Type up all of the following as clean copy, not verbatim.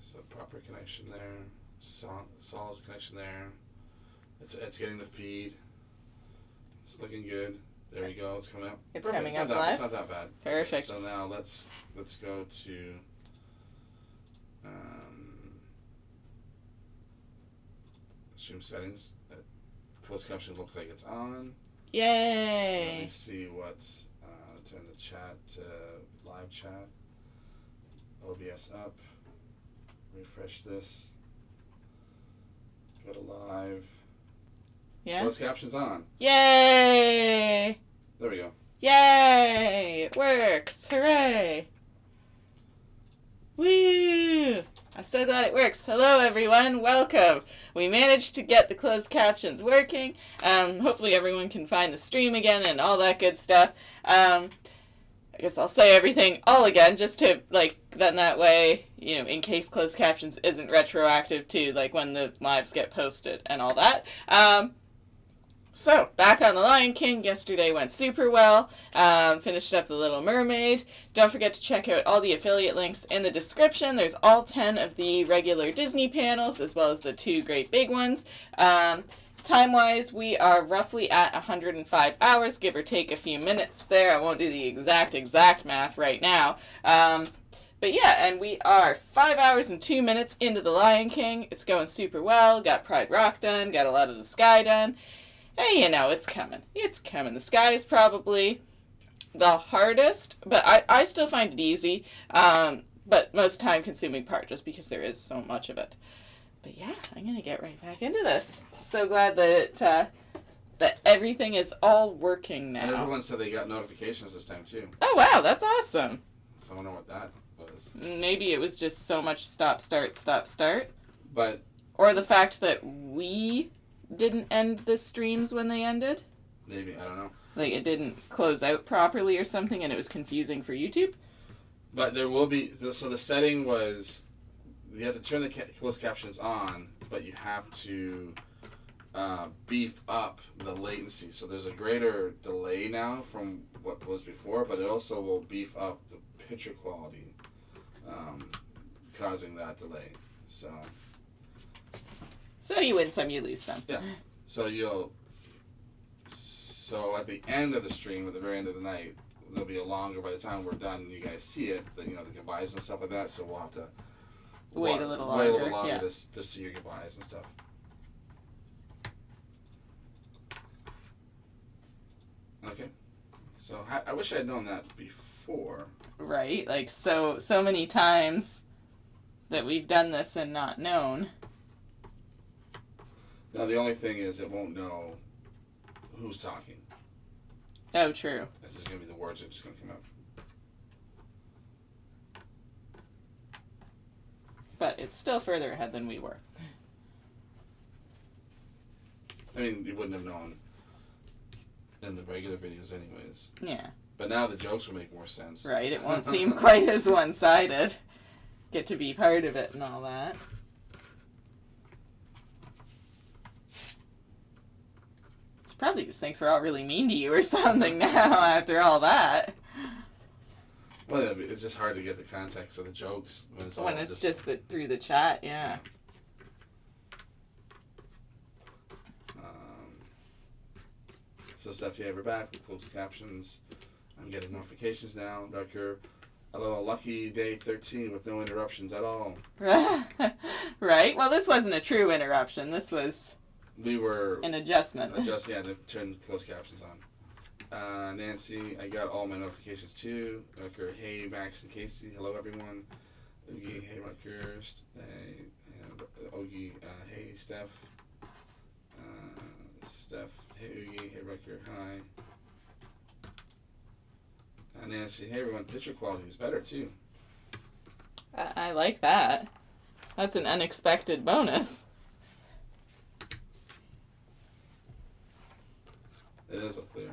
So proper connection there. Solid connection there. It's getting the feed. It's looking good. There we go. It's coming up. It's Perfect. coming up live. It's not that bad. Perfect. So now let's go to stream settings. Closed caption looks like it's on. Yay! Let me see what's turn the chat to live chat. OBS up. Refresh this. Go to live. Yeah. Closed captions on. Yay! There we go. Yay! It works! Hooray! Woo! I'm so glad it works. Hello, everyone. Welcome. We managed to get the closed captions working. Hopefully everyone can find the stream again and all that good stuff. I guess I'll say everything all again just to, then that way, in case closed captions isn't retroactive to, when the lives get posted and all that. So, back on The Lion King. Yesterday went super well. Finished up The Little Mermaid. Don't forget to check out all the affiliate links in the description. There's all 10 of the regular Disney panels, as well as the 2 great big ones. Time-wise, we are roughly at 105 hours, give or take a few minutes there. I won't do the exact math right now. But yeah, and we are 5 hours and 2 minutes into The Lion King. It's going super well. Got Pride Rock done. Got a lot of the sky done. Hey, it's coming. It's coming. The sky is probably the hardest, but I still find it easy. But most time-consuming part, just because there is so much of it. But yeah, I'm going to get right back into this. So glad that everything is all working now. And everyone said they got notifications this time, too. Oh, wow, that's awesome. So I wonder what that was. Maybe it was just so much stop, start. But... Or the fact that we didn't end the streams when they ended. Maybe, I don't know. It didn't close out properly or something, and it was confusing for YouTube. But there will be... So the setting was... You have to turn the closed captions on, but you have to beef up the latency. So there's a greater delay now from what was before, but it also will beef up the picture quality, causing that delay. So you win some, you lose some. Yeah. So at the end of the stream, at the very end of the night, there'll be a longer, by the time we're done and you guys see it, the goodbyes and stuff like that, so we'll have to wait a little longer yeah. to see your goodbyes and stuff. Okay. So I wish I had known that before. Right, so many times that we've done this and not known. Now the only thing is it won't know who's talking. Oh, true. This is going to be the words that are just going to come out. But it's still further ahead than we were. I mean, you wouldn't have known in the regular videos anyways. Yeah. But now the jokes will make more sense. Right, it won't seem quite as one-sided. Get to be part of it and all that. She probably just thinks we're all really mean to you or something now after all that. Well, it's just hard to get the context of the jokes when it's just through the chat, yeah. So Steph, yeah, we're back with closed captions. I'm getting notifications now. Darker. Hello, lucky day 13 with no interruptions at all. Right. Well, this wasn't a true interruption. This was an adjustment. To turn closed captions on. Nancy, I got all my notifications too. Rucker, hey Max and Casey, hello everyone. Oogie, hey Rutgers, Oogie, hey Steph. Steph, hey Oogie, hey Rucker, hi. Nancy, hey everyone, picture quality is better too. I like that. That's an unexpected bonus. It is up there.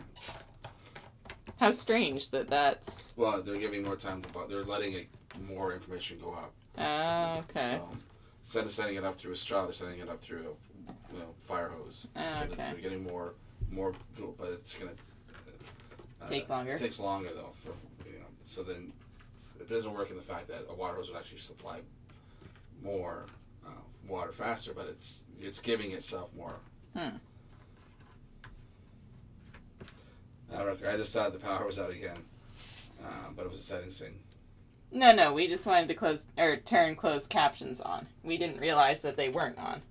How strange that's... Well, they're giving more time to... They're letting more information go up. Okay. So, instead of setting it up through a straw, they're setting it up through a fire hose. So they're getting more... But it's going to... Take longer. It takes longer, though. So then it doesn't work in the fact that a water hose would actually supply more water faster, but it's giving itself more. I just thought the power was out again, but it was a settings thing. No, we just wanted to turn closed captions on. We didn't realize that they weren't on.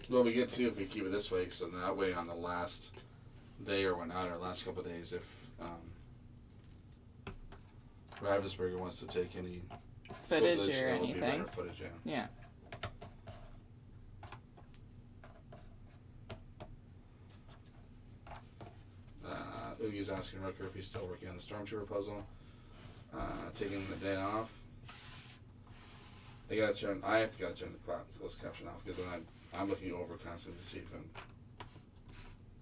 Well, we get to if we keep it this way, so that way on the last day or whatnot, or last couple of days, if Ravensburger wants to take any footage or it will be anything. better footage, Yeah. Oogie's asking Rucker if he's still working on the Stormtrooper puzzle. Taking the day off. I have to turn the closed caption off because then I'm looking over constantly to see if I'm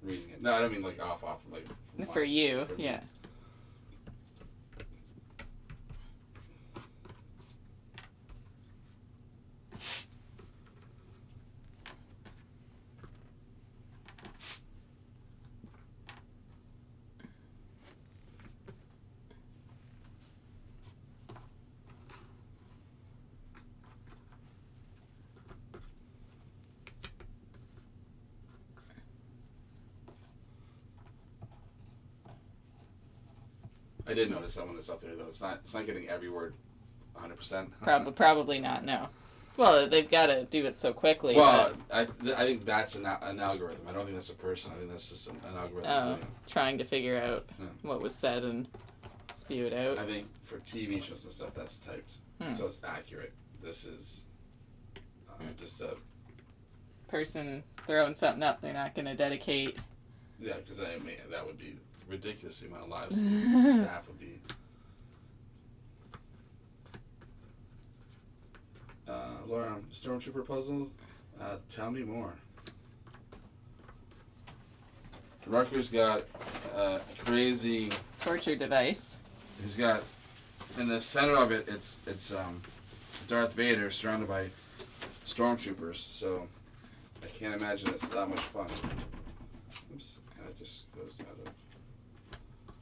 reading it. No, I don't mean like off, like For you, for yeah. Me. I did notice that one that's up there though. It's not getting every word 100%. Probably not. No. Well, they've got to do it so quickly. Well, I think that's an algorithm. I don't think that's a person. I think that's just an algorithm. Trying to figure out what was said and spew it out. I think for TV shows and stuff, that's typed, so it's accurate. This is just a person throwing something up. They're not going to dedicate. Yeah, because I mean that would be ridiculous the amount of lives staff would be. Laura, Stormtrooper puzzles. Tell me more. Rucker's got a crazy torture device. He's got in the center of it. It's Darth Vader surrounded by stormtroopers. So I can't imagine it's that much fun. Oops, I just closed out of.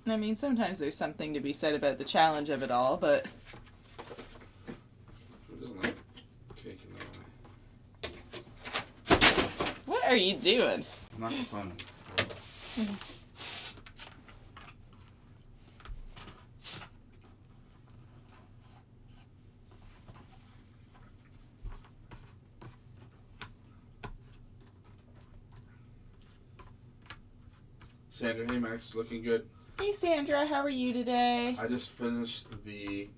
I mean, sometimes there's something to be said about the challenge of it all, but. Who doesn't like cake in the What are you doing? I'm not fun. Sandra, hey Max, looking good. Hey Sandra, how are you today? I just finished the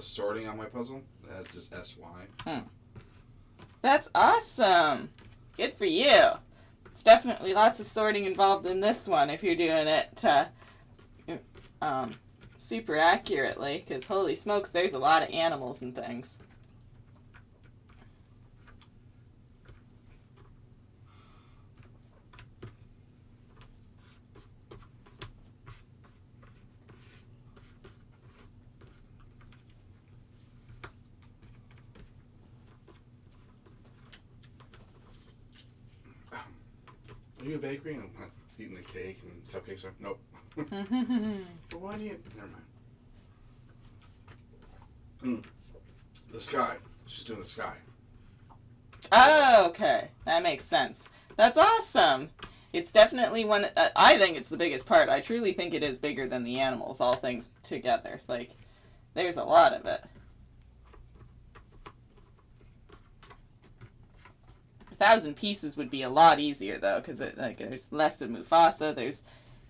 sorting on my puzzle. That's just SY. That's awesome. Good for you. It's definitely lots of sorting involved in this one if you're doing it super accurately, because holy smokes, there's a lot of animals and things. Are you a bakery? I'm not eating a cake and cupcakes. Nope. But why do you? Never mind. The sky. She's doing the sky. Oh, okay. That makes sense. That's awesome. It's definitely one. I think it's the biggest part. I truly think it is bigger than the animals, all things together. Like, there's a lot of it. 1,000 pieces would be a lot easier though, because there's less of Mufasa.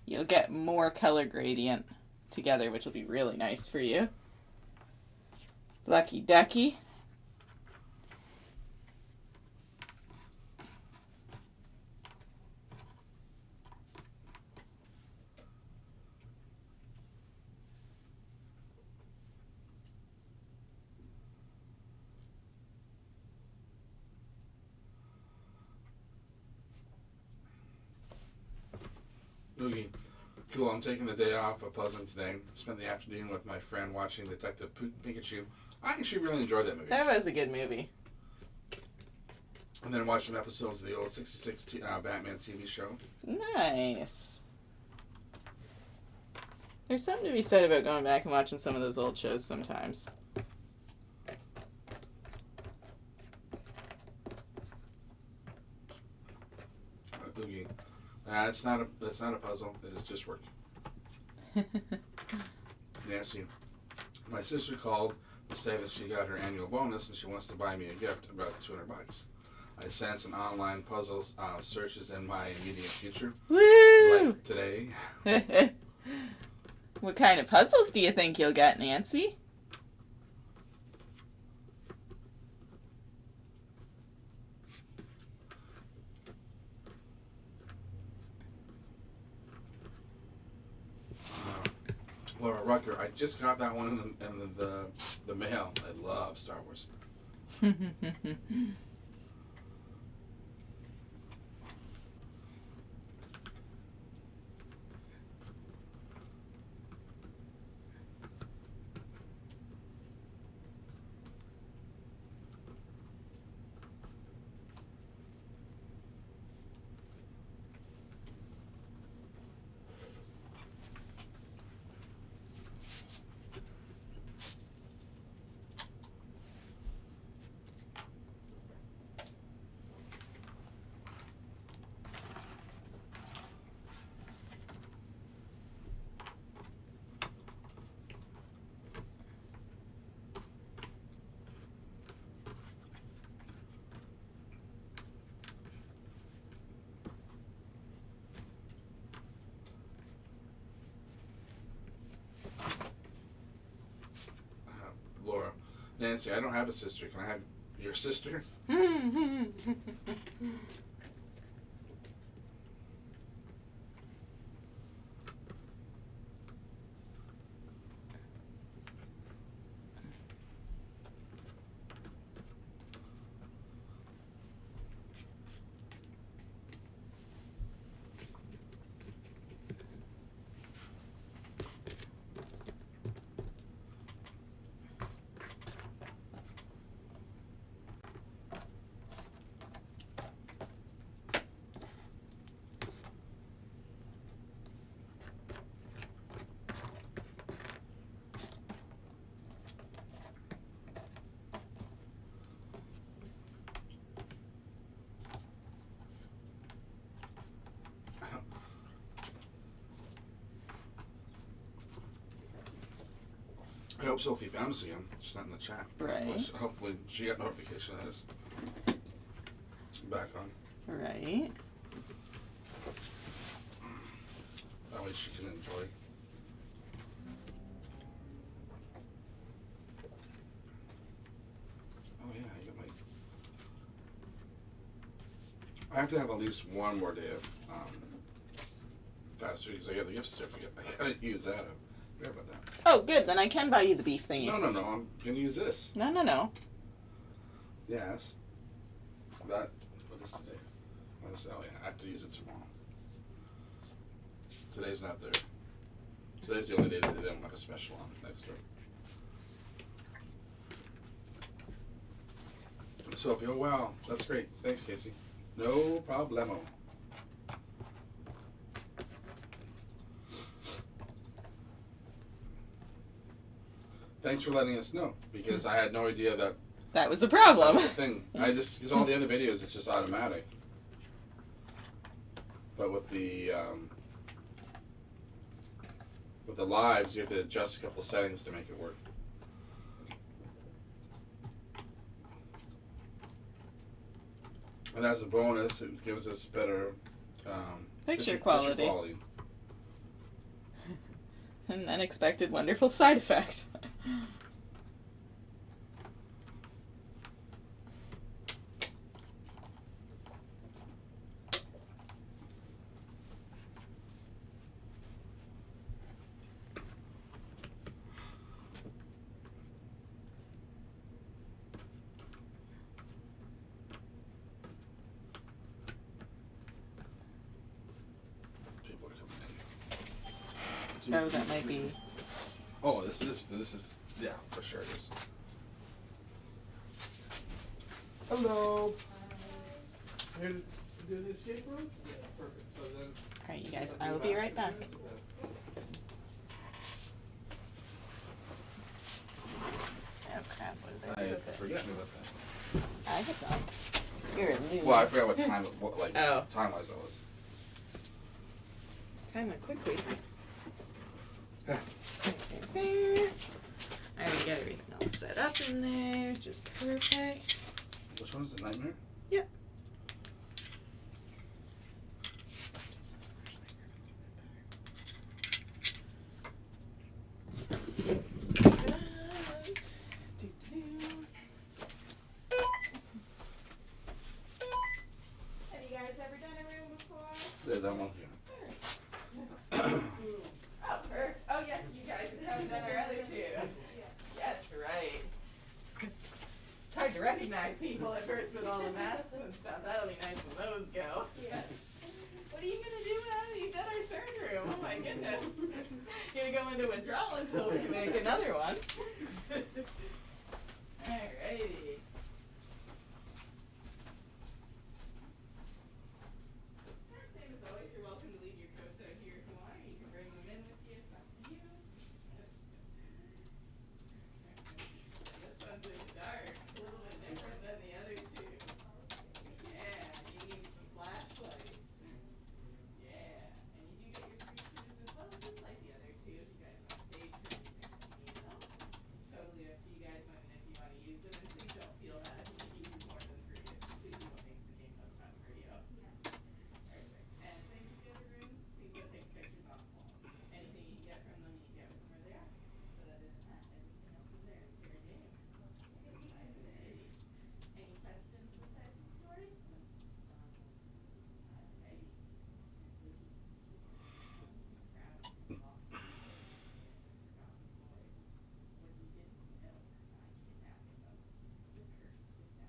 You'll get more color gradient together, which will be really nice for you. Lucky ducky. Oogie. Cool, I'm taking the day off of Pleasant today. Spent the afternoon with my friend watching Detective Pikachu. I actually really enjoyed that movie. That was a good movie. And then watched some episodes of the old 66 Batman TV show. Nice. There's something to be said about going back and watching some of those old shows sometimes. Oogie. It's not a puzzle. It is just work. Nancy, my sister called to say that she got her annual bonus and she wants to buy me a gift, about $200. I sense an online puzzles searches in my immediate future. Woo! Like today. What kind of puzzles do you think you'll get, Nancy? Laura Rucker, I just got that one in the mail. I love Star Wars. Laura, Nancy, I don't have a sister. Can I have your sister? I hope Sophie found us again. She's not in the chat. Right. Hopefully she got notification that it's back on. Right. That way she can enjoy. Oh yeah, you got my. I have to have at least one more day of fast food because I got the gift certificate. I gotta use that up. Forget about that. Oh, good. Then I can buy you the beef thingy. No. I'm gonna use this. No. Yes. That. What is today? Oh yeah, I have to use it tomorrow. Today's not there. Today's the only day that they don't have a special on next door. Sophie, oh wow, that's great. Thanks, Casey. No problemo. Thanks for letting us know, because I had no idea that That was a problem. was a thing. Because all the other videos, it's just automatic. But with the lives, you have to adjust a couple settings to make it work. And as a bonus, it gives us better Picture quality. An unexpected, wonderful side effect. People are coming in. Oh, that might be. Oh, this is yeah, for sure it is. Hello. Here to do the escape room? Yeah, perfect. So then. Alright, you guys, I will be right back. What did I I do had with it? forgotten about that. I had not. You're a loon. Well, I forgot what time, Oh. time-wise that was. Time went quickly. There. I already got everything all set up in there, just perfect. Which one is it, Nightmare? Yep. Have you guys ever done a room before? Yeah, that one. Oh, perfect. Oh, yes, you guys have done our other two. That's right. It's hard to recognize people at first with all the masks and stuff. That'll be nice when those go. Yeah. What are you going to do now that you've done our third room? Oh, my goodness. You're going to go into withdrawal until we can make another one. Alrighty. Same as always, you're welcome to leave your coats out here if you want. You can bring them in with you. It's up to you. This one's in the dark. A little bit different than the other two. Yeah, you need some flashlights. Yeah, and you do get your free shoes as well, just like the other two. If you guys want to pay for anything, you need them. Totally up to you guys when and if you want to use them. And please don't feel bad if you use more than three. It's completely what makes the game most fun for you. Perfect. And same as the other rooms, please go take pictures on the phone. Anything you can get from them, you get from where they are. But other than that, everything else in there is fair game. Alrighty. Any questions besides the story? Alrighty. Simply crown box. Forgotten boys. What you didn't know, I kidnapping them. The curse is now placed on this room, and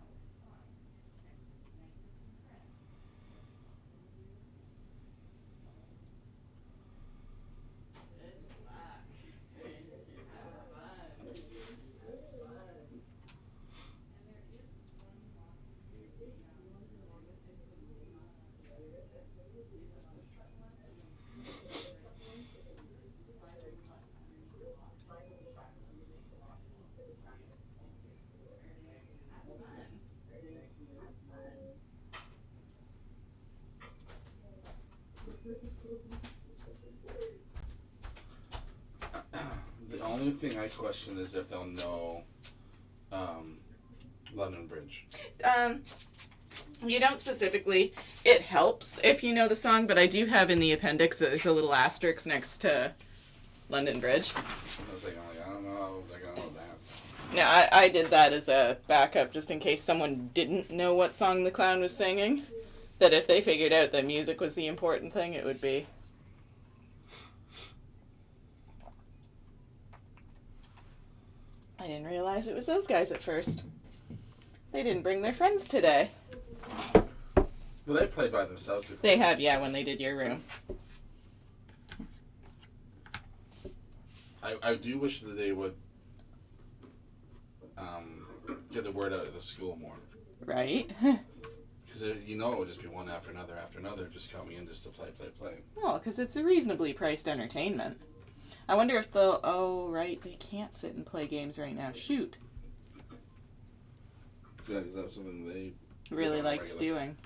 anyone entering has only 1 hour time. And night with some friends. Good luck. Thank you. Have fun. And there is one walking through the The only thing I question is if they'll know London Bridge. You don't specifically. It helps if you know the song, but I do have in the appendix there's a little asterisk next to London Bridge. I was like, I don't know how they're going to know that. Yeah, I did that as a backup just in case someone didn't know what song the clown was singing. That if they figured out that music was the important thing, it would be. I didn't realize it was those guys at first. They didn't bring their friends today. Well, they've played by themselves before. They have, yeah, when they did your room. I do wish that they would get the word out of the school more. Right? Because, it would just be one after another, just coming in just to play. Well, because it's a reasonably priced entertainment. I wonder if they'll... Oh, right, they can't sit and play games right now. Shoot. Yeah, because that's something they Really liked doing.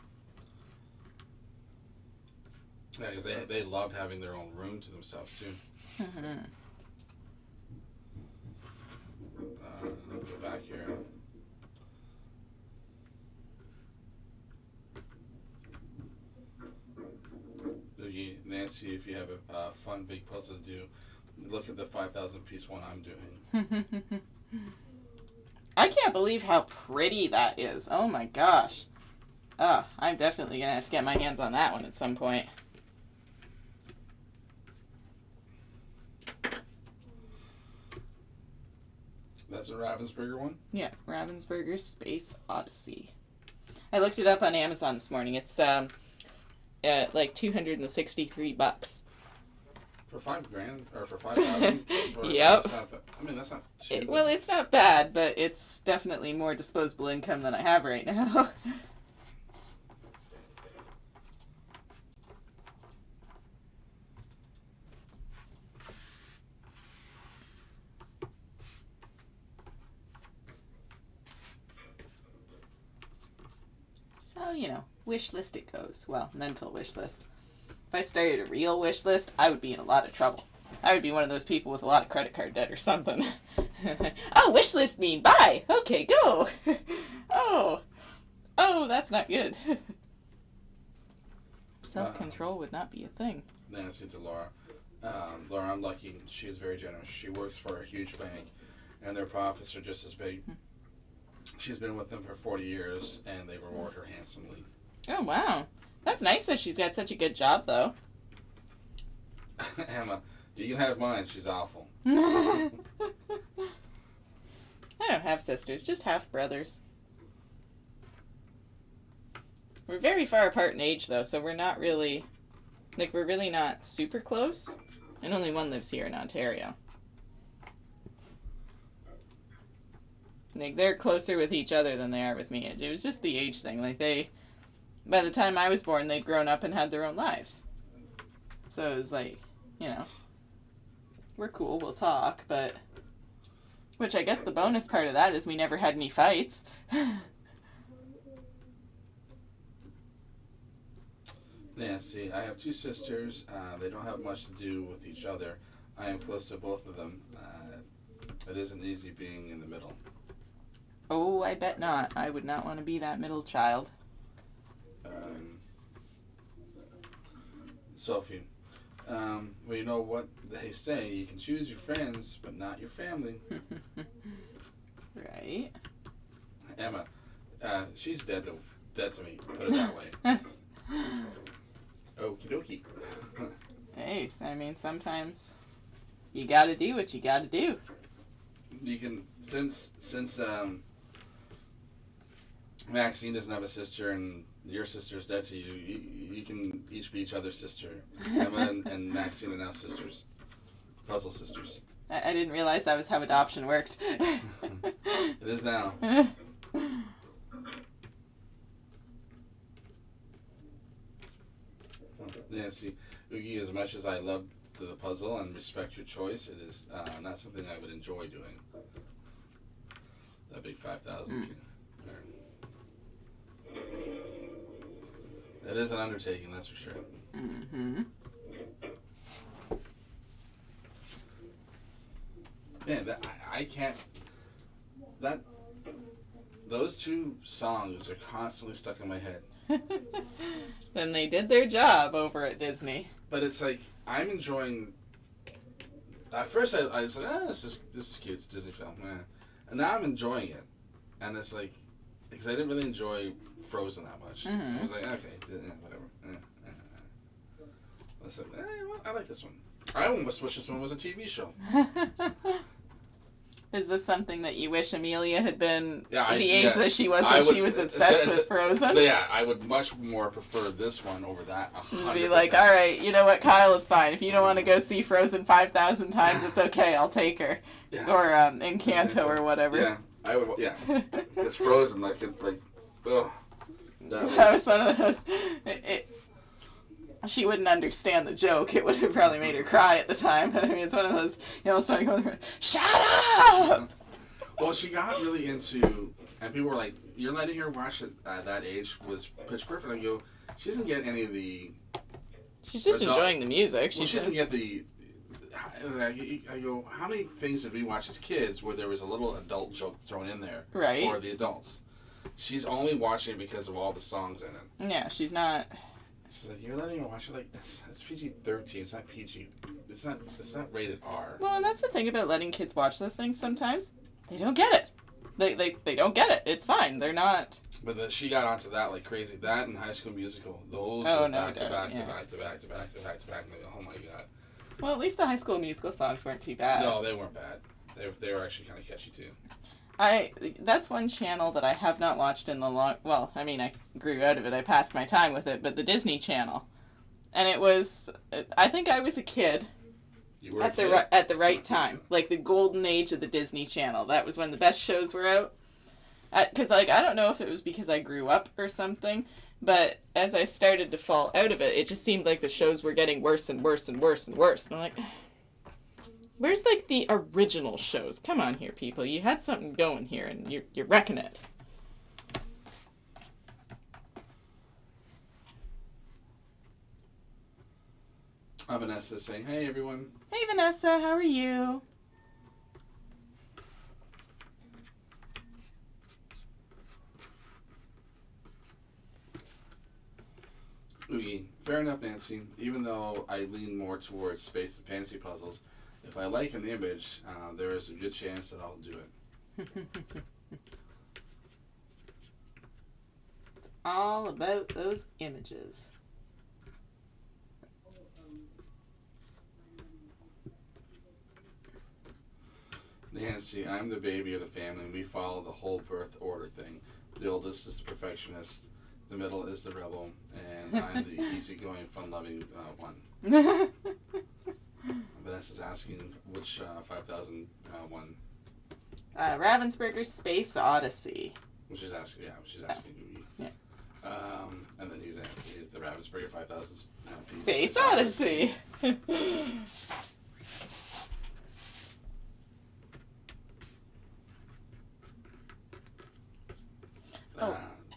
Yeah, because they loved having their own room to themselves, too. I'll go back here. Nancy, if you have a fun big puzzle to do, look at the 5,000 piece one I'm doing. I can't believe how pretty that is. Oh my gosh. Oh, I'm definitely going to have to get my hands on that one at some point. That's a Ravensburger one? Yeah, Ravensburger Space Odyssey. I looked it up on Amazon this morning. It's like $263. For $5,000 or for 5,000? Yep. That's not too. Well, it's not bad, but it's definitely more disposable income than I have right now. wish list it goes. Well, mental wish list. If I started a real wish list, I would be in a lot of trouble. I would be one of those people with a lot of credit card debt or something. Oh, wish list mean buy. Okay, go. Oh, that's not good. Self-control would not be a thing. Nancy to Laura. Laura, I'm lucky. She's very generous. She works for a huge bank, and their profits are just as big. She's been with them for 40 years, and they reward her handsomely. Oh, wow. That's nice that she's got such a good job, though. Emma, you can have mine. She's awful. I don't have sisters, just half-brothers. We're very far apart in age, though, so we're not really... we're really not super close. And only one lives here in Ontario. They're closer with each other than they are with me. It was just the age thing. By the time I was born, they'd grown up and had their own lives. So it was we're cool, we'll talk, but... Which I guess the bonus part of that is we never had any fights. Nancy, I have two sisters. They don't have much to do with each other. I am close to both of them. It isn't easy being in the middle. Oh, I bet not. I would not want to be that middle child. Sophie, well, you know what they say. You can choose your friends, but not your family. Right. Emma, she's dead to me. Put it that way. Okie dokie. Hey, sometimes you gotta do what you gotta do. You can, since Maxine doesn't have a sister and your sister's dead to you, you can each be each other's sister. Emma and Maxine are now sisters. Puzzle sisters. I didn't realize that was how adoption worked. It is now. Nancy, Oogie, as much as I love the puzzle and respect your choice, it is not something I would enjoy doing. That big 5,000. That is an undertaking, that's for sure. Mm-hmm. Man, I can't... Those two songs are constantly stuck in my head. Then they did their job over at Disney. But it's I'm enjoying... At first I was like, this is cute, it's a Disney film. And now I'm enjoying it. And it's because I didn't really enjoy Frozen that much. Mm-hmm. I was like, okay, whatever. I was like, well, I like this one. I almost wish this one was a TV show. Is this something that you wish Amelia had been the age that she was when she was obsessed with Frozen? Yeah, I would much more prefer this one over that. 100%. Be like, all right, you know what, Kyle, it's fine. If you don't want to go see Frozen 5,000 times, it's okay. I'll take her. Yeah. Or Encanto or whatever. Yeah, I would. Yeah, it's Frozen. That was one of those. She wouldn't understand the joke. It would have probably made her cry at the time. But I mean, it's one of those, almost starting going, shut up! Well, she got really into, and people were like, you're letting her watch it at that age was Pitch Perfect. I go, she doesn't get any of the... She's just enjoying the music. She doesn't get the... I go, how many things did we watch as kids where there was a little adult joke thrown in there for the adults? She's only watching it because of all the songs in it. Yeah, she's not... She's like, you're letting her watch it like this. It's PG-13. It's not PG. It's not rated R. Well, and that's the thing about letting kids watch those things sometimes. They don't get it. They don't get it. It's fine. They're not... But she got onto that like crazy. That and High School Musical. Those were back to back. Oh my god. Well, at least the High School Musical songs weren't too bad. No, they weren't bad. They were actually kind of catchy too. That's one channel that I have not watched in the long... Well, I mean, I grew out of it. I passed my time with it. But the Disney Channel. And it was... I think I was a kid. You were at the right time. Like the golden age of the Disney Channel. That was when the best shows were out. Because, I don't know if it was because I grew up or something. But as I started to fall out of it, it just seemed like the shows were getting worse and worse and worse and worse. And I'm like... Where's, the original shows? Come on here, people. You had something going here, and you're wrecking it. Vanessa's saying, hey, everyone. Hey, Vanessa, how are you? Oogie. Fair enough, Nancy. Even though I lean more towards space and fantasy puzzles, if I like an image, there is a good chance that I'll do it. It's all about those images. Nancy, I'm the baby of the family, and we follow the whole birth order thing. The oldest is the perfectionist, the middle is the rebel, and I'm the easygoing, fun-loving one. Vanessa's asking which 5000 one. Ravensburger Space Odyssey. Which is asking, Oogie. Yeah. And then he's the Ravensburger 5000 piece. Space Odyssey.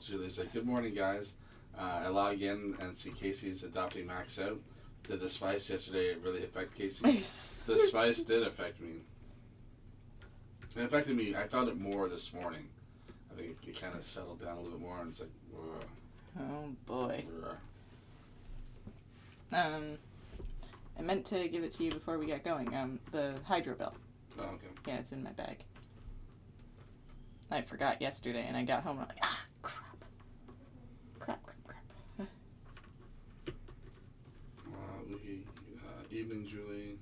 Julie's like, good morning, guys. I log in and see Casey's adopting Max out. Did the spice yesterday really affect Casey? The spice did affect me. It affected me. I felt it more this morning. I think it kind of settled down a little bit more, and it's like, ugh. Oh boy. Ugh. I meant to give it to you before we got going. The hydro bill. Oh, okay. Yeah, it's in my bag. I forgot yesterday, and I got home and I'm like, crap. Evening, Julie.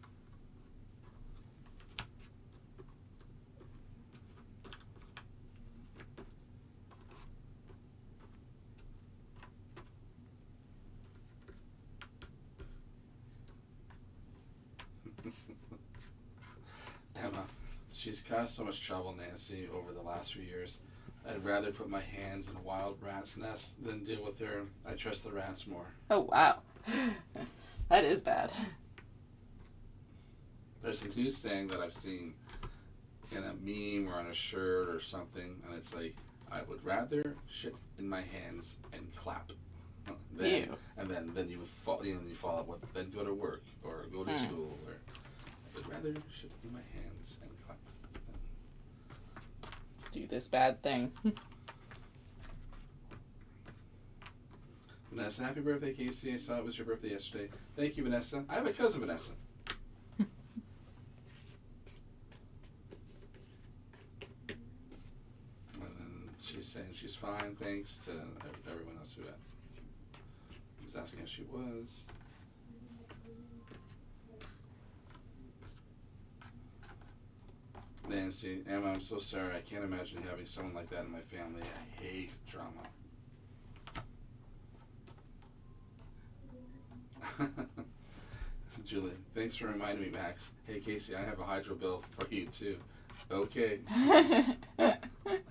Emma, she's caused so much trouble, Nancy, over the last few years. I'd rather put my hands in a wild rat's nest than deal with her. I trust the rats more. Oh, wow. That is bad. There's a new saying that I've seen in a meme or on a shirt or something, and it's like, I would rather shit in my hands and clap. Ew. And then you fall out with, then go to work or go to school, or I would rather shit in my hands and clap. Do this bad thing. Vanessa, happy birthday, Casey. I saw it was your birthday yesterday. Thank you, Vanessa. I have a cousin, Vanessa. And then she's saying she's fine, thanks to everyone else who was asking how she was. Nancy, Emma, I'm so sorry. I can't imagine having someone like that in my family. I hate drama. Julie, thanks for reminding me, Max. Hey, Casey, I have a hydro bill for you, too. Okay. I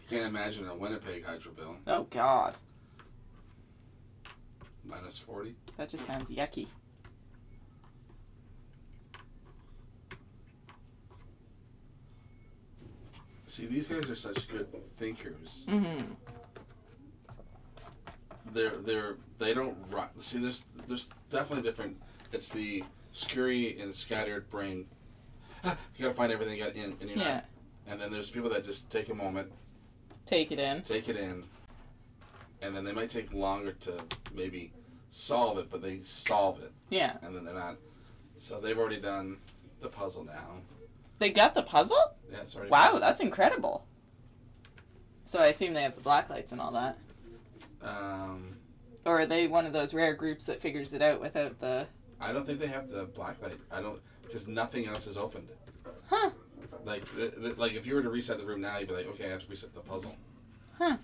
can't imagine a Winnipeg hydro bill. Oh, God. Minus 40? That just sounds yucky. See, these guys are such good thinkers. Mm-hmm. They don't run. See, there's definitely different. It's the scurry and scattered brain. You gotta find everything in, and you're not. And then there's people that just take a moment, take it in, and then they might take longer to maybe solve it, but they solve it. Yeah. And then they're not. So they've already done the puzzle now. They got the puzzle? Yeah, it's already. Wow, done. that's incredible. So I assume they have the black lights and all that. Or are they one of those rare groups that figures it out without the... I don't think they have the black light. Because nothing else is opened. Huh. Like if you were to reset the room now, you'd be like, okay, I have to reset the puzzle. Huh.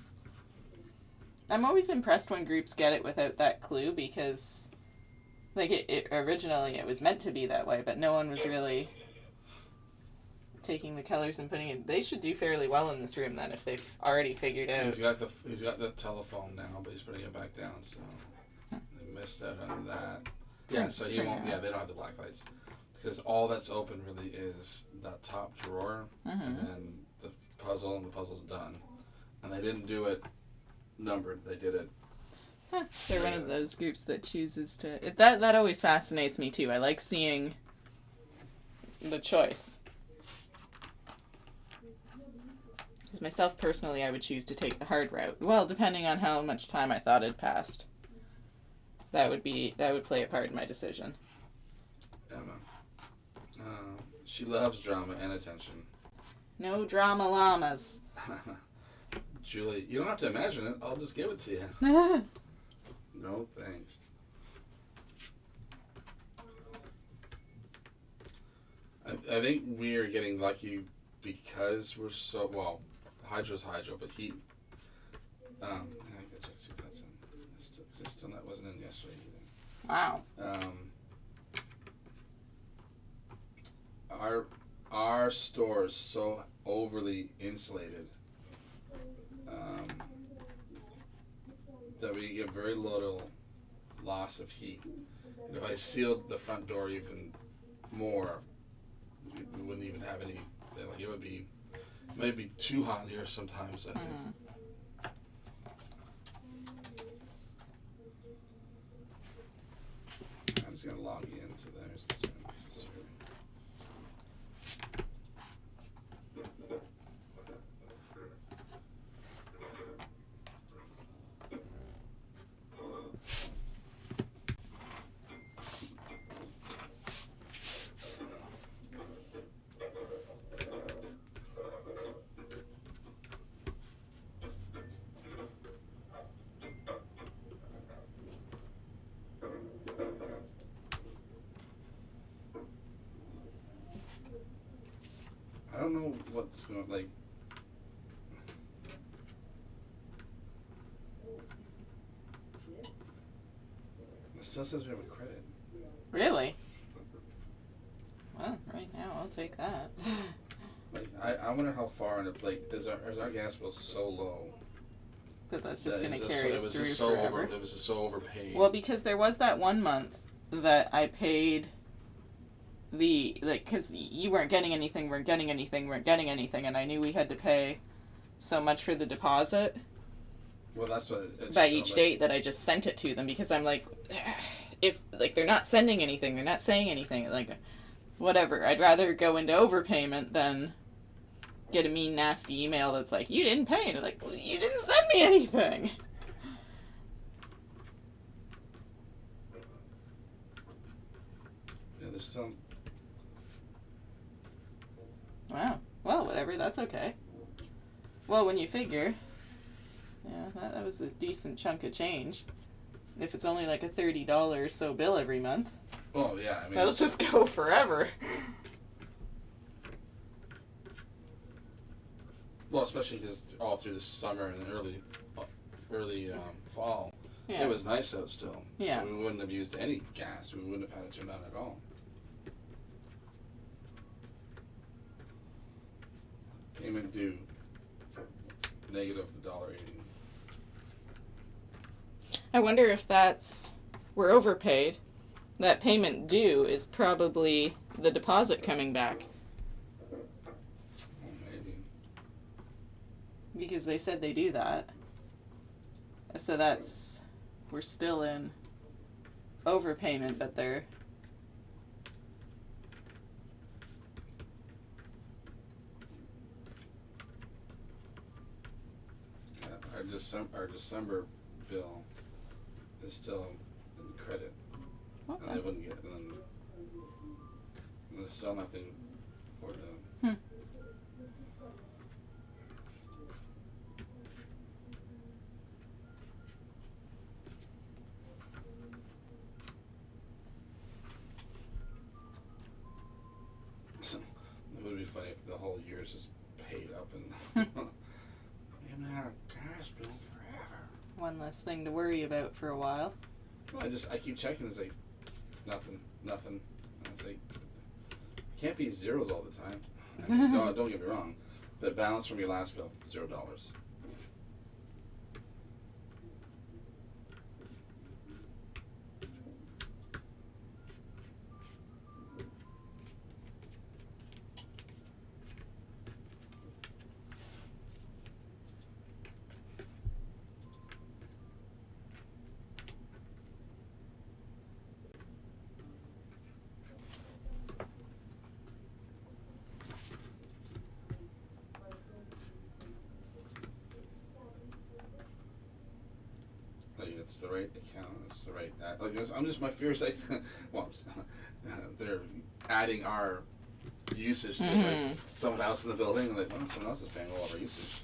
I'm always impressed when groups get it without that clue because, like, it originally it was meant to be that way, but no one was really taking the colors and putting it. They should do fairly well in this room then if they've already figured out. He's got the telephone now, but he's putting it back down, so they missed out on that. Yeah, so he won't. Yeah, they don't have the black lights because all that's open really is the top drawer and then the puzzle, and the puzzle's done. And they didn't do it numbered; they did it They're one of those groups that chooses to... That always fascinates me, too. I like seeing the choice. Because myself, personally, I would choose to take the hard route. Well, depending on how much time I thought had passed. That would play a part in my decision. Emma. She loves drama and attention. No drama llamas. Julie, you don't have to imagine it. I'll just give it to you. No, thanks. I think we are getting lucky because we're so... Well, Hydro's Hydro, but he... I gotta check to see if that's in. It still wasn't in yesterday either. Wow. Our store is so overly insulated that we get very little loss of heat. And if I sealed the front door even more, we wouldn't even have any. Like it might be too hot here sometimes. I think. I'm just gonna log you into theirs. I don't know what's going like. It still says we have a credit. Really? Well, right now I'll take that. Like I wonder how far in it. Like is our gas bill so low? But that's just going to carry us through forever. It was just so overpaid. Well, because there was that one month that I paid because you weren't getting anything, and I knew we had to pay so much for the deposit. Well, that's what. By each date that I just sent it to them because I'm like, if they're not sending anything, they're not saying anything, whatever. I'd rather go into overpayment than get a mean, nasty email that's like, you didn't pay, and well, you didn't send me anything. Yeah, there's some. Wow. Well, whatever. That's okay. Well, when you figure, that was a decent chunk of change. If it's only like a $30 or so bill every month. Oh yeah, I mean that'll just go forever. Well, especially because all through the summer and early fall, Yeah. it was nice out still. Yeah. So we wouldn't have used any gas. We wouldn't have had to turn on at all. Payment due. Negative $1.80. I wonder if we're overpaid. That payment due is probably the deposit coming back. Oh, maybe. Because they said they do that. So we're still in overpayment, but they're... Our December bill is still in credit. Okay. And they wouldn't get, and there's still nothing for them. It would be funny if the whole year is just paid up and we haven't had a gas bill forever. One less thing to worry about for a while. Well, I keep checking. It's like nothing. And it's like it can't be zeros all the time. I mean, don't get me wrong, but balance from your last bill $0. it's the right account. It's the right. I'm just my fear is like, well, they're adding our usage to like someone else in the building. And like, well, someone else is paying all of our usage.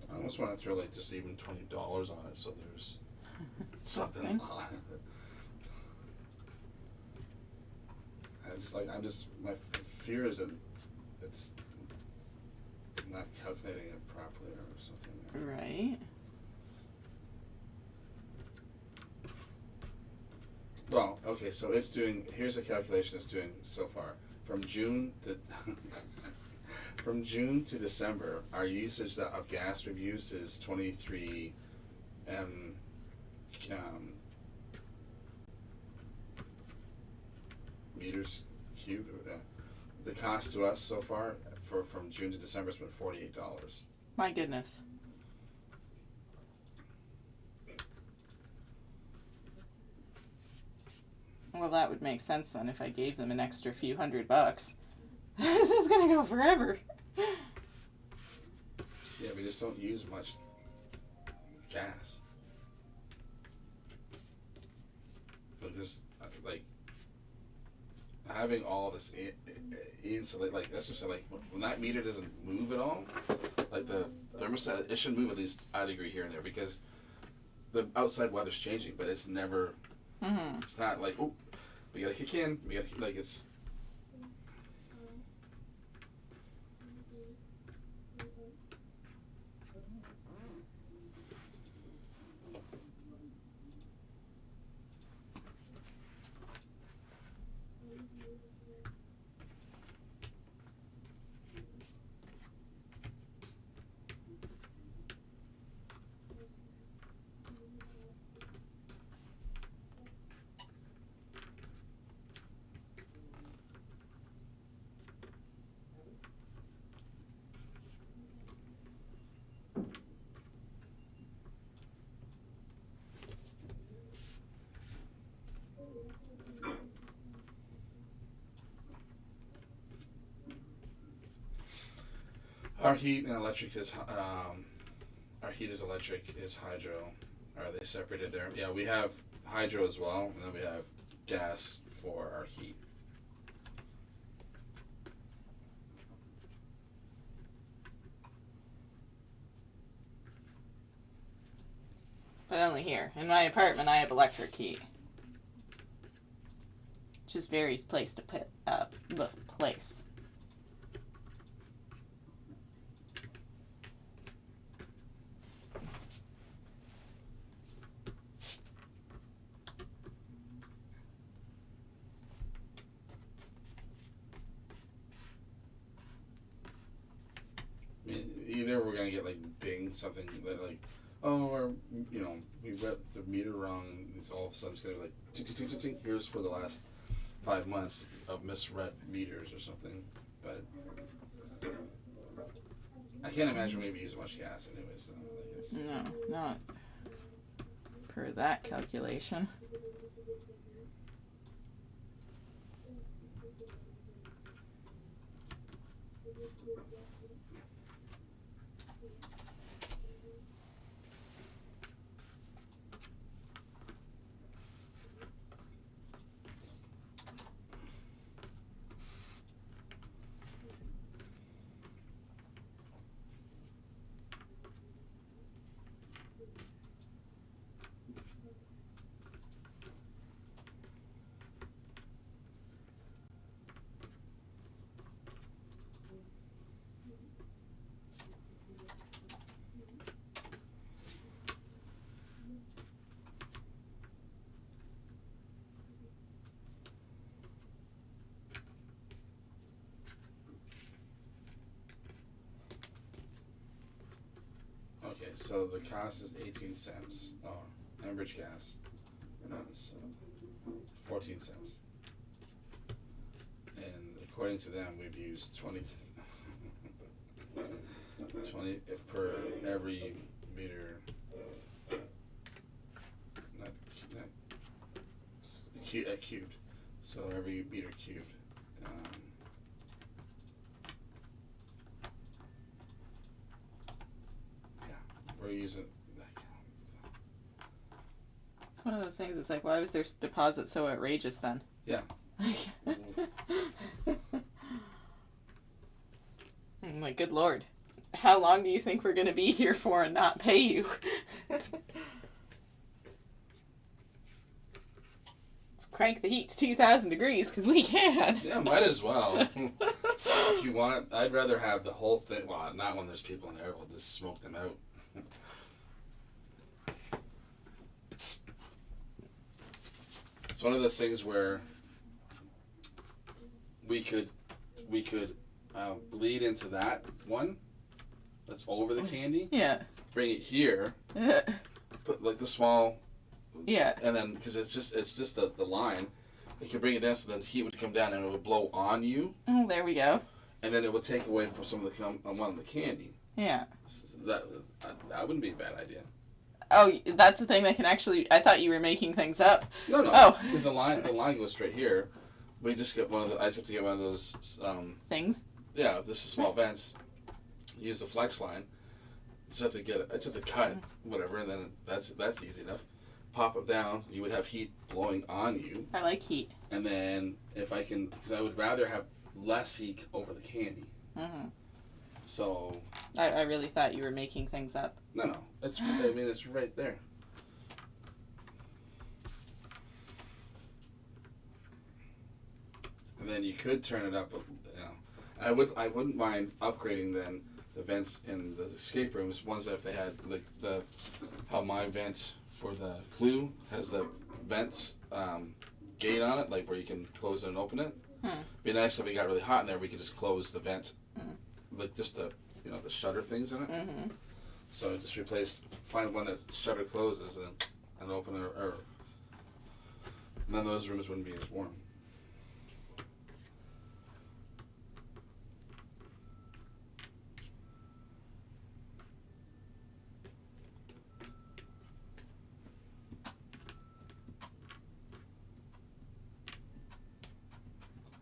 I almost want to throw like just even $20 on it, so there's something on it. My fear is that it's not calculating it properly or something. Right. Well, okay, so it's doing. Here's the calculation it's doing so far from June to. From June to December, our usage of gas we've used is 23 meters cubed. The cost to us so far from June to December has been $48. My goodness. Well, that would make sense then if I gave them an extra few $100. This is gonna go forever. Yeah, we just don't use much gas. But just like having all this insulate, like that's what I'm saying. Like when that meter doesn't move at all, like the thermostat, it should move at least a degree here and there because the outside weather's changing, but it's never. It's not like we gotta kick in. We gotta like it's. Our heat and electric is our heat is electric is hydro. Are they separated there? Yeah, we have hydro as well, and then we have gas for our heat. But only here. In my apartment, I have electric heat. Just varies place to place. I mean, either we're gonna get like ding something that like, oh, or we read the meter wrong, and it's all of a sudden it's gonna be like, tick, tick, tick, tick, tick. Here's for the last 5 months of misread meters or something. But I can't imagine we use much gas anyways. So like it's, No, not per that calculation. Okay, so the cost is 18 cents. Oh, Enbridge gas. So 14 cents. And according to them, we've used 20 if per every meter. Not cubed. So every meter cubed. Yeah, we're using. It's one of those things. It's like, why was their deposit so outrageous then? Yeah. My good lord. How long do you think we're going to be here for and not pay you? Let's crank the heat to 2,000 degrees, because we can. Yeah, might as well. If you want it, I'd rather have the whole thing. Well, not when there's people in there. We'll just smoke them out. It's one of those things where we could bleed into that one that's over the candy. Yeah. Bring it here. Put like the small. Yeah. And then because it's just the line, you can bring it down so then heat would come down and it would blow on you. Oh, there we go. And then it would take away from some of the candy. Yeah. That wouldn't be a bad idea. Oh, that's the thing that can actually. I thought you were making things up. No. Oh. Because the line goes straight here. We just get one of the. I just have to get one of those things. Yeah, this is small vents. Use the flex line. Just have to get it. I just have to cut whatever, and then that's easy enough. Pop it down. You would have heat blowing on you. I like heat. And then if I can, because I would rather have less heat over the candy. Mm-hmm. So. I really thought you were making things up. No. It's right there. And then you could turn it up. I wouldn't mind upgrading then the vents in the escape rooms. Ones that if they had like how my vent for the Clue has the vents gate on it, like where you can close it and open it. Be nice if it got really hot in there. We could just close the vent, like just the the shutter things in it. Mm-hmm. So just find one that shutter closes and open it, or then those rooms wouldn't be as warm.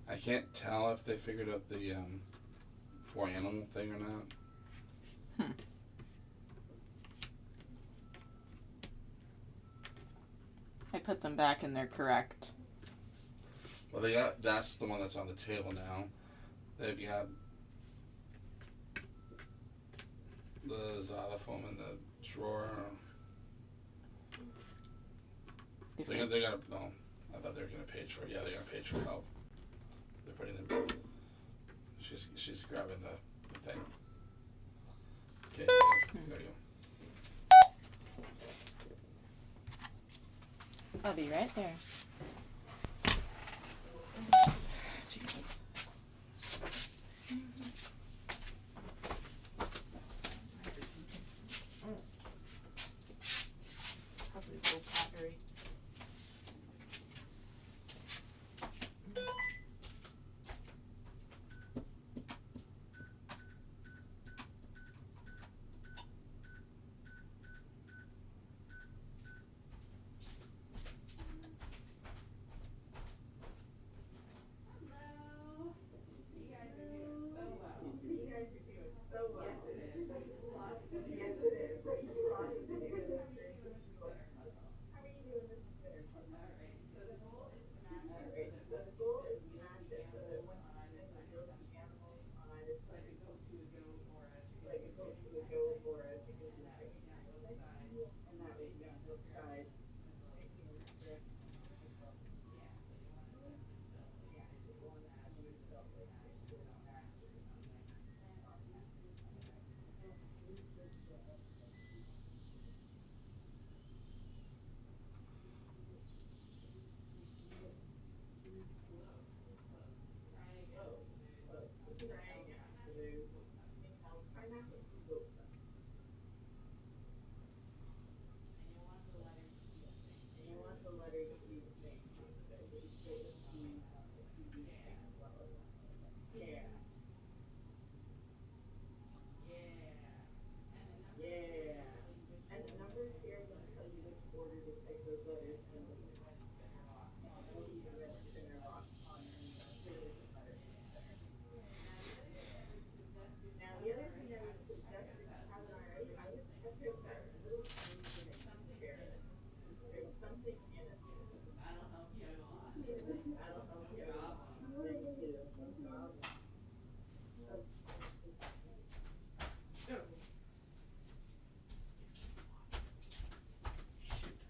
I can't tell if they figured out the 4 animal thing or not. I put them back and they're correct. Well, that's the one that's on the table now. They've got the xylophone in the drawer. They're gonna. No, I thought they were gonna page for. Yeah, they're gonna page for help. They're putting them. She's grabbing the thing. Okay, there you go. I'll be right there. Jesus. Probably low battery.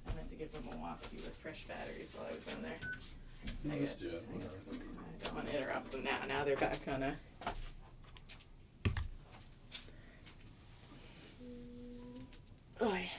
I meant to give them a walkie with fresh batteries while I was in there. Just do it. I don't want to interrupt them now. Now they're back on a. Oh, yeah.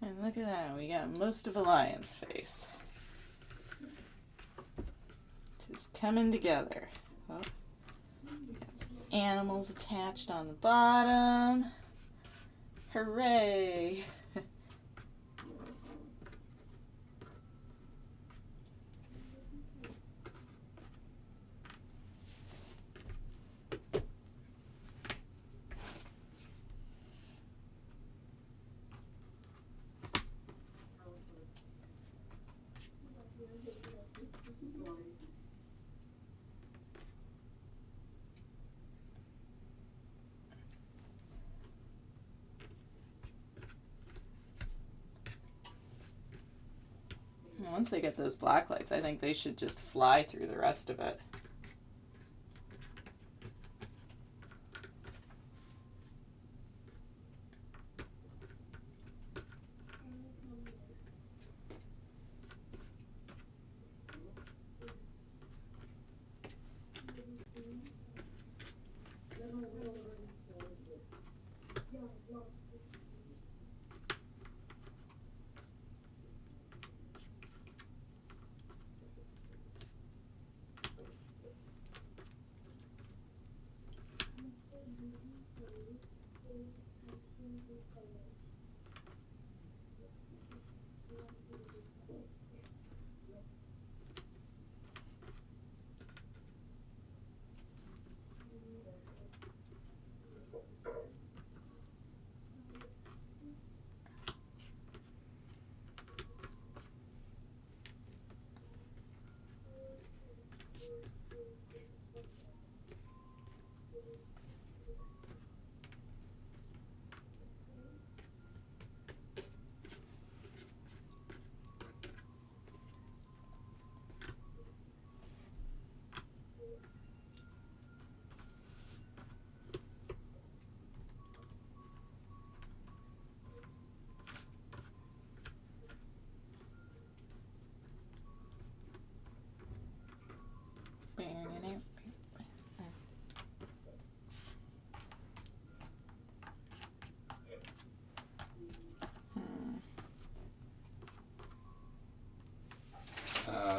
And look at that, we got most of a lion's face. It's coming together. Oh, got some animals attached on the bottom. Hooray! Once they get those black lights, I think they should just fly through the rest of it.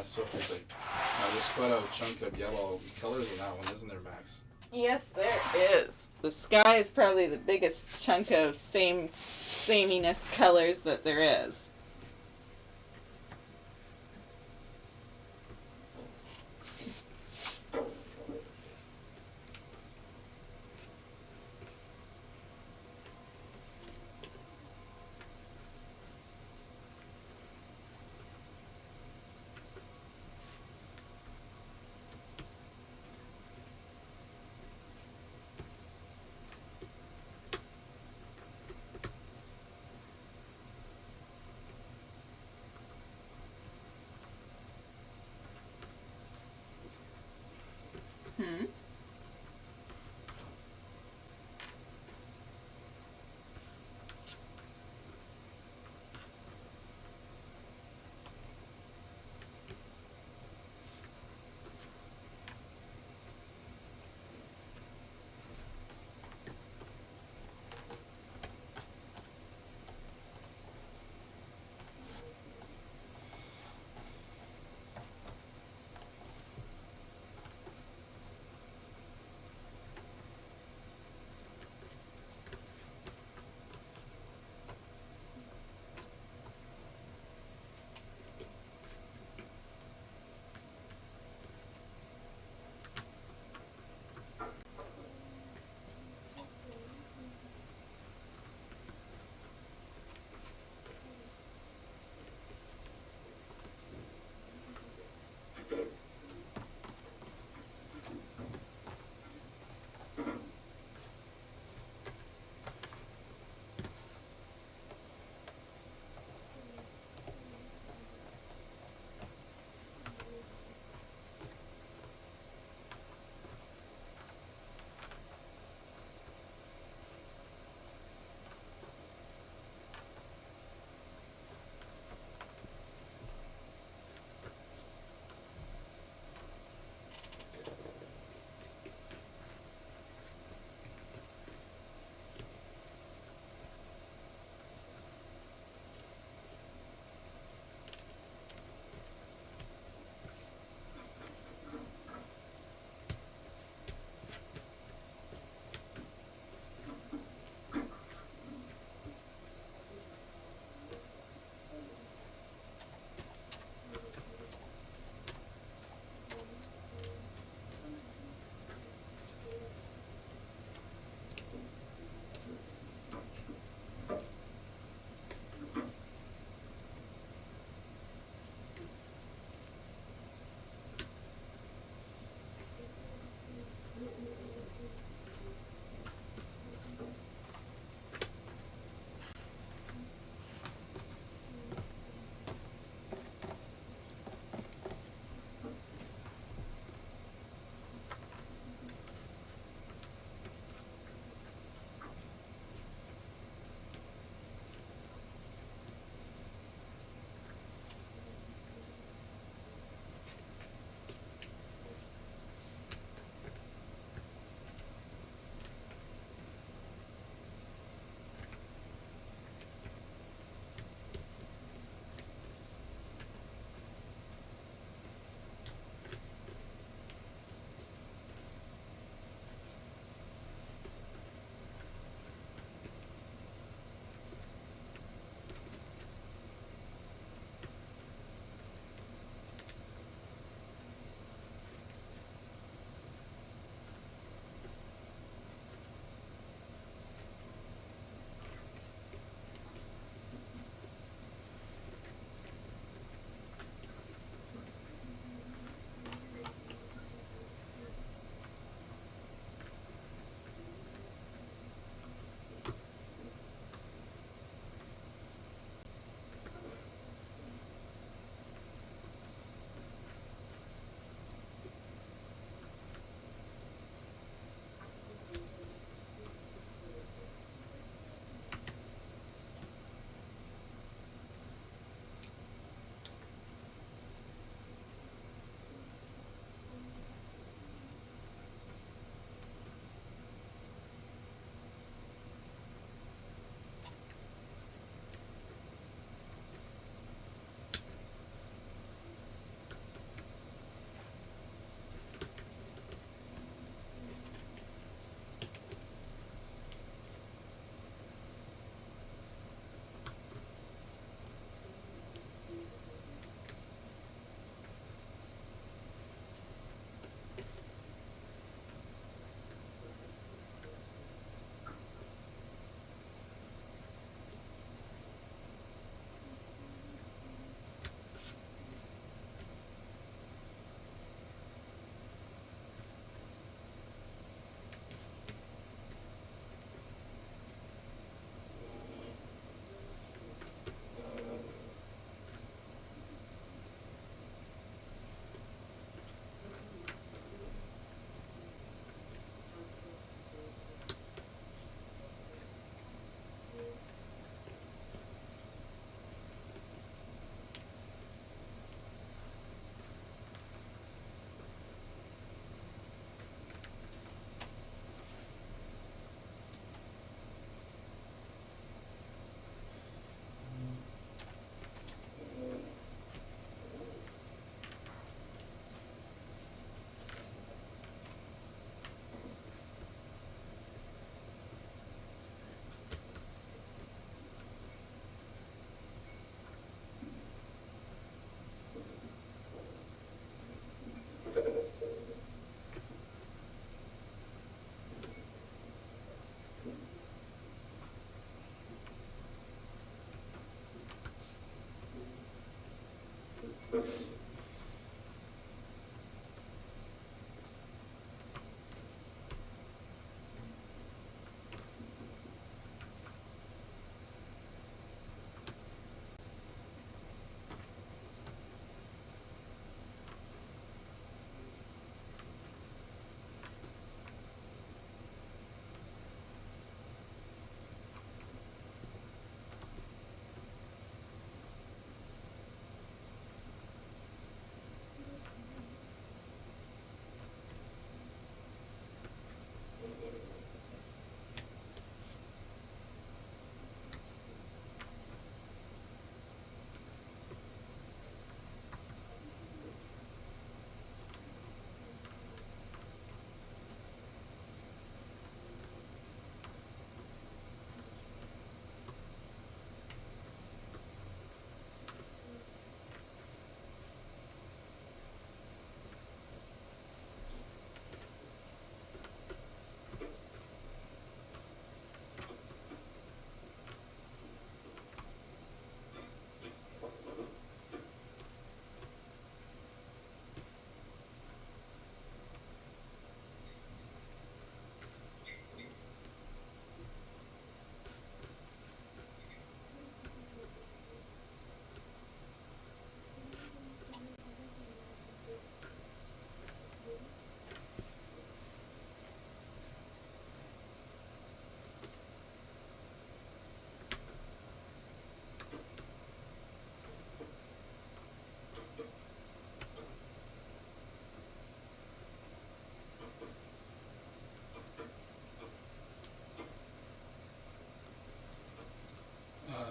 Sophie's like, there's quite a chunk of yellow colors in that one, isn't there, Max? Yes, there is. The sky is probably the biggest chunk of sameness colors that there is.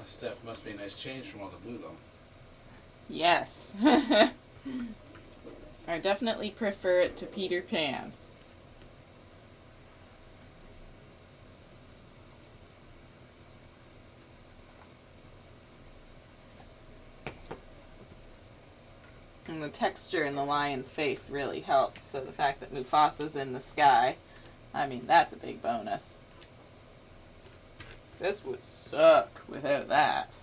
Steph, must be a nice change from all the blue, though. Yes. I definitely prefer it to Peter Pan. And the texture in the lion's face really helps, so the fact that Mufasa's in the sky, I mean, that's a big bonus. This would suck without that.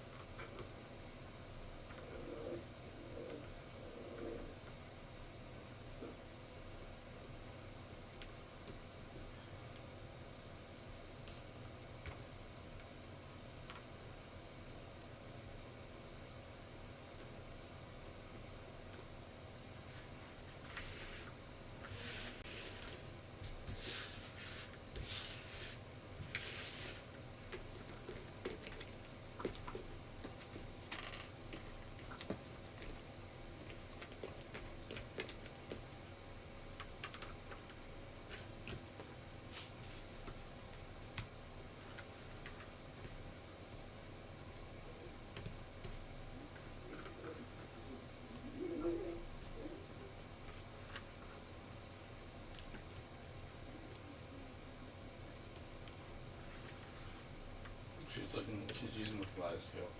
She's using the kaleidoscope.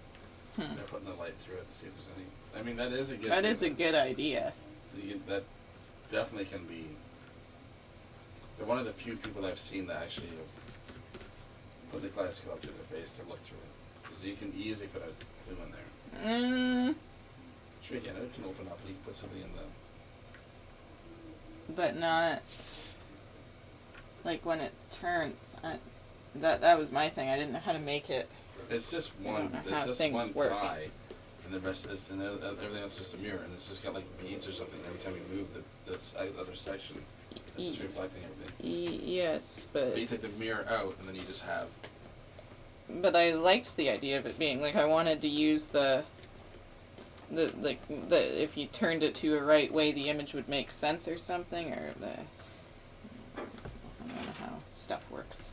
They're putting the light through it to see if there's any. I mean, that is a good. That is a good idea. That definitely can be. They're one of the few people I've seen that actually have put the kaleidoscope up to their face to look through it, because you can easily put a clue in there. Sure, you can. It can open up and you can put something in the. But not like when it turns. That was my thing. I didn't know how to make it. It's just one. It's just one pie, and the rest is and everything else is just a mirror, and it's just got like beads or something. Every time you move the other section, it's just reflecting everything. Yes, but you take the mirror out, and then you just have. But I liked the idea of it being like I wanted to use the if you turned it to a right way, the image would make sense or something, or I don't know how stuff works.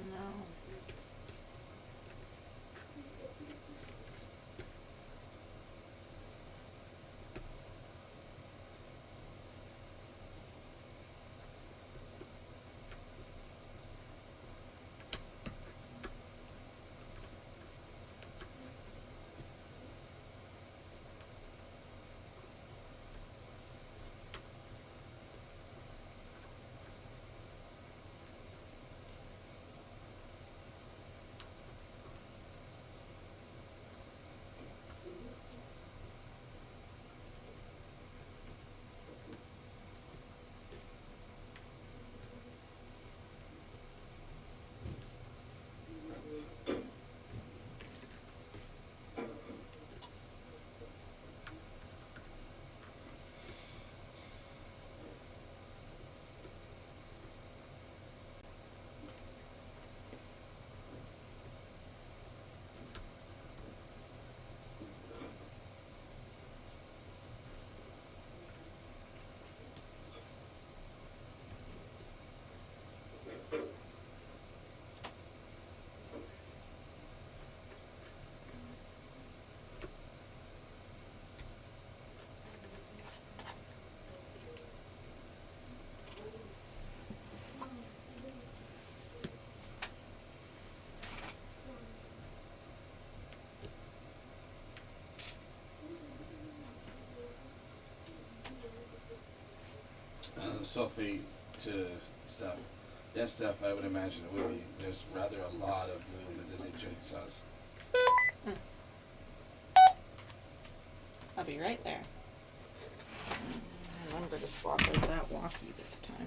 no. Sophie to Steph. Yes, Steph, I would imagine it would be. There's rather a lot of blue in the Disney Jigsaws. I'll be right there. Remember to swap out that walkie this time.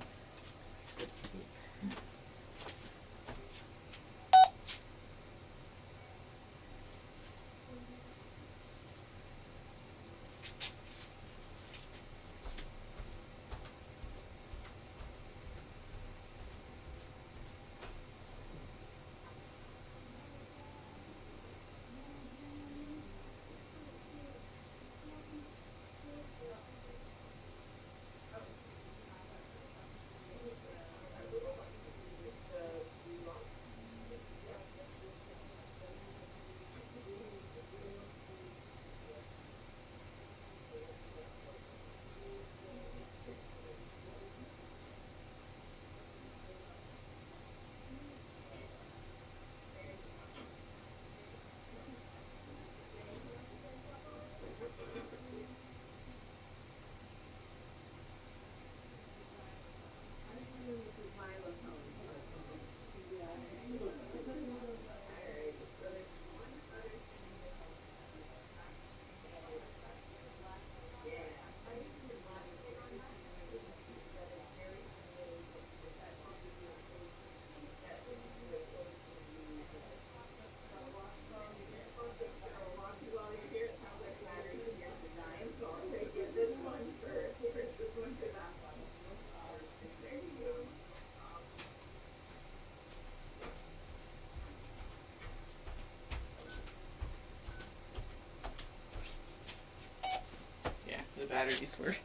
Batteries were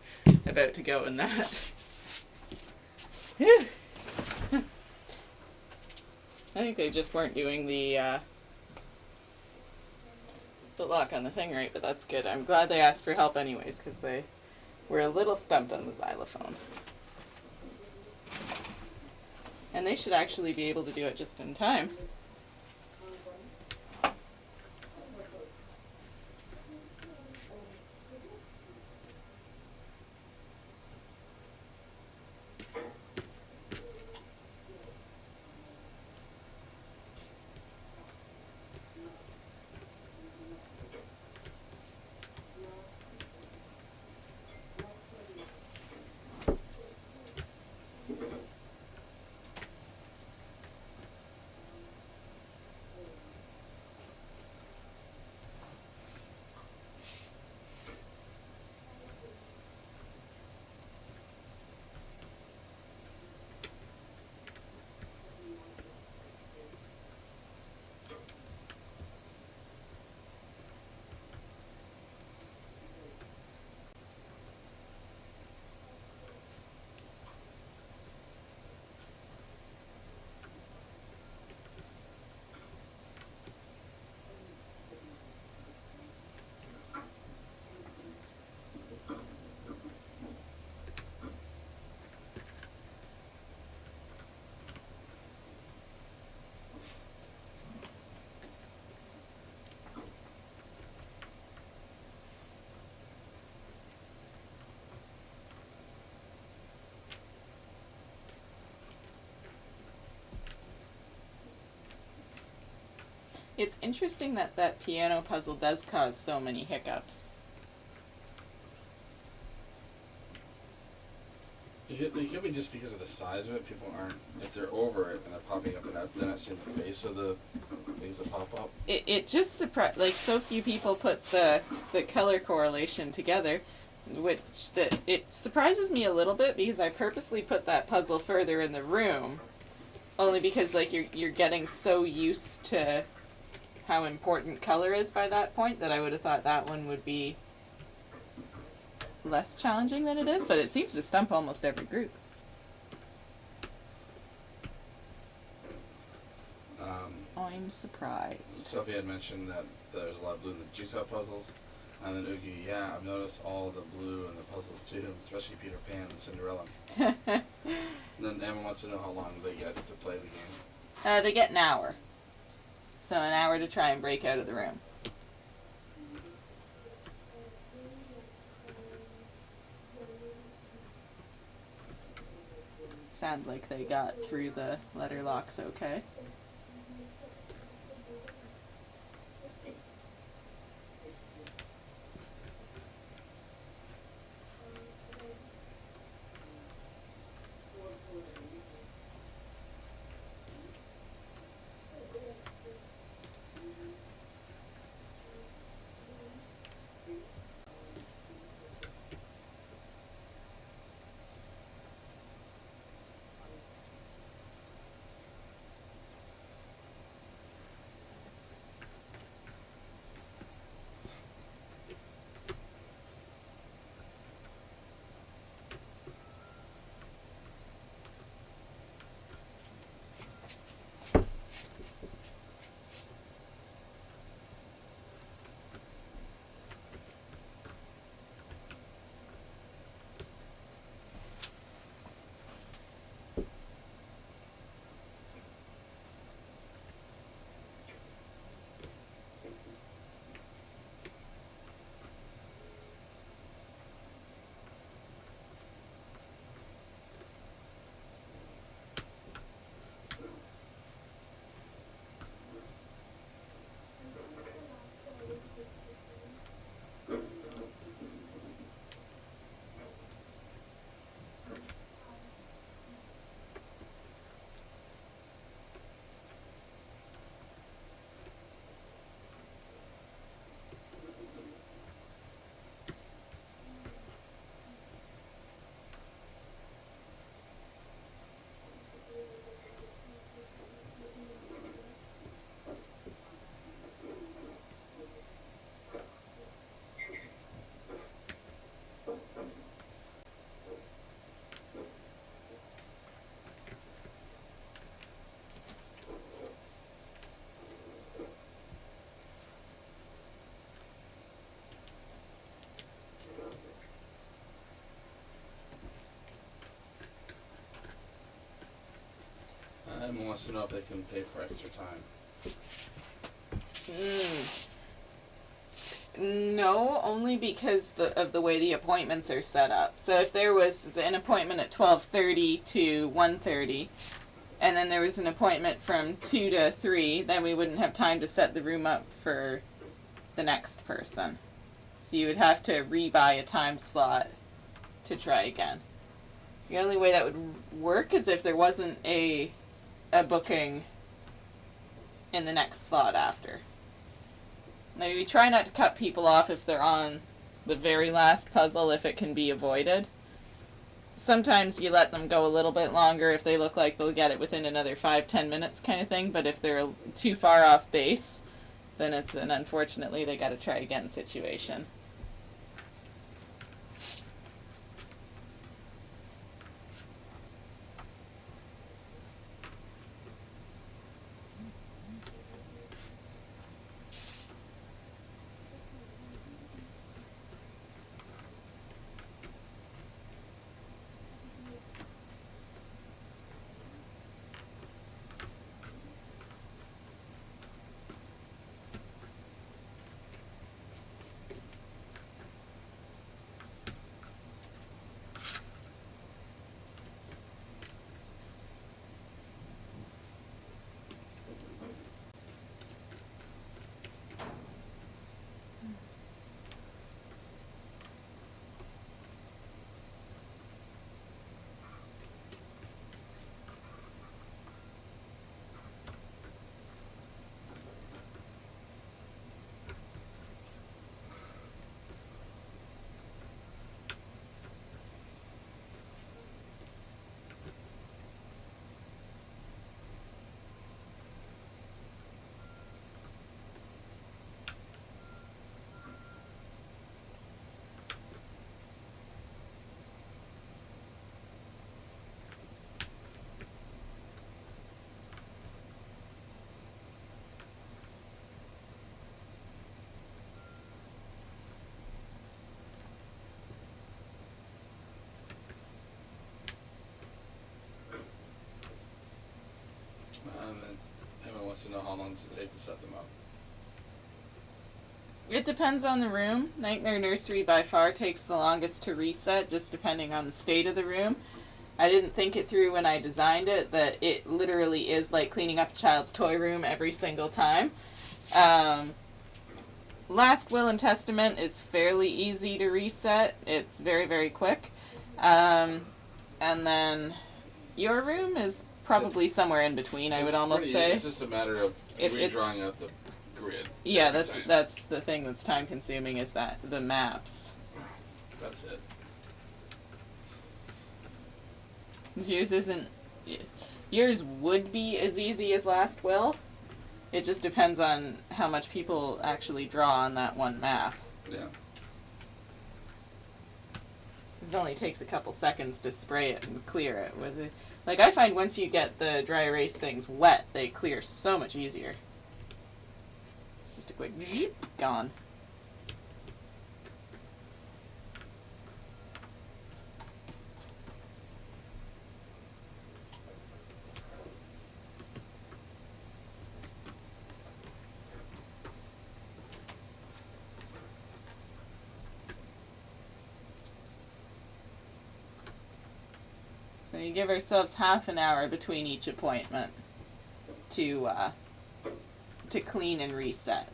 about to go in that. I think they just weren't doing the lock on the thing right, but that's good. I'm glad they asked for help anyways, because they were a little stumped on the xylophone. And they should actually be able to do it just in time. It's interesting that that piano puzzle does cause so many hiccups. It could be just because of the size of it. People aren't, if they're over it and they're popping up, and they're not seeing the face of the things that pop up. It just surprised, like, so few people put the color correlation together, which it surprises me a little bit because I purposely put that puzzle further in the room, only because like you're getting so used to how important color is by that point that I would have thought that one would be less challenging than it is, but it seems to stump almost every group. I'm surprised. Sophie had mentioned that there's a lot of blue in the jigsaw puzzles, and then Oogie, yeah, I've noticed all the blue in the puzzles too, especially Peter Pan and Cinderella. Then Emma wants to know how long they get to play the game. They get an hour. So an hour to try and break out of the room. Sounds like they got through the letter locks okay. Emma wants to know if they can pay for extra time. No, only because of the way the appointments are set up. So if there was an appointment at 12:30 to 1:30, and then there was an appointment from 2 to 3, then we wouldn't have time to set the room up for the next person. So you would have to rebuy a time slot to try again. The only way that would work is if there wasn't a booking in the next slot after. Now, we try not to cut people off if they're on the very last puzzle if it can be avoided. Sometimes you let them go a little bit longer if they look like they'll get it within another 5-10 minutes kind of thing, but if they're too far off base, then it's an unfortunately they gotta try again situation. And then Emma wants to know how long does it take to set them up. It depends on the room. Nightmare Nursery by far takes the longest to reset, just depending on the state of the room. I didn't think it through when I designed it, that it literally is like cleaning up a child's toy room every single time. Last Will and Testament is fairly easy to reset. It's very, very quick. And then your room is probably somewhere in between, I would almost say. It's just a matter of redrawing out the grid. Yeah, that's the thing that's time consuming, is that the maps. That's it. Yours would be as easy as Last Will. It just depends on how much people actually draw on that one map. Yeah. It only takes a couple seconds to spray it and clear it. Like, I find once you get the dry erase things wet, they clear so much easier. It's just a quick zip, gone. So you give ourselves half an hour between each appointment to clean and reset.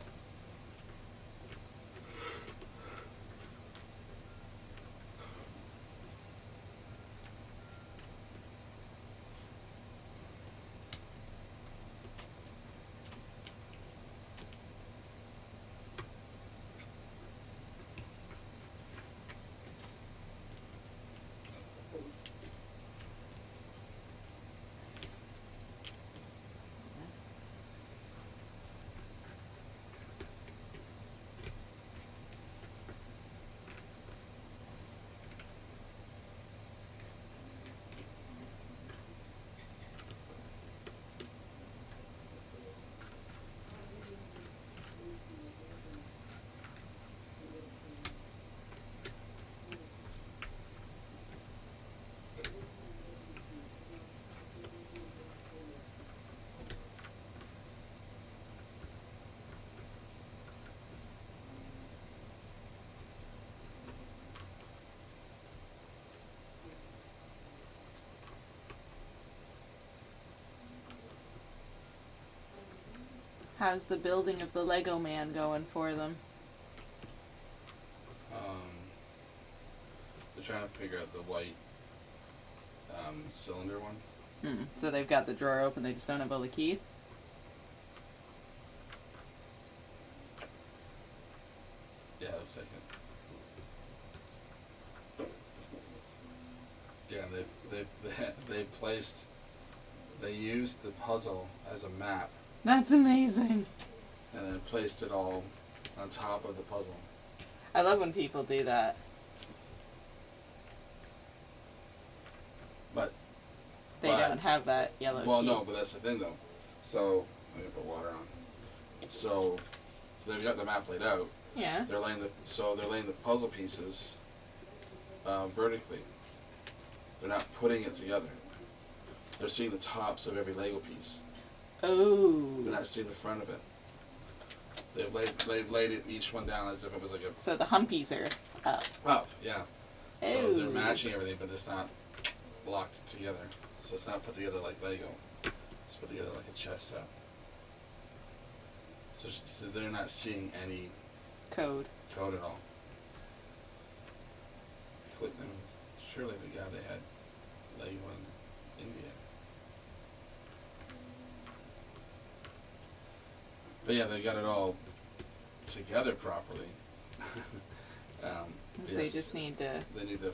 How's the building of the Lego man going for them? They're trying to figure out the white cylinder one. So they've got the drawer open, they just don't have all the keys? Yeah, it looks like it. Yeah, they used the puzzle as a map. That's amazing. And then placed it all on top of the puzzle. I love when people do that. But they don't have that yellow Well, key. no, but that's the thing though. So let me put water on. So they've got the map laid out. Yeah. They're laying the puzzle pieces vertically. They're not putting it together. They're seeing the tops of every Lego piece. Oh. They're not seeing the front of it. They've laid it each one down as if it was like a. So the humpies are up. Up, yeah. So Ooh. they're matching everything, but it's not locked together. So it's not put together like Lego. It's put together like a chess set. So they're not seeing any code at all. Surely the guy they had Lego in India. But yeah, they got it all together properly. They just need to. They need to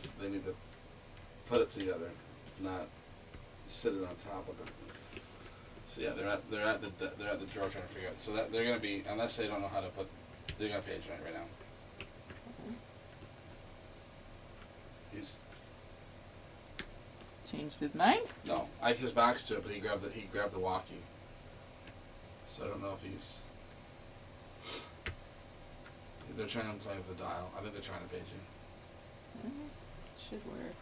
put it together, not sit it on top of it. So yeah, they're at the drawer trying to figure out. So that they're gonna be, unless they don't know how to put, they're gonna page right now. He's changed his mind? No, his back's to it, but he grabbed the walkie. So I don't know if he's. They're trying to play with the dial. I think they're trying to page you. Should work.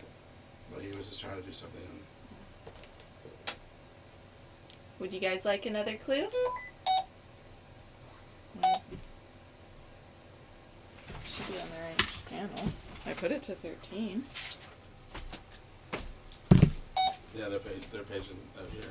But he was just trying to do something. Would you guys like another clue? Should be on the right channel. I put it to 13. Yeah, they're paging out here.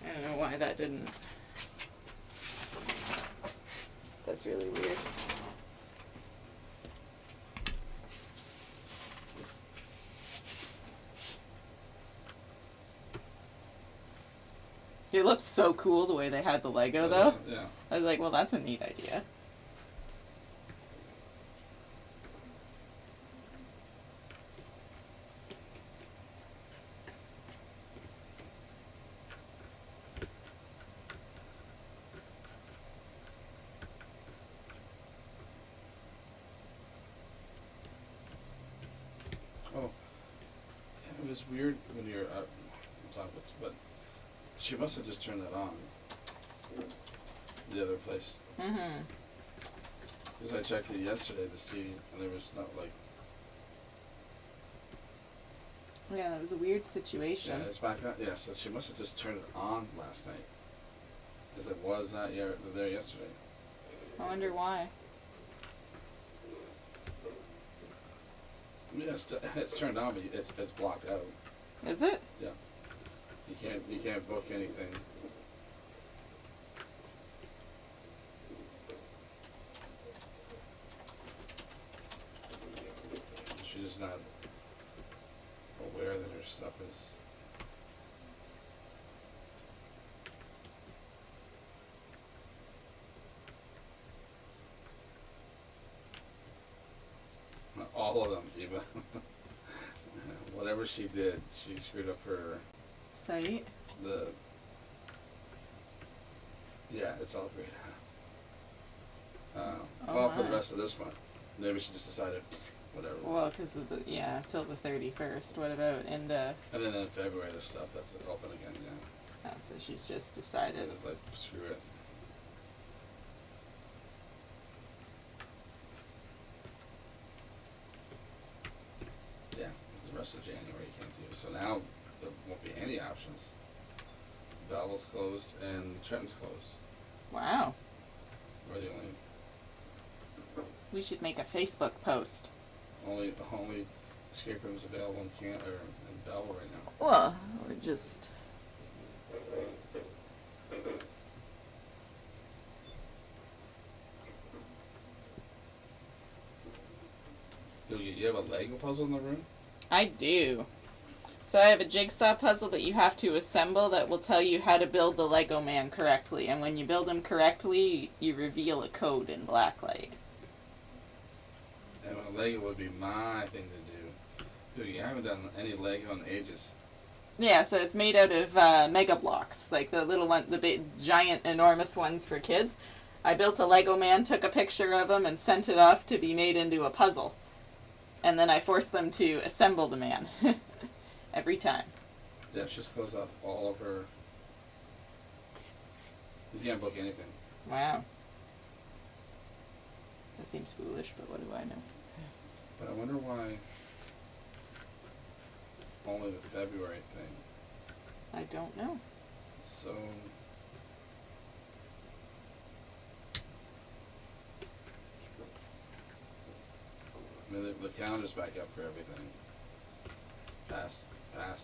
I don't know why that didn't. That's really weird. It looks so cool the way they had the Lego though. Yeah. I was like, well, that's a neat idea. Oh, yeah, it was weird when you're up on top of it, but she must have just turned that on. The other place. Mm-hmm. Because I checked it yesterday to see, and there was not like. Yeah, that was a weird situation. Yeah, it's back on. Yeah, so she must have just turned it on last night. Because it was not there yesterday. I wonder why. Yeah, it's turned on, but it's blocked out. Is it? Yeah. You can't book anything. She's just not aware that her stuff is. Not all of them, Eva. Whatever she did, she screwed up her. Site? Yeah, it's all great. Oh Well, for the my. rest of this month, maybe she just decided, whatever. Well, because of till the 31st. What about And then in February, there's stuff that's open again. Yeah. Oh, so she's just decided. It's like screw it. Yeah, this is the rest of January you can't do. So now there won't be any options. Belleville's closed and Trenton's closed. Wow. We're the only We should make a Facebook post. only escape rooms available in Belleville right now. Well, or just. You have a Lego puzzle in the room? I do. So I have a jigsaw puzzle that you have to assemble that will tell you how to build the Lego man correctly. And when you build him correctly, you reveal a code in blacklight. And a Lego would be my thing to do. Dude, you haven't done any Lego in ages. Yeah, so it's made out of Mega Blocks, like the little one, the big, giant, enormous ones for kids. I built a Lego man, took a picture of him, and sent it off to be made into a puzzle. And then I forced them to assemble the man. Every time. Yeah, she's closed off all of her. You can't book anything. Wow. That seems foolish, but what do I know? But I wonder why only the February thing. I don't know. So. I mean, the calendar's back up for everything. Past that.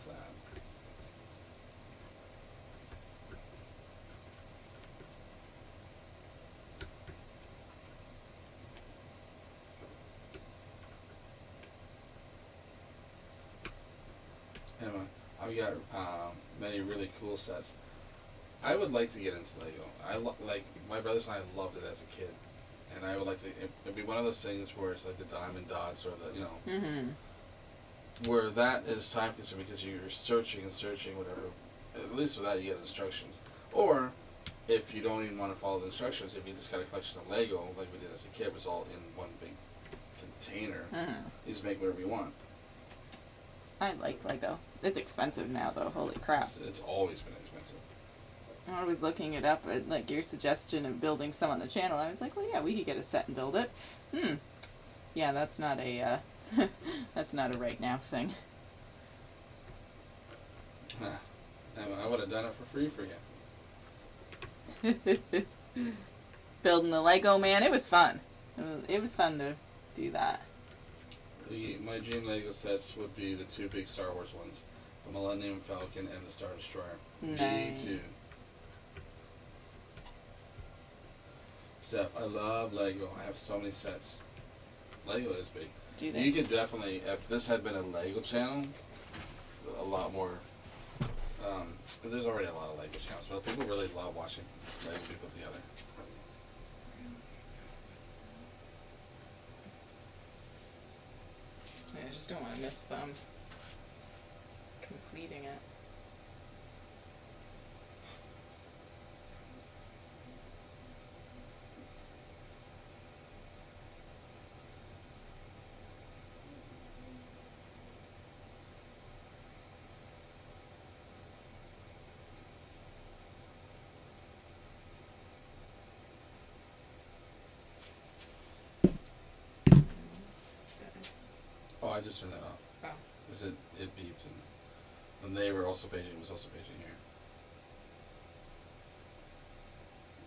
Emma, I've got many really cool sets. I would like to get into Lego. Like my brothers and I loved it as a kid, and I would like to. It'd be one of those things where it's like the diamond dots or the where that is time consuming because you're searching and searching whatever. At least with that you get instructions. Or if you don't even want to follow the instructions, if you just got a collection of Lego like we did as a kid, it was all in one big container. You just make whatever you want. I like Lego. It's expensive now, though. Holy crap. It's always been expensive. I was looking it up, like your suggestion of building some on the channel. I was like, well, yeah, we could get a set and build it. Yeah, that's not a, that's not a right now thing. I would have done it for free for you. Building the Lego man, it was fun. It was fun to do that. My dream Lego sets would be the two big Star Wars ones, the Millennium Falcon and the Star Destroyer. Nice. Me too. Steph, I love Lego. I have so many sets. Lego is big. Do they? You could definitely, if this had been a Lego channel, a lot more. But there's already a lot of Lego channels, but people really love watching Lego be put together. I just don't want to miss them completing it. Oh, I just turned that off. Oh. Because it beeped and when they were also paging, it was also paging here.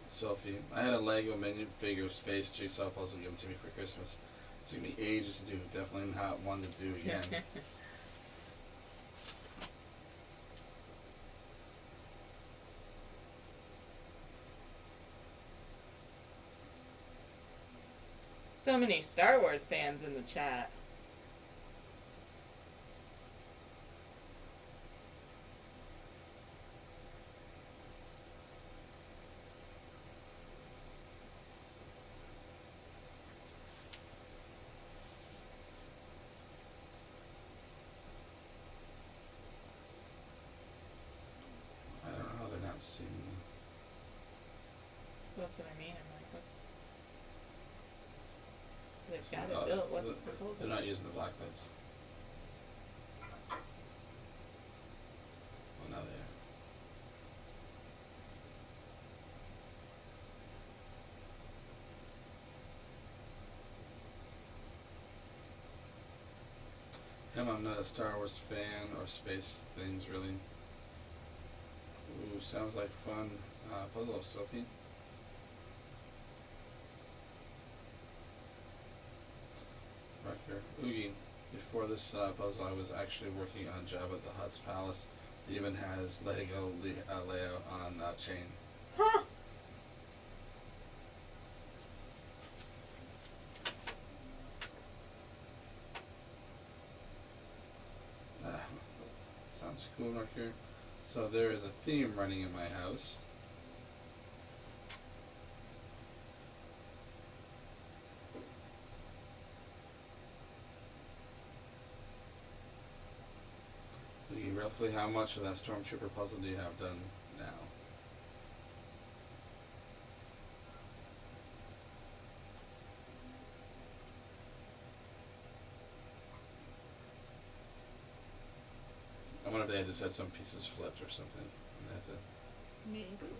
Sophie, I had a Lego minifigures face jigsaw puzzle given to me for Christmas. It took me ages to do. Definitely not one to do again. So many Star Wars fans in the chat. I don't know how they're not seeing me. That's what I mean. I'm like, what's... They've got Oh, it built. What's the whole They're not using the black lights. Well, now they are. I'm not a Star Wars fan or space things really. Ooh, sounds like fun. Puzzle, Sophie. Rucker. Oogie. Before this puzzle, I was actually working on Jabba the Hutt's palace. It even has Lego layout on chain. Huh. Sounds cool, Rucker. So there is a theme running in my house. Roughly how much of that Stormtrooper puzzle do you have done now? I wonder if they had just had some pieces flipped or something. And they had to... Maybe.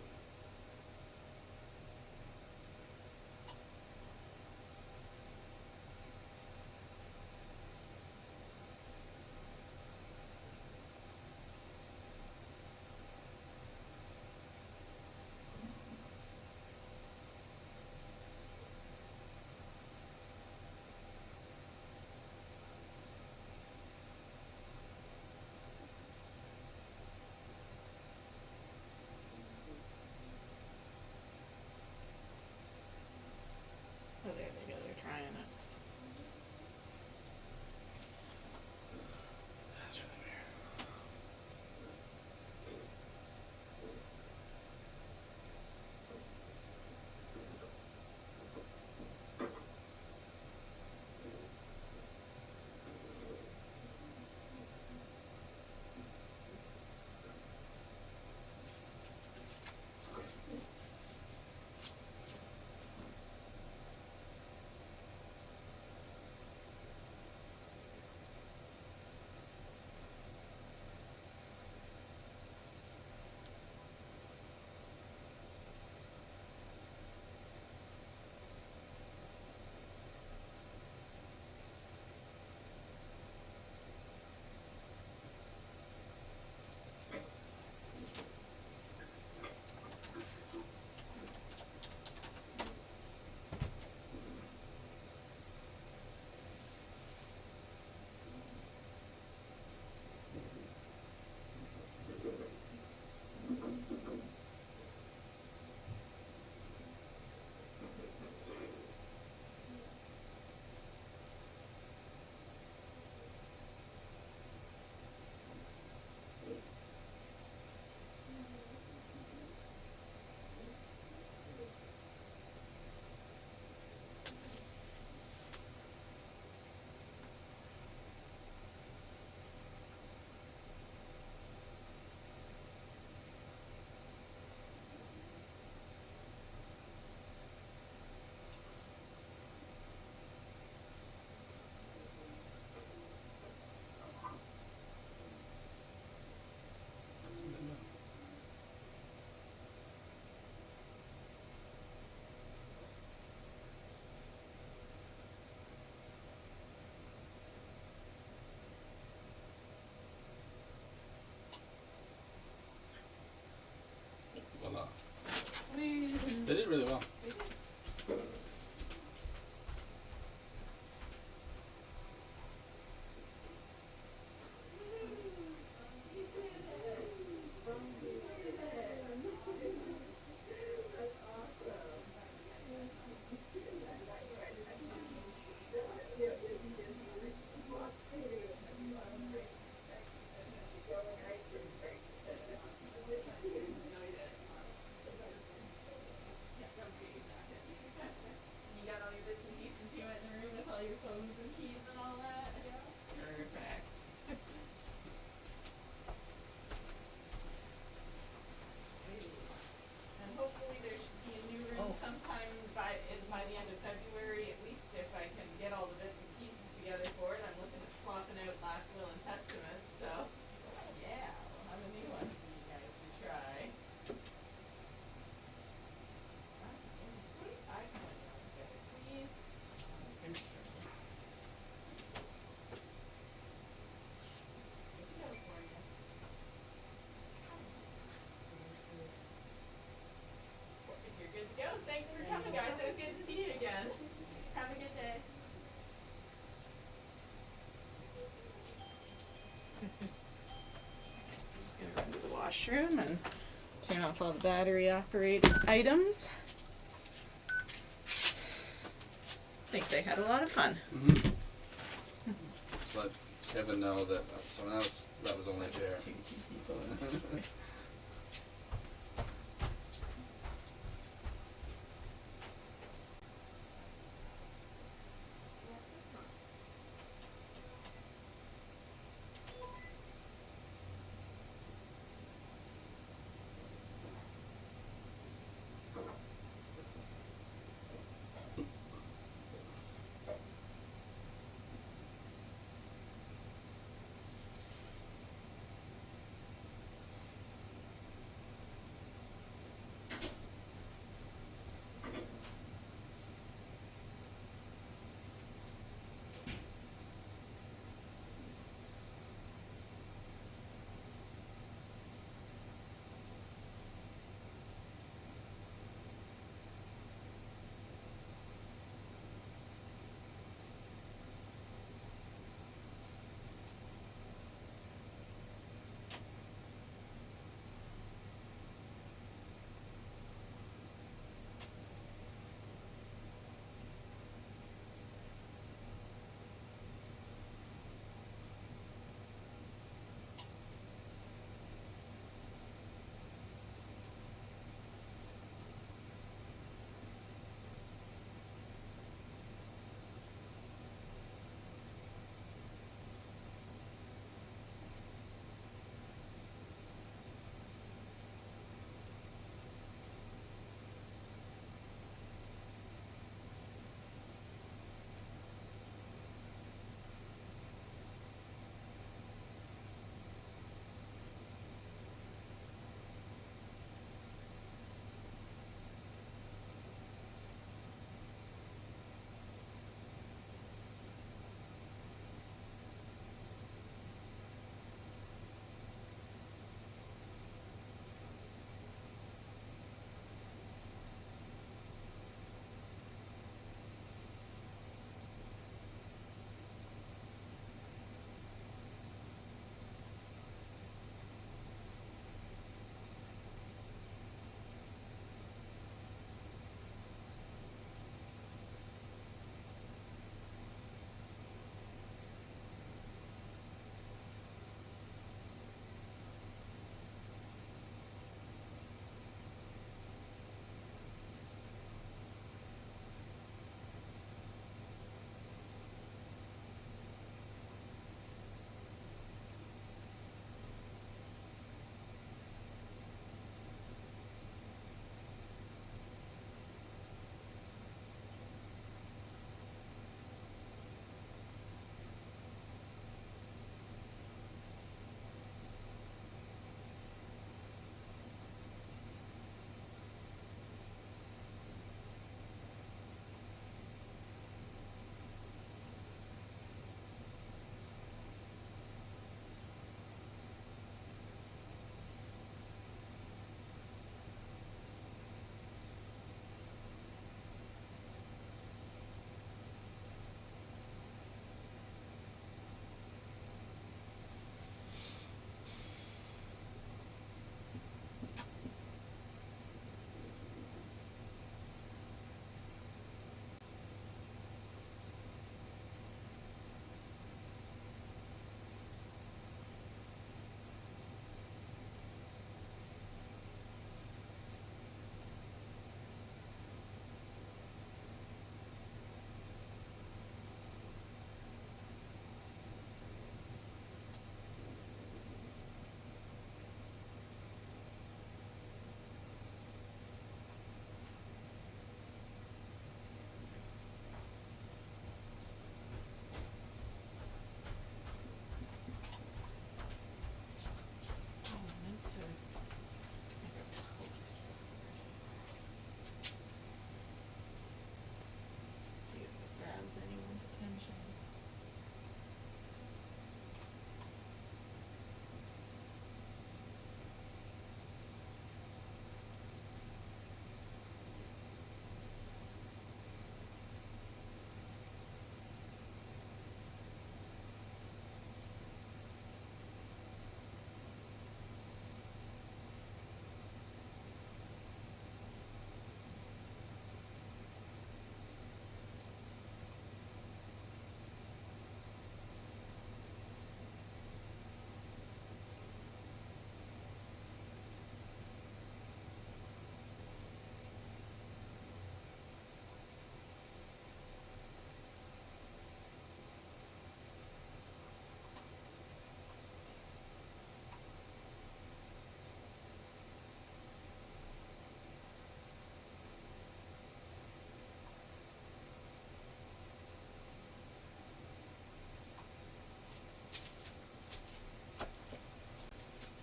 They did really well. You got all your bits and pieces. You went in the room with all your phones and keys and all that. Yeah. Perfect. And hopefully there should be a new room sometime by the end of February, at least if I can get all the bits and pieces together for it. I'm looking at swapping out Last Will and Testament, so yeah, we'll have a new one for you guys to try. Please. You're good to go. Thanks for coming, guys. It was good to see you again. Have a good day. I'm just gonna run to the washroom and turn off all the battery operated items. I think they had a lot of fun. Mm-hmm. Just let Kevin know that someone else that was only fair. Two people.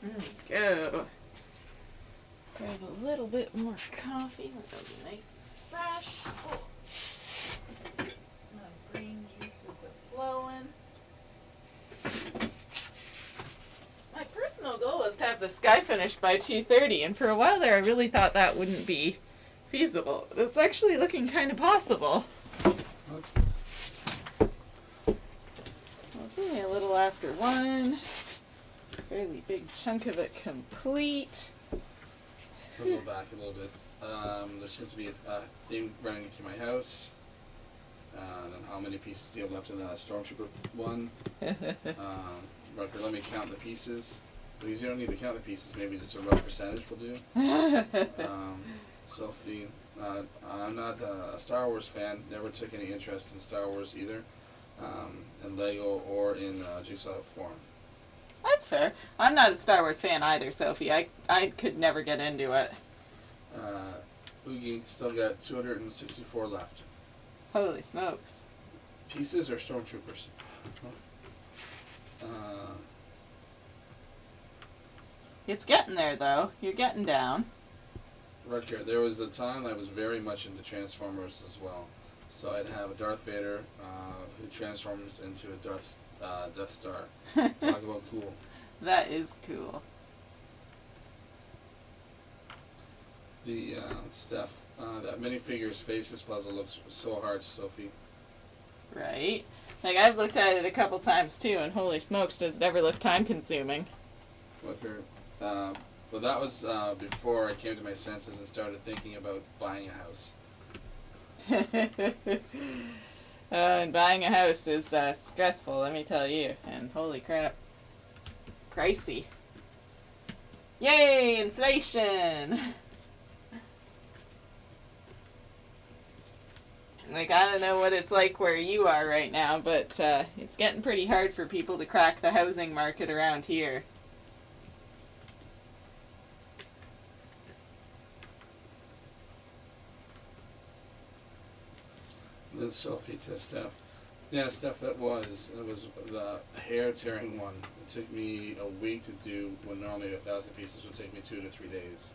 There we go. Grab a little bit more coffee. That'll be nice and fresh. Oh. My green juices are flowing. My personal goal was to have the sky finished by 2:30, and for a while there I really thought that wouldn't be feasible. But it's actually looking kind of possible. That's good. Well, it's only a little after 1. Fairly big chunk of it complete. So go back a little bit. There seems to be a thing running into my house. And how many pieces do you have left in the Stormtrooper one? Rucker, let me count the pieces. Because you don't need to count the pieces, maybe just a rough percentage will do. Sophie, I'm not a Star Wars fan, never took any interest in Star Wars either, in Lego or in Jigsaw form. That's fair. I'm not a Star Wars fan either, Sophie. I could never get into it. Oogie, still got 264 left. Holy smokes. Pieces or Stormtroopers? It's getting there, though. You're getting down. Rutger, there was a time I was very much into Transformers as well. So I'd have a Darth Vader who transforms into a Death Star. Talk about cool. That is cool. The Steph, that minifigure's faces puzzle looks so hard, Sophie. Right? Like, I've looked at it a couple times, too, and holy smokes, does it ever look time-consuming. Rutger, but that was before I came to my senses and started thinking about buying a house. And buying a house is stressful, let me tell you. And holy crap. Pricey. Yay, inflation! Like, I don't know what it's like where you are right now, but it's getting pretty hard for people to crack the housing market around here. Then Sophie to Steph. Yeah, Steph, it was the hair-tearing one. It took me a week to do when normally 1,000 pieces would take me 2 to 3 days.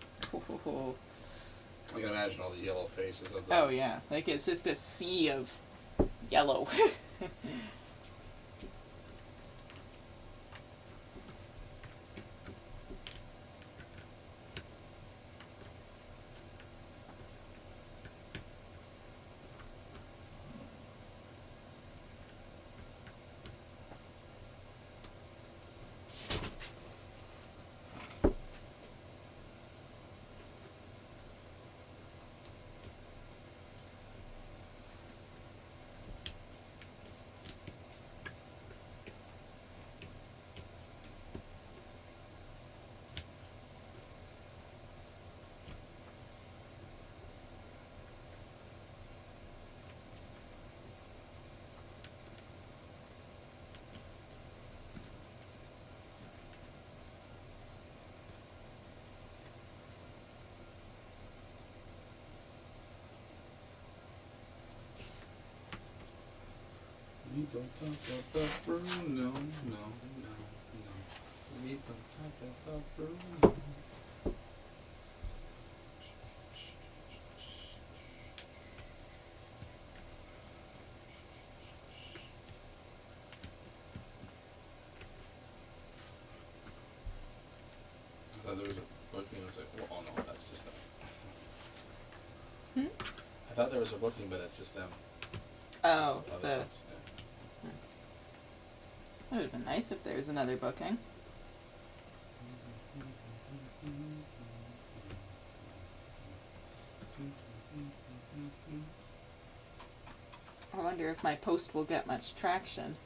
I can imagine all the yellow faces of them. Oh yeah, like it's just a sea of yellow. We don't talk about Bruno, no. We don't talk about Bruno. I thought there was a booking. I was like, oh no, that's just them. I thought there was a booking, but it's just them. Oh, Other the... ones, yeah. It would have been nice if there was another booking. I wonder if my post will get much traction.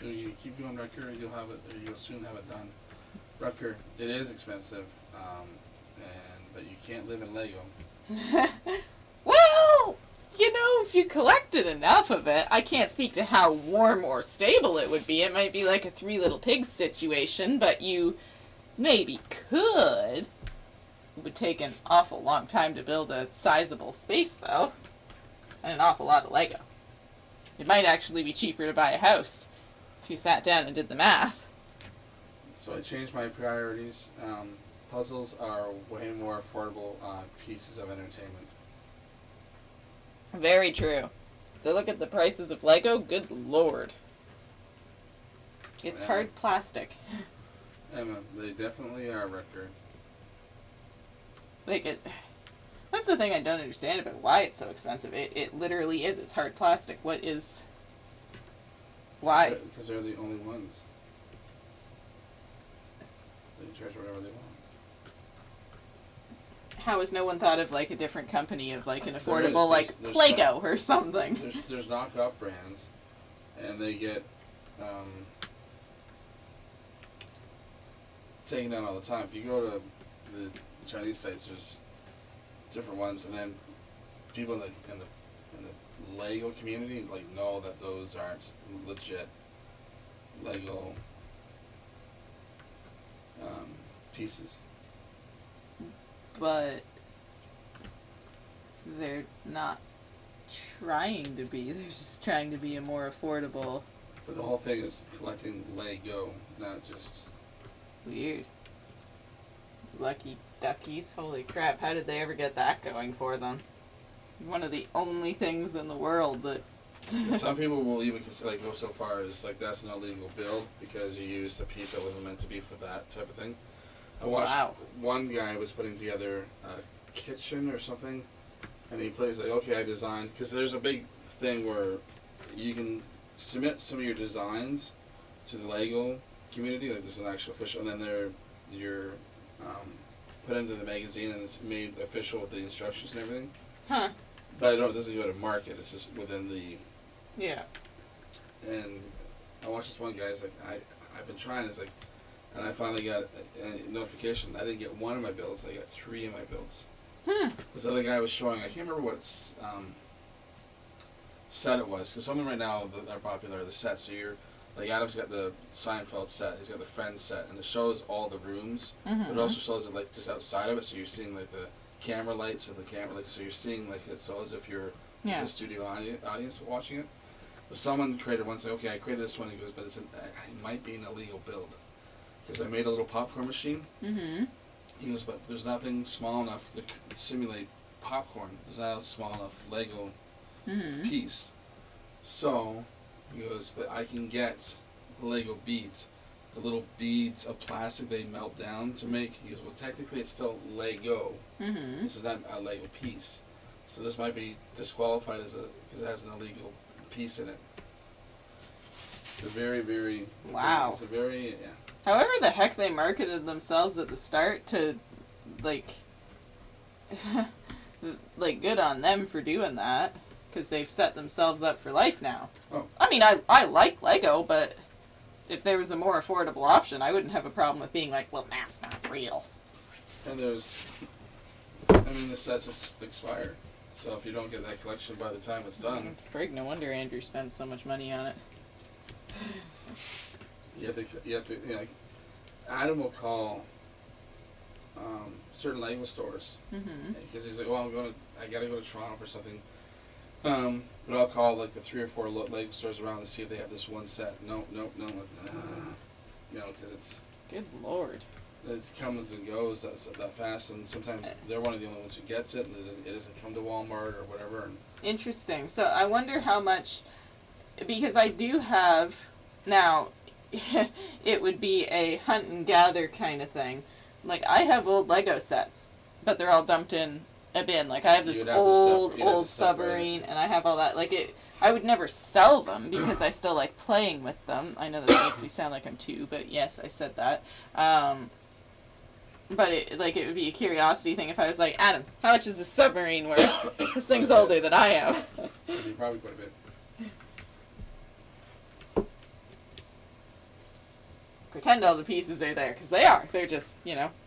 You keep going Rucker, you'll have it. Or you'll soon have it done. Rucker, it is expensive, but you can't live in Lego. Well, if you collected enough of it, I can't speak to how warm or stable it would be. It might be like a Three Little Pigs situation, but you maybe could. It would take an awful long time to build a sizable space, though, and an awful lot of Lego. It might actually be cheaper to buy a house if you sat down and did the math. So I changed my priorities. Puzzles are way more affordable pieces of entertainment. Very true. To look at the prices of Lego, good lord. It's hard plastic. Emma, they definitely are record. That's the thing I don't understand about why it's so expensive. It literally is. It's hard plastic. Why? Because they're the only ones. They charge whatever they want. How has no one thought of a different company of an affordable there's Play-Doh or something? There's knockoff brands, and they get taken down all the time. If you go to the Chinese sites, there's different ones, and then people in the Lego community know that those aren't legit Lego pieces. But they're not trying to be. They're just trying to be a more affordable. But the whole thing is collecting Lego, not just... Weird. These lucky duckies. Holy crap, how did they ever get that going for them? One of the only things in the world that... Some people will even go so far as that's an illegal build because you used a piece that wasn't meant to be for that type of thing. I watched one guy was putting together a kitchen or something, and he's like, okay, I designed, because there's a big thing where you can submit some of your designs to the Lego community, there's an actual official, and then you're put into the magazine, and it's made official with the instructions and everything. Huh. But it doesn't go to market, it's just within the... Yeah. And I watched this one guy, he's like, I've been trying, it's like, and I finally got a notification. I didn't get one of my builds. I got 3 of my builds. This other guy was showing, I can't remember what set it was, because some of them right now that are popular are the sets. So Adam's got the Seinfeld set, he's got the Friends set, and it shows all the rooms, but it also shows it just outside of it, so you're seeing the camera lights and the camera, so you're seeing it's as if you're the studio audience watching it. But someone created one, saying, okay, I created this one, he goes, but it might be an illegal build. Because I made a little popcorn machine. Mm-hmm. He goes, but there's nothing small enough to simulate popcorn. There's not a small enough Lego piece. So, he goes, but I can get Lego beads. The little beads of plastic they melt down to make. He goes, well, technically it's still Lego. Mm-hmm. This is not a Lego piece. So this might be disqualified because it has an illegal piece in it. It's a very, very... Wow. It's a very... Yeah. However the heck they marketed themselves at the start to, good on them for doing that, because they've set themselves up for life now. Oh. I mean, I like Lego, but if there was a more affordable option, I wouldn't have a problem with being well, that's not real. And the sets expire, so if you don't get that collection by the time it's done... Frig, no wonder Andrew spends so much money on it. You have to, Adam will call certain Lego stores because he's like, well, I gotta go to Toronto for something. But I'll call the 3 or 4 Lego stores around to see if they have this one set. No, because it's... Good lord. It comes and goes that fast, and sometimes they're one of the only ones who gets it, and it doesn't come to Walmart or whatever. Interesting. So I wonder how much, because I do have now. It would be a hunt and gather kind of thing. I have old Lego sets, but they're all dumped in a bin. I have this old submarine, and I have all that. I would never sell them because I still like playing with them. I know that makes me sound like I'm 2, but yes, I said that. But it would be a curiosity thing if I was like, Adam, how much is this submarine worth? This thing's older than I am. It'd be probably quite a bit. pretend all the pieces are there, because they are. They're just,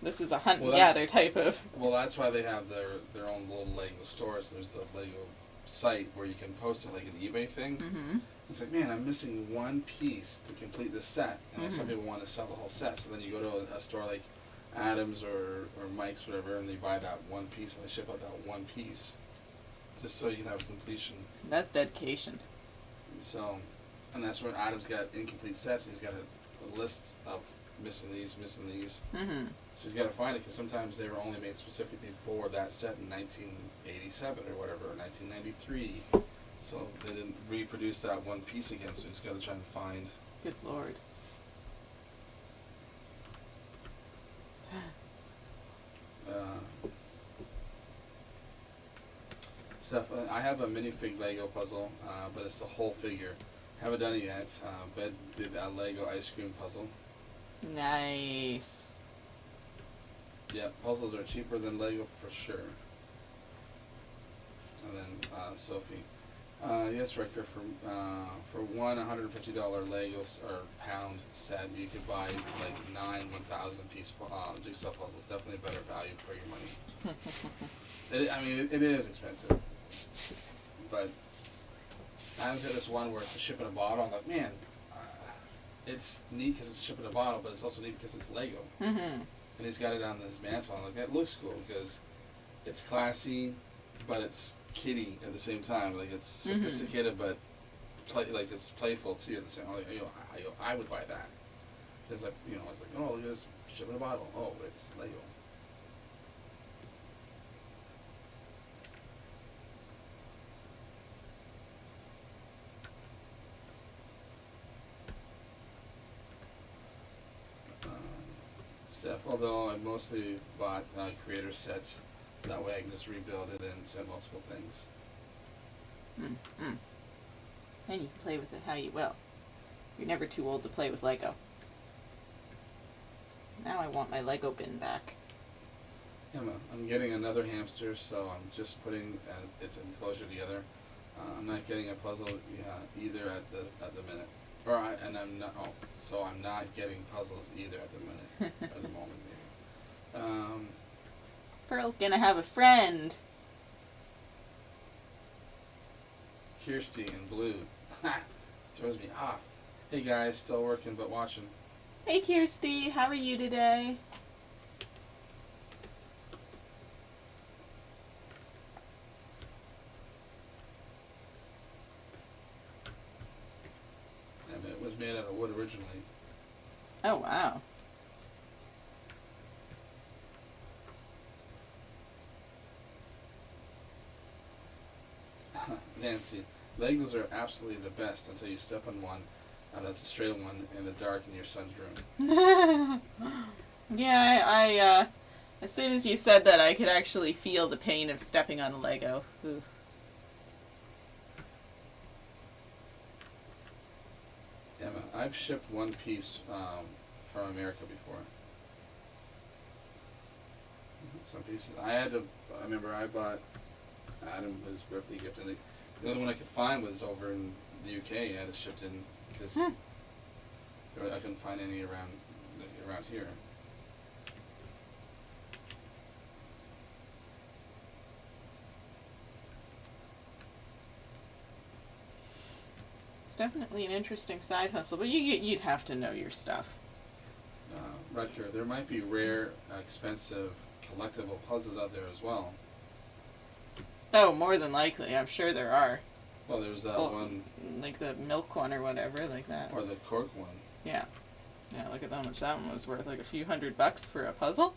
this is a hunt and gather type of... Well, that's why they have their own little Lego stores. There's the Lego site where you can post it like an eBay thing. Mm-hmm. It's like, man, I'm missing one piece to complete this set. And some people want to sell the whole set. So then you go to a store like Adams or Mike's, whatever, and they buy that one piece and they ship out that one piece just so you can have completion. That's dedication. So, and that's where Adam's got incomplete sets, and he's got a list of missing these. Mm-hmm. So he's got to find it, because sometimes they were only made specifically for that set in 1987 or whatever, or 1993. So they didn't reproduce that one piece again, so he's got to try and find. Good Lord. Stuff. I have a minifig Lego puzzle, but it's the whole figure. Haven't done it yet. Bed did a Lego ice cream puzzle. Nice. Yeah, puzzles are cheaper than Lego for sure. And then Sophie. Yes, Ricker, for one $150 Lego or pound set, you could buy like 9 1,000-piece jigsaw puzzles. Definitely a better value for your money. It is expensive, but I was at this one where it's a ship in a bottle. I'm like, man, it's neat because it's a ship in a bottle, but it's also neat because it's Lego. Mm-hmm. And he's got it on his mantle. I'm like, that looks cool because it's classy, but it's kiddie at the same time. Like, it's sophisticated, but it's playful too at the same time. Like, I would buy that. Because, I was like, oh, look at this ship in a bottle. Oh, it's Lego. Stuff. Although I mostly bought creator sets. That way I can just rebuild it into multiple things. Mm-hmm. Then you can play with it how you will. You're never too old to play with Lego. Now I want my Lego bin back. Yeah, I'm getting another hamster, so I'm just putting its enclosure together. I'm not getting a puzzle either at the minute. So I'm not getting puzzles either at the minute, at the moment maybe. Pearl's gonna have a friend. Kirsty in blue. Throws me off. Hey guys, still working but watching. Hey Kirsty, how are you today? It was made out of wood originally. Oh, wow. Nancy, Legos are absolutely the best until you step on one that's a straight one in the dark in your son's room. Yeah, I as soon as you said that, I could actually feel the pain of stepping on a Lego. Ooh. Emma, I've shipped one piece from America before. Some pieces. I remember I bought Adam his birthday gift, and the other one I could find was over in the UK. I had it shipped in because I couldn't find any around here. It's definitely an interesting side hustle, but you'd have to know your stuff. Rutger, there might be rare, expensive, collectible puzzles out there as well. Oh, more than likely. I'm sure there are. Well, there's that one. Like the milk one or whatever, like that. Or the cork one. Yeah. Yeah, look at how much that one was worth. Like a few $100 for a puzzle?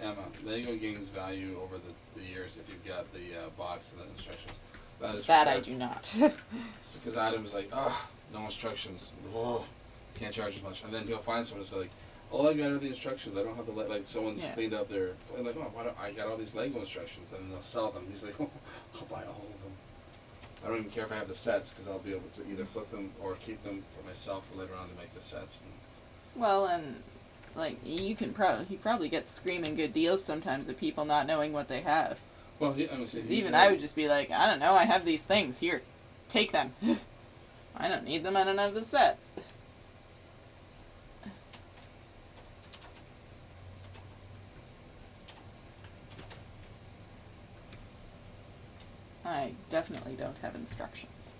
Emma, Lego gains value over the years if you've got the box and the instructions. That is for that sure. I do not. Because Adam was like, no instructions. Can't charge as much. And then he'll find someone who's like, all I got are the instructions. I don't have to someone's cleaned up their, like, why don't I got all these Lego instructions, and then they'll sell them. He's like, I'll buy all of them. I don't even care if I have the sets, because I'll be able to either flip them or keep them for myself for later on to make the sets. Well, and like he probably gets screaming good deals sometimes of people not knowing what they have. Well, yeah, I'm gonna say Even I would just be like, I don't know, I have these things. Here, take them. I don't need them. I don't have the sets. I definitely don't have instructions.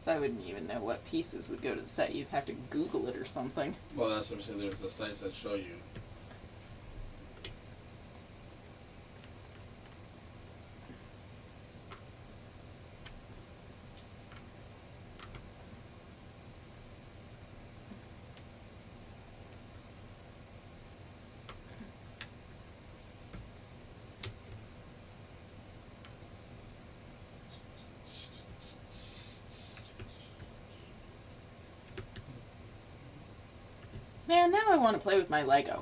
So I wouldn't even know what pieces would go to the set. You'd have to Google it or something. Well, that's what I'm saying. There's the sites that show you. Man, now I want to play with my Lego.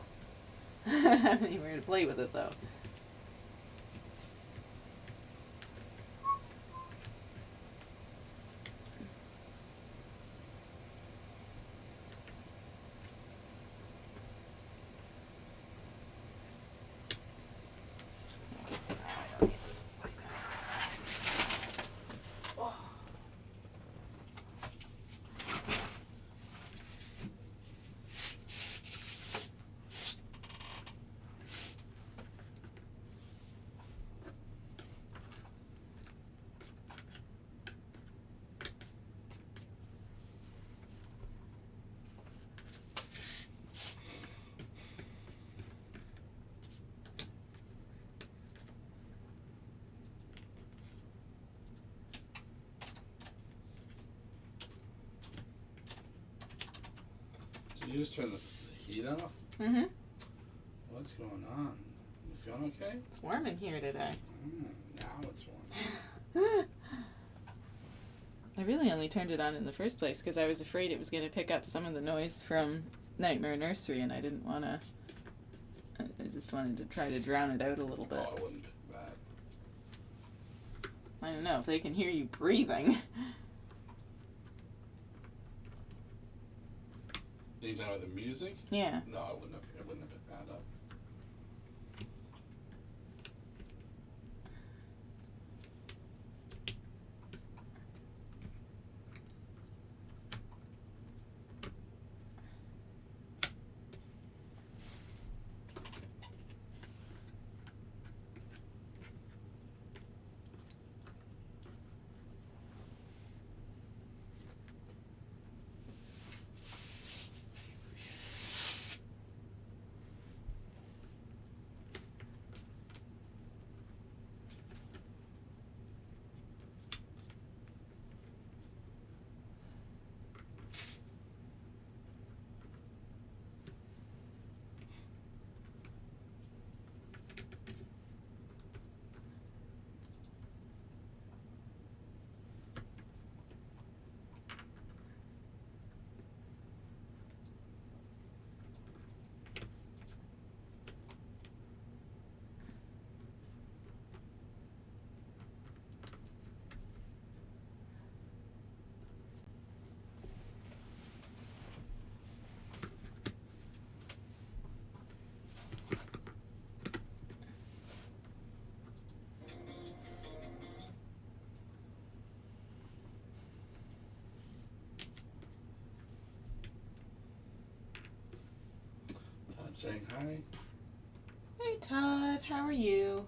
I haven't even going to play with it, though. This is my bag. Oh. Did you just turn the heat off? Mm-hmm. What's going on? You feeling okay? It's warm in here today. Now it's warm. I really only turned it on in the first place because I was afraid it was going to pick up some of the noise from Nightmare Nursery, and I didn't want to. I just wanted to try to drown it out a little bit. Oh, I wouldn't pick that. I don't know if they can hear you breathing. Are you talking about the music? Yeah. No, I wouldn't have picked that up. Todd saying hi. Hey Todd, how are you?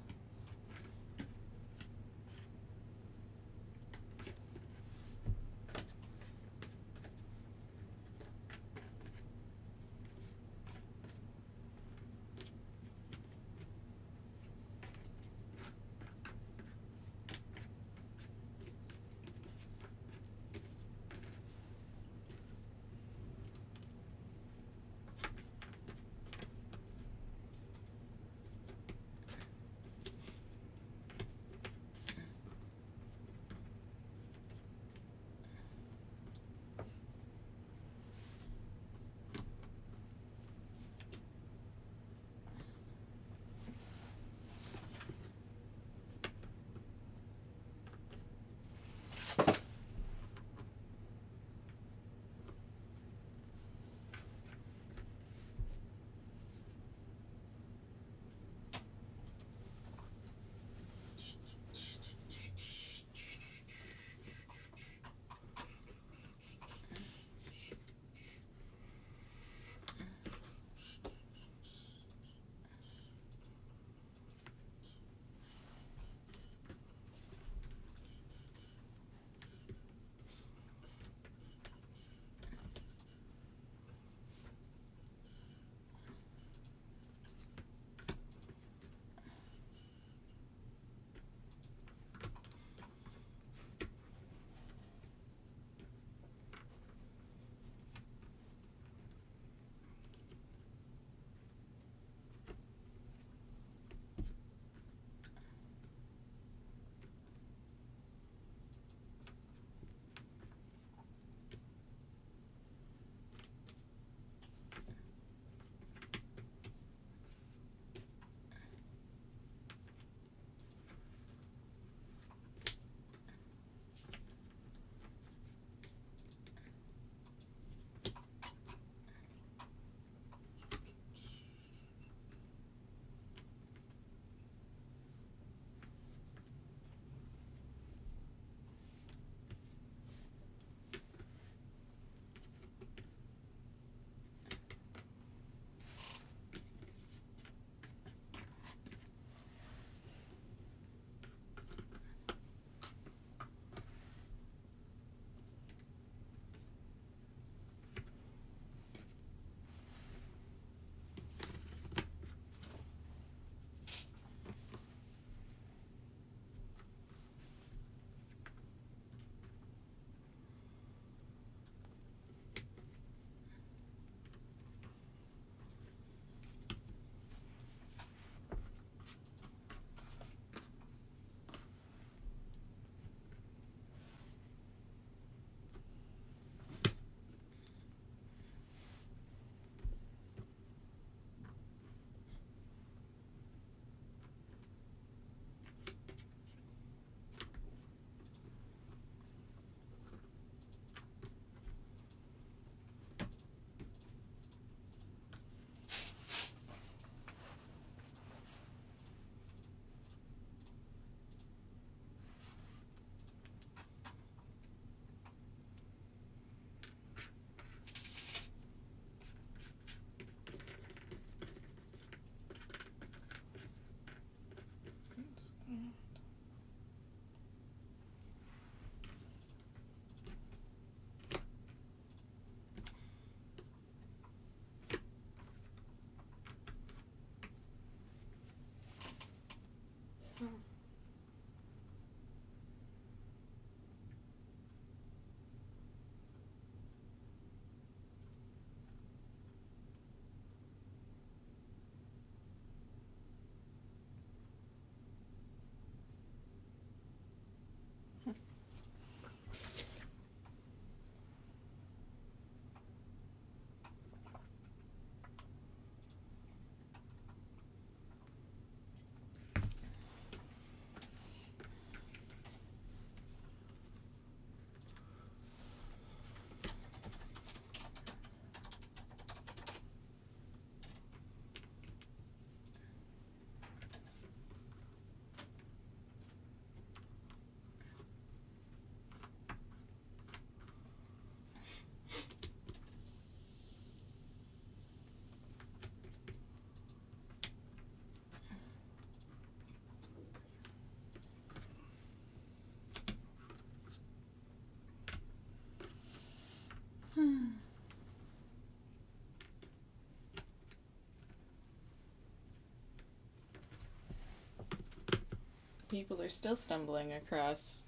people are still stumbling across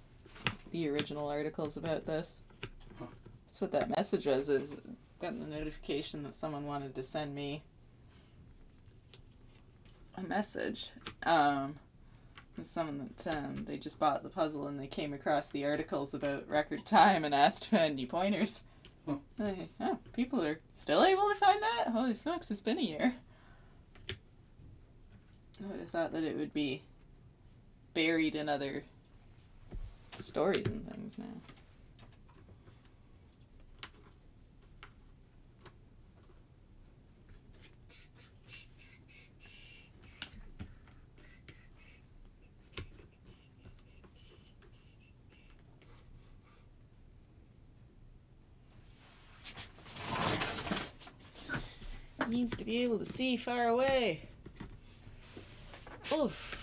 the original articles about this. Huh. That's what that message was, is got the notification that someone wanted to send me a message from someone that they just bought the puzzle and they came across the articles about record time and asked if I had any pointers. Huh. Oh, people are still able to find that? Holy smokes, it's been a year. I would have thought that it would be buried in other stories and things now. It means to be able to see far away. Oof.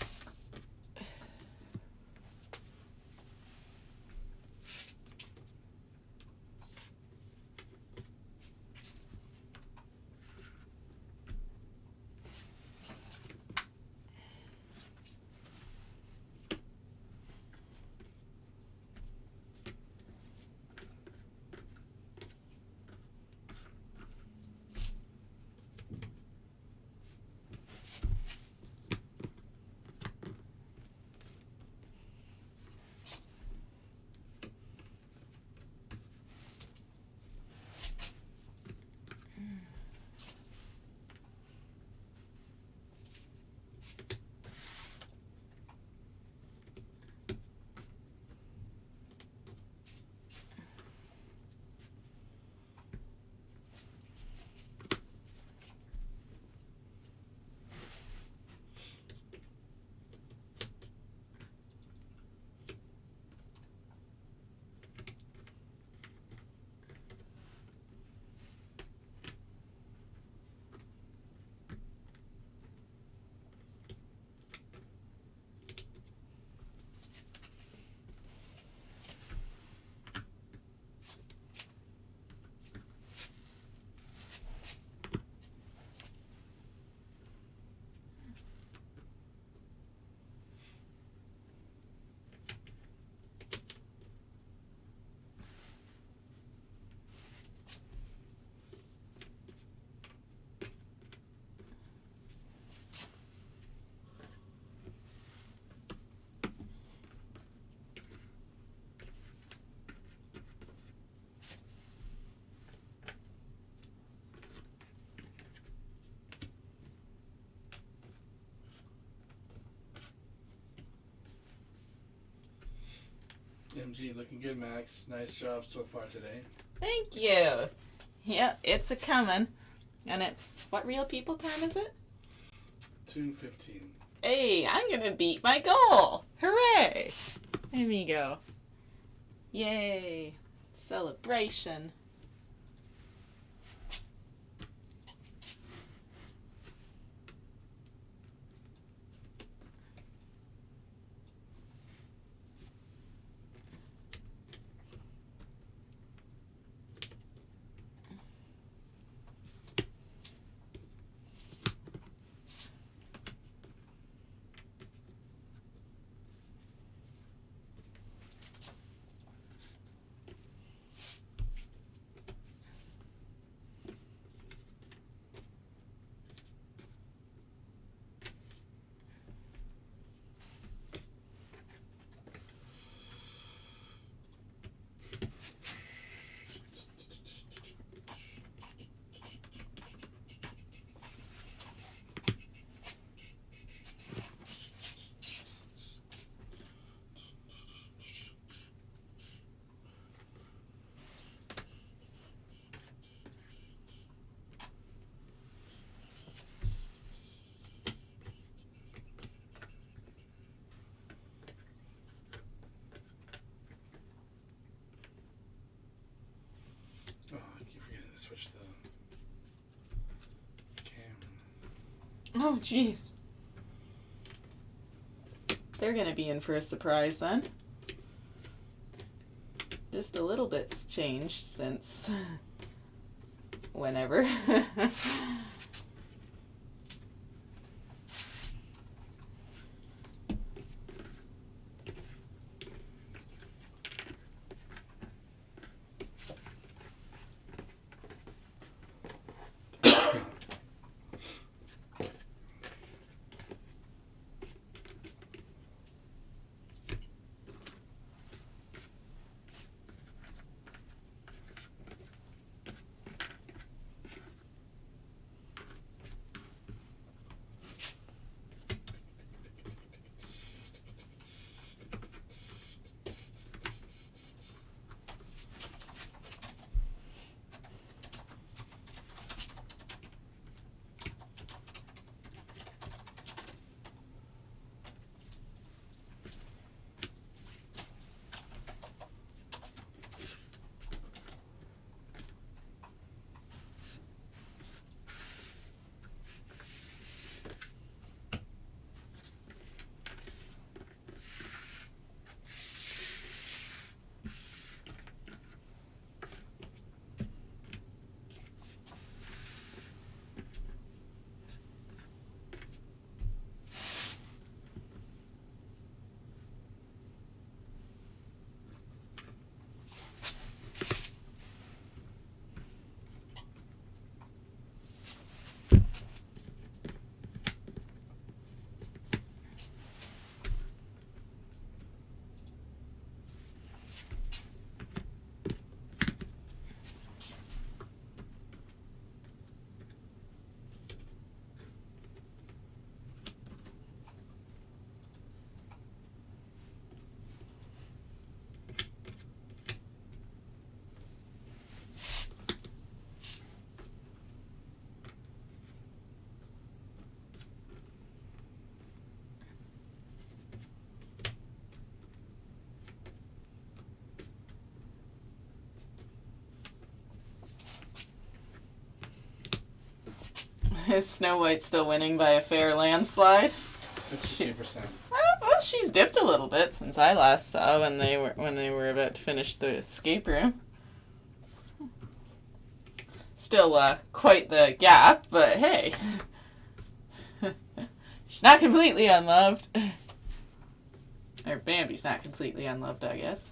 MG, looking good, Max. Nice job so far today. Thank you. Yep, it's a coming. And it's, what real people time is it? 2:15. Hey, I'm gonna beat my goal. Hooray. There we go. Yay. Celebration. Oh, I keep forgetting to switch the camera. Oh, jeez. They're gonna be in for a surprise then. Just a little bit's changed since whenever. Is Snow White still winning by a fair landslide? 62%. Well, she's dipped a little bit since I last saw when they were about to finish the escape room. Still quite the gap, but hey. She's not completely unloved. Or Bambi's not completely unloved, I guess.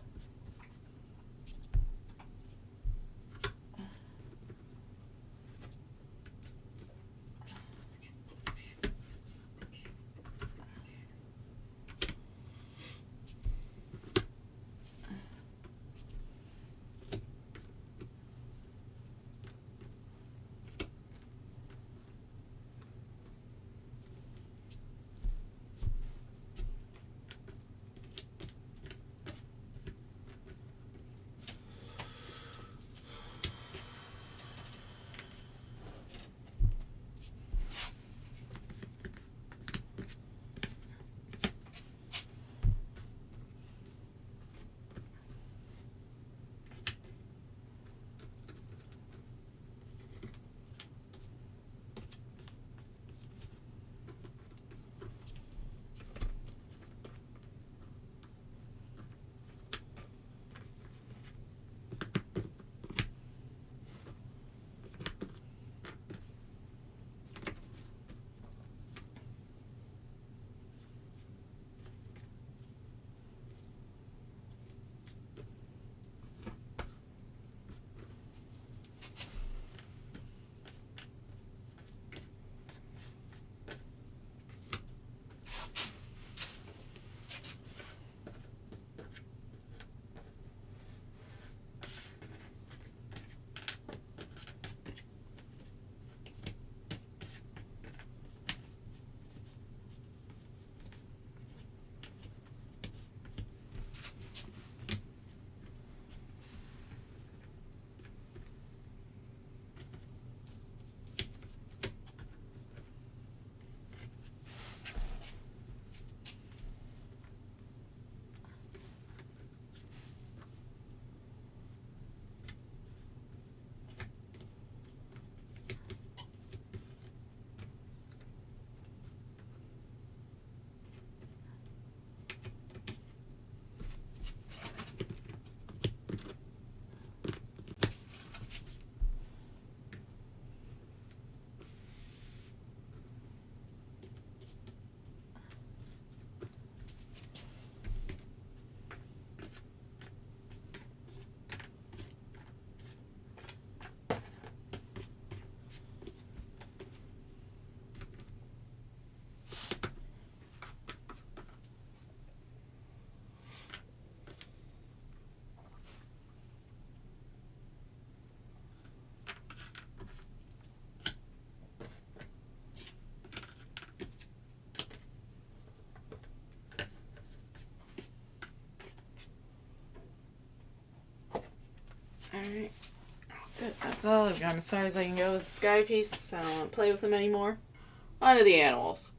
Alright. That's it. That's all. I've gone as far as I can go with the sky piece. I don't want to play with them anymore. On to the animals.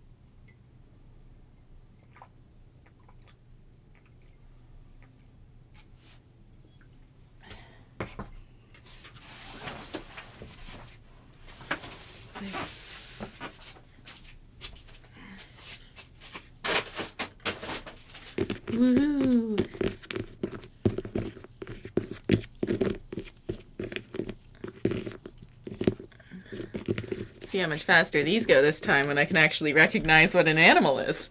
Woohoo! See how much faster these go this time when I can actually recognize what an animal is.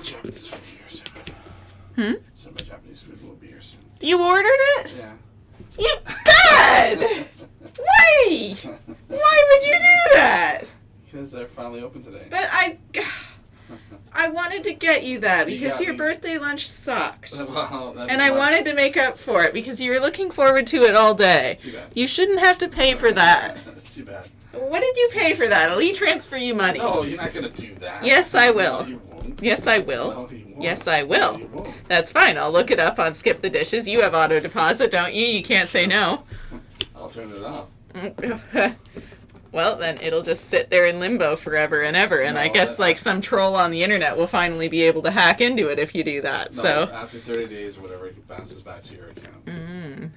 Japanese food here soon. So my Japanese food will be here soon. You ordered it? Yeah. You bad! Why? Why would you do that? Because they're finally open today. But I I wanted to get you that You because got your me. birthday lunch sucked. Well, that's And I fine. wanted to make up for it because you were looking forward to it all day. Too bad. You shouldn't have to pay for that. Too bad. What did you pay for that? I'll e-transfer you money. No, you're not going to do that. Yes, I will. No, you won't. Yes, I will. No, you won't. Yes, I will. No, you won't. That's fine. I'll look it up on Skip the Dishes. You have auto deposit, don't you? You can't say no. I'll turn it off. Well, then it'll just sit there in limbo forever and ever. And I No, guess that- like some troll on the internet will finally be able to hack into it if you do that. No, So. after 30 days or whatever, it bounces back to your account.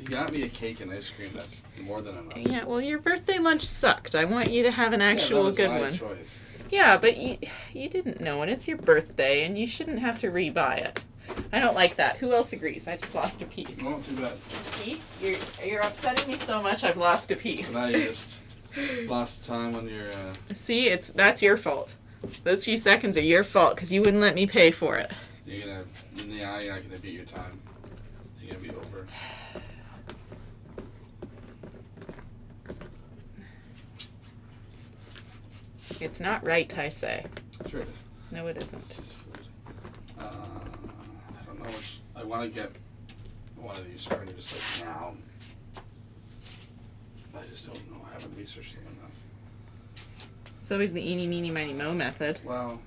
You got me a cake and ice cream. That's more than enough. Yeah, well, your birthday lunch sucked. I want you to have an actual good my one. choice. Yeah, but you didn't know, and it's your birthday, and you shouldn't have to rebuy it. I don't like that. Who else agrees? I just lost a piece. No, too bad. See, you're upsetting me so much. I've lost a piece. Now you just lost time on your. See, that's your fault. Those few seconds are your fault because you wouldn't let me pay for it. You're not gonna beat your time. You're gonna be over. It's not right, I say. Sure it is. No, it It's isn't. just food. I don't know which. I want to get one of these printed just like now. I just don't know. I haven't researched them enough. It's always the eeny, meeny, miny, mo method. Well,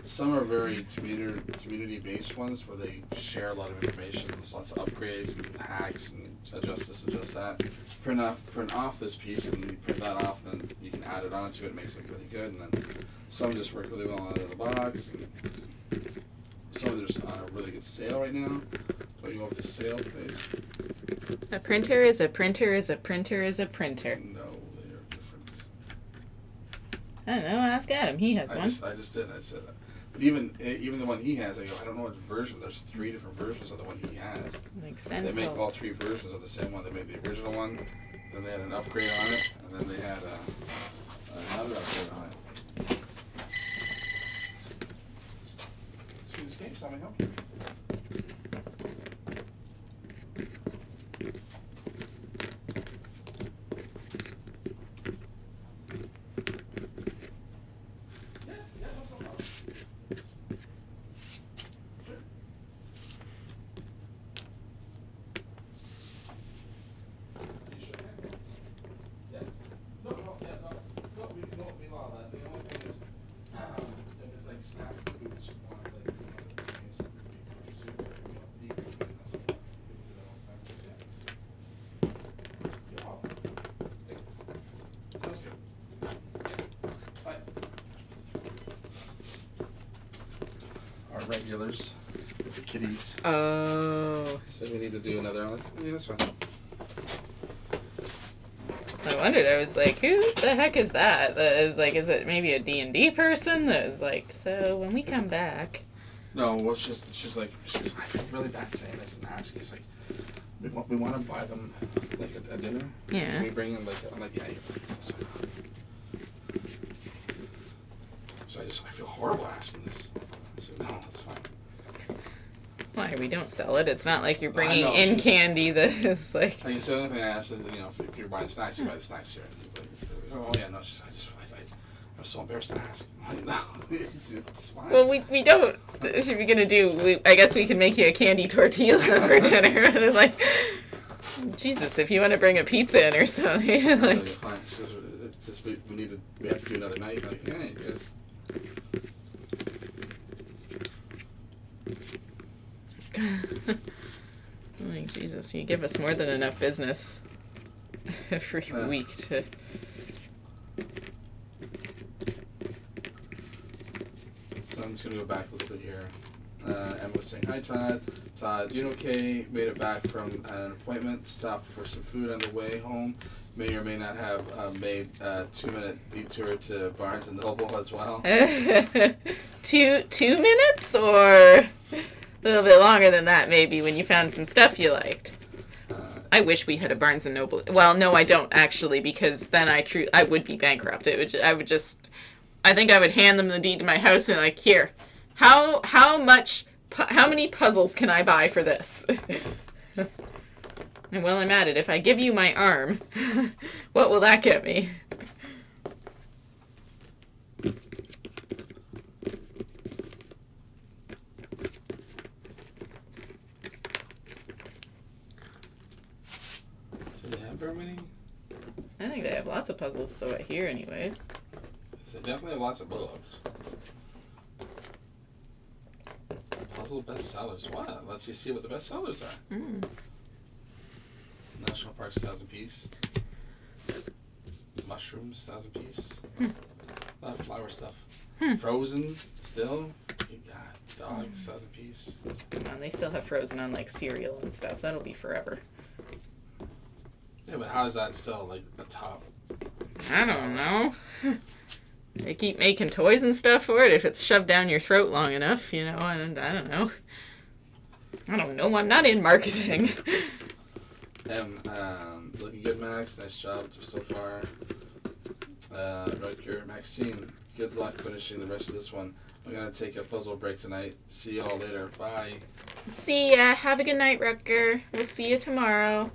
some are very community-based ones where they share a lot of information. There's lots of upgrades and hacks and adjust this, adjust that. Print off this piece, and you print that off, and then you can add it onto it. It makes it really good. And then some just work really well out of the box. And some of them are just on a really good sale right now. So you go with the sale phase. A printer is a printer is a printer is a printer. No, they are different. I don't know. Ask Adam. He has one. I just did. I said that. But even the one he has, I go, I don't know what version. There's 3 different versions of the one he has. Like They make Central. all 3 versions of the same one. They made the original one, then they had an upgrade on it, and then they had another upgrade on it. Excuse me, somebody help? Regulars with the kitties. Oh. So we need to do another one. Yeah, that's fine. I wondered. I was like, who the heck is that? That is like, is it maybe a D&D person that is like, so when we come back. No, well, she's like, I feel really bad saying this and asking. It's like, we want to buy them like a dinner. Yeah. Can we bring them like, I'm like, yeah, you're fine. That's fine. So I feel horrible asking this. I said, no, that's fine. Why, we don't sell it. It's not like you're Well, I bringing know, in she's- candy that is like. Like, so the only thing I asked is, if you're buying snacks, you buy the snacks here. And he's like, oh yeah, no, I was so embarrassed to ask. I'm like, no, it's fine. Well, we don't. What should we gonna do? I guess we can make you a candy tortilla for dinner. Like, Jesus, if you want to bring a pizza in or something, No, you're like. fine. It's just we have to do another night. Like, yeah, you guys. Like, Jesus, you give us more than enough business every week to. So I'm just gonna go back a little bit here. Emma was saying, hi Todd. Todd, doing okay? Made it back from an appointment. Stopped for some food on the way home. May or may not have made a 2-minute detour to Barnes and Noble as well. 2 minutes or a little bit longer than that maybe when you found some stuff you liked. I wish we had a Barnes and Noble. Well, no, I don't actually, because then I would be bankrupt. I think I would hand them the deed to my house and like, here, how many puzzles can I buy for this? And while I'm at it, if I give you my arm, what will that get me? Do they have very many? I think they have lots of puzzles, so I hear anyways. They definitely have lots of books. Puzzle bestsellers. Wow, let's you see what the bestsellers are. National Parks 1,000 piece. Mushrooms 1,000 piece. A lot of flower stuff. Frozen still. You got dogs 1,000 piece. Come on, they still have Frozen on like cereal and stuff. That'll be forever. Yeah, but how is that still like a top? I don't know. They keep making toys and stuff for it if it's shoved down your throat long enough, you know, and I don't know. I don't know. I'm not in marketing. Looking good, Max. Nice job so far. Rutger, Maxine, good luck finishing the rest of this one. I'm going to take a puzzle break tonight. See y'all later. Bye. See ya. Have a good night, Rutger. We'll see you tomorrow.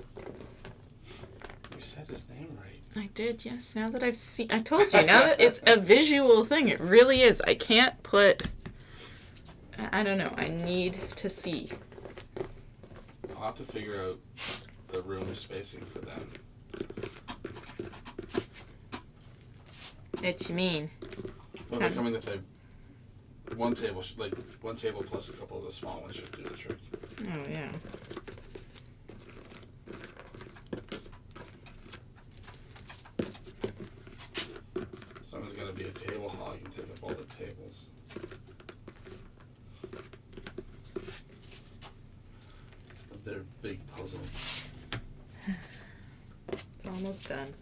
You said his name right. I did, yes. Now that I've seen... I told you, now that it's a visual thing, it really is. I can't put... I don't know. I need to see. I'll have to figure out the room spacing for them. What you mean? Well, they're coming to play one table, like one table plus a couple of the small ones should do the trick. Oh, yeah. Someone's going to be a table hog and take up all the tables. Their big puzzle. It's almost done.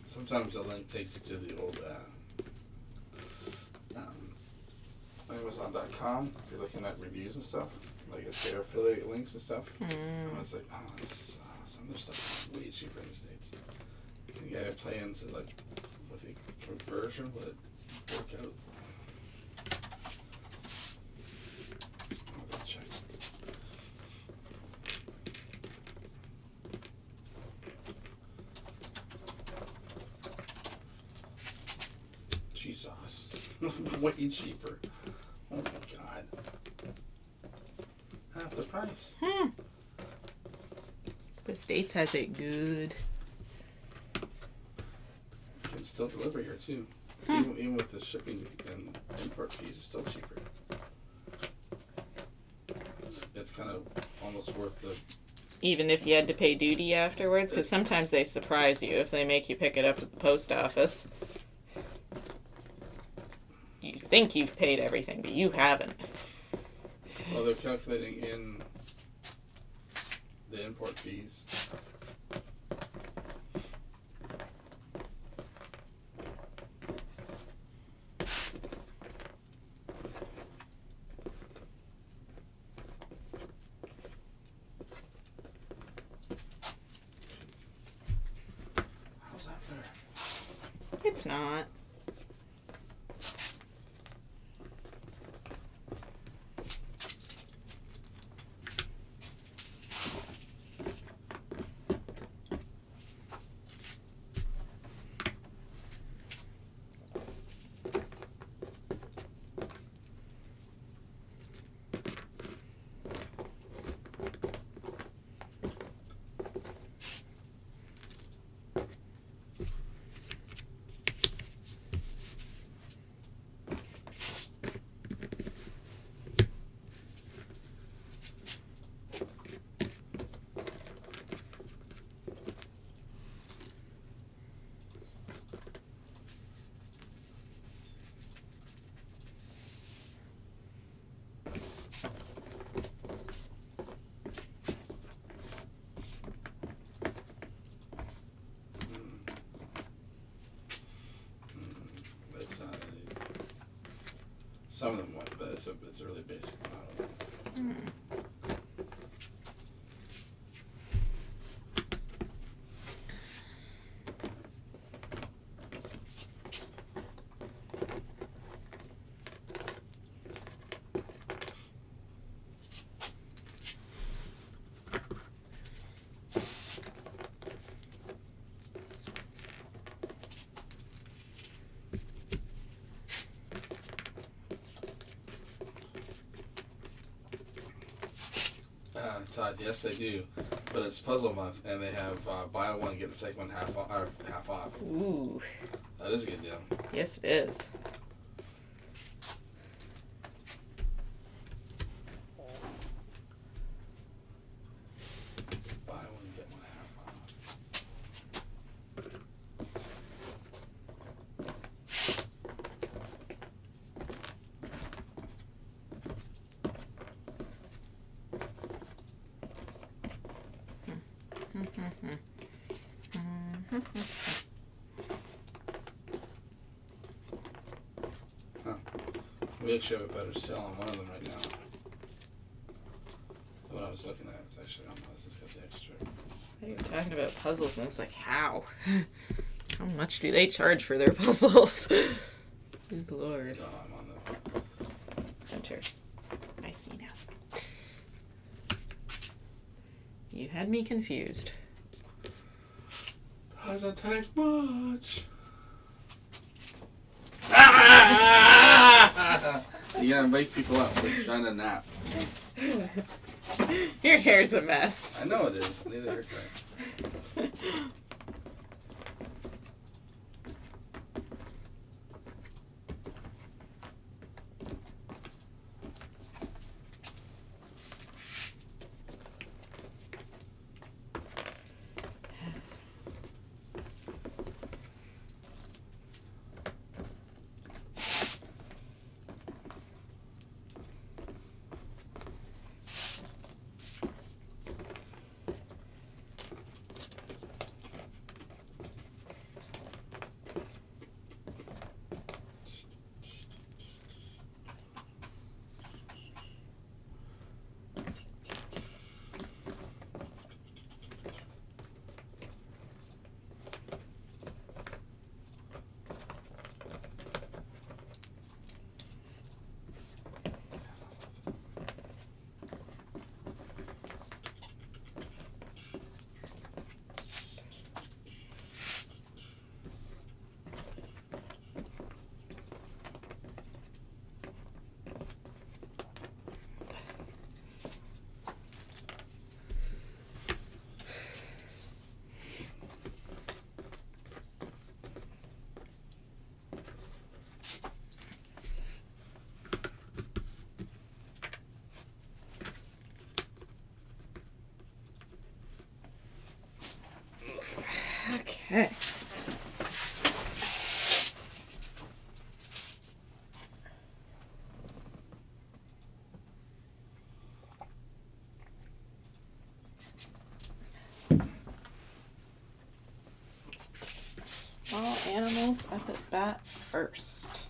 Sometimes the link takes you to the old Amazon.com if you're looking at reviews and stuff. Like it's their affiliate links and stuff. And it's like, oh, it's, some of their stuff is way cheaper in the States. And you gotta play into like with the conversion, would it work out? I'll have to check. Jesus. Way cheaper. Oh my god. Half the price. The States has it good. You can still deliver here too. Even with the shipping and import fees, it's still cheaper. It's kind of almost worth the... Even if you had to pay duty afterwards, because sometimes they surprise you if they make you pick it up at the post office. You think you've paid everything, but you haven't. Well, they're calculating in the import fees. How's that fair? It's not. Some of them might, but it's a really basic model. Todd, yes they do, but it's puzzle month and they have buy one get the second one half off. Ooh. That is a good deal. Yes, it is. Buy one get one half off. We actually have a better sale on one of them right now. The one I was looking at, it's actually on this. It's got the extra. You were talking about puzzles, and I was like, how? How much do they charge for their puzzles? Good lord. Oh, I'm on the. Enter. I see now. You had me confused. Doesn't take much. You gotta wake people up. They're trying to nap. Your hair's a mess. I know it is. I need a haircut. Okay. Small animals up at bat first.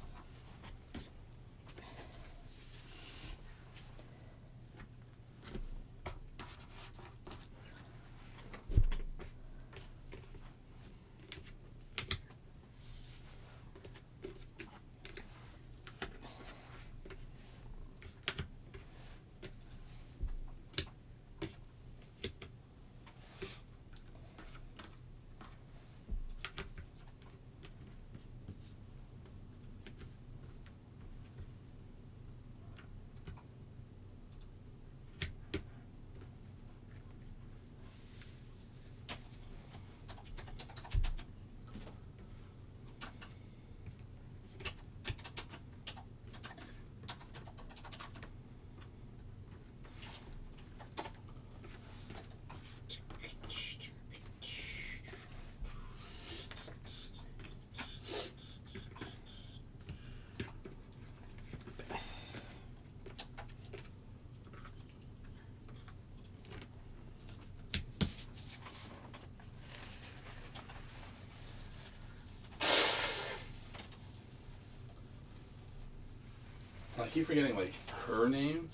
I keep forgetting like her name,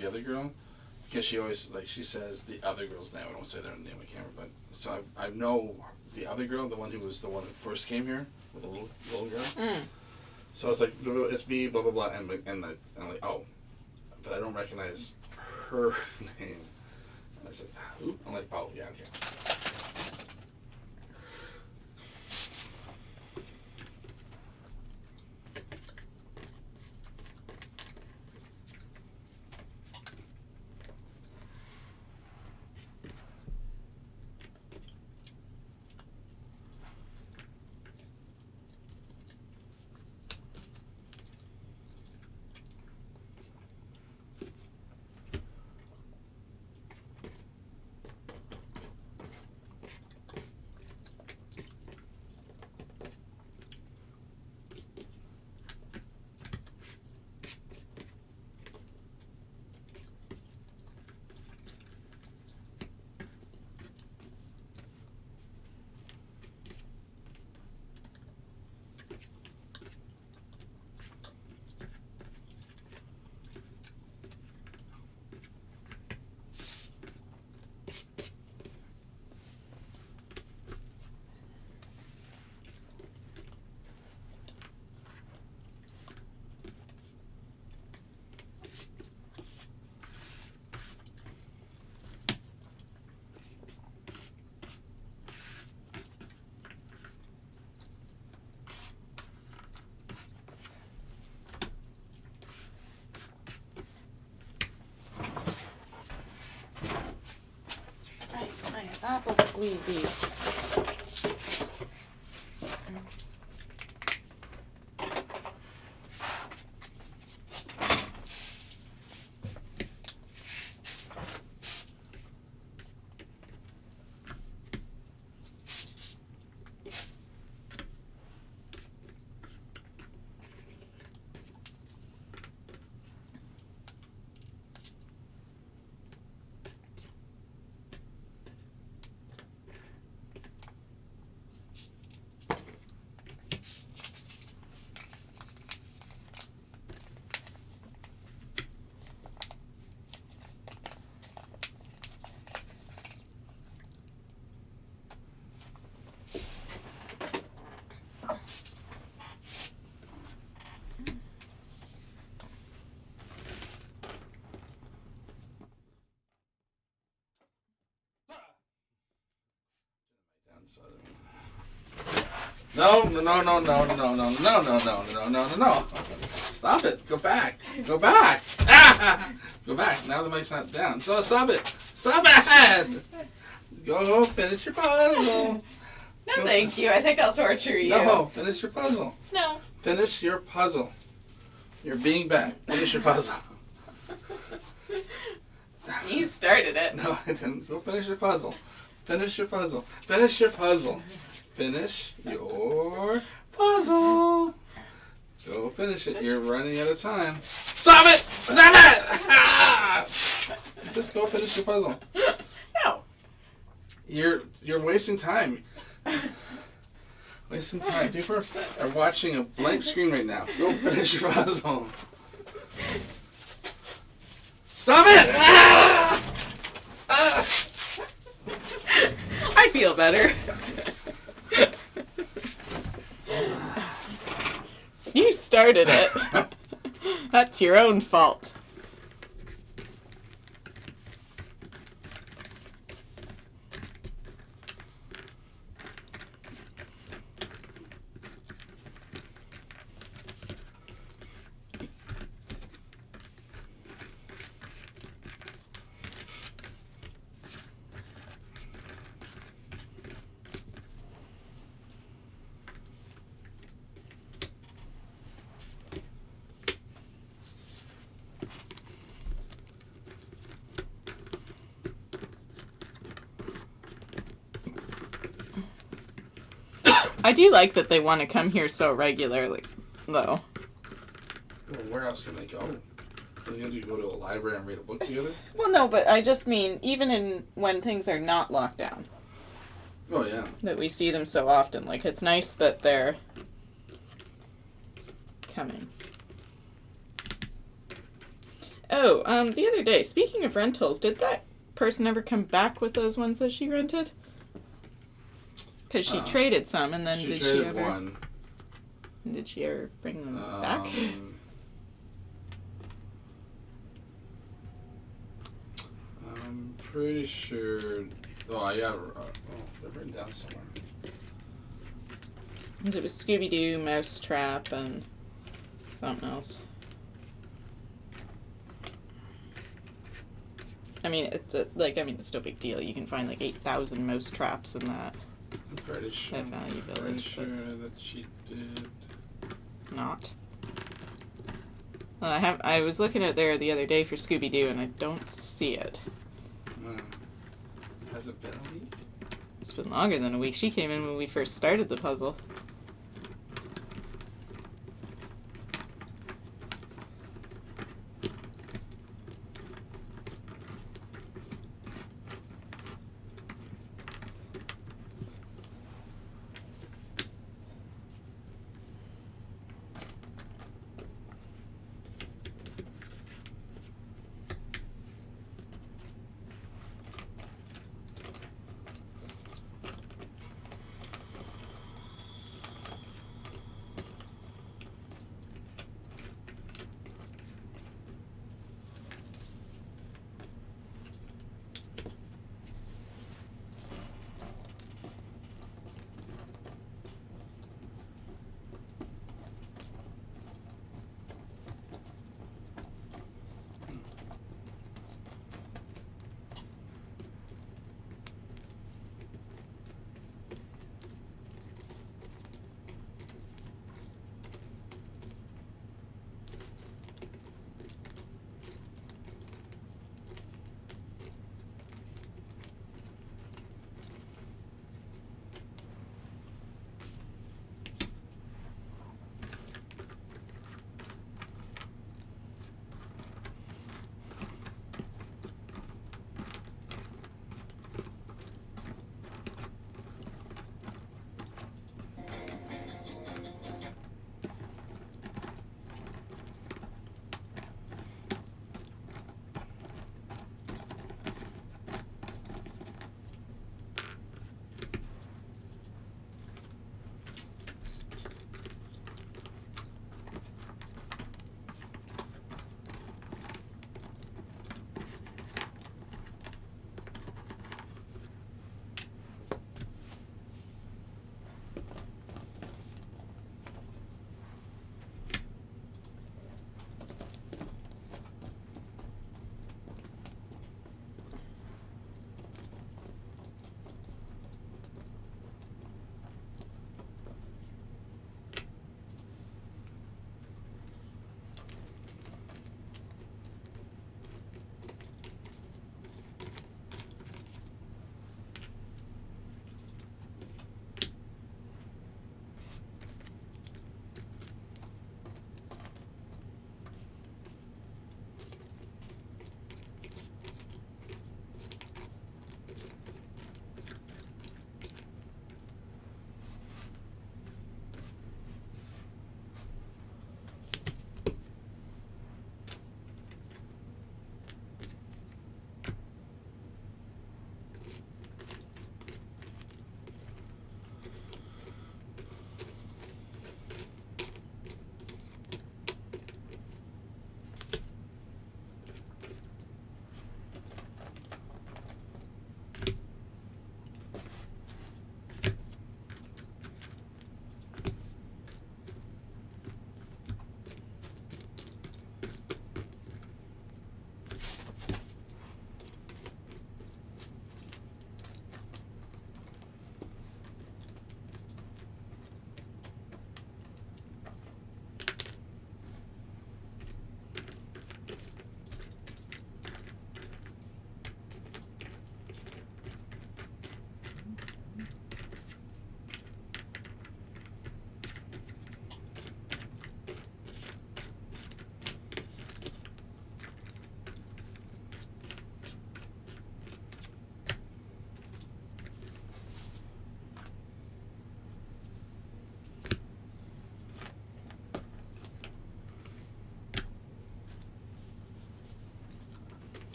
the other girl, because she always like she says the other girl's name. I don't say their name on camera, but so I know the other girl, the one who was the one that first came here with the little girl. Mm. So I was like, it's me, blah blah blah, and I'm like, oh, but I don't recognize her name. And I said, who? I'm like, oh yeah, okay. Apple squeezies. No. Stop it. Go back. Go back. Ah! Go back. Now the mic's not down. So stop it. Stop it. Go finish your puzzle. No, thank you. I think I'll torture you. No, finish your puzzle. No. Finish your puzzle. You're being bad. Finish your puzzle. You started it. No, I didn't. Go finish your puzzle. Finish your puzzle. Finish your puzzle. Finish your puzzle. Go finish it. You're running out of time. Stop it! Stop it! Ah! Just go finish your puzzle. No. You're wasting time. Wasting time. People are watching a blank screen right now. Go finish your puzzle. Stop it! Ah! Ah! I feel better. You started it. That's your own fault. I do like that they want to come here so regularly, though. Well, where else can they go? Are they going to go to a library and read a book together? Well, no, but I just mean even when things are not locked down. Oh, yeah. That we see them so often. Like, it's nice that they're coming. Oh, the other day, speaking of rentals, did that person ever come back with those ones that she rented? Because she traded some, and then did she ever? One. Did she ever bring them back? I'm pretty sure. Oh, yeah. They're written down somewhere. It was Scooby Doo, Mousetrap, and something else. I mean, it's it's no big deal. You can find like 8,000 mouse traps in that. I'm pretty sure. Value Village, that she did. Not. I was looking out there the other day for Scooby Doo, and I don't see it. Has it been a week? It's been longer than a week. She came in when we first started the puzzle.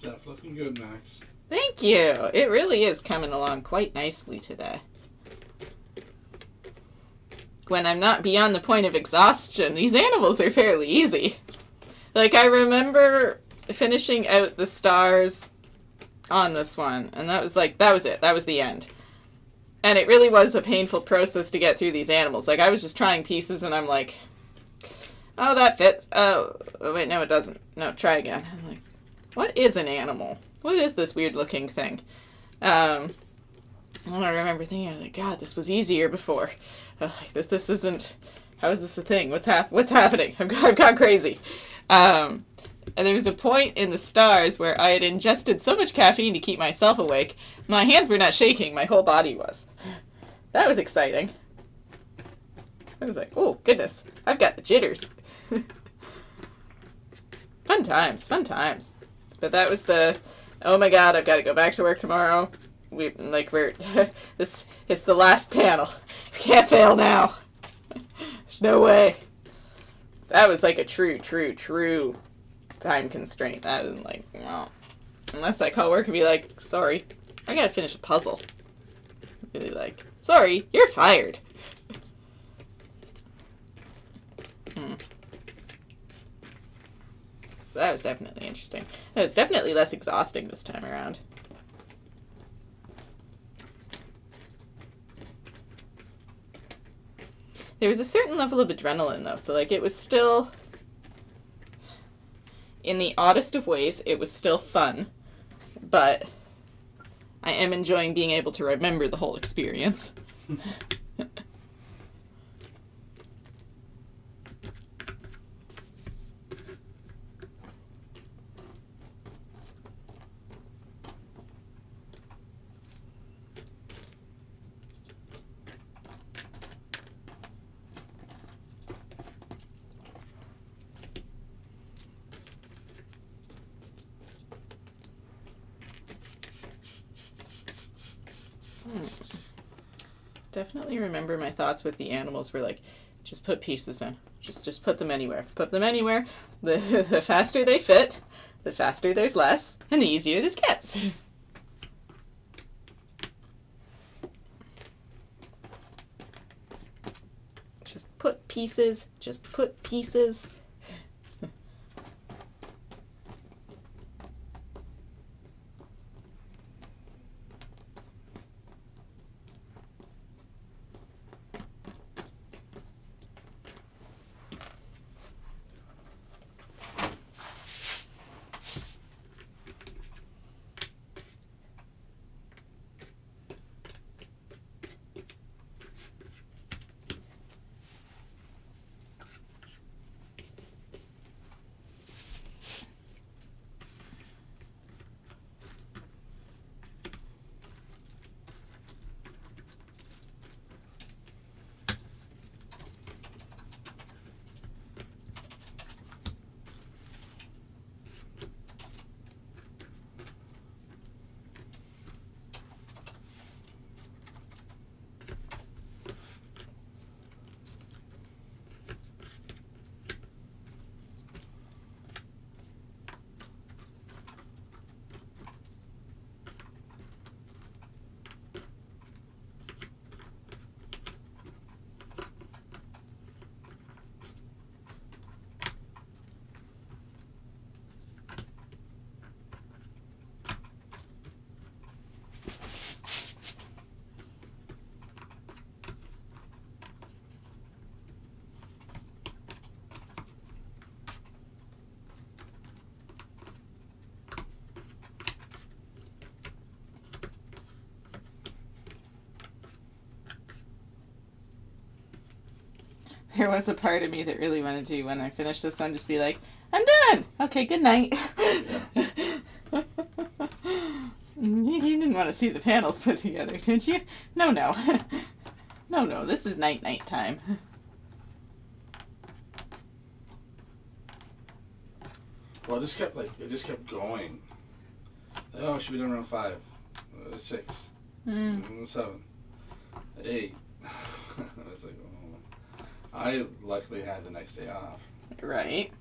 Stuff looking good, Max. Thank you. It really is coming along quite nicely today. When I'm not beyond the point of exhaustion, these animals are fairly easy. Like, I remember finishing out the stars on this one, and that was it. That was the end. And it really was a painful process to get through these animals. Like, I was just trying pieces, and I'm like, oh, that fits. Oh, wait, no, it doesn't. No, try again. I'm like, what is an animal? What is this weird-looking thing? And I remember thinking, like, God, this was easier before. Like, this isn't... How is this a thing? What's happening? I've gone crazy. And there was a point in the stars where I had ingested so much caffeine to keep myself awake, my hands were not shaking, my whole body was. That was exciting. I was like, oh, goodness, I've got the jitters. Fun times. But that was the, oh my God, I've got to go back to work tomorrow. It's the last panel. We can't fail now. There's no way. That was like a true time constraint. That was like, well, unless I call work and be like, sorry, I gotta finish a puzzle. Really like, sorry, you're fired. That was definitely interesting. It was definitely less exhausting this time around. There was a certain level of adrenaline, though, so, like, it was still, in the oddest of ways, it was still fun, but I am enjoying being able to remember the whole experience. Definitely remember my thoughts with the animals were like, just put pieces in. Just put them anywhere. Put them anywhere. The faster they fit, the faster there's less, and the easier this gets. Just put pieces. There was a part of me that really wanted to, when I finished this one, just be like, I'm done! Okay, good night. You didn't want to see the panels put together, did you? No. No, this is night time. Well, it just kept going. Like, oh, should be done around 5, 6, 7, 8. I was like, oh. I luckily had the next day off. Right.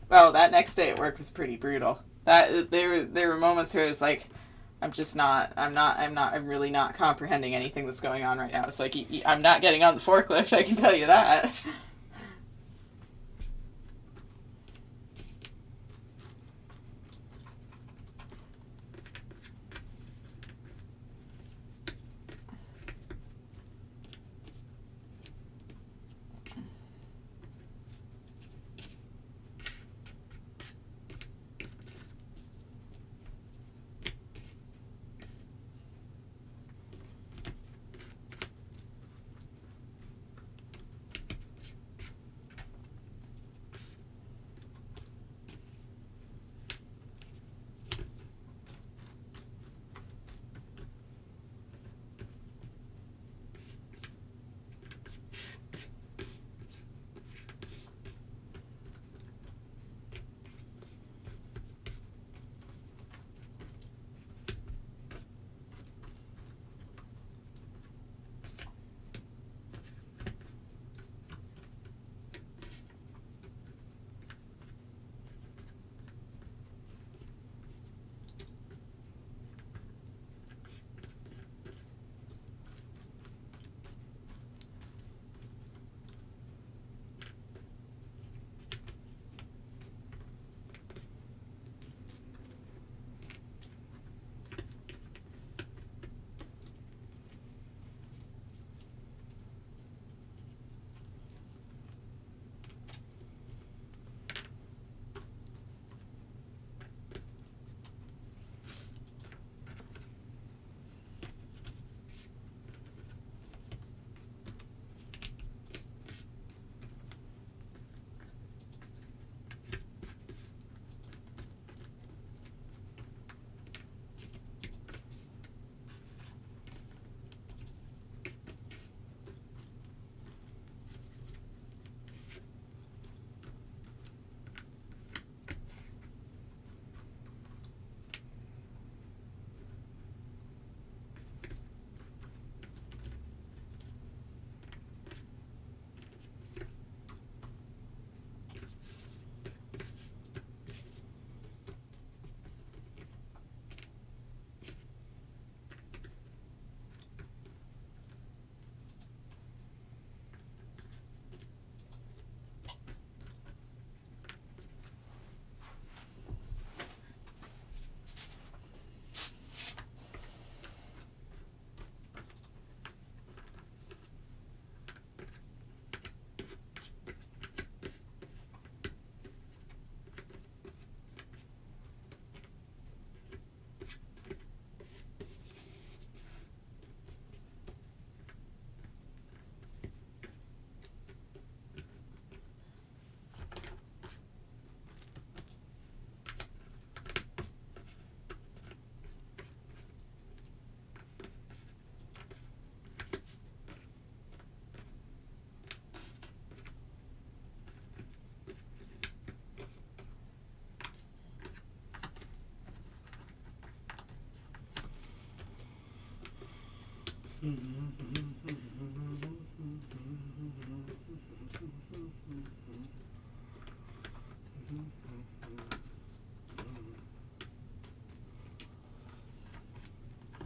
Well, that next day at work was pretty brutal. That there were moments where it was like, I'm really not comprehending anything that's going on right now. It's like, I'm not getting on the forklift, I can tell you that.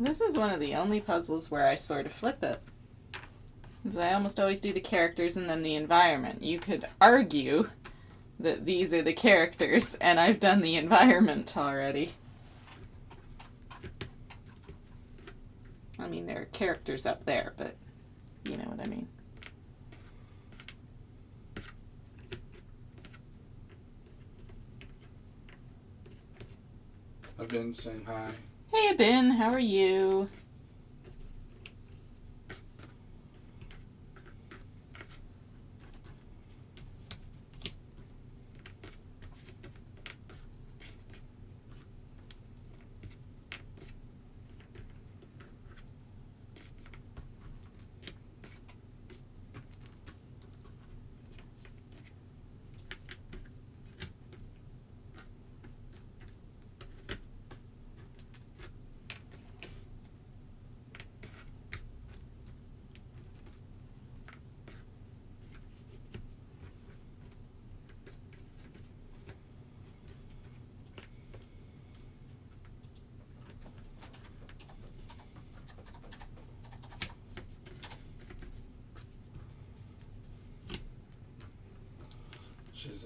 This is one of the only puzzles where I sort of flip it. Because I almost always do the characters and then the environment. You could argue that these are the characters and I've done the environment already. I mean, there are characters up there, but you know what I mean. I've been saying hi. Hey, Ben, how are you?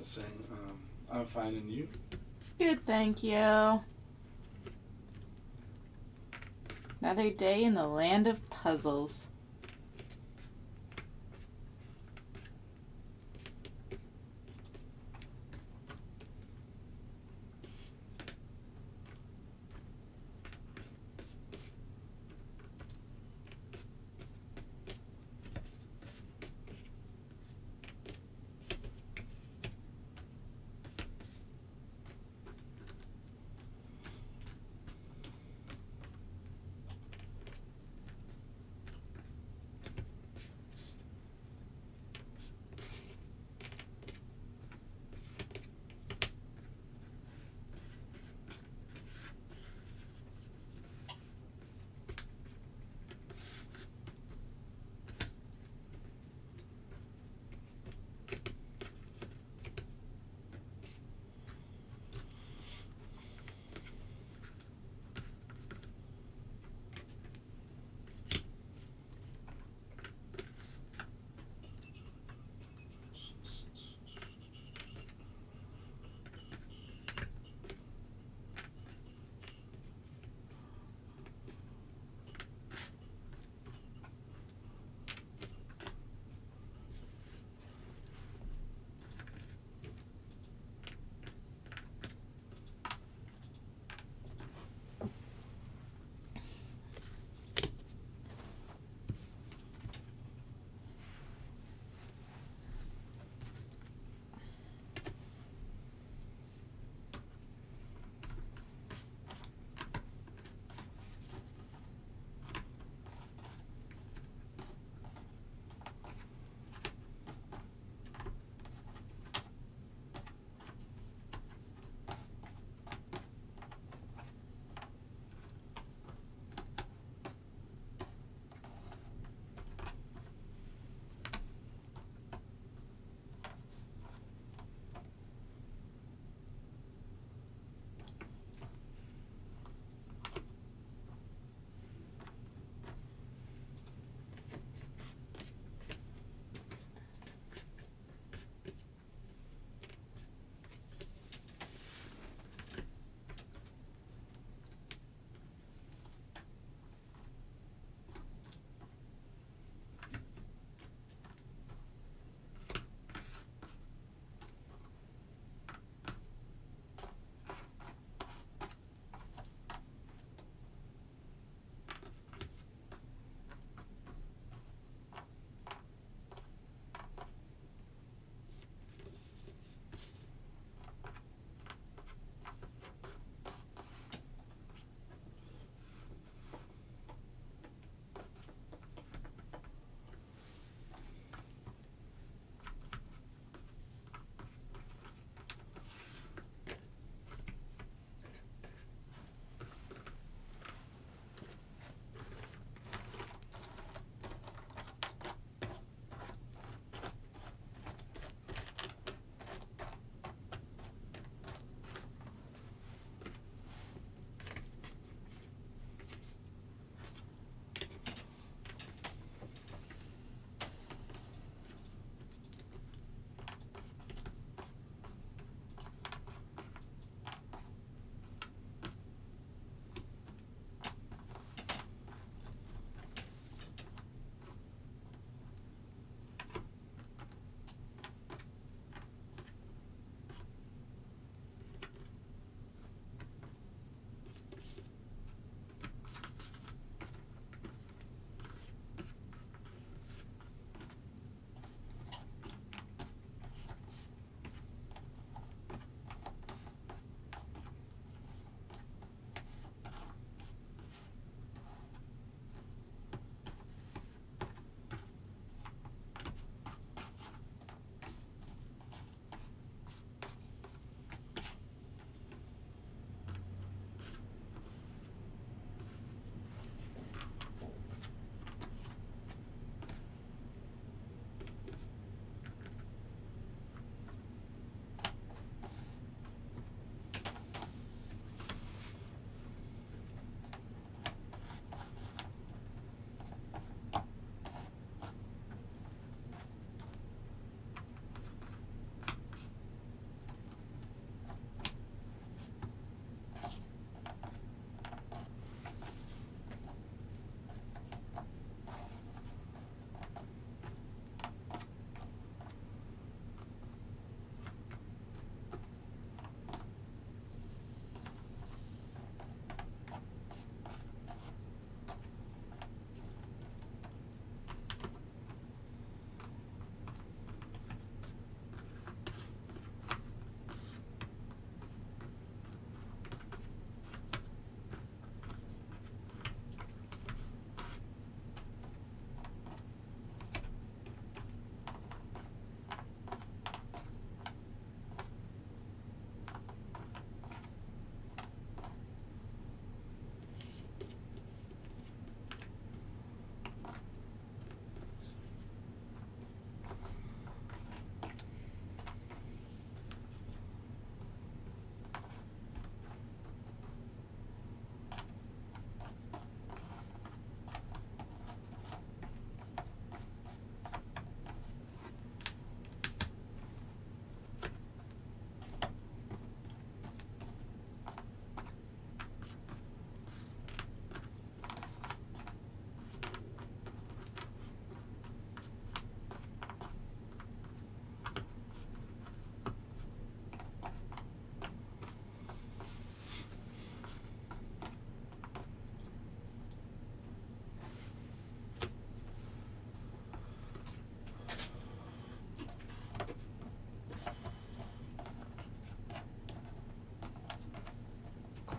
processing. I'm fine, and you? Good, thank you. Another day in the land of puzzles.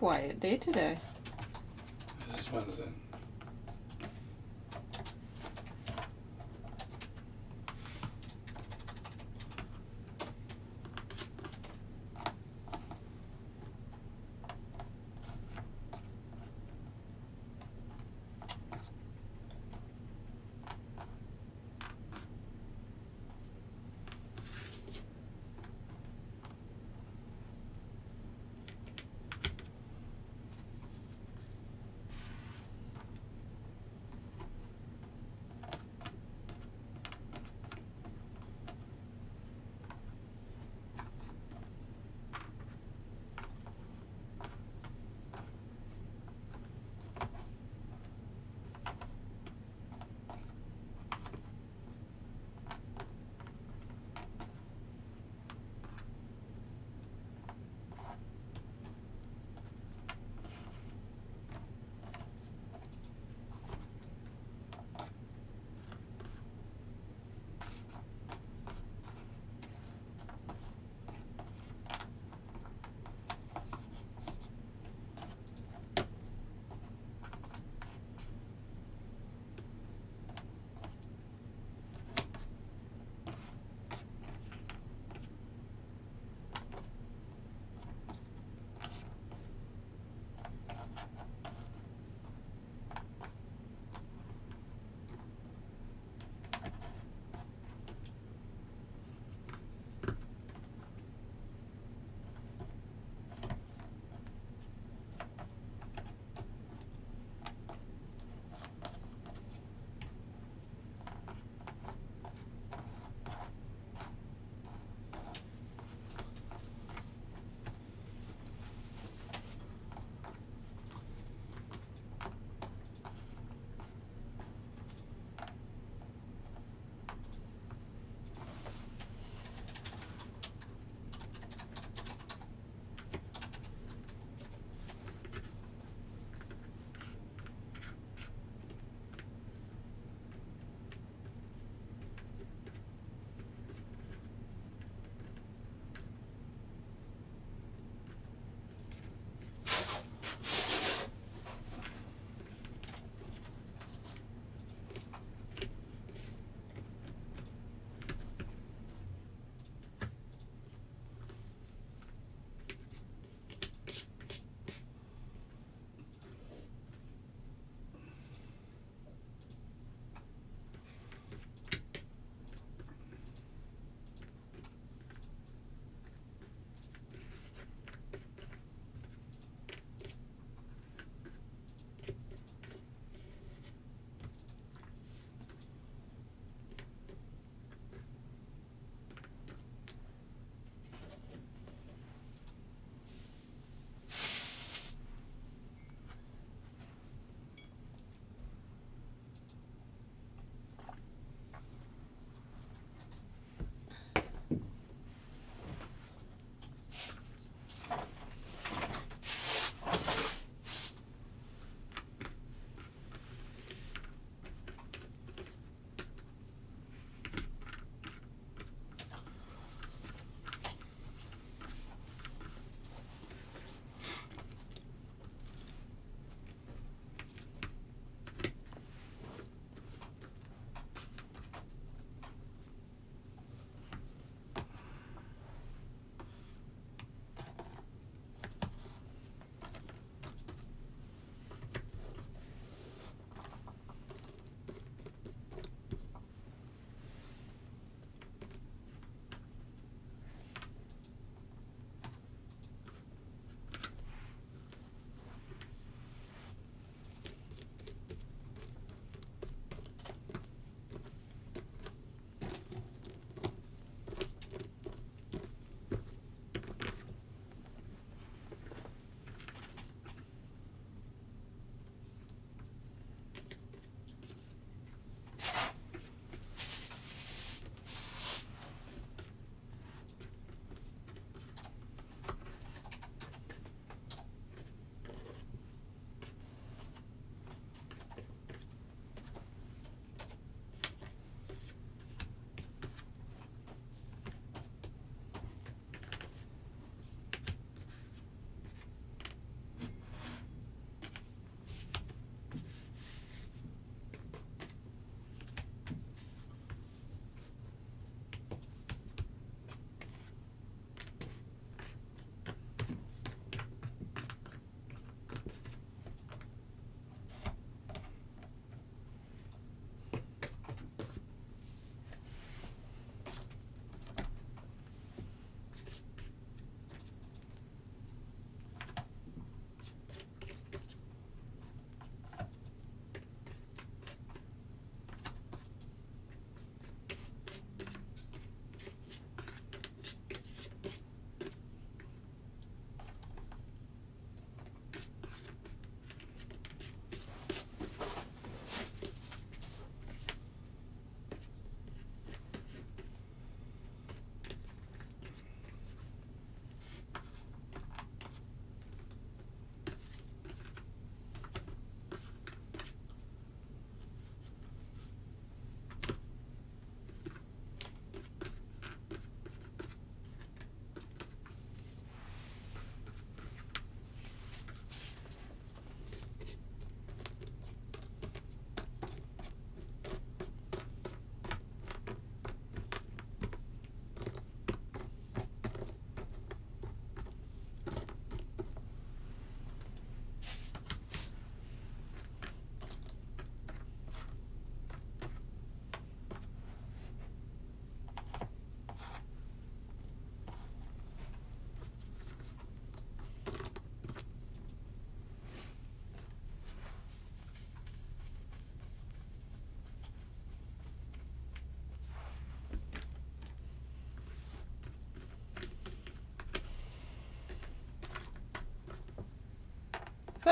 quiet day today. It is Wednesday.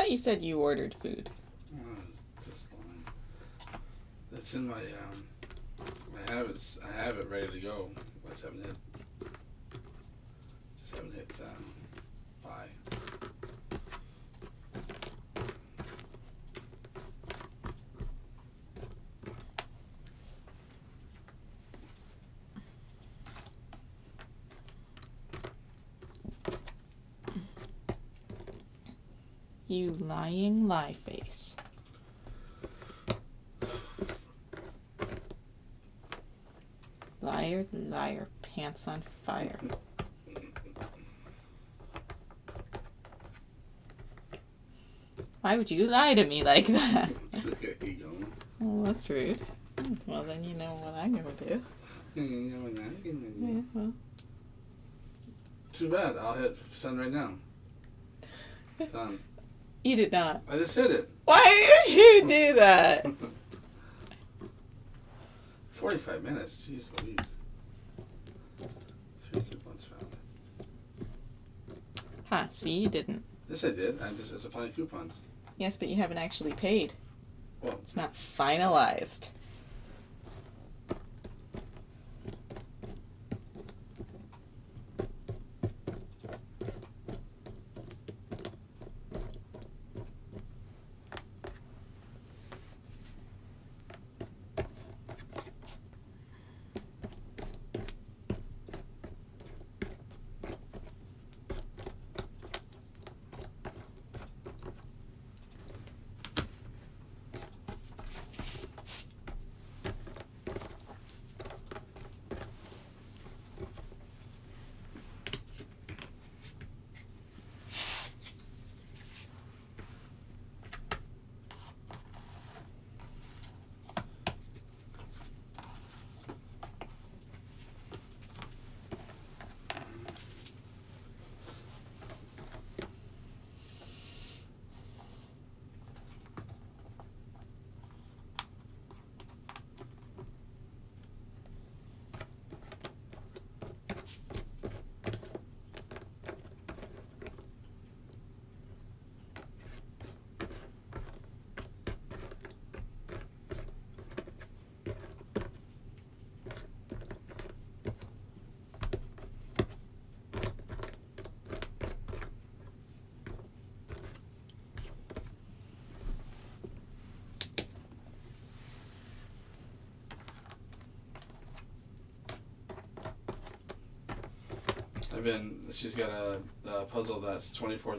thought you said you ordered food. Just lying. That's in my I have it ready to go. I just haven't hit buy. You lying lie face. Liar, liar, pants on fire. Why would you lie to me like that? Well, that's rude. Well, then you know what I'm going to do. Yeah, well. Too bad. I'll hit send right now. Done. You did not. I just hit it. Why would you do that? 45 minutes. Jeez Louise. 3 coupons found. Huh, see, you didn't. Yes, I did. It's applying coupons. Yes, but you haven't actually paid. Well, It's not finalized. She's got a puzzle that's 24.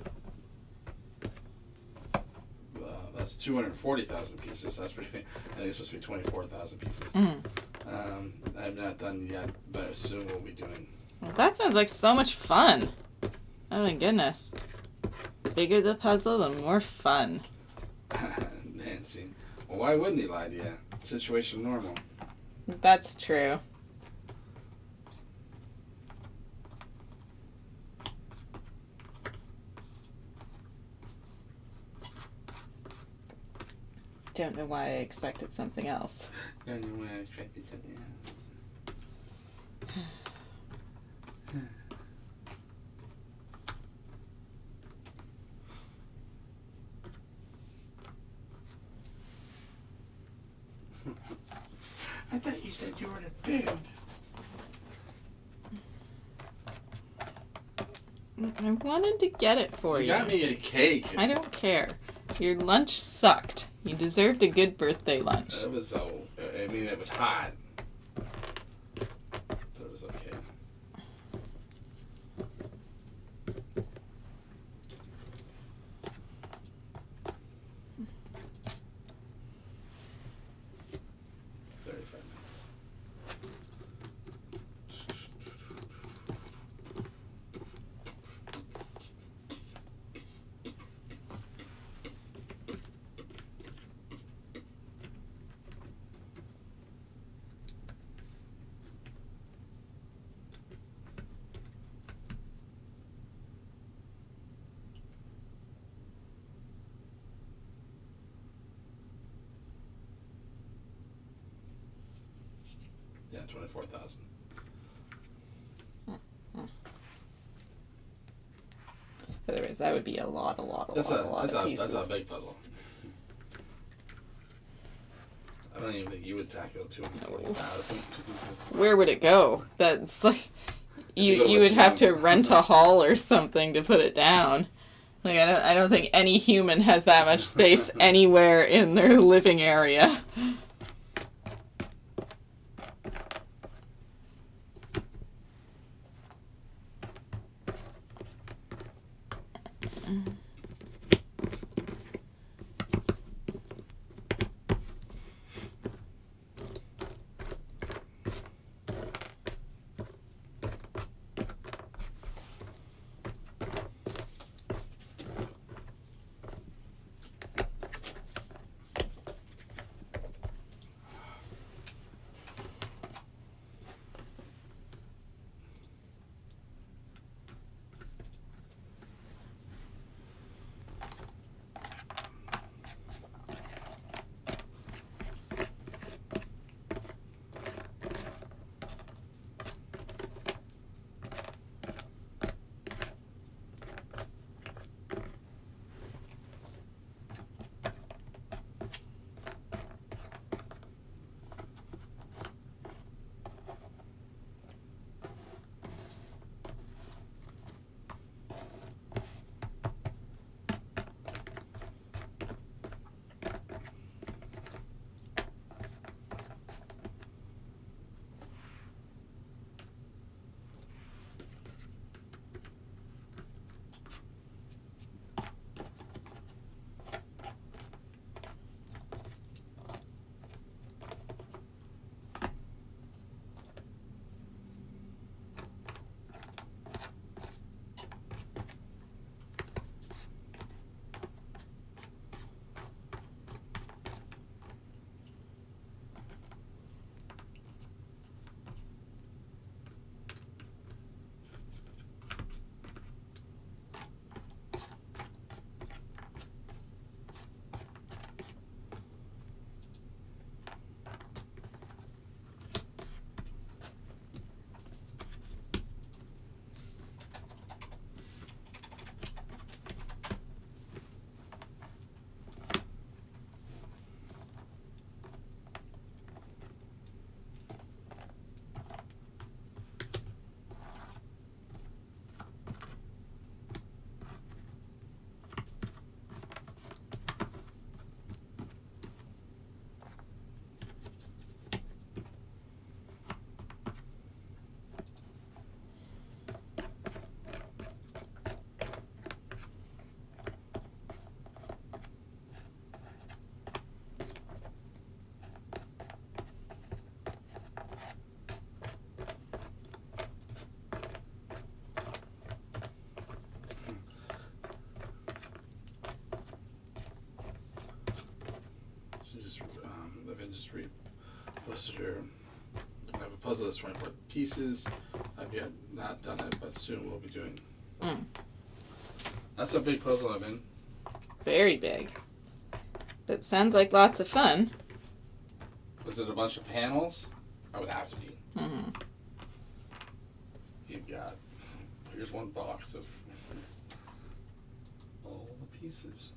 That's 240,000 pieces. That's pretty. I think it's supposed to be 24,000 pieces. I've not done yet, but soon we'll be doing. Well, that sounds like so much fun. Oh my goodness. The bigger the puzzle, the more fun. Nancy. Well, why wouldn't he lie to you? Situation normal. That's true. Don't know why I expected something else. Don't know why I expected something else. I thought you said you ordered food. I wanted to get it for you. You got me a cake. I don't care. Your lunch sucked. You deserved a good birthday lunch. It was it was hot. But it was okay. Yeah, 24,000. Otherwise, Because that would be a lot of pieces. That's a big puzzle. I don't even think you would tackle 240,000 pieces. Where would it go? That's like You you would have to rent a hall or something to put it down. Like I don't think any human has that much space anywhere in their living area. Posted here. I have a puzzle that's 24 pieces. I've yet not done it, but soon we'll be doing. That's a big puzzle I'm in. Very big. But sounds like lots of fun. Was it a bunch of panels? I would have to be. Mm-hmm. You've got. Here's one box of all the pieces.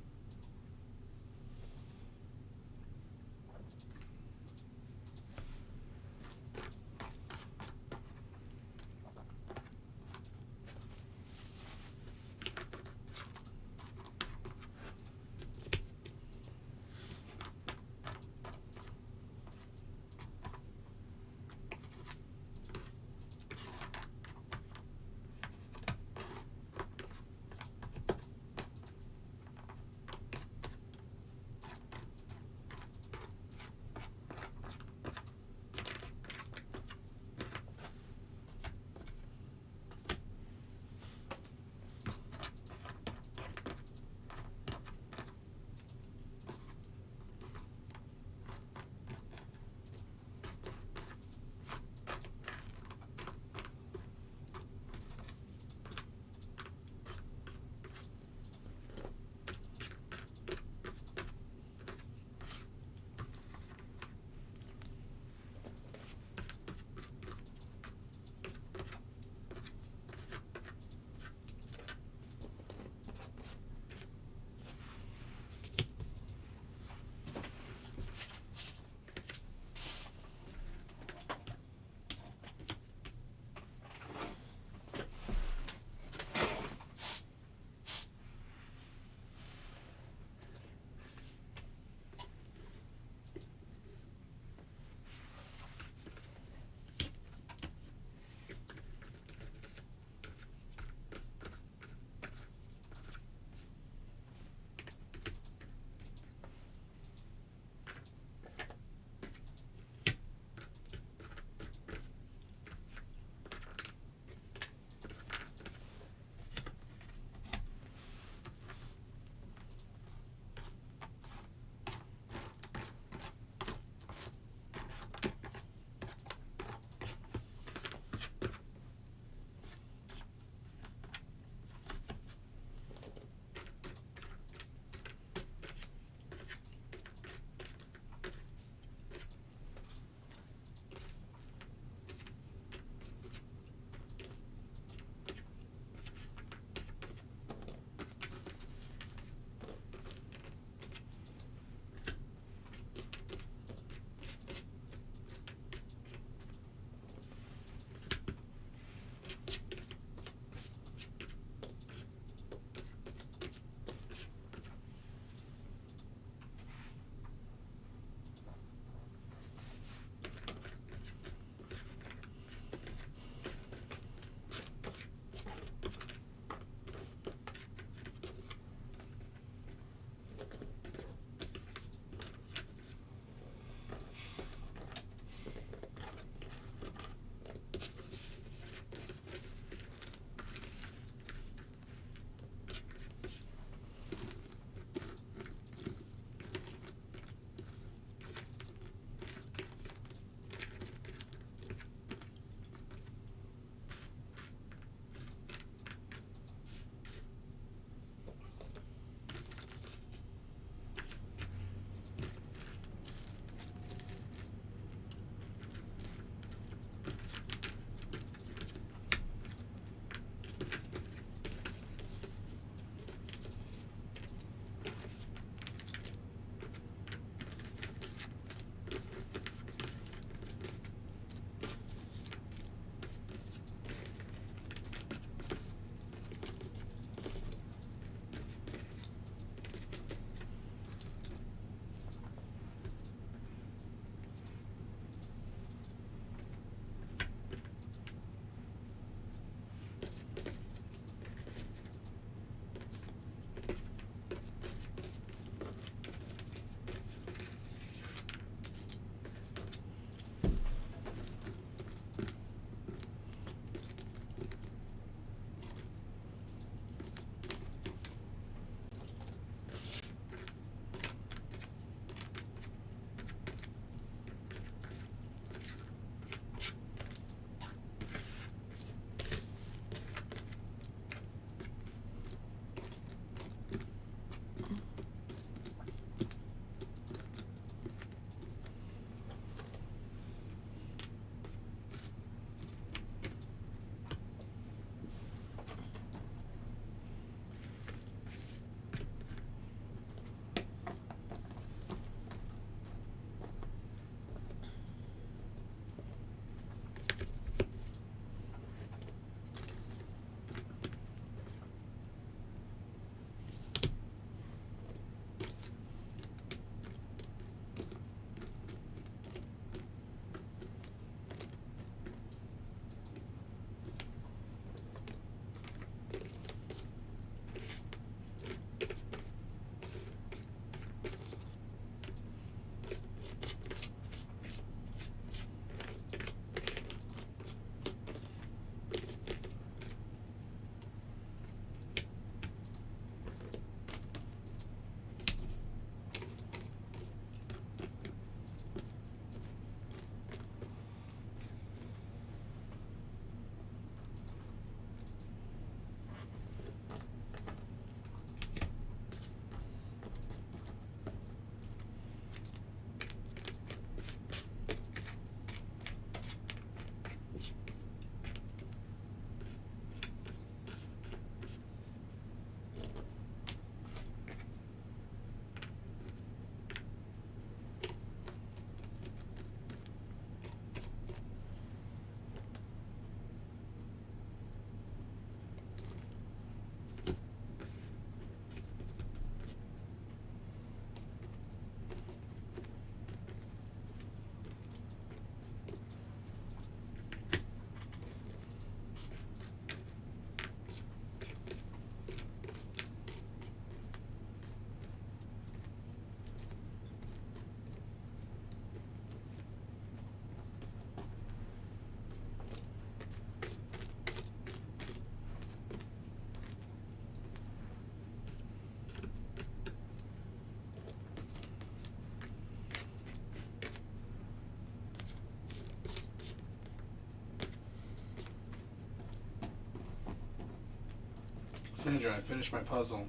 Sandra, I finished my puzzle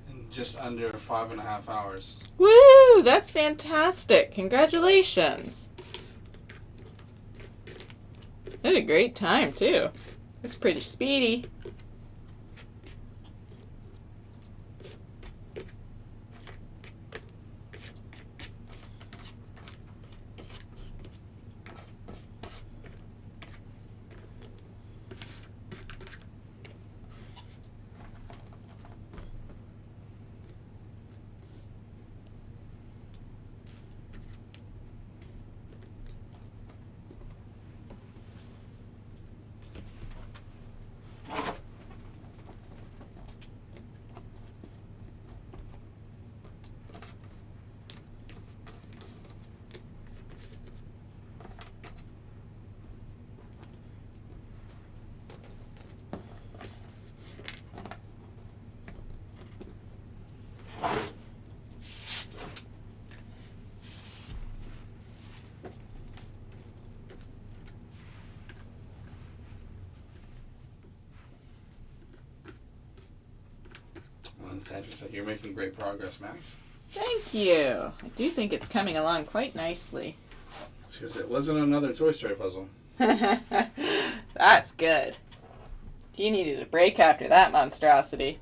in just under 5.5 hours. Woo! That's fantastic. Congratulations. You had a great time, too. That's pretty speedy. Sandra said, you're making great progress, Max. Thank you. I do think it's coming along quite nicely. She goes, it wasn't another Toy Story puzzle. That's good. You needed a break after that monstrosity.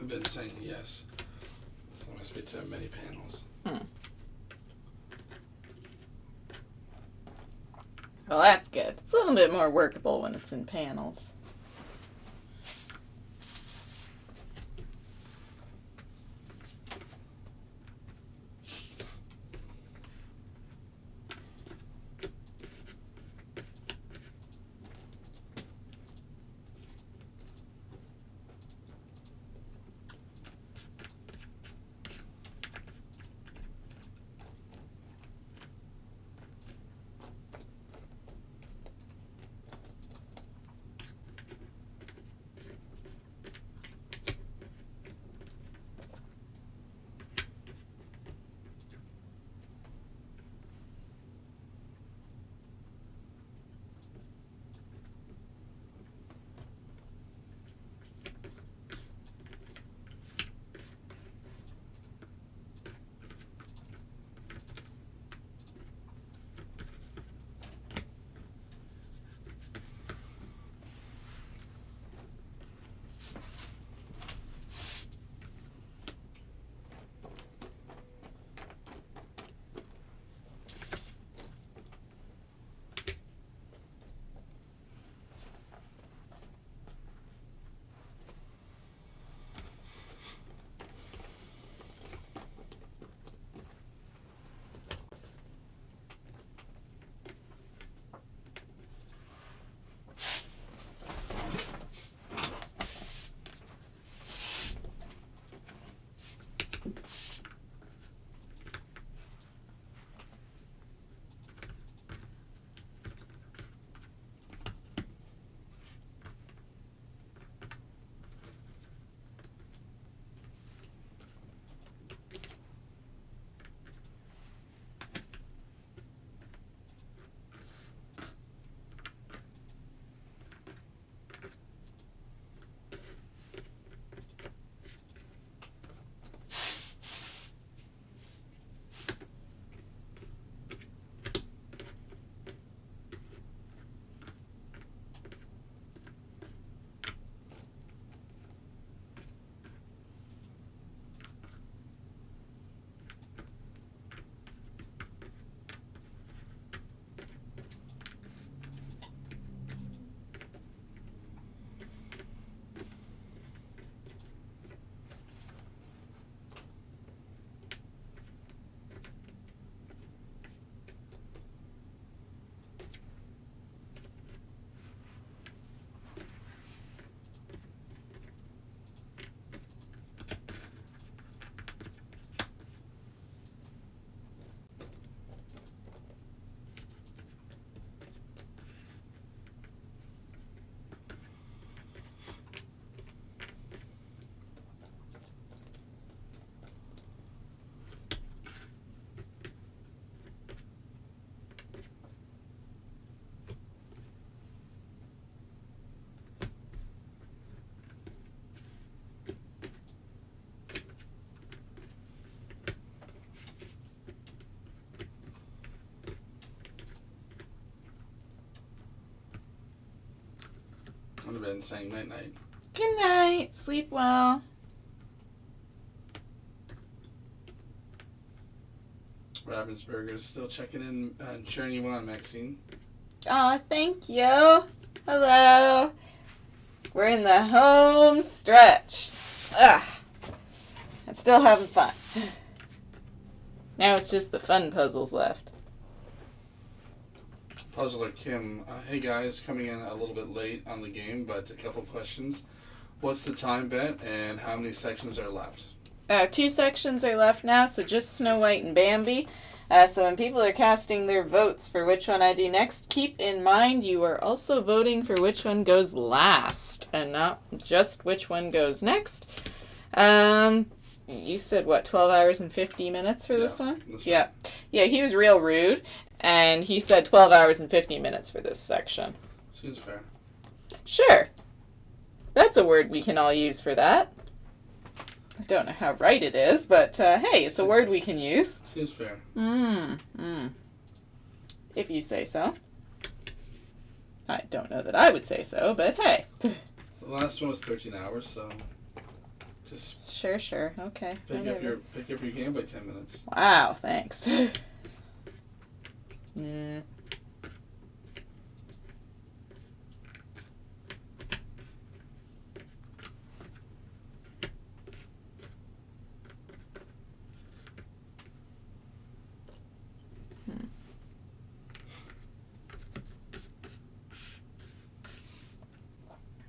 I've been saying yes. There must be too many panels. Well, that's good. It's a little bit more workable when it's in panels. to bed and saying night-night. Good night. Sleep well. Ravensburger is still checking in and cheering you on, Maxine. Aw, thank you. Hello. We're in the home stretch. Ugh. I'm still having fun. Now it's just the fun puzzles left. Puzzler Kim, hey guys, coming in a little bit late on the game, but a couple questions. What's the time bet and how many sections are left? 2 sections are left now, so just Snow White and Bambi. So when people are casting their votes for which one I do next, keep in mind you are also voting for which one goes last, and not just which one goes next. You said, what, 12 hours and 50 minutes for this one? Yeah. Yeah, he was real rude, and he said 12 hours and 50 minutes for this section. Seems fair. Sure. That's a word we can all use for that. I don't know how right it is, but hey, it's a word we can use. Seems fair. If you say so. I don't know that I would say so, but hey. The last one was 13 hours, so just Sure, okay. pick up your game by 10 minutes. Wow, thanks. I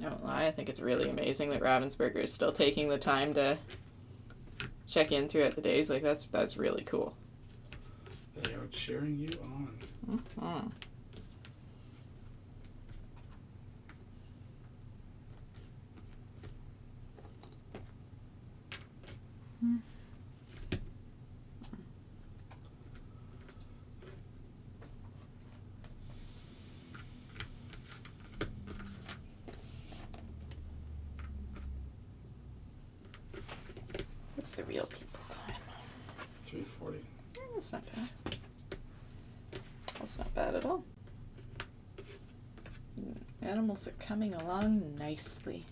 don't lie, I think it's really amazing that Ravensburger is still taking the time to check in throughout the days. Like, that's really cool. They are cheering you on. What's the real people time? 3:40. That's not bad. That's not bad at all. Animals are coming along nicely.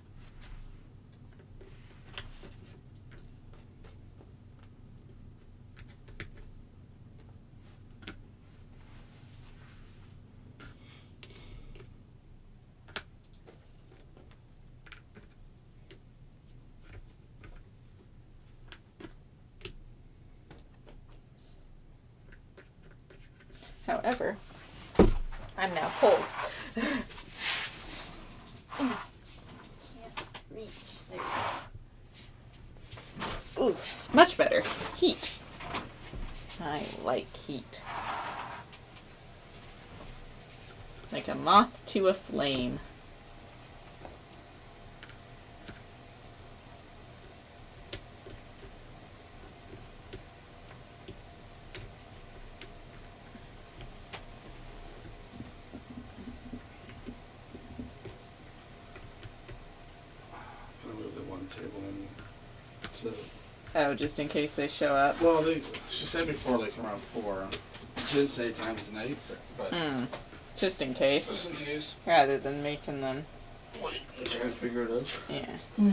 However, I'm now cold. Can't reach. There we go. Ooh, much better. Heat. I like heat. Like a moth to a flame. Table in to... Oh, just in case they show up. Well, she said before, like around 4. She didn't say time tonight, but just in case. Just in case. Rather than making them Wait, I'm trying to figure it out. Yeah.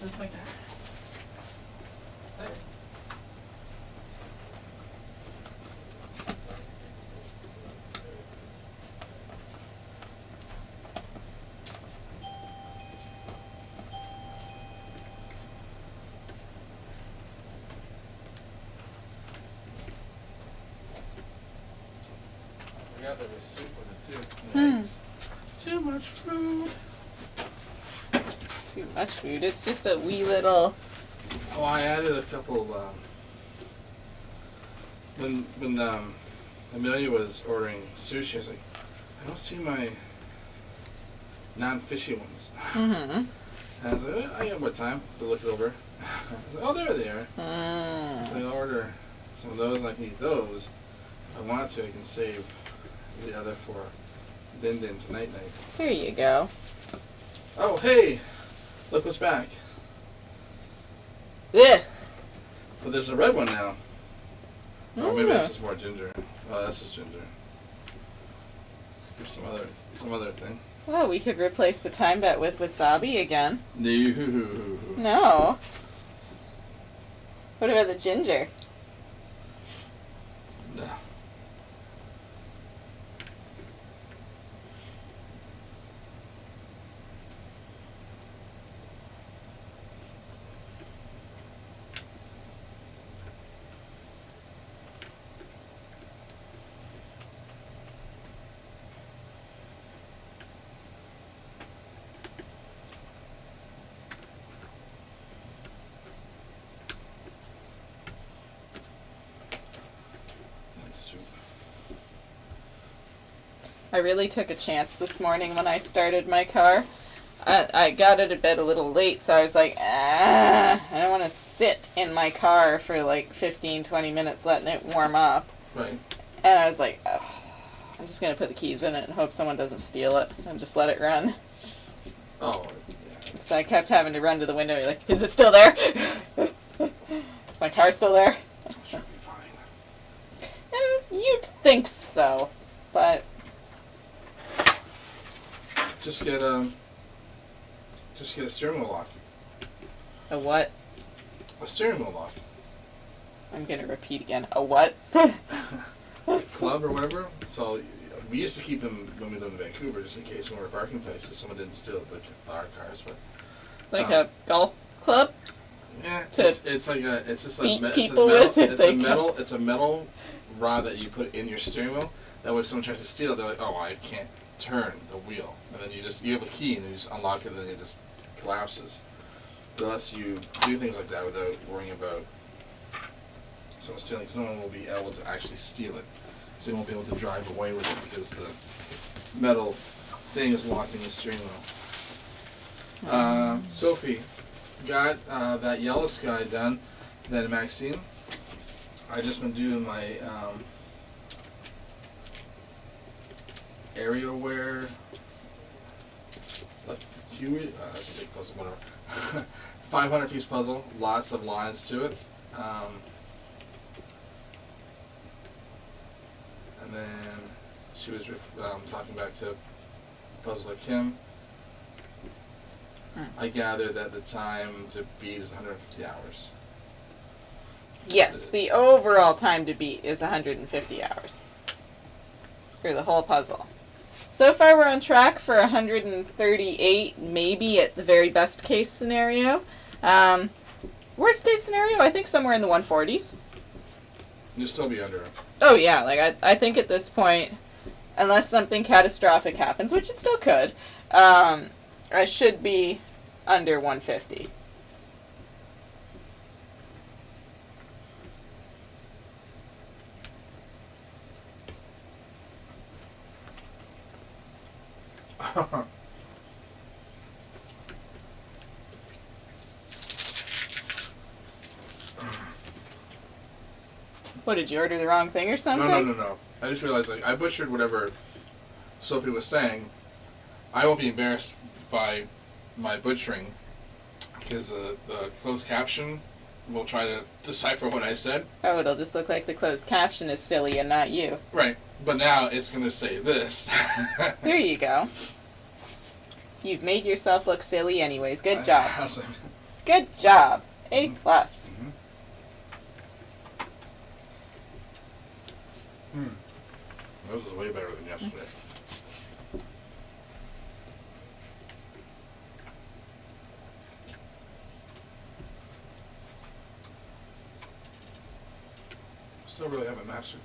Just like that. Hey. I forgot there was soup with it too. Eggs. Too much food. Too much food. It's just a wee little. Oh, I added a couple. When Amelia was ordering sushi, I was like, I don't see my non-fishy ones. Mm-hmm. And I was like, I got more time to look it over. I was like, oh, there they are. So I'll order some of those, and I can eat those. If I want to, I can save the other for Din Din to night night. There you go. Oh, hey! Look what's back. Ugh. But there's a red one now. Oh, maybe this is more ginger. Oh, this is ginger. There's some other thing. Well, we could replace the time bet with wasabi again. No. No. What about the ginger? No. I really took a chance this morning when I started my car. I got out of bed a little late, so I was like, I don't want to sit in my car for like 15, 20 minutes letting it warm up. Right. And I was like, I'm just going to put the keys in it and hope someone doesn't steal it and just let it run. Oh, yeah. So I kept having to run to the window and be like, is it still there? Is my car still there? Should be fine. And you'd think so, but... Just get a steering wheel lock. A what? A steering wheel lock. I'm going to repeat again. A what? A club or whatever. So we used to keep them when we lived in Vancouver, just in case when we were parking places, someone didn't steal our cars. But like a golf club? yeah, To it's like it's just beat like people with if they come. It's a metal rod that you put in your steering wheel. That way, if someone tries to steal it, they're like, oh, I turn the wheel, and then you have a key, and you just unlock it, and then it just collapses. It lets you do things like that without worrying about someone stealing, because no one will be able to actually steal it. So you won't be able to drive away with it because the metal thing is locking the steering wheel. Sophie got that yellow sky done. Then Maxime, I just been doing my AreaWare. That's a big puzzle, whatever. 500 piece puzzle, lots of lines to it. And then she was talking back to Puzzler Kim. I gather that the time to beat is 150 hours. Yes, the overall time to beat is 150 hours. For the whole puzzle. So far we're on track for 138, maybe at the very best case scenario. Worst case scenario, I think somewhere in the 140s. You'll still be under. Oh yeah, like I think at this point, unless something catastrophic happens, which it still could, I should be under 150. What, did you order the wrong thing or something? No. I just realized I butchered whatever Sophie was saying. I won't be embarrassed by my butchering because the closed caption will try to decipher what I said. Oh, it'll just look like the closed caption is silly and not you. Right, but now it's going to say this. There you go. You've made yourself look silly anyways. Good job. Awesome. Good job. A+. Mm-hmm. This is way better than yesterday. Still really haven't mastered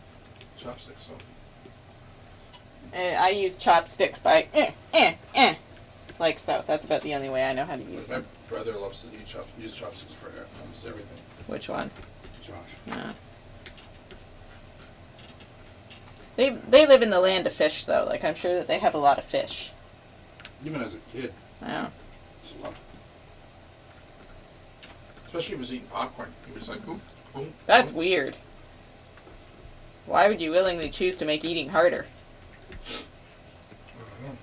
chopsticks, so. I use chopsticks by like so. That's about the only way I know how to use them. My brother loves to use chopsticks for almost everything. Which one? Josh. No. They live in the land of fish, though. Like, I'm sure that they have a lot of fish. Even as a kid. Yeah. It's a lot. Especially if he was eating popcorn. He was just like, boom, boom. That's boom. weird. Why would you willingly choose to make eating harder? I don't know.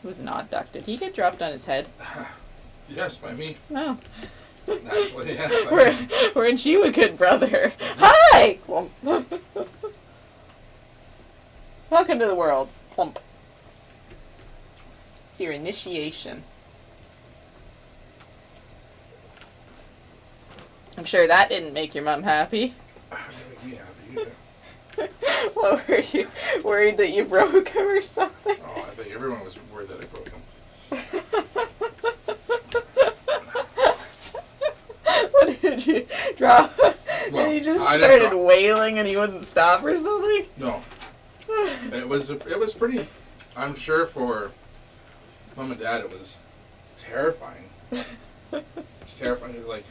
It was an odd duck. Did he get dropped on his head? Yes, by me. No. Naturally, yeah. Weren't you a good brother? Hi! Welcome to the world. Plump. It's your initiation. I'm sure that didn't make your mom happy. Didn't make me happy either. What, were you worried that you broke him or something? Oh, I think everyone was worried that I broke him. What did you drop? Well, and he just I didn't started drop. wailing and he wouldn't stop or something? No. It was pretty, I'm sure for Mom and Dad it was terrifying. It's terrifying. It was like,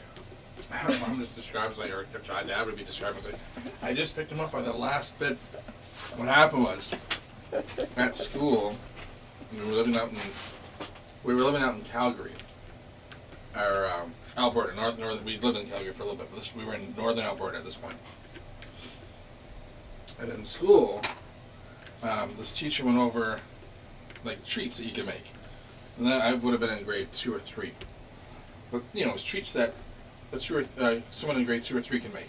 Mom just describes, like, or Dad would be describing, like, I just picked him up by the last bit. What happened was, at school, we were living out in Calgary, or Alberta, north. We lived in Calgary for a little bit, but we were in northern Alberta at this point. And in school, this teacher went over, like, treats that you could make. And then I would have been in grade 2 or 3. But, you know, it's treats that someone in grade 2 or 3 can make.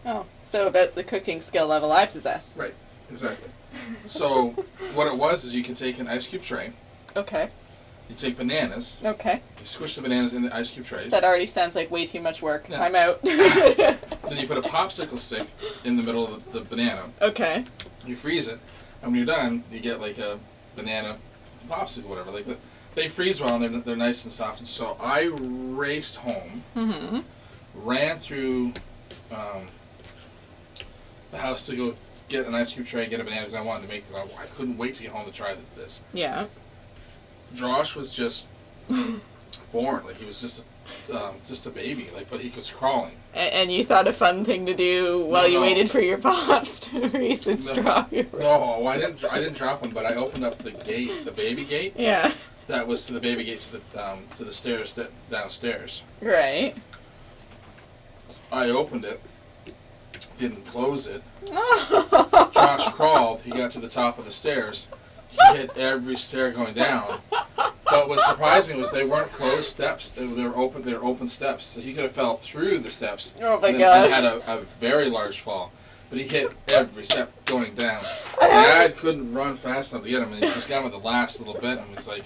Oh, so about the cooking skill level I possess. Right, exactly. So, what it was is you could take an ice cube tray, Okay. you take bananas, Okay. you squish the bananas in the ice cube trays, That already sounds like way too much work. Yeah. I'm out. then you put a popsicle stick in the middle of the banana, Okay. you freeze it, and when you're done, you get like a banana popsicle, whatever. Like they freeze well and they're nice and soft. So I raced home, ran through the house to go get an ice cube tray and get a banana because I wanted to make this. I couldn't wait to get home to try this. Yeah. Josh was just born. Like, he was just a baby. Like, but he was crawling. And you thought a fun thing to do while you waited for your pops to race and strawberry. No, I didn't drop one, but I opened up the gate, the baby gate. Yeah. That was to the baby gate to the stairs downstairs. Right. I opened it, didn't close it. Oh. Josh crawled. He got to the top of the stairs. He hit every stair going down. But what's surprising was they weren't closed steps. They were open. They were open steps. So he could have fell through the steps. Oh my god! And had a very large fall. But he hit every step going down. Dad couldn't run fast enough to get him, and he just got him at the last little bit. And he's like,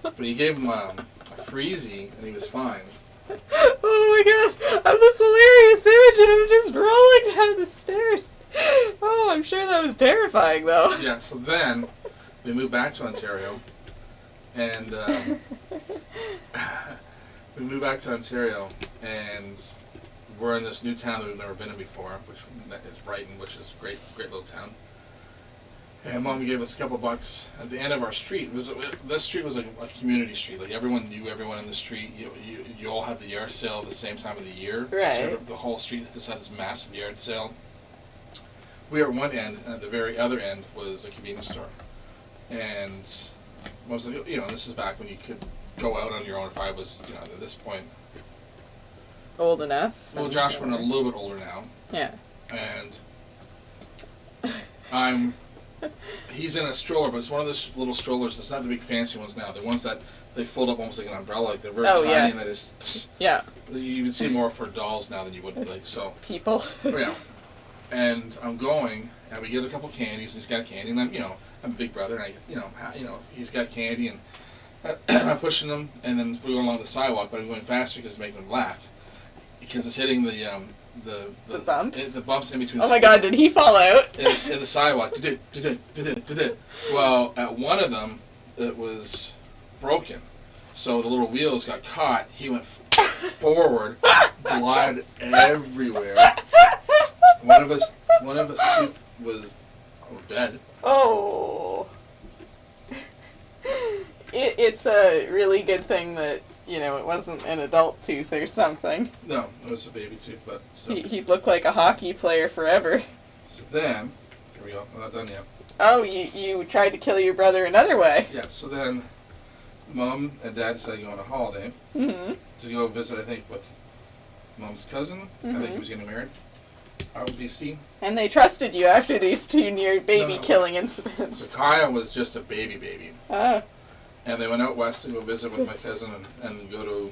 but he gave him a freezy, and he was fine. Oh my god! I have this hilarious image of him just rolling down the stairs. Oh, I'm sure that was terrifying, though. Yeah. So then we moved back to Ontario, and we're in this new town that we've never been in before, which is Brighton, which is a great little town. And Mom gave us a couple bucks at the end of our street. This street was a community street. Like, everyone knew everyone in the street. You all had the yard sale at the same time of the year. Right. So the whole street just had this massive yard sale. We were at one end, and at the very other end was a convenience store. And Mom was like, this is back when you could go out on your own if I was, at this point. Old enough. Well, Josh went a little bit older now. Yeah. And he's in a stroller, but it's one of those little strollers. It's not the big fancy ones now. The ones that they fold up almost like an umbrella. Like, they're very tiny, and that is. Yeah. You would see more for dolls now than you would so. People. Yeah. And I'm going, and we get a couple candies. And he's got a candy, and I'm a big brother, and he's got candy, and I'm pushing him, and then we're going along the sidewalk, but I'm going faster because it's making him laugh, because it's hitting the bumps? The bumps in between. Oh my god, did he fall out? In the sidewalk. Well, at one of them, it was broken. So the little wheels got caught. He went forward, blood everywhere. One of his teeth was dead. Oh. It's a really good thing that, it wasn't an adult tooth or something. No, it was a baby tooth, but still. He'd look like a hockey player forever. So then, here we go, I'm not done yet. Oh, you tried to kill your brother another way. Yeah, so then Mom and Dad decided to go on a holiday to go visit, I think, with Mom's cousin. I think he was getting married. Out in BC. And they trusted you after these two near baby killing incidents. So Kaya was just a baby. Oh. And they went out west to go visit with my cousin and go to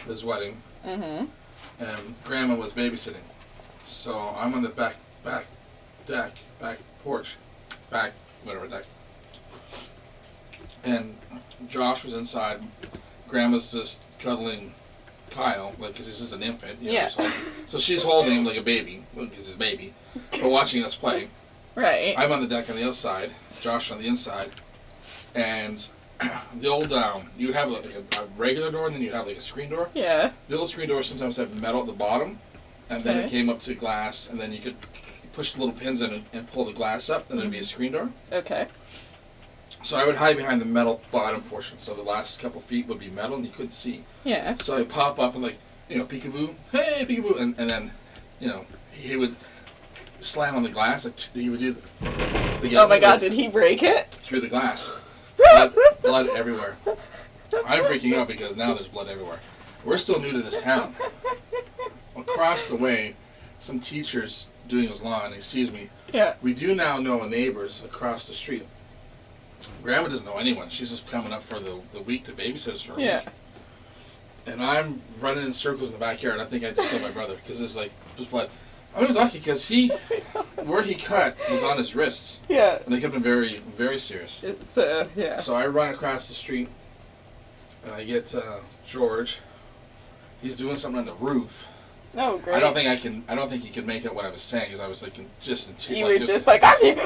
his wedding. Mm-hmm. And Grandma was babysitting. So I'm on the back porch, deck. And Josh was inside. Grandma's just cuddling Kyle, because he's just an infant. So she's holding him like a baby, because he's a baby. But watching us play. Right. I'm on the deck on the outside, Josh on the inside. And the old you'd have like a regular door, and then you'd have like a screen door. Yeah. The old screen doors sometimes had metal at the bottom, and then it came up to glass, and then you could push the little pins in and pull the glass up, then it'd be a screen door. Okay. So I would hide behind the metal bottom portion, so the last couple feet would be metal, and you couldn't see. Yeah. So I'd pop up and peekaboo, hey, peekaboo, and then, he would slam on the glass, he would do oh my god, did he break it? Through the glass. Blood everywhere. I'm freaking out because now there's blood everywhere. We're still new to this town. Across the way, some teacher's doing his lawn. He sees me. Yeah. We do now know neighbors across the street. Grandma doesn't know anyone. She's just coming up for the week to babysit us for a week. And I'm running in circles in the backyard. I think I just killed my brother because there's blood. I was lucky because where he cut was on his wrists. Yeah. And they could have been very, very serious. It's, yeah. So I run across the street, and I get George. He's doing something on the roof. Oh, great. I don't think he could make out what I was saying because I was just in tears. You were just like, how'd you?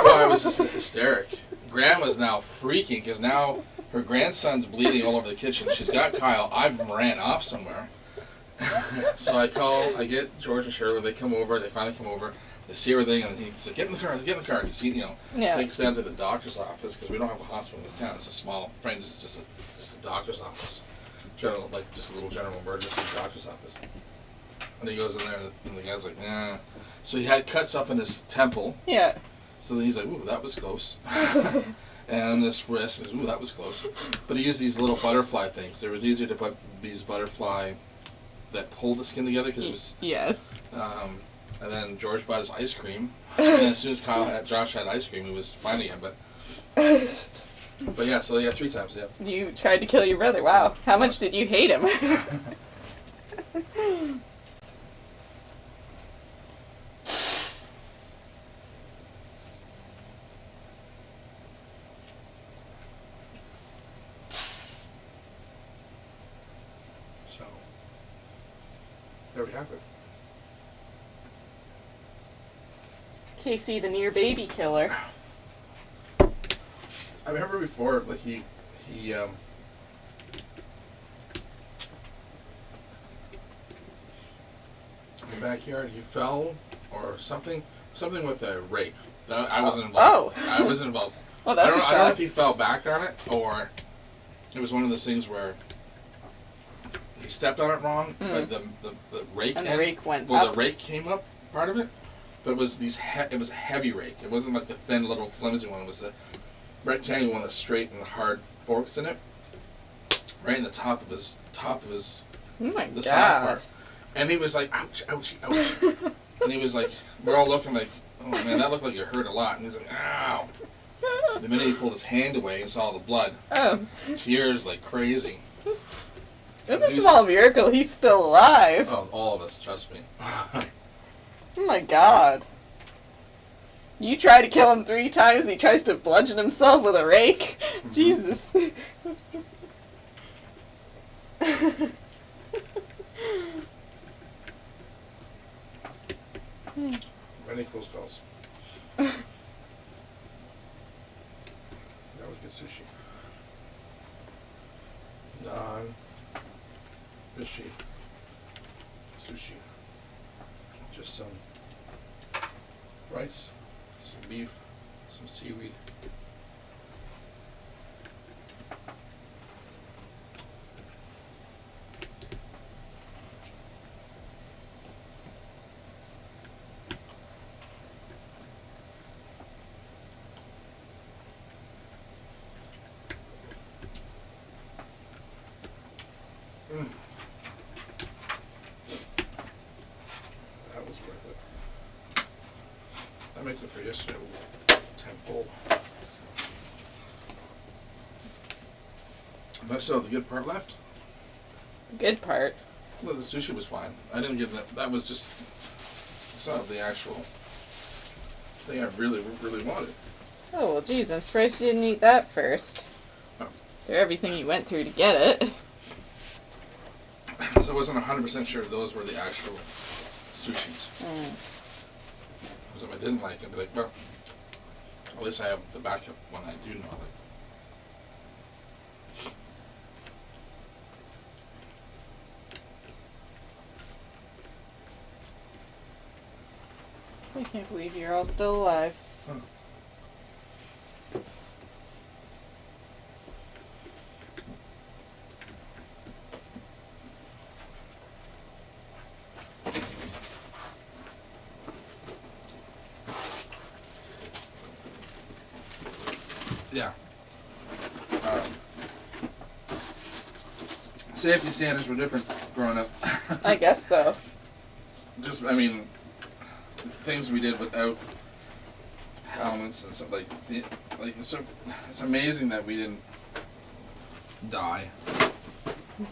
Well, I was just hysteric. Grandma's now freaking because now her grandson's bleeding all over the kitchen. She's got Kyle. I ran off somewhere. So I get George and Shirley. They come over. They finally come over. They see everything, and he's like, "Get in the car! Get in the car!" Because he, takes them to the doctor's office because we don't have a hospital in this town. It's a small, just a doctor's office, just a little general emergency doctor's office. And he goes in there, and the guy's like, "Nah." So he had cuts up in his temple. Yeah. So then he's like, "Ooh, that was close." And this wrist, ooh, that was close. But he used these little butterfly things. It was easier to put these butterfly that pulled the skin together because it was. Yes. And then George bought his ice cream. And then as soon as Josh had ice cream, he was fine again. But yeah, so yeah, 3 times, yeah. You tried to kill your brother. Wow. How much did you hate him? So, there we have it. Casey, the near baby killer. I remember before, like he in the backyard, he fell or something with a rake. I wasn't involved. Oh. I wasn't involved. Well, that's I don't know if he fell back on it or it was one of those things where he stepped on it wrong, but the rake and the rake went well, up. the rake came up part of it, but it was it was a heavy rake. It wasn't like the thin little flimsy one. It was a rectangle one with straight and hard forks in it, right in the top of his Oh my the God. side part. And he was like, "Ouch, ouchie, ouch!" And he was like, we're all looking like, "Oh man, that looked like it hurt a lot." And he's like, "Ow!" The minute he pulled his hand away and saw the blood, tears like crazy. It's a small miracle he's still alive. Oh, all of us, trust me. Oh my God. You try to kill him 3 times, he tries to bludgeon himself with a rake. Mm-hmm. Jesus. Many close calls. That was good sushi. Non-fishy sushi. Just some rice, some beef, some seaweed. That was worth it. That makes it for yesterday tenfold. And I still have the good part left. The good part? Well, the sushi was fine. I didn't give that. That was just. It's not the actual thing I really, really wanted. Oh, well, geez, I'm surprised you didn't eat that first. Oh. After everything you went through to get it. So I wasn't 100% sure those were the actual sushis. Because if I didn't like it, I'd be like, well, at least I have the backup one I do know I like. I can't believe you're all still alive. Huh. Yeah. Safety standards were different growing up. I guess so. Just, I mean, things we did without helmets and stuff like it's amazing that we didn't die.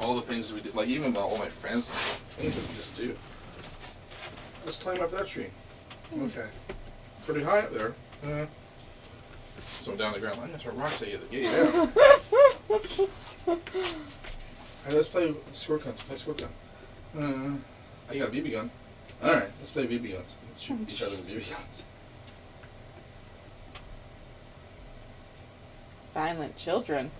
All the things we did, like even all my friends, things that we just do. Let's climb up that tree. Okay, pretty high up there. So down the ground. I'm gonna throw rocks at you at the gate. Hey, let's play squirt guns. Play squirt gun. I got a BB gun. All right, let's play BB guns. Let's shoot each other with BB guns. Violent children.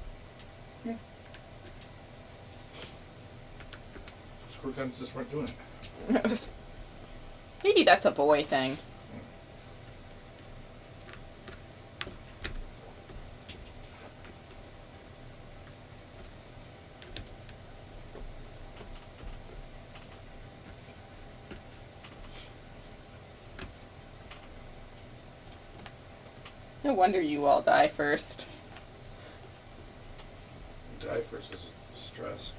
crew guns just weren't doing it. Maybe that's a boy thing. No wonder you all die first. Die first is stress.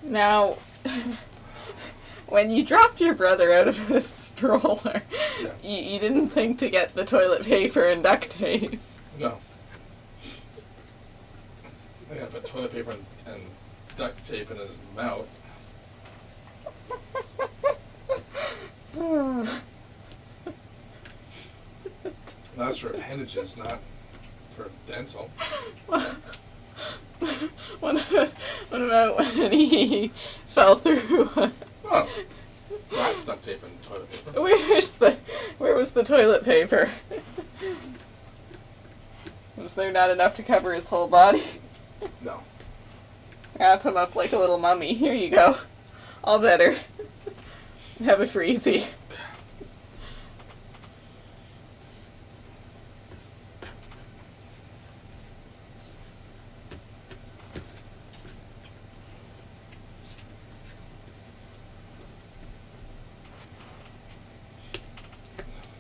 Now, when you dropped your brother out of the stroller, Yeah. you didn't think to get the toilet paper and duct tape. No. I gotta put toilet paper and duct tape in his mouth. That's for appendages, not for dental. What about when he fell through? Oh, that's duct tape and toilet paper. Where was the toilet paper? Was there not enough to cover his whole body? No. Wrap him up like a little mummy. Here you go. All better. Have a freezy.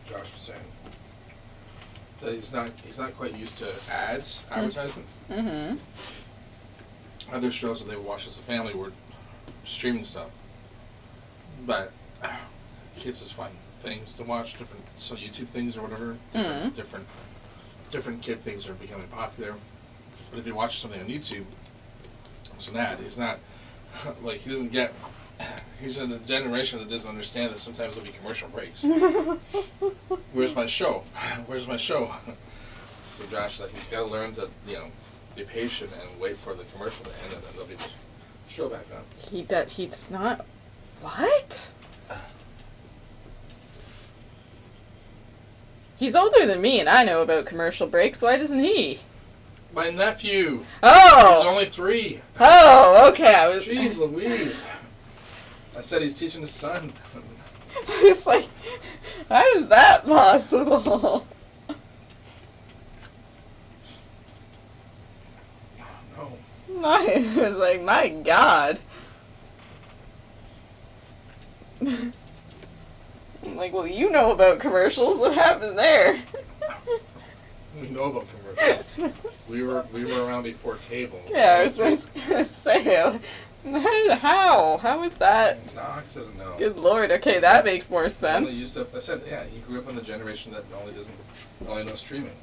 Josh was saying that he's not quite used to advertisement. Mm-hmm. Other shows that they watch as a family were streaming stuff, but kids is fun things to watch. Different YouTube things or whatever. Different kid things are becoming popular. But if you watch something on YouTube, it's an ad. He's not like he doesn't get. He's in a generation that doesn't understand that sometimes there'll be commercial breaks. Where's my show? Where's my show? So Josh, like, he's got to learn to, be patient and wait for the commercial to end, and then there'll be the show back on. He's not. What? He's older than me, and I know about commercial breaks. Why doesn't he? My nephew. Oh. He's only 3. Oh, okay. I was. Jeez Louise. I said he's teaching his son. It's like, how is that possible? No. It's like, my God. I'm like, well, you know about commercials. What happened there? We know about commercials. We were around before cable. Yeah, I was gonna say, how? How is that? Knox doesn't know. Good Lord. Okay, that makes more Only sense. used to, I said, yeah, he grew up in the generation that only knows streaming.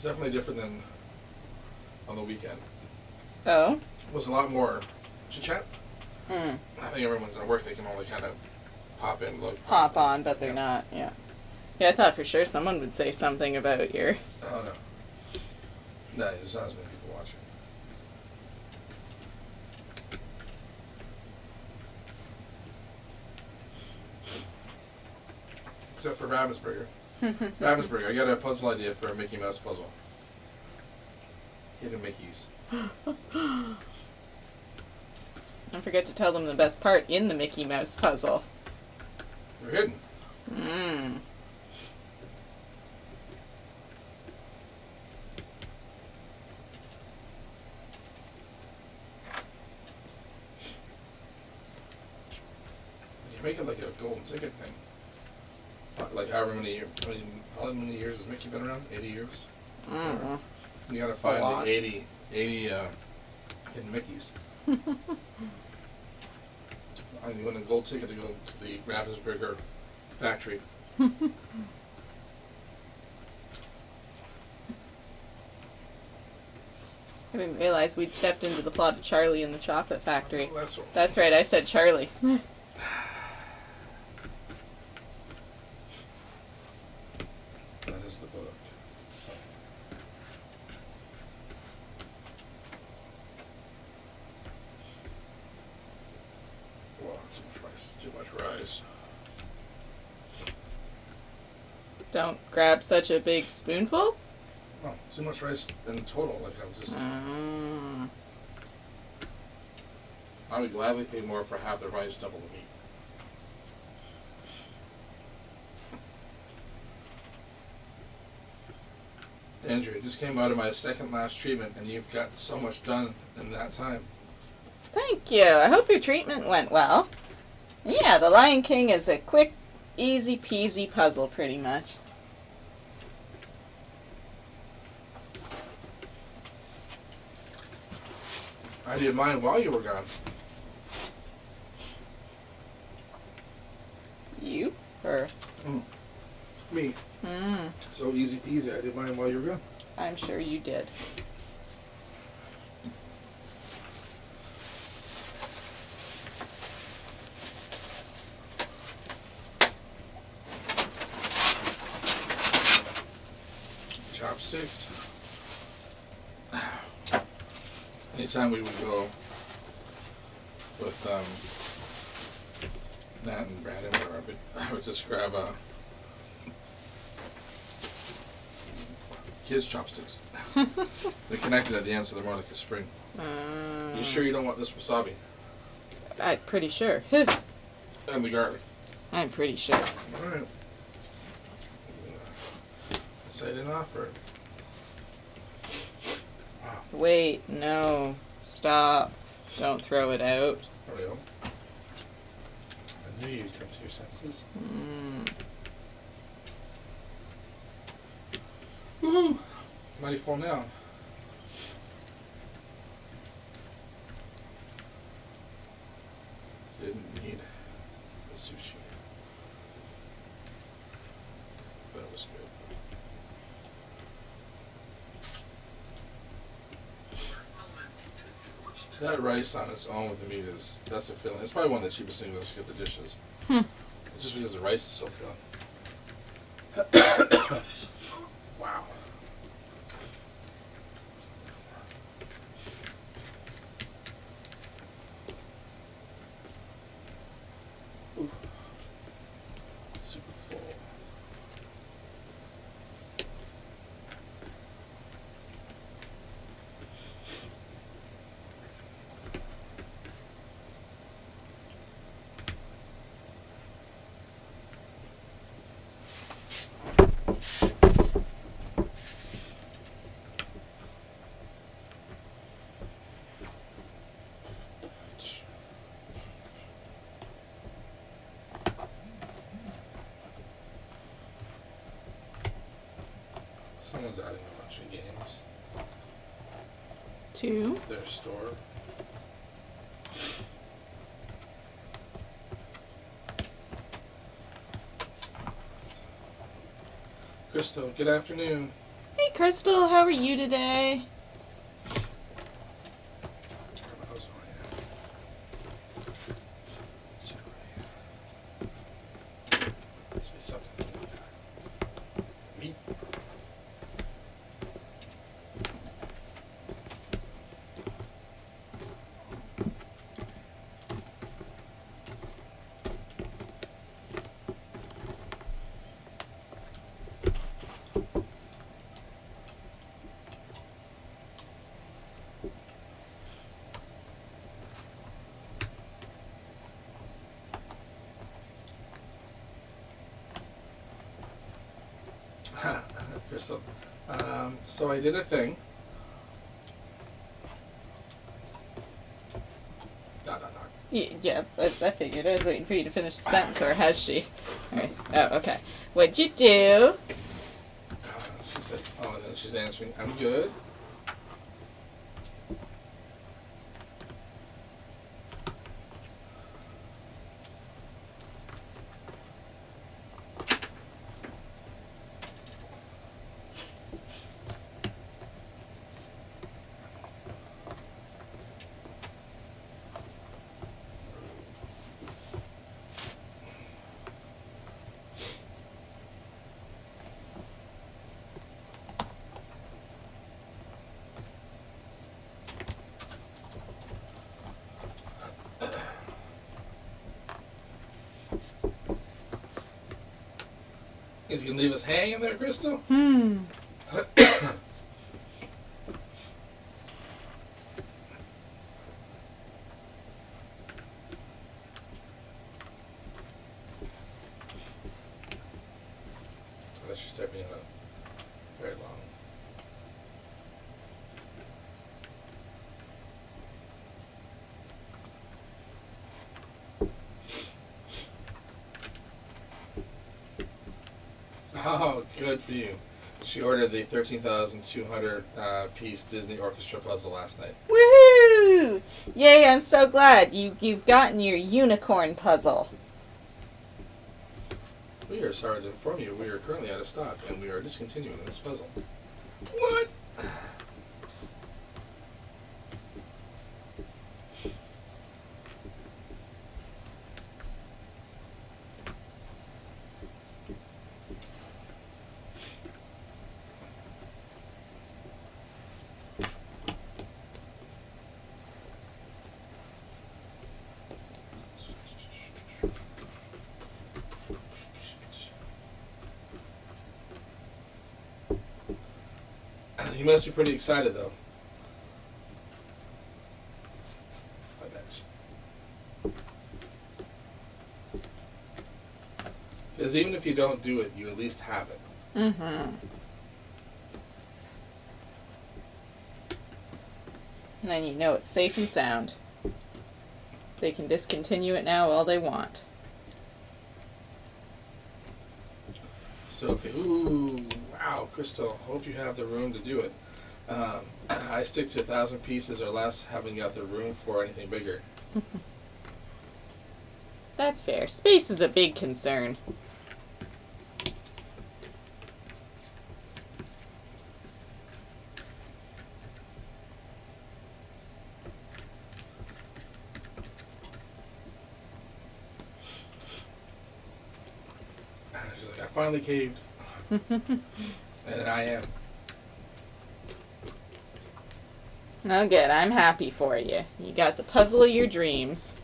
It's definitely different than on the weekend. Oh. It was a lot more chit-chat. Hmm. I think everyone's at work, they can only kind of pop in, look. Hop on, but they're not, yeah. Yeah, I thought for sure someone would say something about your... Oh, no. No, there's not as many people watching. Except for Ravensburger. Ravensburger, I got a puzzle idea for a Mickey Mouse puzzle. Hidden Mickeys. Don't forget to tell them the best part in the Mickey Mouse puzzle. They're hidden. Mmm. You make it like a golden ticket thing. Like however many years, how many years has Mickey been around? 80 years? Mm-hmm. You gotta find the 80 hidden Mickeys. You win a gold ticket to go to the Ravensburger factory. I didn't realize we'd stepped into the plot of Charlie and the Chocolate Factory. Well, That's right, I said Charlie. That is the book. So. Wow, too much rice. Too much rice. Don't grab such a big spoonful? Oh, too much rice in total. Like I'm just. I would gladly pay more for half the rice, double the meat. Andrew, it just came out of my second last treatment, and you've got so much done in that time. Thank you. I hope your treatment went well. Yeah, the Lion King is a quick, easy peasy puzzle, pretty much. I did mine while you were gone. You? Or? Me. So easy peasy. I did mine while you were gone. I'm sure you did. Chopsticks. Anytime we would go with Nat and Brandon, I would just grab kids' chopsticks. They're connected at the end, so they're more like a spring. You sure you don't want this wasabi? I'm pretty sure. And the garlic. I'm pretty sure. Alright. So I didn't offer it. Wow. Wait, no. Stop. Don't throw it out. There we go. I knew you'd come to your senses. Woohoo! Mighty full now. Didn't need the sushi. But it was good. That rice on its own with the meat that's a filling. It's probably one of the cheapest things to skip the dishes. It's just because the rice is so filling. Wow. Ooh. Super full. Someone's adding a bunch of games To? to their store. Crystal, good afternoon. Hey, Crystal, how are you today? Crystal. So I did a thing. Yeah, I figured. I was waiting for you to finish the sentence, or has she? Alright. Oh, okay. What'd you do? She said, oh, and then she's answering, I'm good. Is you gonna leave us hanging there, Crystal? Unless she's typing in a very long. Oh, good for you. She ordered the 13,200 piece Disney orchestra puzzle last night. Woohoo! Yay, I'm so glad. You've gotten your unicorn puzzle. We are sorry to inform you, we are currently out of stock and we are discontinuing this puzzle. What? You must be pretty excited, though. I bet. Because even if you don't do it, you at least have it. Mm-hmm. And then you know it's safe and sound. They can discontinue it now all they want. So if you, ooh, wow, Crystal, hope you have the room to do it. I stick to 1,000 pieces or less, haven't got the room for anything bigger. That's fair. Space is a big concern. She's like, I finally caved. And I am. Oh, good. I'm happy for you. You got the puzzle of your dreams.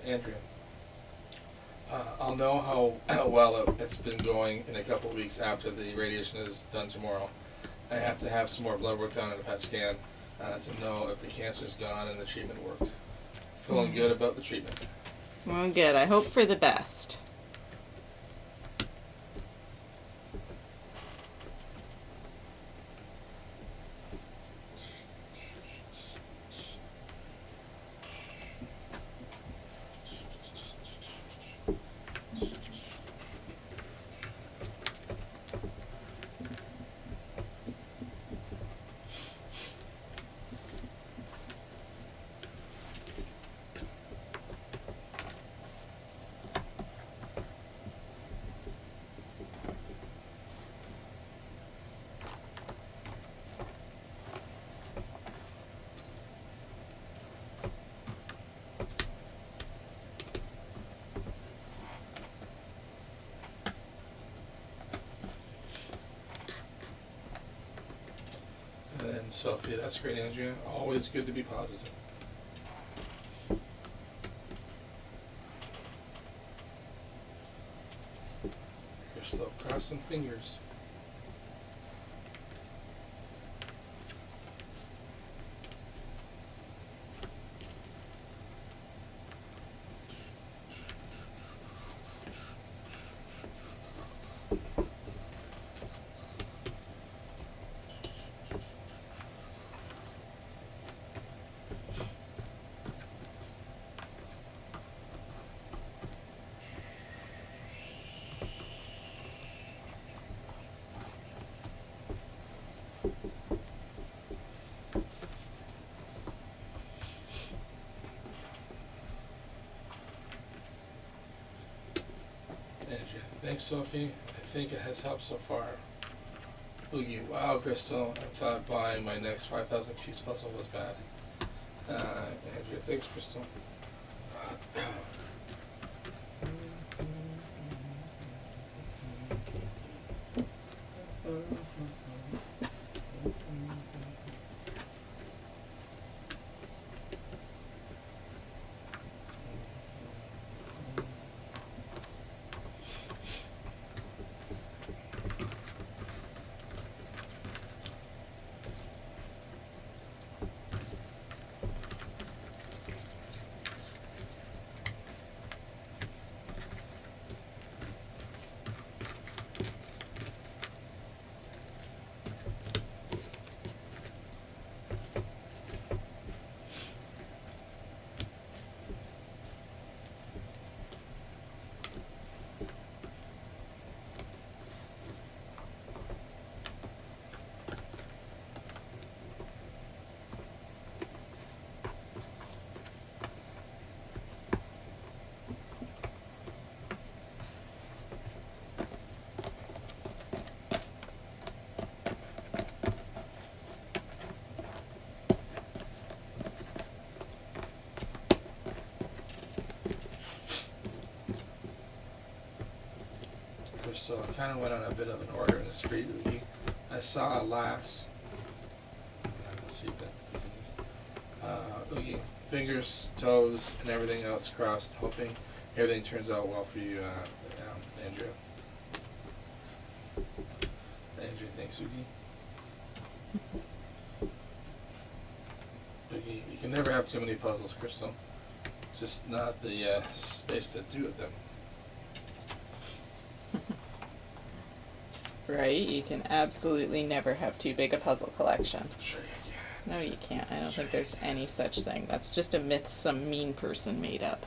Andrea. I'll know how well it's been going in a couple of weeks after the radiation is done tomorrow. I have to have some more blood work done and a PET scan to know if the cancer's gone and the treatment worked. Feeling good about the treatment. Well, good. I hope for the best. And Sophie, that's great, Andrea. Always good to be positive. Crystal, cross some fingers. Thanks, Sophie. I think it has helped so far. Oogie, wow, Crystal. I thought buying my next 5,000 piece puzzle was bad. Andrea, thanks, Crystal. So I kind of went on a bit of an order in the street. I saw a lass. Let's see if that continues. Oogie, fingers, toes, and everything else crossed, hoping everything turns out well for you, Andrea. Andrea, thanks, Oogie. Oogie, you can never have too many puzzles, Crystal. Just not the space to do with them. Right? You can absolutely never have too big a puzzle collection. Sure you can. No, you can't. I don't think there's any such thing. That's just a myth some mean person made up.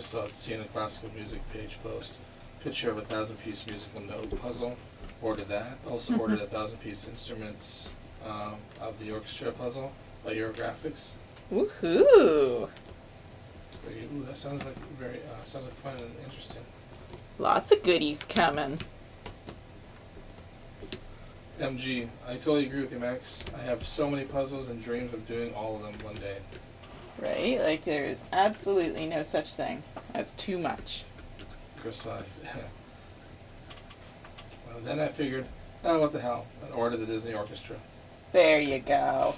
Just saw it, seeing a classical music page post. Picture of a 1,000-piece musical note puzzle. Ordered that. Also ordered a 1,000-piece instruments of the orchestra puzzle by Eurographics. Woohoo! Ooh, that sounds like sounds like fun and interesting. Lots of goodies coming. MG, I totally agree with you, Max. I have so many puzzles and dreams of doing all of them one day. Right? Like, there is absolutely no such thing as too much. Chris, then I figured, oh, what the hell, and ordered the Disney Orchestra. There you go.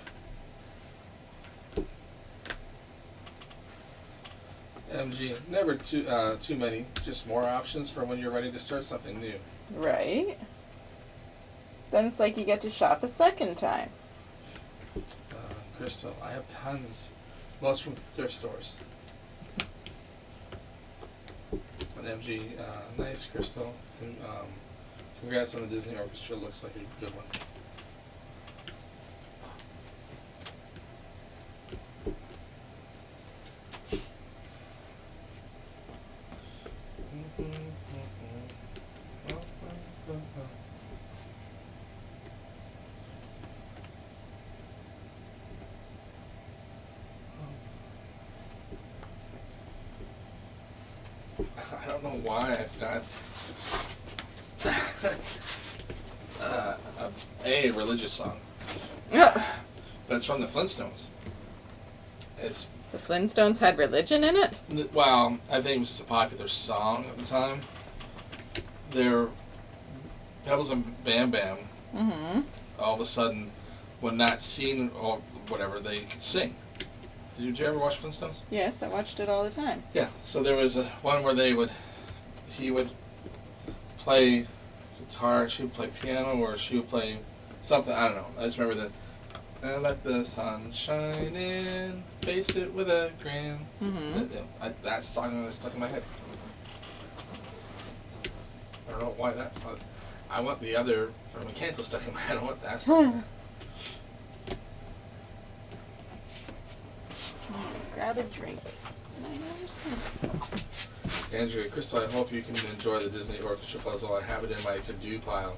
MG, never too many, just more options for when you're ready to start something new. Right? Then it's like you get to shop a second time. Crystal, I have tons, most from thrift stores. And MG, nice, Crystal. Congrats on the Disney Orchestra. Looks like a good one. I don't know why I've got a religious song, but it's from the Flintstones. It's The Flintstones had religion in it? well, I think it was just a popular song at the time. They're Pebbles and Bam Bam. Mm-hmm. All of a sudden, when that scene or whatever, they could sing. Did you ever watch Flintstones? Yes, I watched it all the time. Yeah. So there was one where he would play guitar, she would play piano, or she would play something. I don't know. I just remember that. And let the sun shine in, face it with a grin. Mm-hmm. That song is stuck in my head. I don't know why that's not. I want the other from Mechanical stuck in my head. I want that stuck in my head. Grab a drink. Andrea, Crystal, I hope you can enjoy the Disney Orchestra puzzle. I have it in my to-do pile.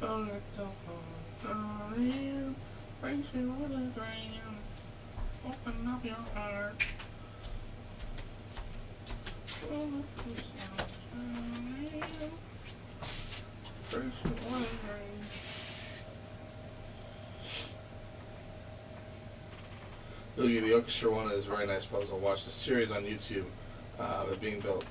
Open up your heart. Oogie, the orchestra one is a very nice puzzle. Watch the series on YouTube of it being built.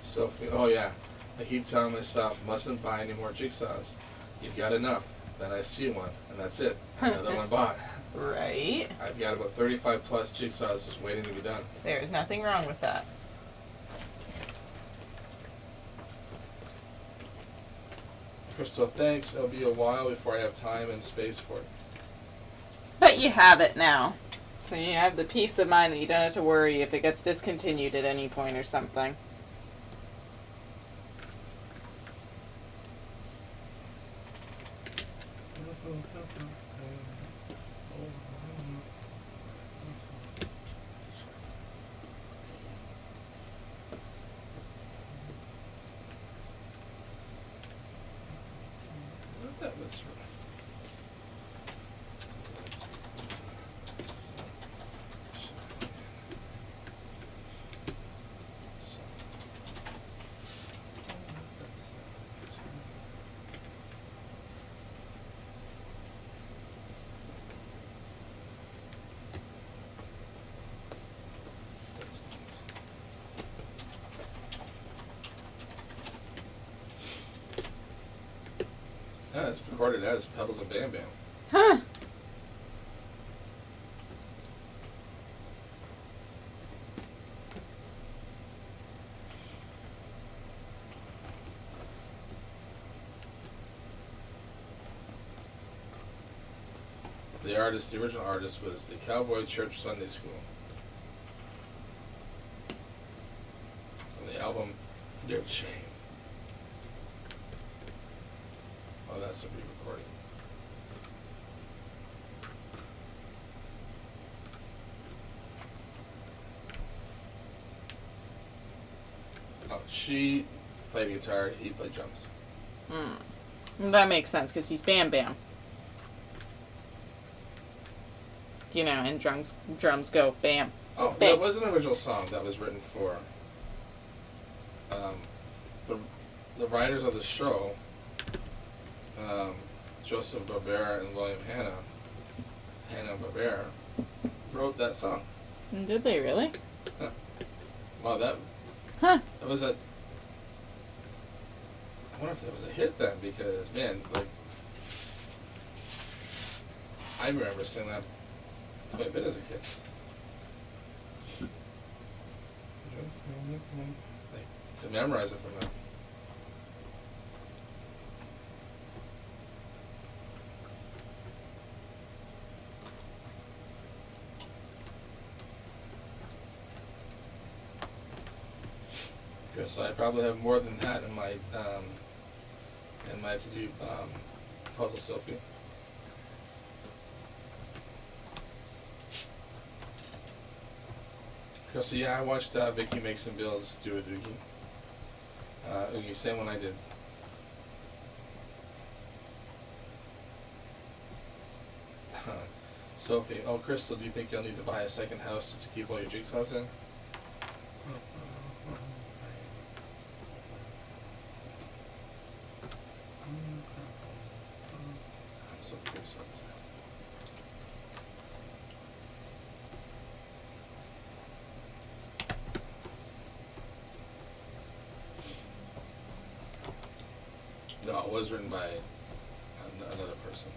Sophie, oh yeah, I keep telling myself, mustn't buy any more jigsaws. You've got enough. Then I see one, and that's it. Another one bought. Right. I've got about 35 plus jigsaws just waiting to be done. There is nothing wrong with that. Crystal, thanks. It'll be a while before I have time and space for it. But you have it now. So you have the peace of mind that you don't have to worry if it gets discontinued at any point or something. That was yeah, it's recorded as Pebbles and Bam Bam. Huh. The original artist was the Cowboy Church Sunday School. album, Dirty Shame. Oh, that's a re-recording. Oh, she played guitar, he played drums. That makes sense because he's Bam Bam. You know, and drums go bam. Oh, Bam. that was an original song that was written for the writers of the show, Joseph Barbera and William Hanna-Barbera, wrote that song. Did they really? Wow, that was a... I wonder if that was a hit then, because, man, like, I remember singing that quite a bit as a kid. Like, to memorize it from now. So I probably have more than that in my to-do puzzle, Sophie. So yeah, I watched Vicky make some builds do a doogie. Oogie, same one I did. Sophie, oh Crystal, do you think you'll need to buy a second house to keep all your jigsaws in? I'm so curious about this now. No, it was written by another person.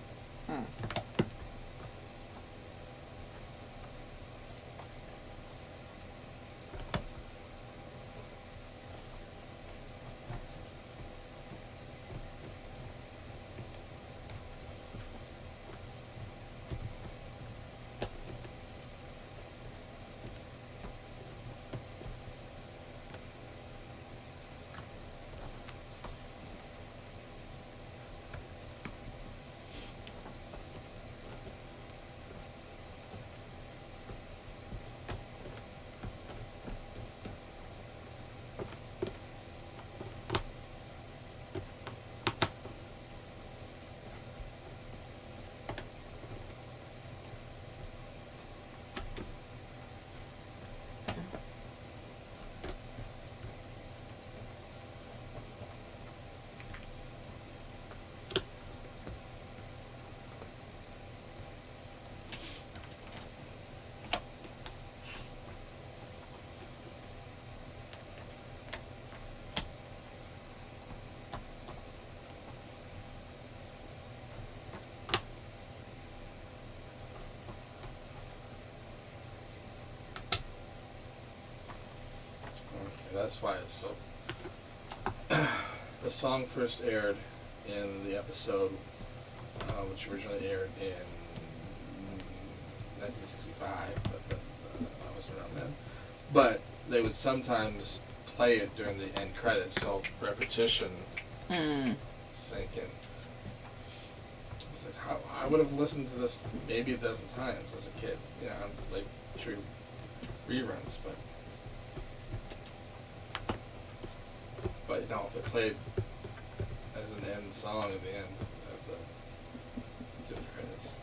That's why it's so... The song first aired in the episode, which originally aired in 1965, but then, I wasn't around then. But they would sometimes play it during the end credits, so repetition sank in. I was like, how I would have listened to this maybe a dozen times as a kid, you know, like through reruns, but no, if it played as an end song at the end of the credits.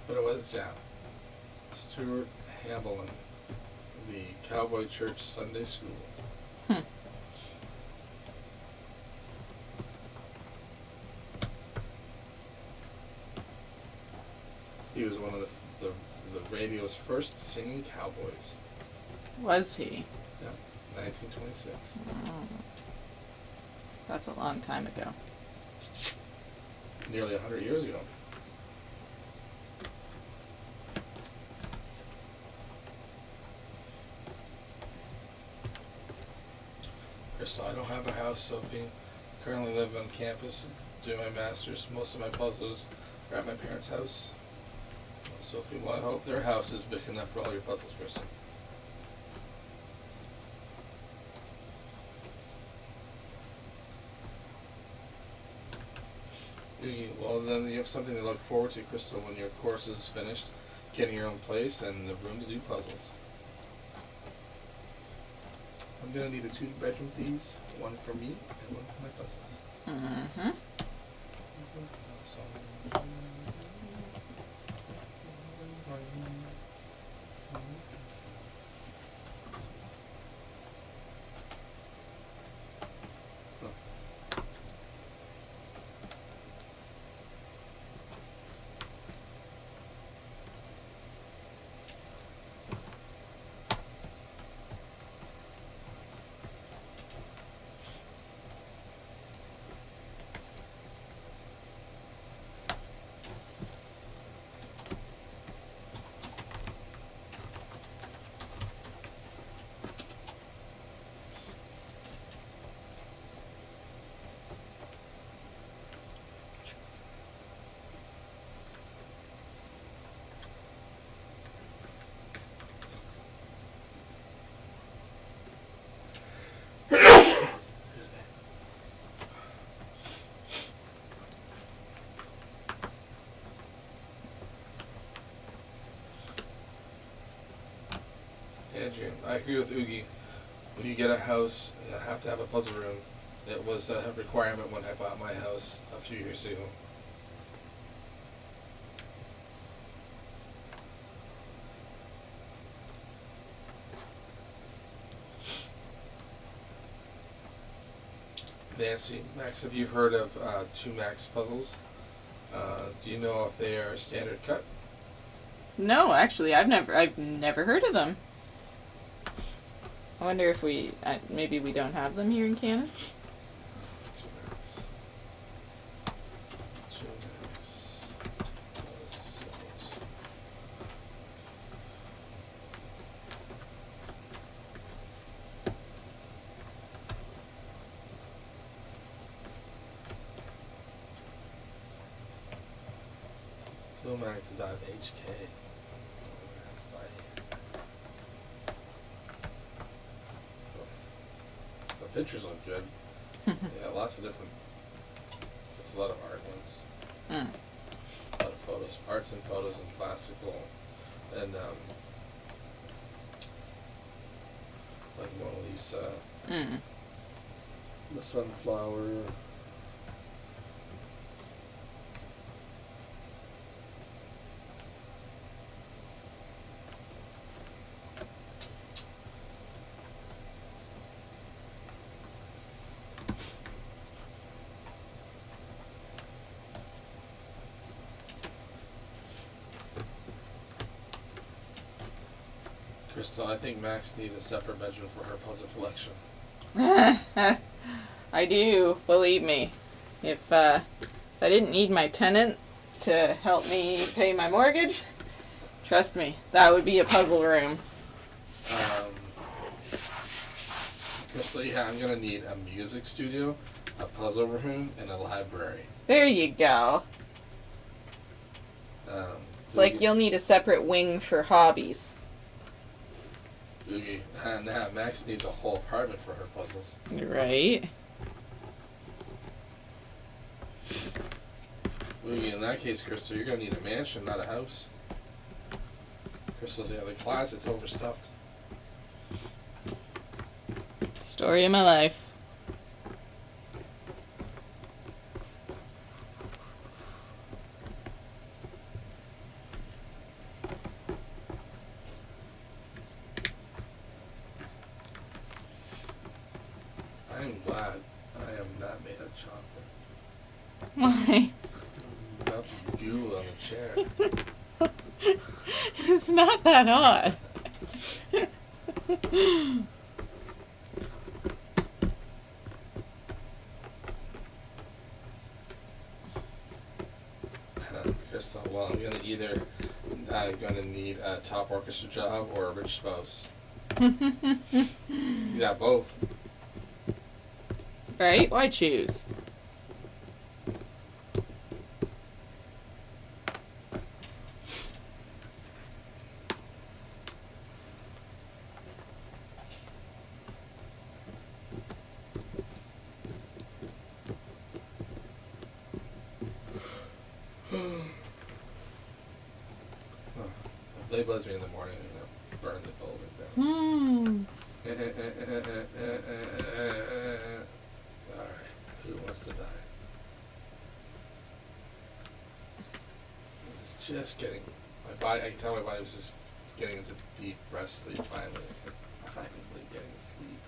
But it was, yeah, Stuart Hamblin, the Cowboy Church Sunday School. He was one of the radio's first singing cowboys. Was he? Yeah, 1926. That's a long time ago. Nearly 100 years ago. Crystal, I don't have a house, Sophie. Currently live on campus, doing my master's. Most of my puzzles are at my parents' house. Sophie, well, I hope their house is big enough for all your puzzles, Crystal. Well, then you have something to look forward to, Crystal, when your course is finished, getting your own place and the room to do puzzles. I'm going to need a 2-bedroom, please. One for me and one for my puzzles. Mm-hmm. Andrew, I agree with Oogie. When you get a house, you have to have a puzzle room. It was a requirement when I bought my house a few years ago. Nancy, Max, have you heard of 2 Max puzzles? Do you know if they are standard cut? No, actually, I've never heard of them. I wonder if maybe we don't have them here in Canada. 2 Max. 2 Max puzzles. Max.hk. The pictures look good. Yeah, lots of different. It's a lot of art ones. A lot of photos, arts and photos and classical, and like Mona Lisa, the sunflower. Crystal, I think Max needs a separate bedroom for her puzzle collection. I do, believe me. If I didn't need my tenant to help me pay my mortgage, trust me, that would be a puzzle room. Crystal, yeah, I'm gonna need a music studio, a puzzle room, and a library. There you go. It's like you'll need a separate wing for hobbies. Oogie, nah, Max needs a whole apartment for her puzzles. Right. Oogie, in that case, Crystal, you're gonna need a mansion, not a house. Crystal's the other closet's overstuffed. Story of my life. I'm glad I am not made of chocolate. Why? Lots of goo on the chair. It's not that hot. Crystal, well, I'm gonna need a top orchestra job or a rich spouse. You got both. Right? Why choose? They buzz me in the morning and I'm gonna burn the building down. Alright, who wants to die? It's just getting my body. I can tell my body was just getting into deep rest sleep finally. It's like finally getting to sleep.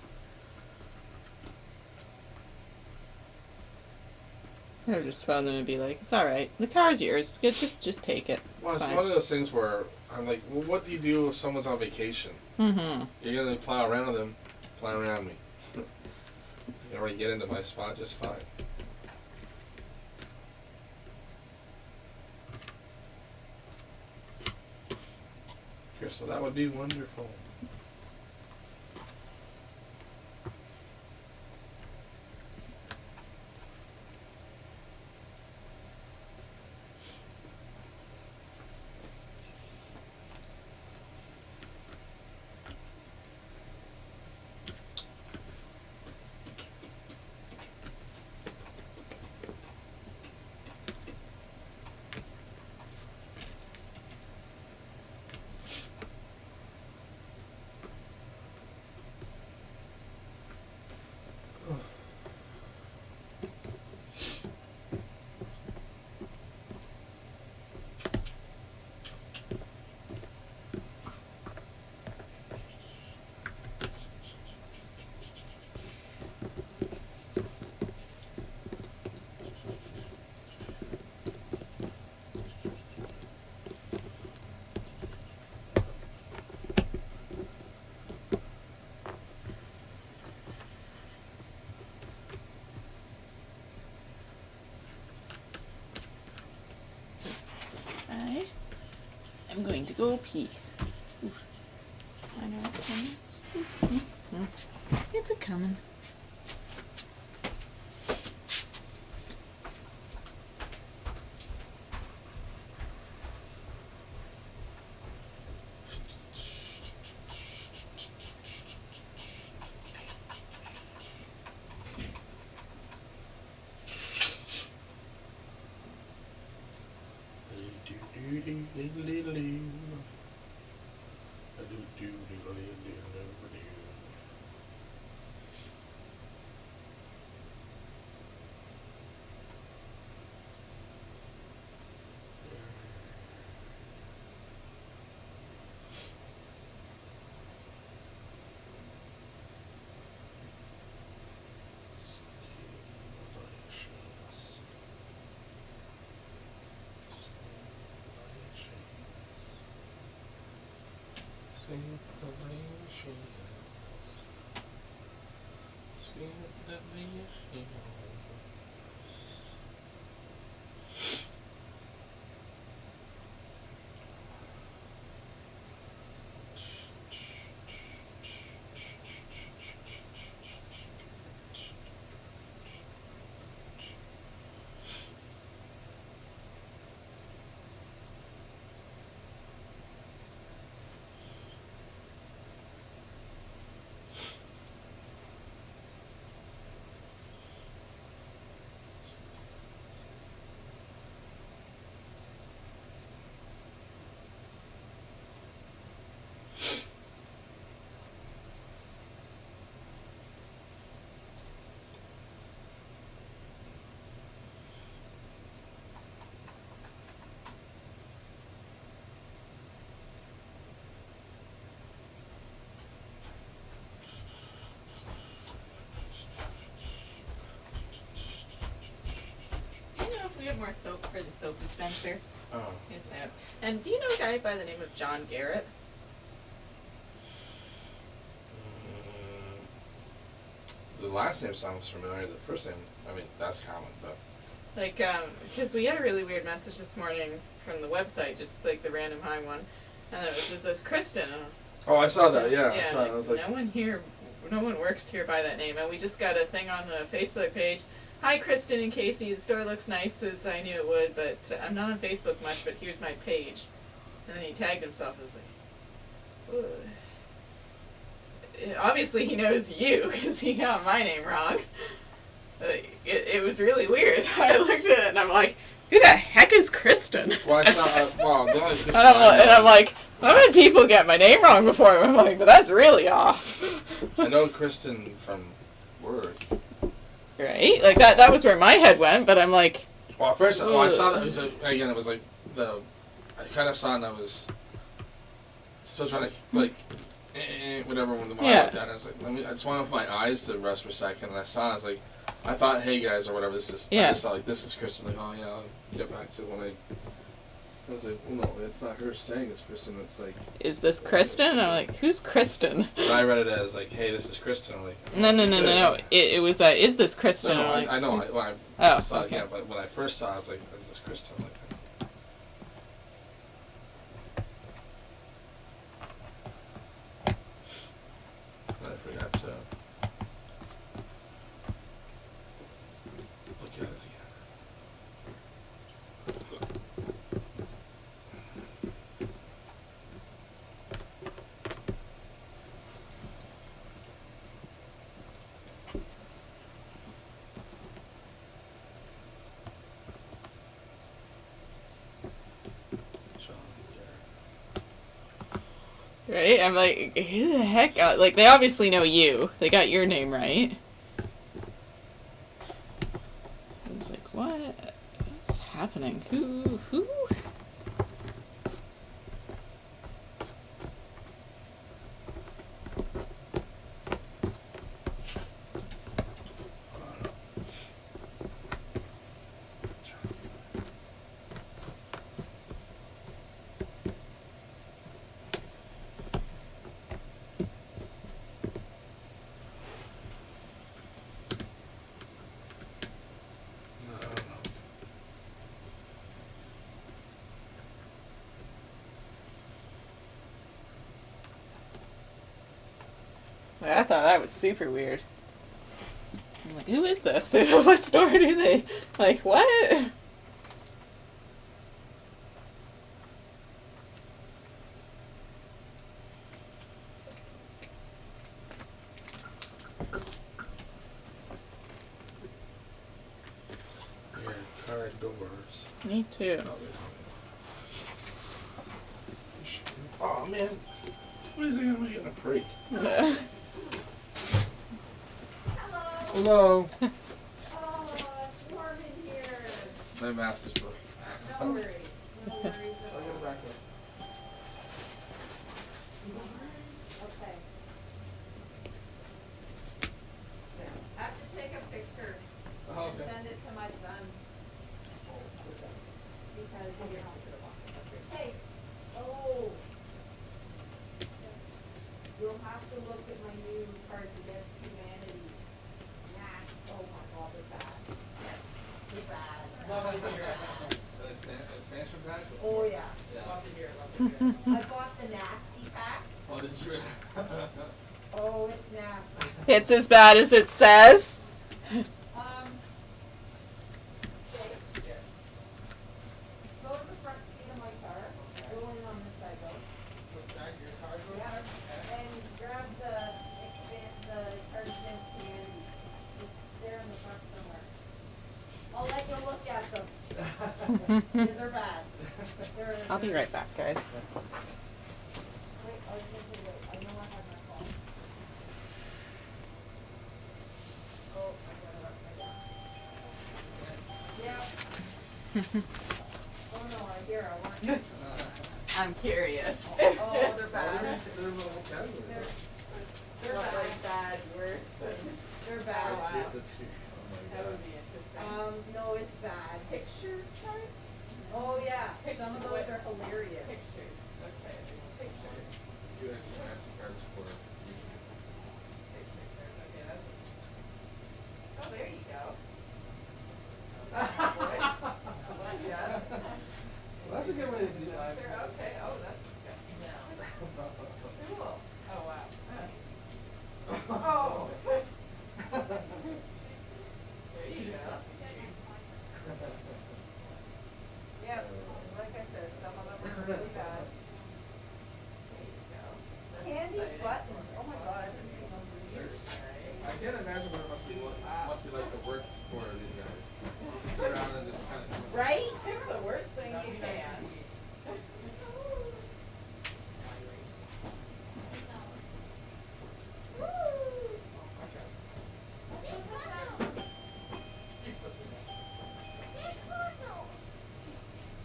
I would just phone them and be like, "It's all right. The car's yours. Just take it. Well, It's it's fine." one of those things where I'm like, well, what do you do if someone's on vacation? Mm-hmm. You're gonna plow around with them, plow around me. You can already get into my spot just fine. Crystal, that would be wonderful. I'm going to go pee. Ooh. I know it's coming. It's a coming. We have more soap for the soap dispenser. Oh. It's out. And do you know a guy by the name of John Garrett? The last name sounds familiar. The first name, I mean, that's common, but. Like, because we had a really weird message this morning from the website, just like the random high one, and it was just this Kristen. Oh, I saw that. Yeah, Yeah, I saw it. I was like, no one here no one works here by that name, and we just got a thing on the Facebook page. Hi, Kristen and Casey. The store looks nice as I knew it would, but I'm not on Facebook much. But here's my page, and then he tagged himself. I was like, ugh. Obviously he knows you because he got my name wrong. It was really weird. I looked at it and I'm like, who the heck is Kristen? Well, I saw. Well, the only Kristen and I'm like, I've had people get my name wrong before. I'm like, but that's really off. I know Kristen from work. Right? Like that was where my head went. But I'm like, well, first, I saw that. It was again. It was like I kind of saw it and I was still trying to like. Whatever when the mom looked at it, I was like, I just wanted my eyes to rest for a second, and I saw it, I was like, I thought, hey guys, or whatever, this is, I just thought, like, this is Kristen, like, oh yeah, I'll get back to it when I was like, well, no, it's not her saying it's Kristen, it's like, is this Kristen? And I'm like, who's Kristen? But I read it as, like, hey, this is Kristen, I'm like, no, it was, is this Kristen? No, like, I know, when I saw it, yeah, but when I first saw it, I was like, is this Kristen, like, I forgot to look at it again. Right? I'm like, who the heck? Like, they obviously know you. They got your name right. I was like, what? What's happening? Who? I thought that was super weird. I'm like, who is this? What store do they... Like, what? Your car doors. Me too. Oh man, what is it gonna make it a break? Hello. Oh, it's warm in here. My mask is broken. No worries. No worries I'll at get it all. back Okay. I have to take a picture Oh, and okay. send it to my son because hey, oh, you'll have to look at my new Cards Against Humanity. Oh my God, they're bad. Yes, they're bad. Expansion pack? Oh yeah. Love to hear, love to hear. I bought the nasty pack. Oh, did you? Oh, it's nasty. It's as bad as it says. Jake, go to the front seat of my car. Go in on this side, go. Yeah. And grab the Cards Against Humanity. It's there in the front somewhere. I'll let you look at them. Yeah, they're bad. I'll be right back, guys. Wait, I was gonna say, wait, I know I have my phone. Oh, I got it upside down. Yeah. Oh no, I hear, I want you. I'm curious. Oh, they're bad. They're little categories. They're Not bad. like bad, worse. They're Oh, bad. wow. Oh That would be interesting. No, it's bad. Picture cards? Oh yeah, some of those are hilarious. Pictures. Okay, there's pictures. You actually have some cards for Picture cards. Okay, that's. Oh, there you go. Yeah. Well, that's a good way to do it. Okay. Oh, that's disgusting. Cool. Oh wow. Oh. There you go. Yep, like I said, some of them are really bad. There you go. That's Candy exciting. buttons, oh my god, I haven't seen those in years. I can't imagine what it must be like to work for these guys. Sit around and just kind of. Right? Pick the worst thing you can.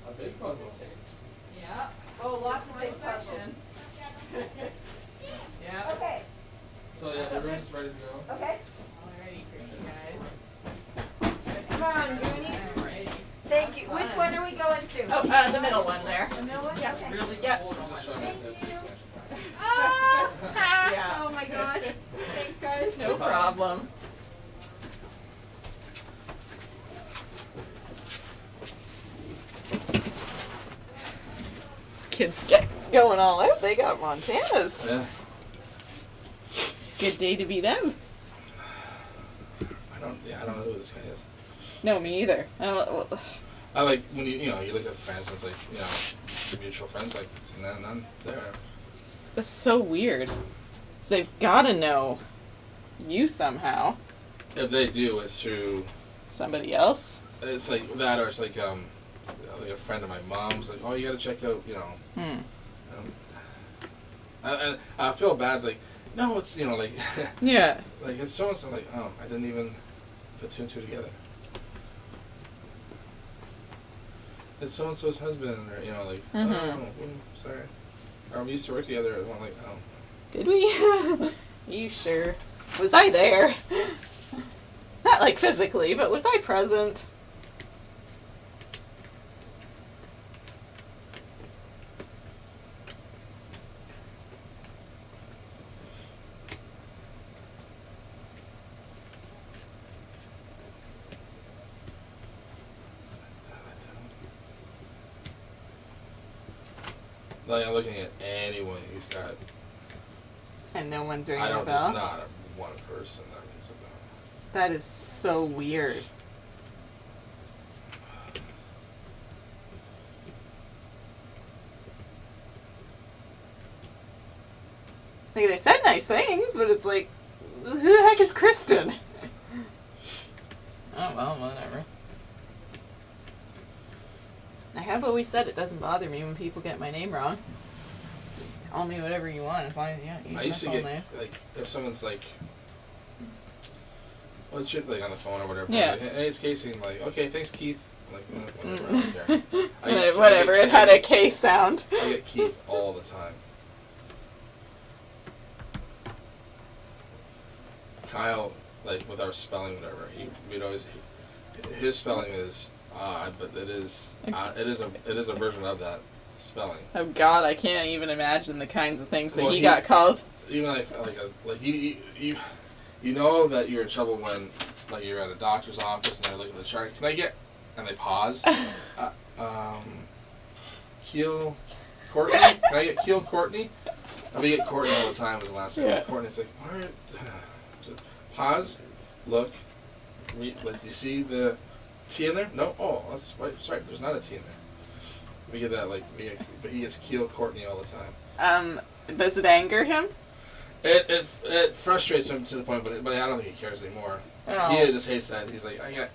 A big puzzle. Yeah. Oh, lots of big puzzles. section. Yeah. Okay, So yeah, the room's ready to go. okay. Alrighty for you guys. Come on, Goonies. Alrighty. Thank you. Which one are we going to? Oh, the middle one there. The middle one? Yeah. Okay. Really? Yep. Just showing Thank the you. expansion pack. Ah! Yeah. Oh my gosh. Thanks, guys. No problem. These kids get going all out. They got Montanas. Yeah. Good day to be them. I don't know who this guy is. No, me either. I don't, well, I like when you look at friends and it's like, your mutual friends, like none there. that's so weird. So they've got to know you somehow. If they do, it's through. Somebody else. It's like that, or it's like a friend of my mom's. Like, oh, you gotta check out, Hmm. And I feel bad. Like, no, it's like, Yeah. like it's so and so. Like, oh, I didn't even put two and two together. It's so and so's husband, or like, Mhm. oh, sorry. Or we used to work together. And I'm like, oh. Did we? You sure? Was I there? Not like physically, but was I present? Like, I'm looking at anyone who's got. And no one's ringing I a don't. There's bell. not one person that rings a bell. That is so weird. Like, they said nice things, but it's like, who the heck is Kristen? Oh, well, whatever. I have always said it doesn't bother me when people get my name wrong. Call me whatever you want, as long as you don't use I my used to full get name. like if someone's like, what's your like on the phone or whatever. Yeah. Like, hey, it's Casey. I'm like, okay, thanks, Keith. I'm like, whatever. I don't care. Whatever, it had a K sound. I get Keith all the time. Kyle, like with our spelling, whatever. We'd always. His spelling is odd, but it is a version of that spelling. Oh God, I can't even imagine the kinds of things that Well, he got called. Even like you know that you're in trouble when like you're at a doctor's office and they're looking at the chart. Can I get? And they pause. Keel Courtney. Can I get Keel Courtney? And we get Courtney all the time as the last name. Yeah. Courtney's like, where? Pause. Look. Read. Like, do you see the T in there? No. Oh, that's right. Sorry, there's not a T in there. We get that but he gets Keel Courtney all the time. Does it anger him? It frustrates him to the point, but I don't think he cares anymore. Oh. He just hates that. He's like, I got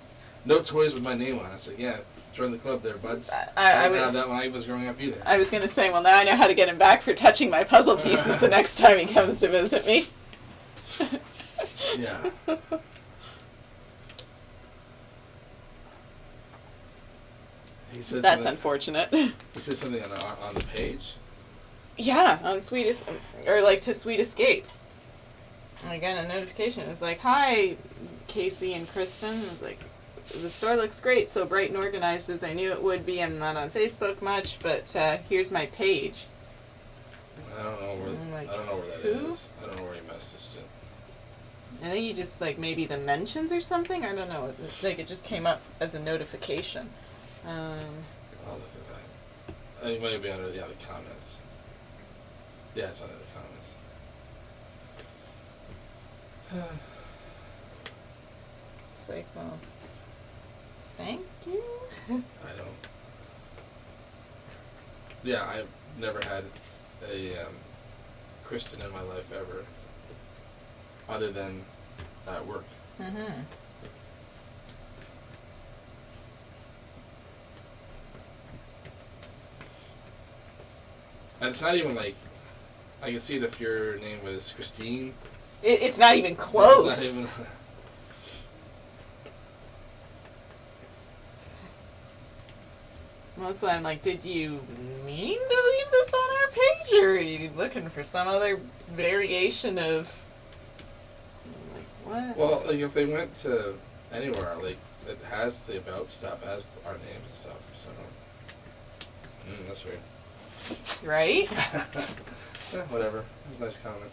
no toys with my name on it. I said, yeah, join the club there, buds. I didn't have that when I was growing up either. I was gonna say, well, now I know how to get him back for touching my puzzle pieces the next time he comes to visit me. Yeah. He said That's something- unfortunate. He said something on the page. Yeah, on or like to Sweet Escapes. And I got a notification. It was like, "Hi, Casey and Kristen." It was like, "The store looks great, so bright and organized as I knew it would be. I'm not on Facebook much, but here's my page." I don't know where. I'm like, I don't know where that who? is. I don't know where he messaged it. I think he just like maybe the mentions or something. I don't know. Like it just came up as a notification. I'll look at that. It might be under the comments. Yeah, it's under the comments. It's like, well, thank you. I don't. Yeah, I've never had a Kristen in my life ever, other than at work. Mm-hmm. And it's not even like, I can see it if your name was Christine. It's not even close. It's not even. Well, that's why I'm like, did you mean to leave this on our page, or are you looking for some other variation of? Like, what? Well, like if they went to anywhere, like it has the about stuff, has our names and stuff. So, that's weird. Right? Whatever. It was a nice comment.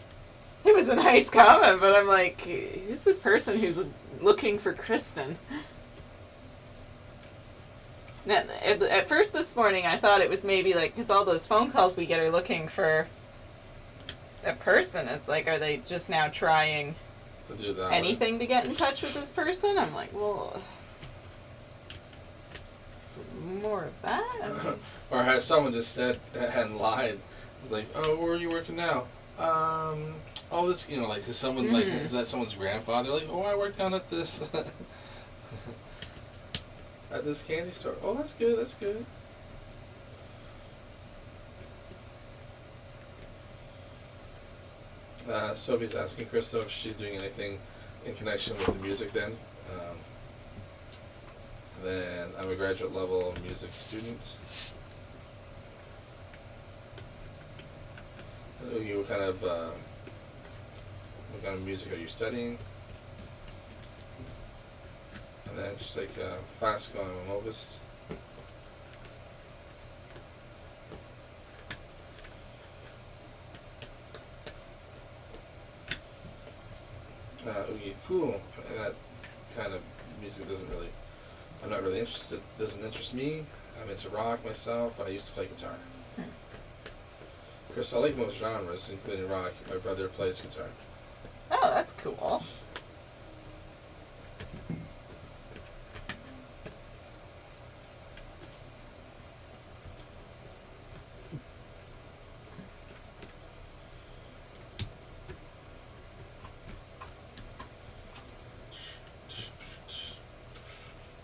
It was a nice comment, but I'm like, who's this person who's looking for Kristen? Now, at first this morning, I thought it was maybe like, because all those phone calls we get are looking for a person. It's like, are they just now trying To do that. anything to get in touch with this person? I'm like, well, is it more of that? I mean, Or has someone just said and lied? It's like, oh, where are you working now? Oh, this, like, is someone, like, is that someone's grandfather? Like, oh, I work down at this, at this candy store. Oh, that's good, that's good. Sophie's asking Crystal if she's doing anything in connection with the music then. Then I'm a graduate level music student. What kind of music are you studying? And then just like classical, I'm a novist. Cool. And that kind of music I'm not really interested. Doesn't interest me. I'm into rock myself, but I used to play guitar. Chris, I like most genres, including rock. My brother plays guitar. oh, that's cool.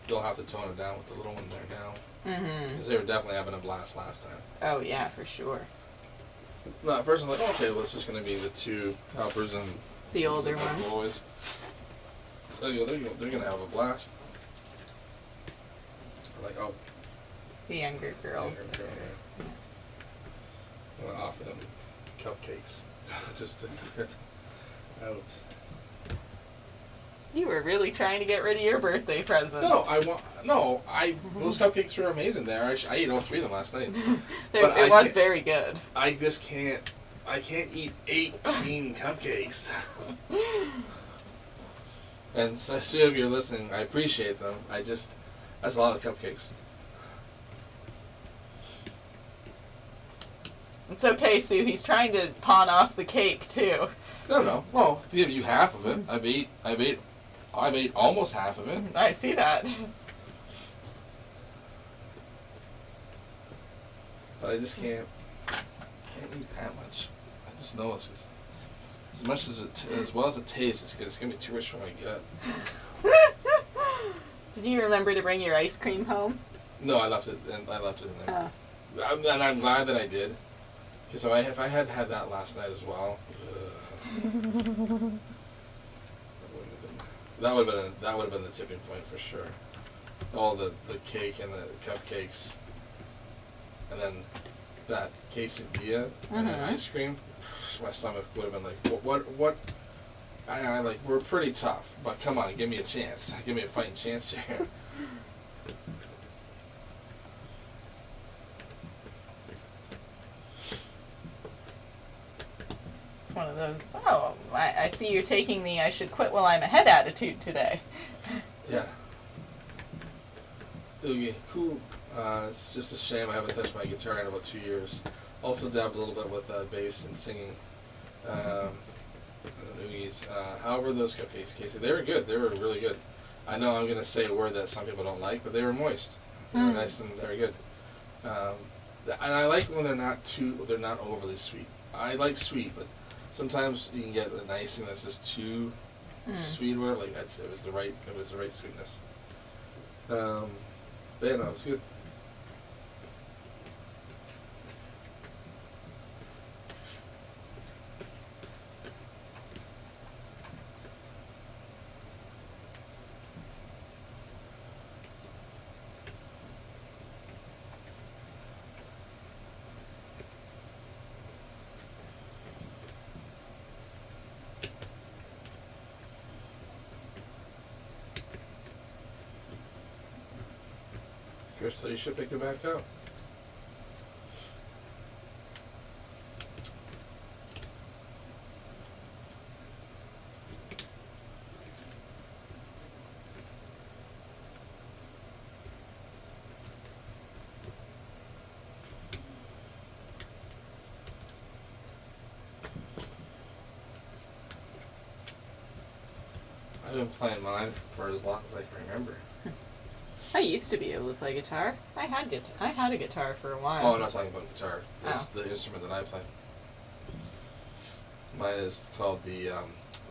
They'll have to tone it down with the little one there now. Mm-hmm. Because they were definitely having a blast last time. Oh, yeah, for sure. No, at first I'm like, okay, well, it's just going to be the two helpers and The older the ones. boys. So they're going to have a blast. Like, oh, The younger girls. younger girl, yeah. I'm going to offer them cupcakes just to clear them out. You were really trying to get rid of your birthday presents. Those cupcakes were amazing there. I ate all 3 of them last night. But It was very good. I just can't eat 18 cupcakes. And so, Sue, if you're listening, I appreciate them. That's a lot of cupcakes. It's okay, Sue. He's trying to pawn off the cake, too. No. Well, to give you half of it, I've ate almost half of it. I see that. But I just can't eat that much. I just know it's as much as as well as it tastes. It's gonna be too rich for my gut. Did you remember to bring your ice cream home? No, I left it in there. Oh. And I'm glad that I did, because if I had that last night as well, that would have been the tipping point for sure. All the cake and the cupcakes, and then that quesadilla and then ice cream. My stomach would have been like, what? I like, we're pretty tough, but come on, give me a chance. Give me a fighting chance here. It's one of those, I see you're taking the I should quit while I'm ahead attitude today. Yeah. Okay, cool. It's just a shame I haven't touched my guitar in about 2 years. Also dabbled a little bit with bass and singing. And the noogies. How were those cupcakes, Casey? They were good. They were really good. I know I'm gonna say a word that some people don't like, but they were moist. They were nice and they were good. And I like when they're not overly sweet. I like sweet, but sometimes you can get an icing that's just too sweet or whatever. Like it was the right sweetness. But yeah, no, it was good. So you should pick it back up. I've been playing mine for as long as I can remember. I used to be able to play guitar. I had a guitar for a while. Oh, I'm not talking about guitar. It's the instrument that I play. Mine is called the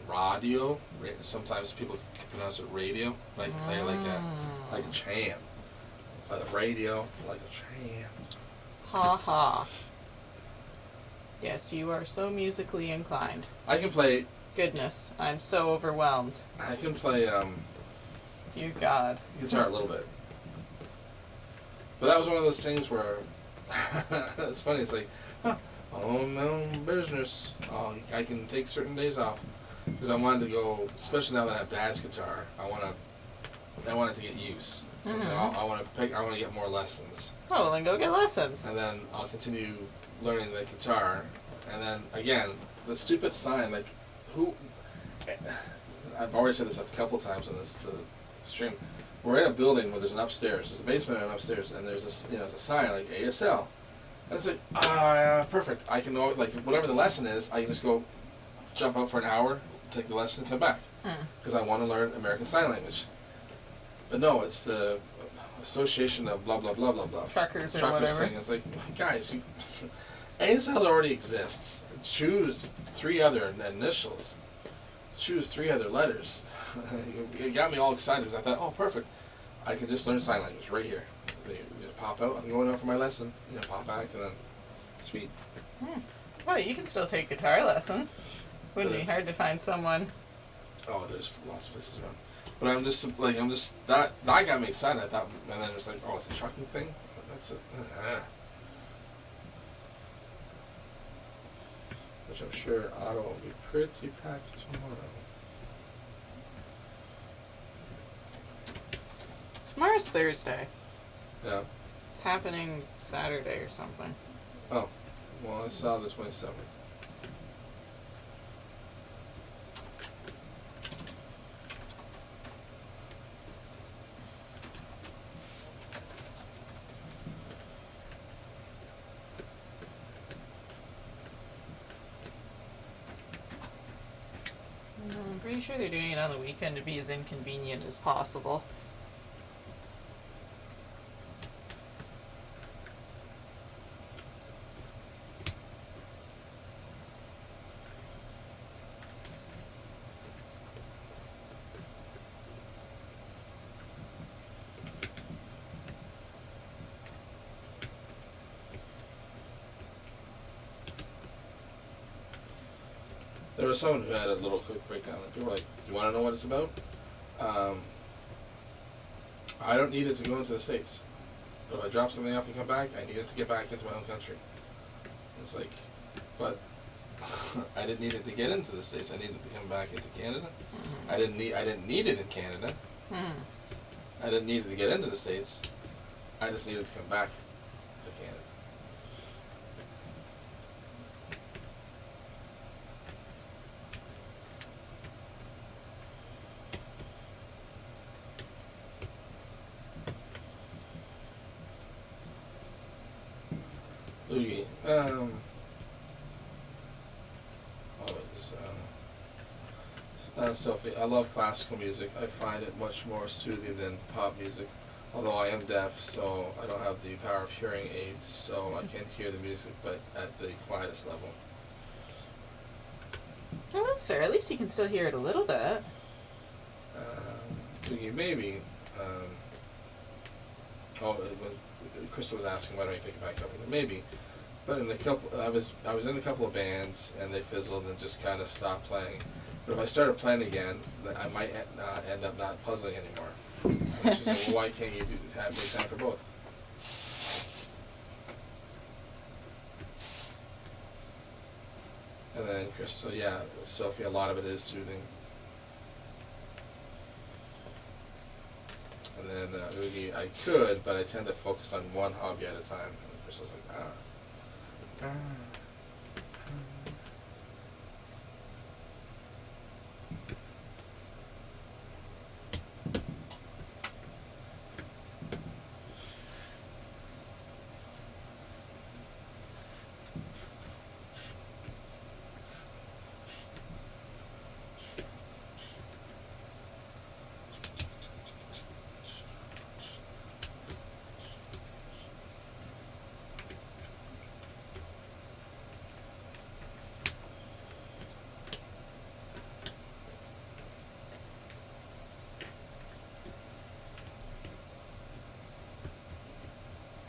radio. Sometimes people pronounce it radio, but I can play like a champ. Play the radio like a champ. Ha ha. Yes, you are so musically inclined. I can play. Goodness, I'm so overwhelmed. I can play Dear God. guitar a little bit. But that was one of those things where it's funny. It's like, oh no business. Oh, I can take certain days off because I wanted to go. Especially now that I have Dad's guitar, I wanted to get use. So I want to get more lessons. Oh, well, then go get lessons. And then I'll continue learning the guitar. And then again, the stupid sign. Like, who? I've already said this a couple times on the stream. We're in a building where there's an upstairs. There's a basement and an upstairs, and there's a sign like ASL. And it's like, perfect. I can know, like, whatever the lesson is, I can just go jump out for an hour, take the lesson, come back. Because I want to learn American Sign Language. But no, it's the Association of blah, blah, blah, blah, blah. Truckers or whatever. Thing. It's like, guys, ASL already exists. Choose 3 other initials. Choose 3 other letters. It got me all excited because I thought, oh, perfect. I can just learn sign language right here. You pop out, I'm going out for my lesson. Pop back, and then sweet. Well, you can still take guitar lessons. Wouldn't be hard to find someone. Oh, there's lots of places around. But that got me excited. I thought, and then it was like, oh, it's a trucking thing? That's which I'm sure Otto will be pretty packed tomorrow. Tomorrow's Thursday. Yeah. It's happening Saturday or something. Oh, well, I saw the 27th. I'm pretty sure they're doing it on the weekend to be as inconvenient as possible. There was someone who had a little quick breakdown. People were like, do you want to know what it's about? I don't need it to go into the States. But if I drop something off and come back, I need it to get back into my own country. It's like, but I didn't need it to get into the States. I needed it to come back into Canada. I didn't need it in Canada. I didn't need it to get into the States. I just needed to come back to Canada. Oogie. Oh, wait, there's Sophie, I love classical music. I find it much more soothing than pop music. Although I am deaf, so I don't have the power of hearing aids, so I can't hear the music, but at the quietest level. Well, that's fair. At least you can still hear it a little bit. Maybe. When Crystal was asking, why don't you pick it back up? Maybe. But in a couple, I was in a couple of bands, and they fizzled and just kind of stopped playing. But if I started playing again, I might end up not puzzling anymore. And she said, well, why can't you make time for both? And then Crystal, yeah, Sophie, a lot of it is soothing. And then Oogie, I could, but I tend to focus on one hobby at a time. And Crystal's like,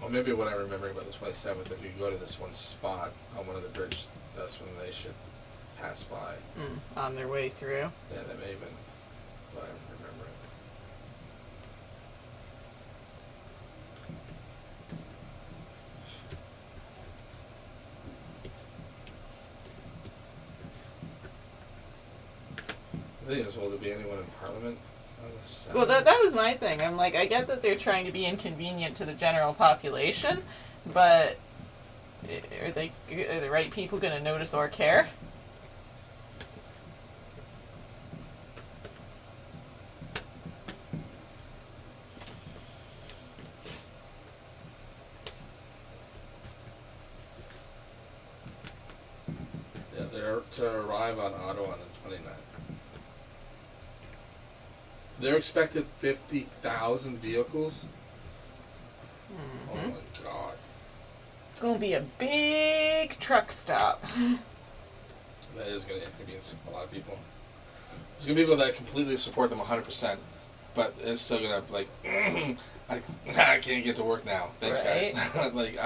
Well, maybe what I'm remembering about the 27th, if you go to this one spot on one of the bridges, that's when they should pass by. On their way through. Yeah, that may have been what I'm remembering. The thing is, will there be anyone in Parliament on this Saturday? Well, that was my thing. I'm like, I get that they're trying to be inconvenient to the general population, but are the right people going to notice or care? Yeah, they're to arrive on Ottawa on the 29th. They're expected 50,000 vehicles. Oh my god. It's going to be a big truck stop. That is going to inconvenience a lot of people. There's going to be people that completely support them 100%, but it's still going to, like, I can't get to work now. Thanks, Right. guys. Like,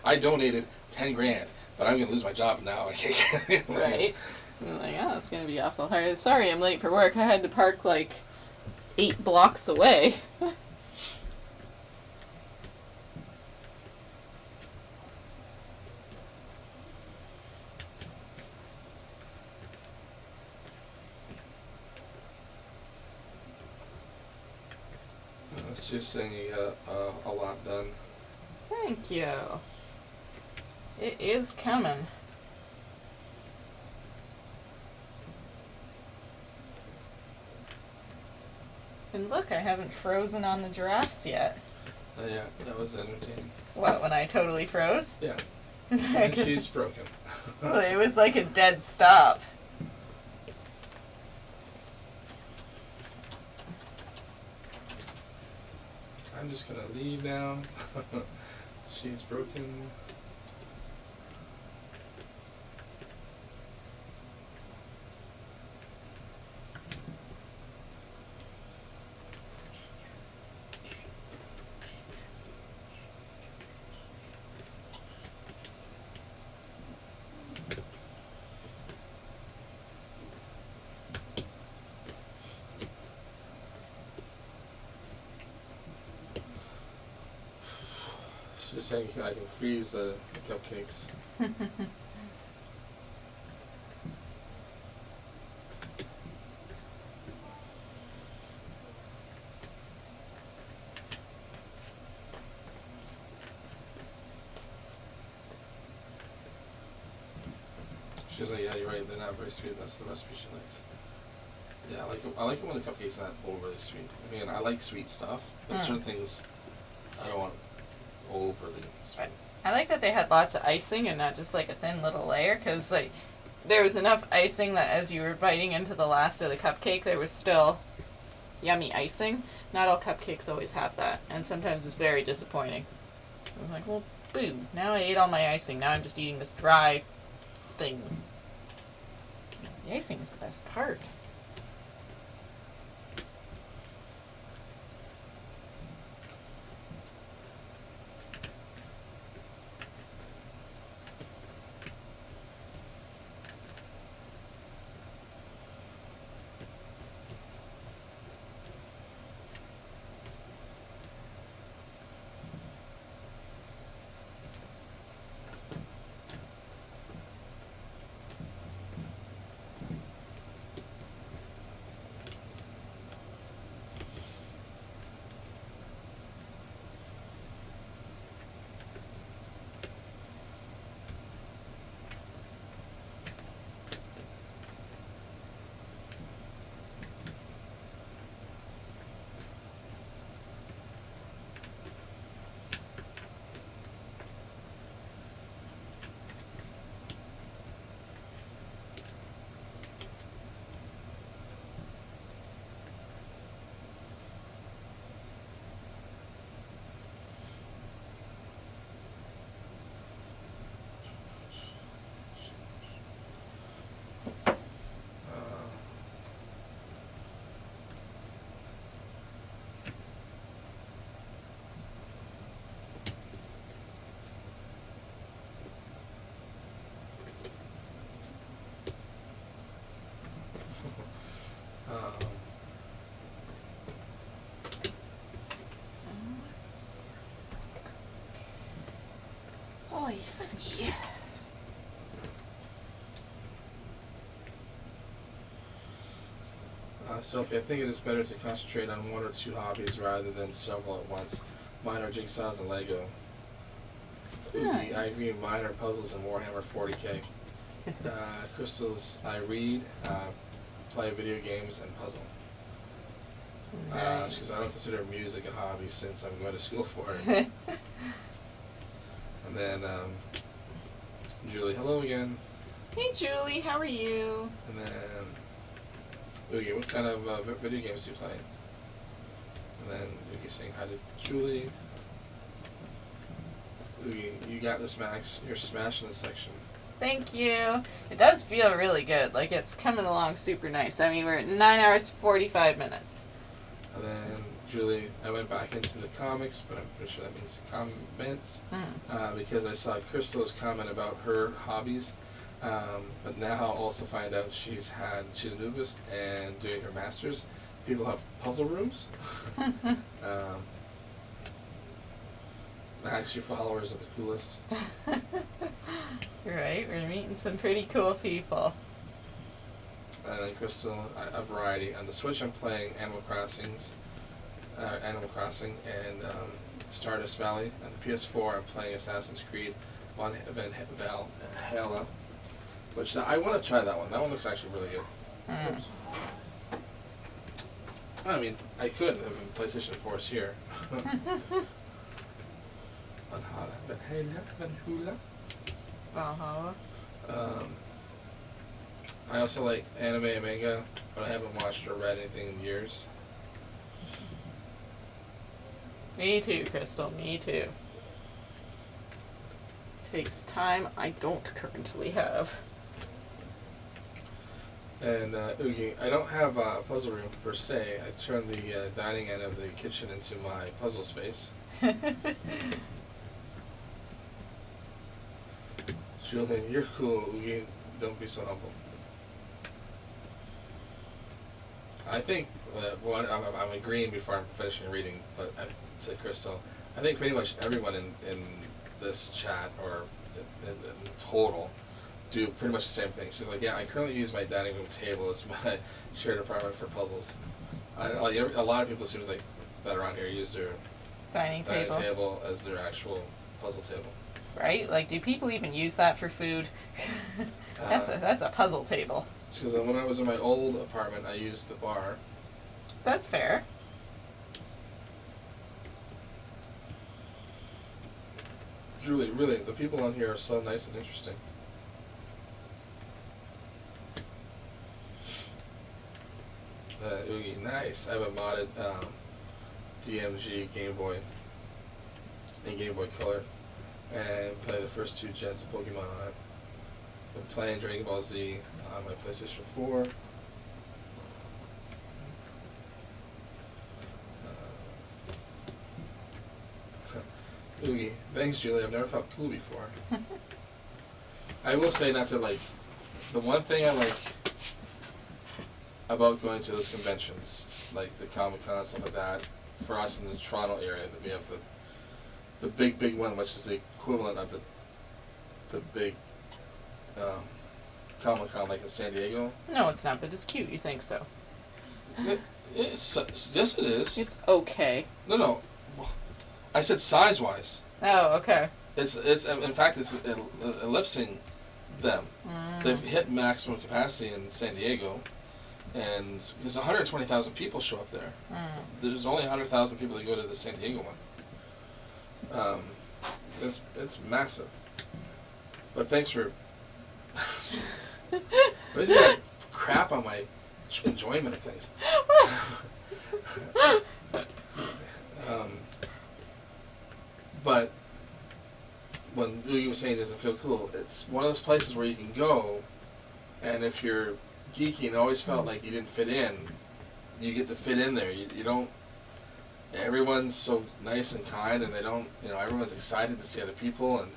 I donated 10 grand, but I'm going to lose my job now. I can't get Right. I'm like, oh, it's going to be awful hard. Sorry, I'm late for work. I had to park, like, 8 blocks away. It's just saying you got a lot done. Thank you. It is coming. And look, I haven't frozen on the giraffes yet. Yeah, that was entertaining. What, when I totally froze? Yeah. I And guess she's broken. well, it was like a dead stop. I'm just gonna leave now. She's broken. She's saying I can freeze the cupcakes. She's like, yeah, you're right. They're not very sweet. That's the recipe she likes. Yeah, I like it when the cupcake's not overly sweet. I mean, I like sweet stuff, but certain things I don't want overly sweet. I like that they had lots of icing and not just like a thin little layer, because like there was enough icing that as you were biting into the last of the cupcake, there was still yummy icing. Not all cupcakes always have that, and sometimes it's very disappointing. I was like, well, boo, now I ate all my icing. Now I'm just eating this dry thing. The icing is the best part. I see. Sophie, I think it is better to concentrate on one or two hobbies rather than several at once. Mine are jigsaws and Lego. Nice. I read mine are puzzles and Warhammer 40k. Crystal's I read, play video games, and puzzle. Nice. She goes, I don't consider music a hobby since I'm going to school for it. And then Julie, hello again. Hey Julie, how are you? And then Oogie, what kind of video games do you play? And then Oogie saying hi to Julie. Oogie, you got this, Max. You're smashing this section. Thank you. It does feel really good. Like it's coming along super nice. I mean, we're at 9 hours 45 minutes. And then Julie, I went back into the comics, but I'm pretty sure that means comments, because I saw Crystal's comment about her hobbies, but now also find out she's a nubist and doing her masters. People have puzzle rooms. Max, your followers are the coolest. Right, we're meeting some pretty cool people. And then Crystal, a variety. On the Switch, I'm playing Animal Crossing and Stardust Valley. On the PS4, I'm playing Assassin's Creed Valhalla, which I want to try that one. That one looks actually really good. Oops. I mean, I could if PlayStation 4 is here. Uh-huh. I also like anime and manga, but I haven't watched or read anything in years. Me too, Crystal, me too. Takes time I don't currently have. And Oogie, I don't have a puzzle room per se. I turn the dining end of the kitchen into my puzzle space. Julian, you're cool. Oogie, don't be so humble. I think I'm agreeing before I'm finishing reading, but to Crystal, I think pretty much everyone in this chat or in total do pretty much the same thing. She's like, yeah, I currently use my dining room table as my shared apartment for puzzles. A lot of people seems like that around here use their Dining table. as their actual puzzle table. Right? Like, do people even use that for food? That's a puzzle table. She goes, when I was in my old apartment, I used the bar. That's fair. Julie, really, the people on here are so nice and interesting. Oogie, nice. I have a modded DMG Game Boy and Game Boy Color, and play the first 2 gens of Pokemon on it. Been playing Dragon Ball Z on my PlayStation 4. Oogie, thanks, Julie. I've never felt cool before. I will say, not to like, the one thing I like about going to those conventions, like the Comic-Con and stuff like that, for us in the Toronto area, that we have the big one, which is the equivalent of the big Comic-Con, like in San Diego. No, it's not, but it's cute. You think so? Yes, it is. It's okay. No. I said size-wise. Oh, okay. It's in fact it's ellipsing them. They've hit maximum capacity in San Diego, and because 120,000 people show up there. There's only 100,000 people that go to the San Diego one. It's massive. But thanks for. I always got crap on my enjoyment of things. But when Oogie was saying it doesn't feel cool, it's one of those places where you can go, and if you're geeky and always felt like you didn't fit in, you get to fit in there. You don't. Everyone's so nice and kind, and they don't. Everyone's excited to see other people, and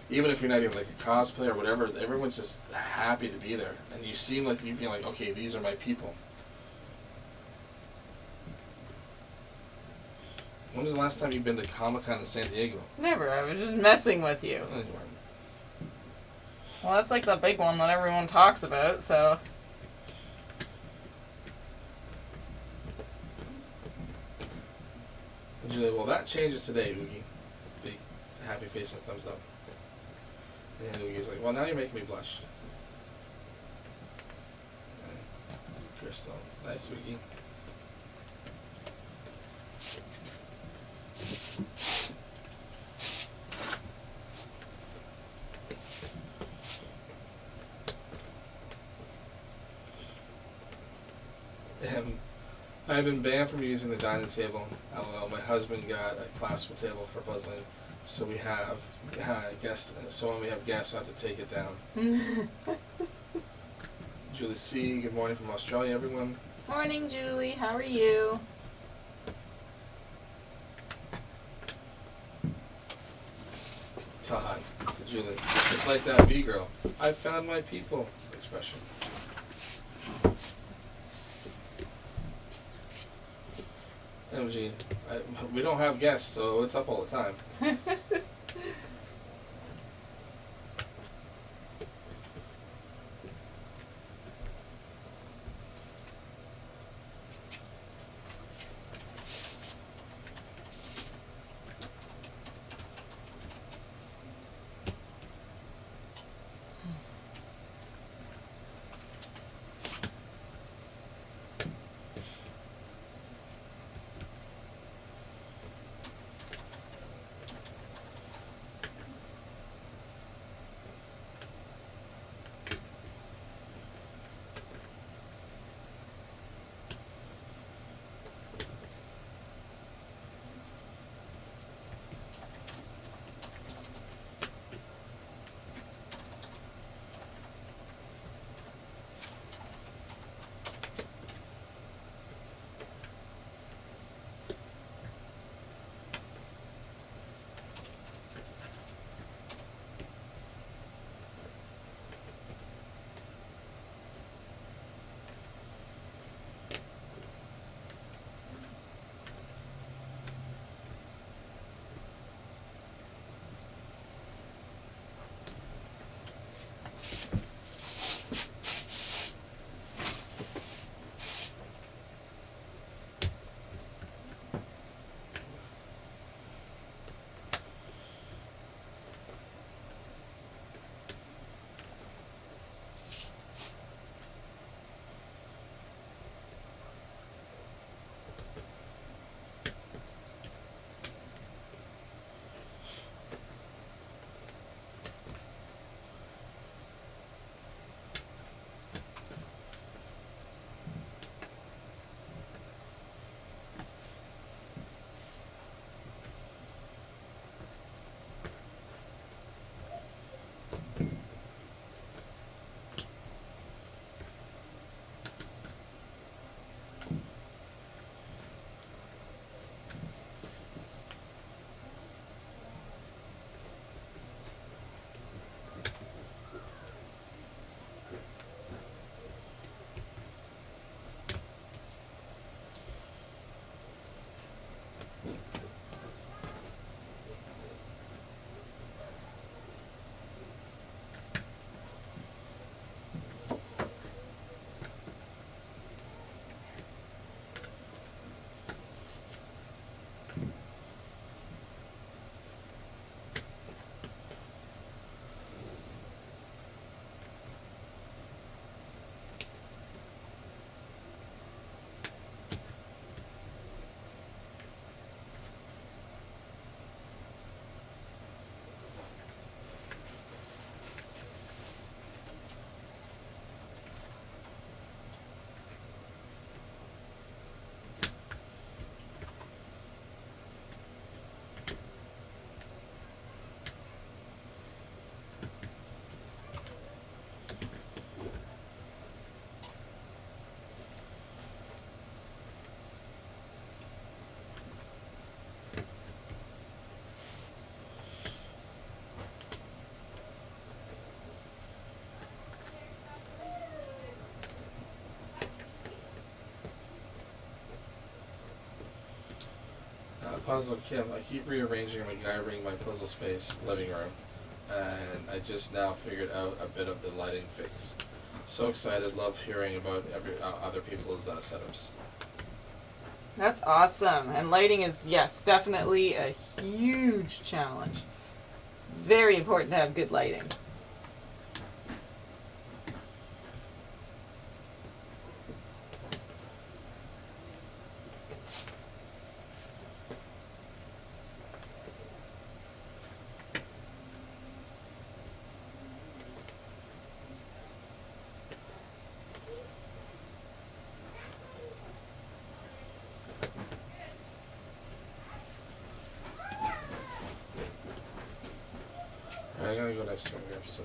even if you're not even like a cosplayer or whatever, everyone's just happy to be there, and you seem like you feel like, okay, these are my people. When was the last time you've been to Comic-Con in San Diego? Never. I was just messing with you. No, you weren't. Well, that's like the big one that everyone talks about, so. And Julie, well, that changes today, Oogie. Big happy face and thumbs up. And Oogie's like, well, now you're making me blush. And Crystal, nice, Oogie. I've been banned from using the dining table. LOL. My husband got a collapsible table for puzzling, so we have guests. So when we have guests, we have to take it down. Julie C. Good morning from Australia, everyone. Morning, Julie. How are you? Todd to Julie. It's like that B-girl. I found my people expression. MG, we don't have guests, so it's up all the time. Puzzle Kim, I keep rearranging and MacGyvering my puzzle space living room, and I just now figured out a bit of the lighting fix. So excited, love hearing about other people's setups. That's awesome. And lighting is, yes, definitely a huge challenge. It's very important to have good lighting. Alright, I'm gonna go next to here, so.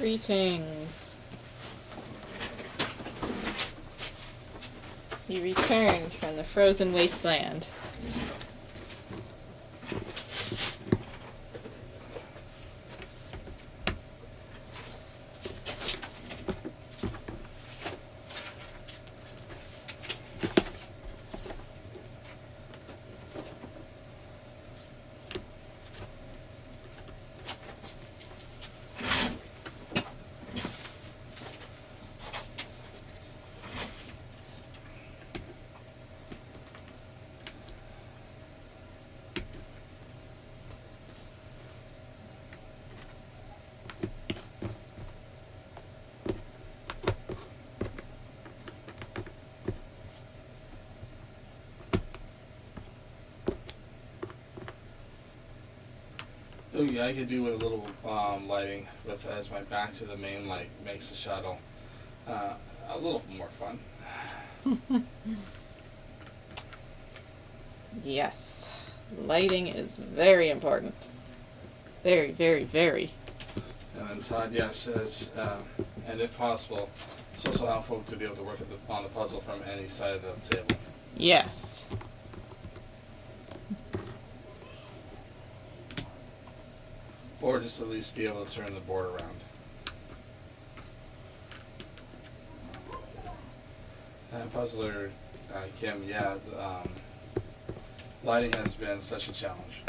Greetings. You returned from the frozen wasteland. Oh yeah, I could do with a little lighting with as my back to the main light makes the shuttle a little more fun. Yes. Lighting is very important. Very, very, very. And then Todd, says, and if possible, it's also helpful to be able to work on the puzzle from any side of the table. Yes. Or just at least be able to turn the board around. And Puzzler, Kim, lighting has been such a challenge.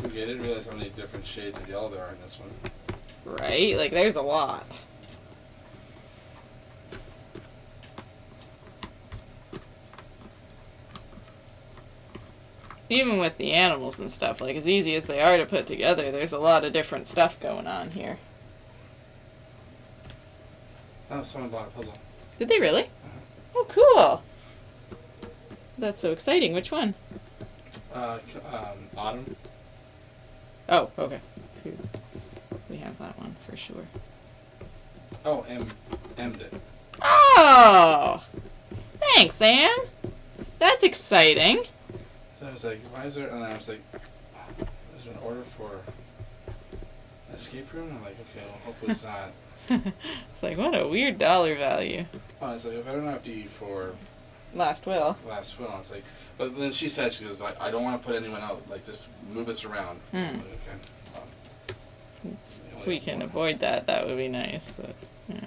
Okay, I didn't realize how many different shades of yellow there are in this one. Right? Like, there's a lot. Even with the animals and stuff, like, as easy as they are to put together, there's a lot of different stuff going on here. Oh, someone bought a puzzle. Did they really? Oh, cool. That's so exciting. Which one? Autumn. Oh, okay. We have that one for sure. Oh, M did. Oh! Thanks, Sam. That's exciting. So I was like, why is there? And I was like, there's an order for an escape room? I'm like, okay, well, hopefully it's not. It's like, what a weird dollar value. Oh, I was like, it better not be for Last will. last will. It's like, but then she said, she goes, like, I don't want to put anyone out. Like, just move us around. I'm like, okay. If we can avoid that, that would be nice, but, yeah.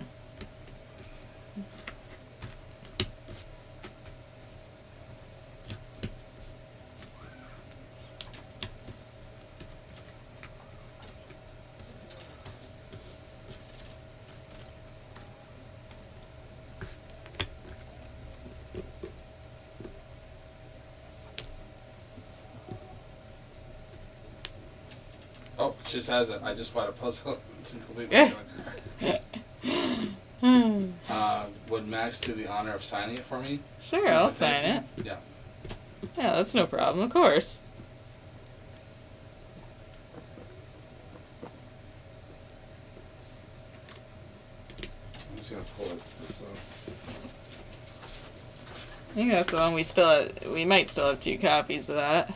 Oh, she just has it. I just bought a puzzle. It's completely different. Would Max do the honor of signing it for me? Sure, I'll sign it. Yeah. Yeah, that's no problem, of course. I'm just gonna pull it. Just so. I think that's the one we might still have 2 copies of that.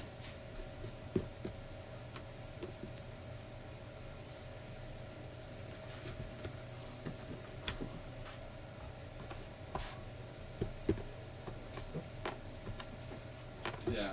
Yeah.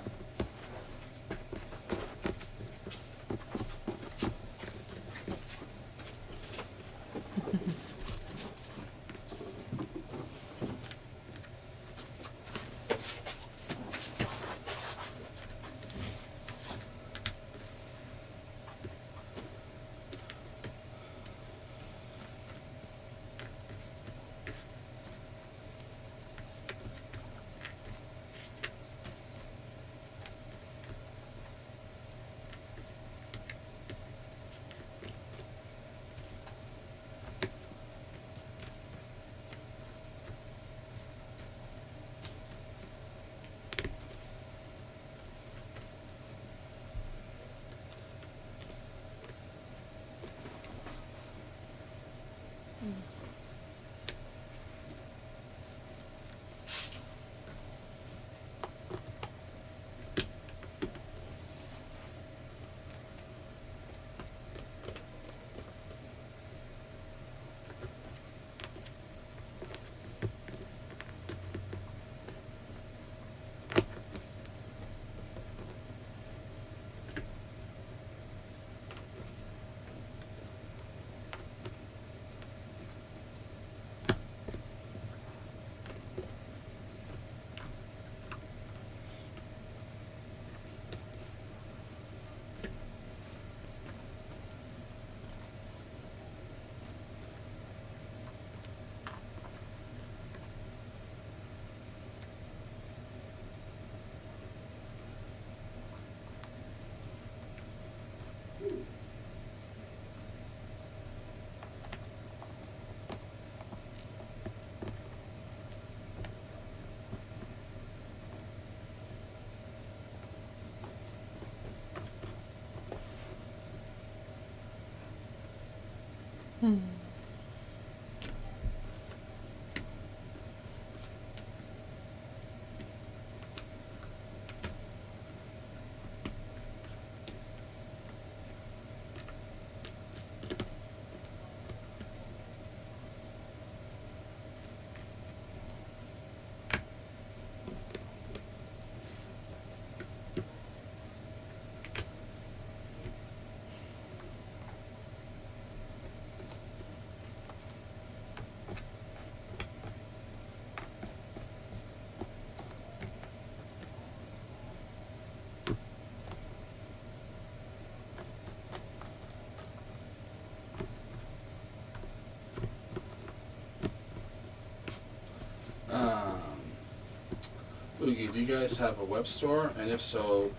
Oogie, do you guys have a web store? And if so,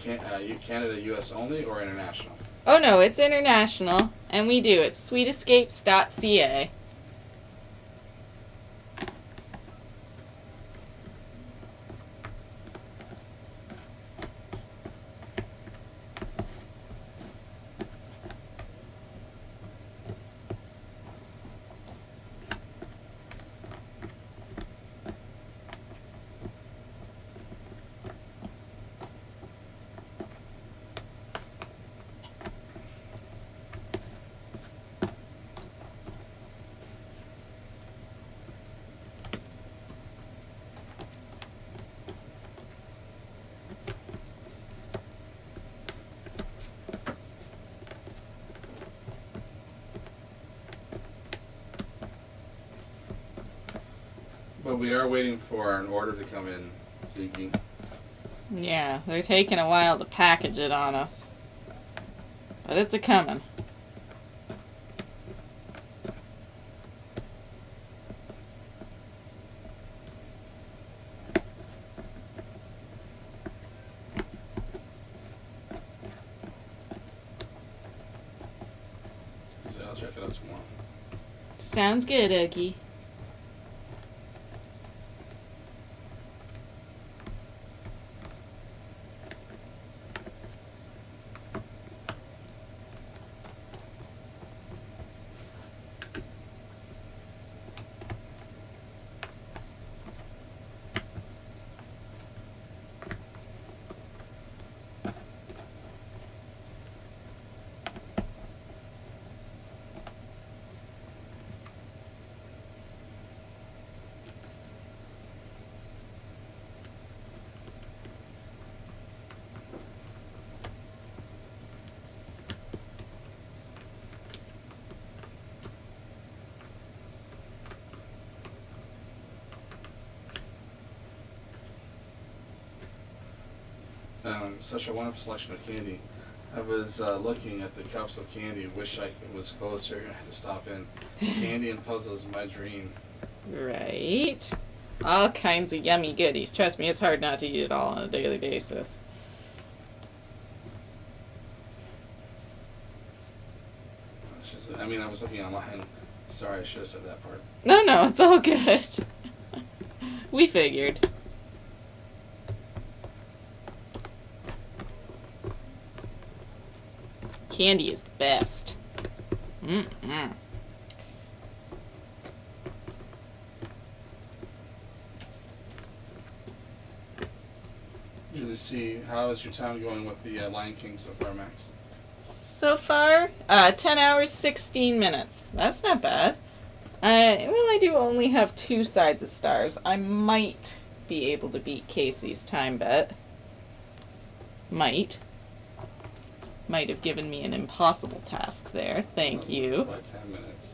Canada, U.S. only, or international? Oh no, it's international, and we do. It's sweetescapes.ca. But we are waiting for an order to come in, Oogie. Yeah, they're taking a while to package it on us. But it's a-coming. So I'll check it out tomorrow. Sounds good, Oogie. Such a wonderful selection of candy. I was looking at the cups of candy. Wish I was closer. I had to stop in. Candy and puzzles, my dream. Right. All kinds of yummy goodies. Trust me, it's hard not to eat it all on a daily basis. I mean, I was looking online. Sorry, I should have said that part. No, it's all good. We figured. Candy is the best. Mm-mm. Julie C., how is your time going with the Lion King so far, Max? So far, 10 hours, 16 minutes. That's not bad. I do only have 2 sides of stars. I might be able to beat Casey's time bet. Might have given me an impossible task there. Thank you. By 10 minutes.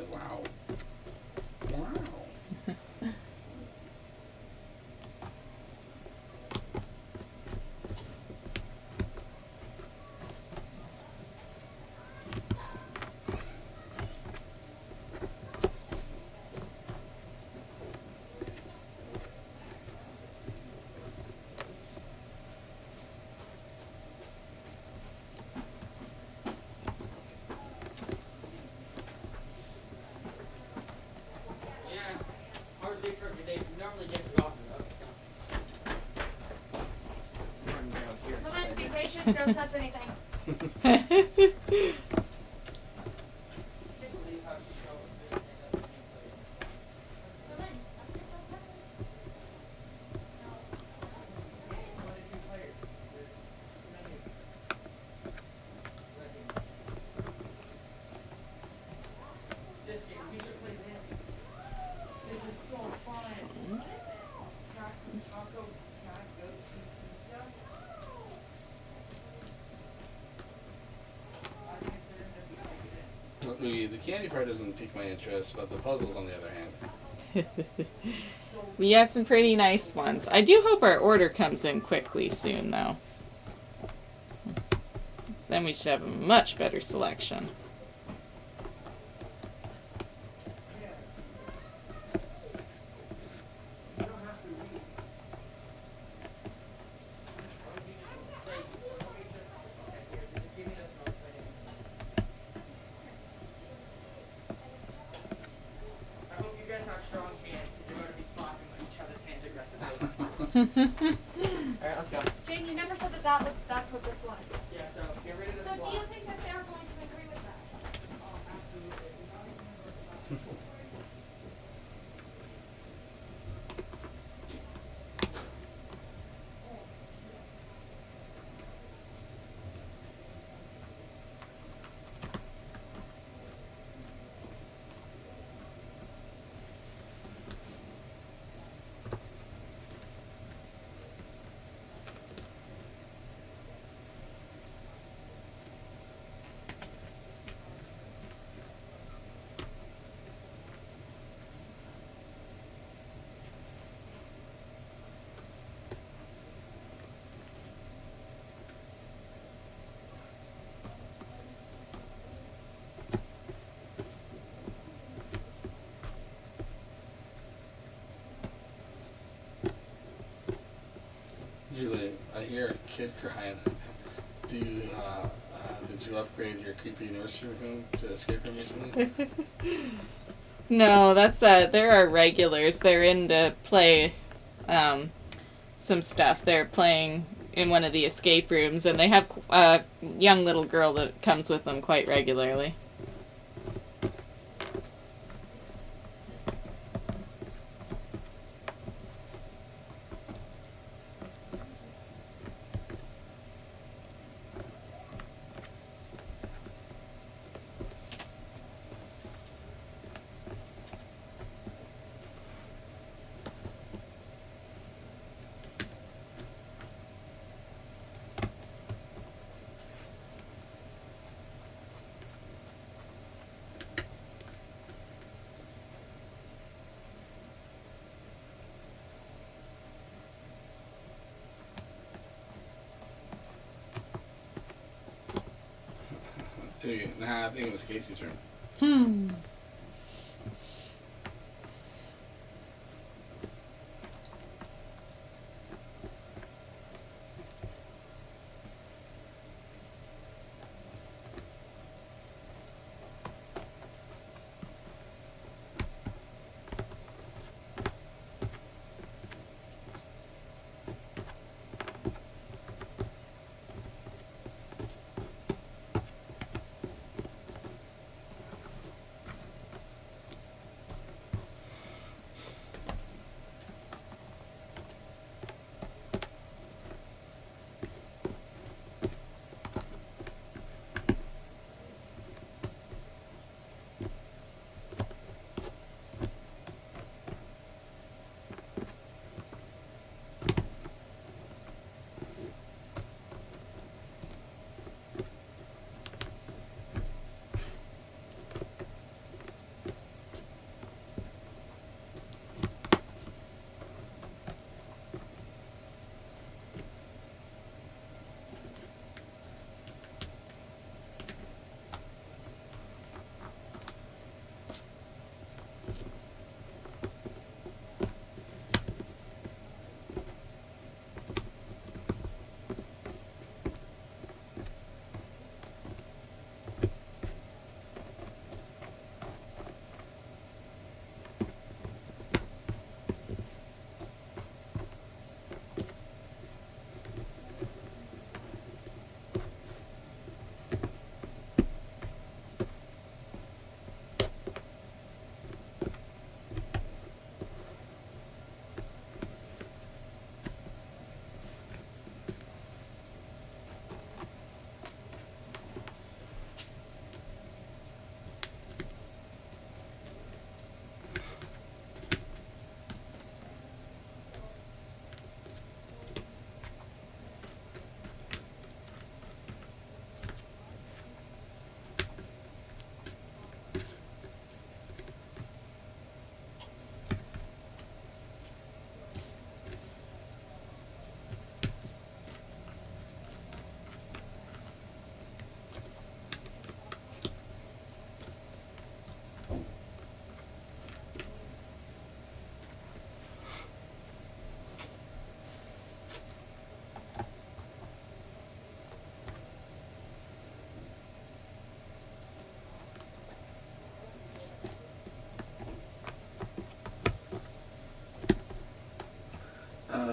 Wow. Come on, be patient, don't touch anything. Come on, that's it, don't touch it. The candy part doesn't pique my interest, but the puzzles, on the other hand. We got some pretty nice ones. I do hope our order comes in quickly soon, though. Then we should have a much better selection. Alright, let's go. Jane, you never said that's what this was. Yeah, so get rid of this So do block. you think that they're going to agree with that? Julie, I hear a kid crying. Do you, did you upgrade your creepy nursery room to escape room recently? No, that's they're our regulars. They're in to play some stuff. They're playing in one of the escape rooms, and they have a young little girl that comes with them quite regularly. Nah, I think it was Casey's room.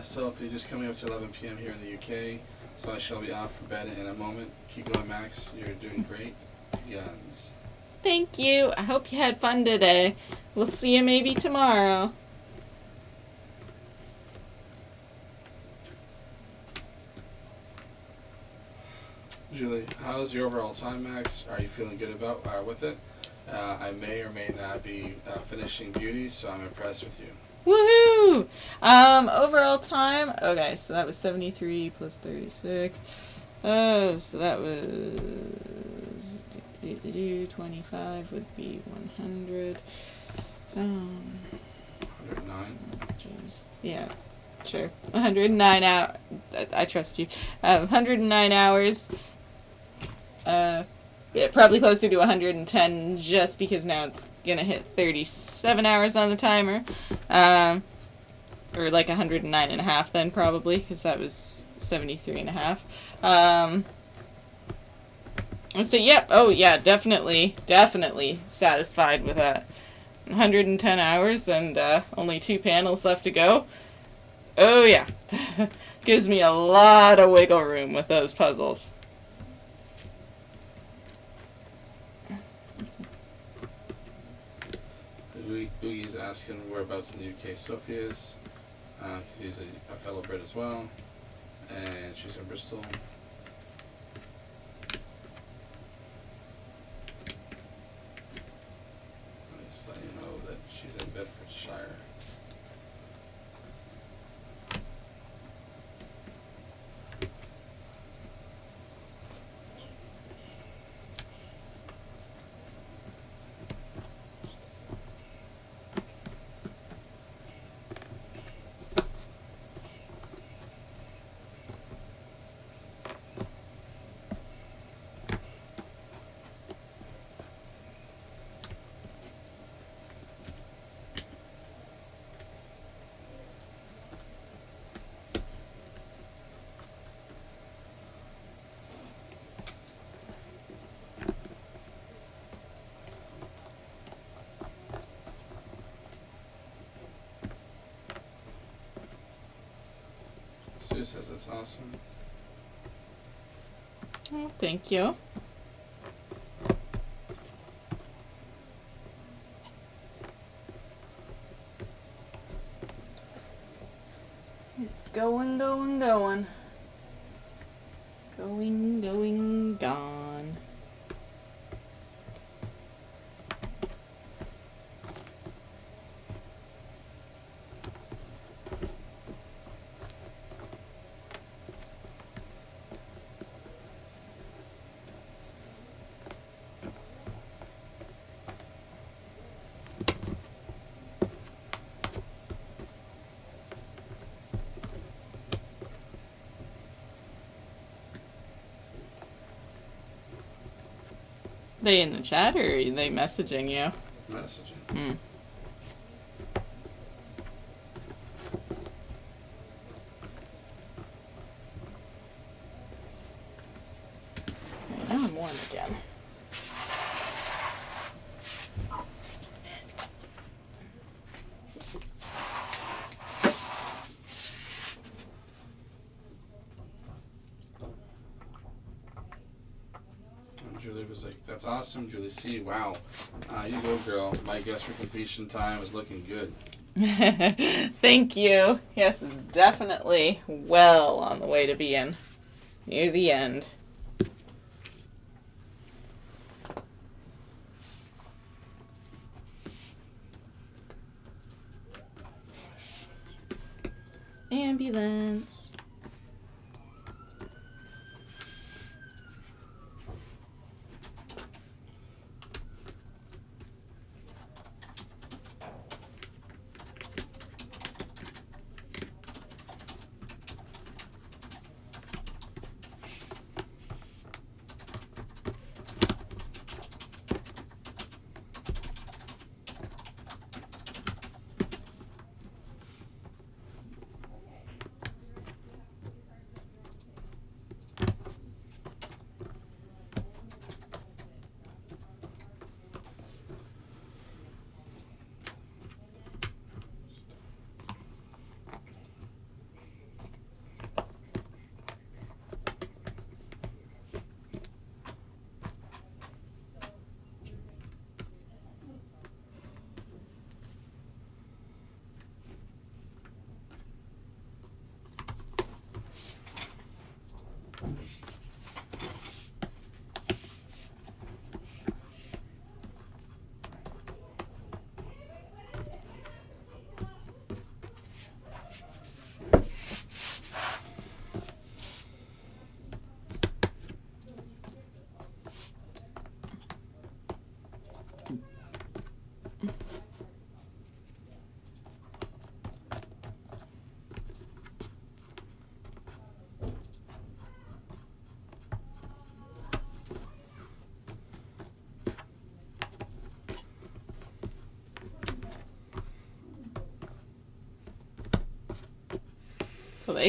Sophie, just coming up to 11 p.m. here in the UK, so I shall be off for bed in a moment. Keep going, Max. You're doing great. Guns. Thank you. I hope you had fun today. We'll see you maybe tomorrow. Julie, how's your overall time, Max? Are you feeling good about with it? I may or may not be finishing beauty, so I'm impressed with you. Woohoo! Overall time. Okay, so that was 73 plus 36. Oh, so that was 25 would be 100. 109. Yeah, sure. 109 hours. I trust you. 109 hours. Yeah, probably closer to 110 just because now it's gonna hit 37 hours on the timer. Or like 109 and a half then probably, because that was 73 and a half. So yep, oh yeah, definitely satisfied with that. 110 hours and only 2 panels left to go. Oh yeah, gives me a lot of wiggle room with those puzzles. Oogie's asking whereabouts in the UK Sophie is, because he's a fellow Brit as well, and she's in Bristol. I'll just let you know that she's in Bedfordshire. Sue says that's awesome. Oh, thank you. It's going. Going, gone. They in the chat or are they messaging you? Messaging. Hmm. Okay, now I'm warm again. Julie was like, that's awesome. Julie C, wow. You go, girl. My guess for completion time is looking good. Thank you. Yes, it's definitely well on the way to being near the end. Ambulance.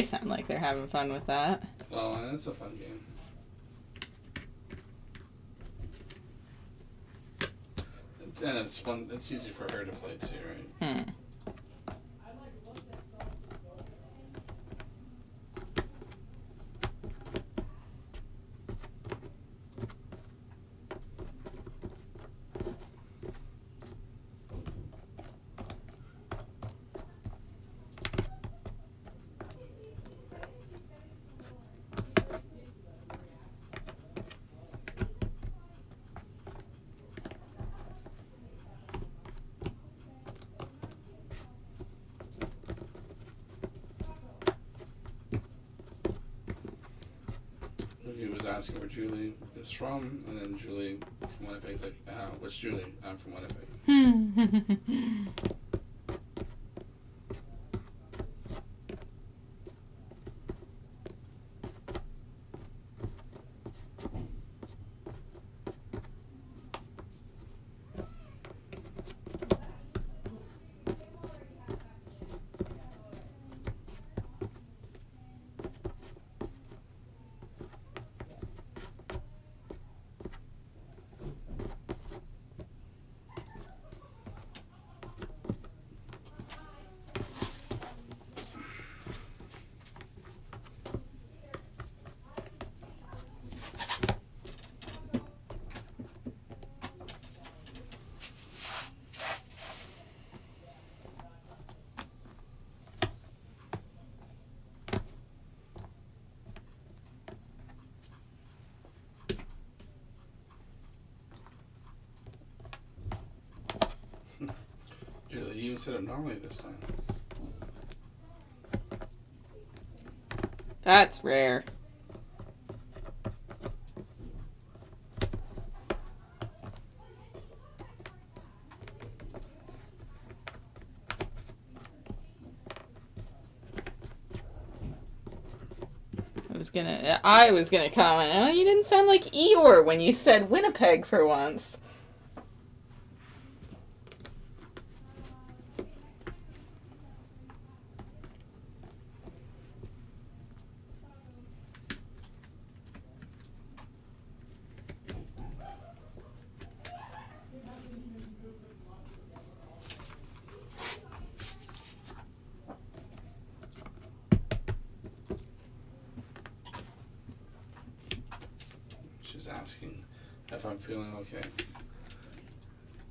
they sound like they're having fun with that. Oh, and it's a fun game. And it's fun. It's easy for her to play too, right? Hmm. He was asking where Julie is from, and then Julie from Winnipeg's like, "What's Julie? I'm from Winnipeg." Julie, you even set up normally this time. That's rare. I was gonna comment, oh, you didn't sound like Eeyore when you said Winnipeg for once. She's asking if I'm feeling okay.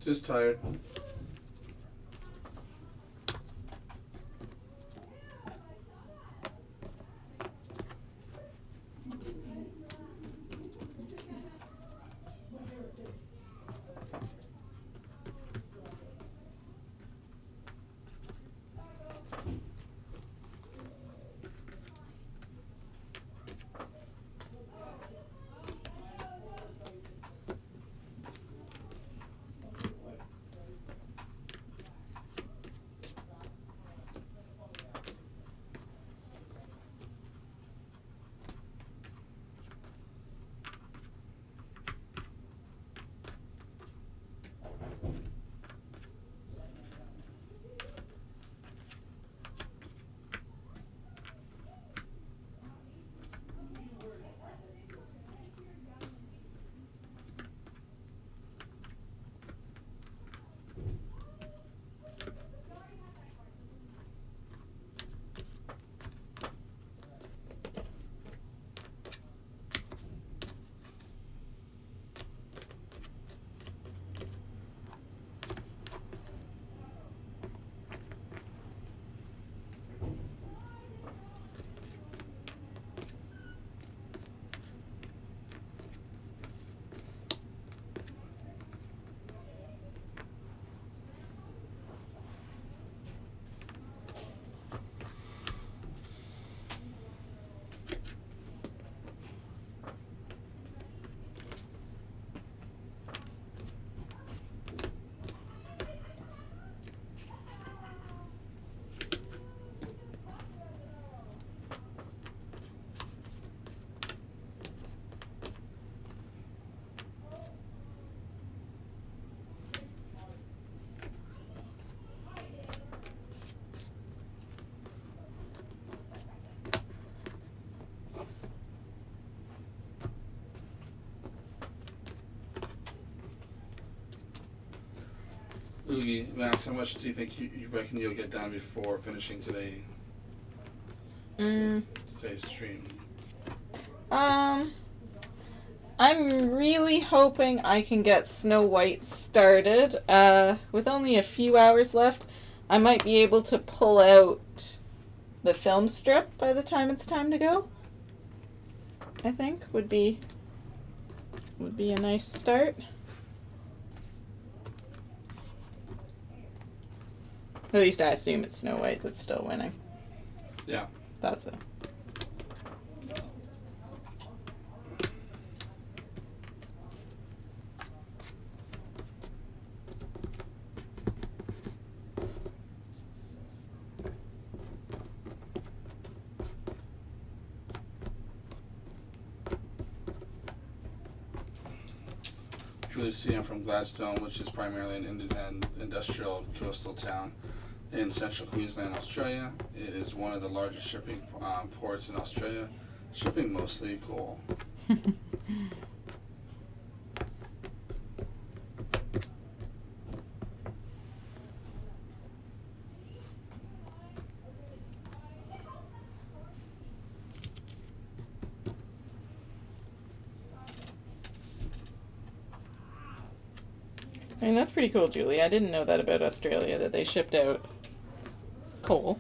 Just tired. Oogie, Max, how much do you think you reckon you'll get done before finishing today's stream? I'm really hoping I can get Snow White started. With only a few hours left, I might be able to pull out the film strip by the time it's time to go. I think would be a nice start. At least I assume it's Snow White that's still winning. Yeah. Thought so. Lucy, I'm from Gladstone, which is primarily an industrial coastal town in central Queensland, Australia. It is one of the largest shipping ports in Australia, shipping mostly coal. I mean, that's pretty cool, Julie. I didn't know that about Australia, that they shipped out coal.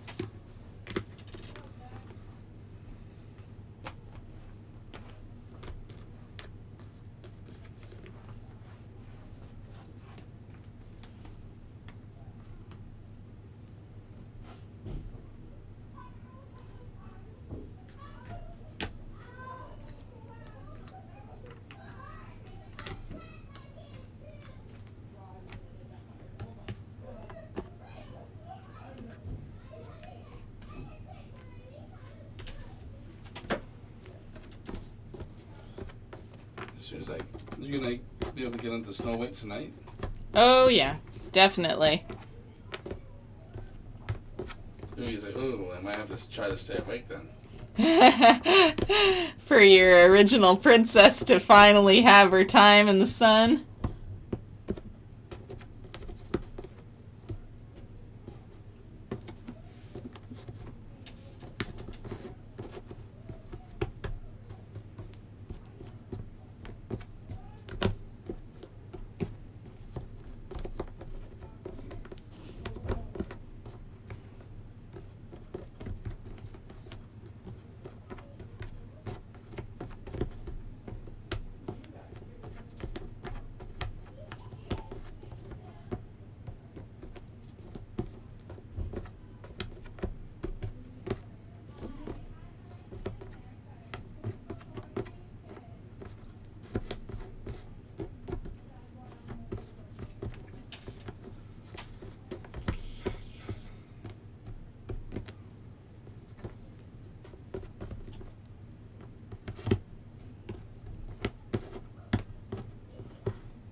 She was like, "You're gonna be able to get into Snow White tonight?" Oh, yeah. Definitely. He's like, "Ooh, I might have to try to stay awake then." For your original princess to finally have her time in the sun.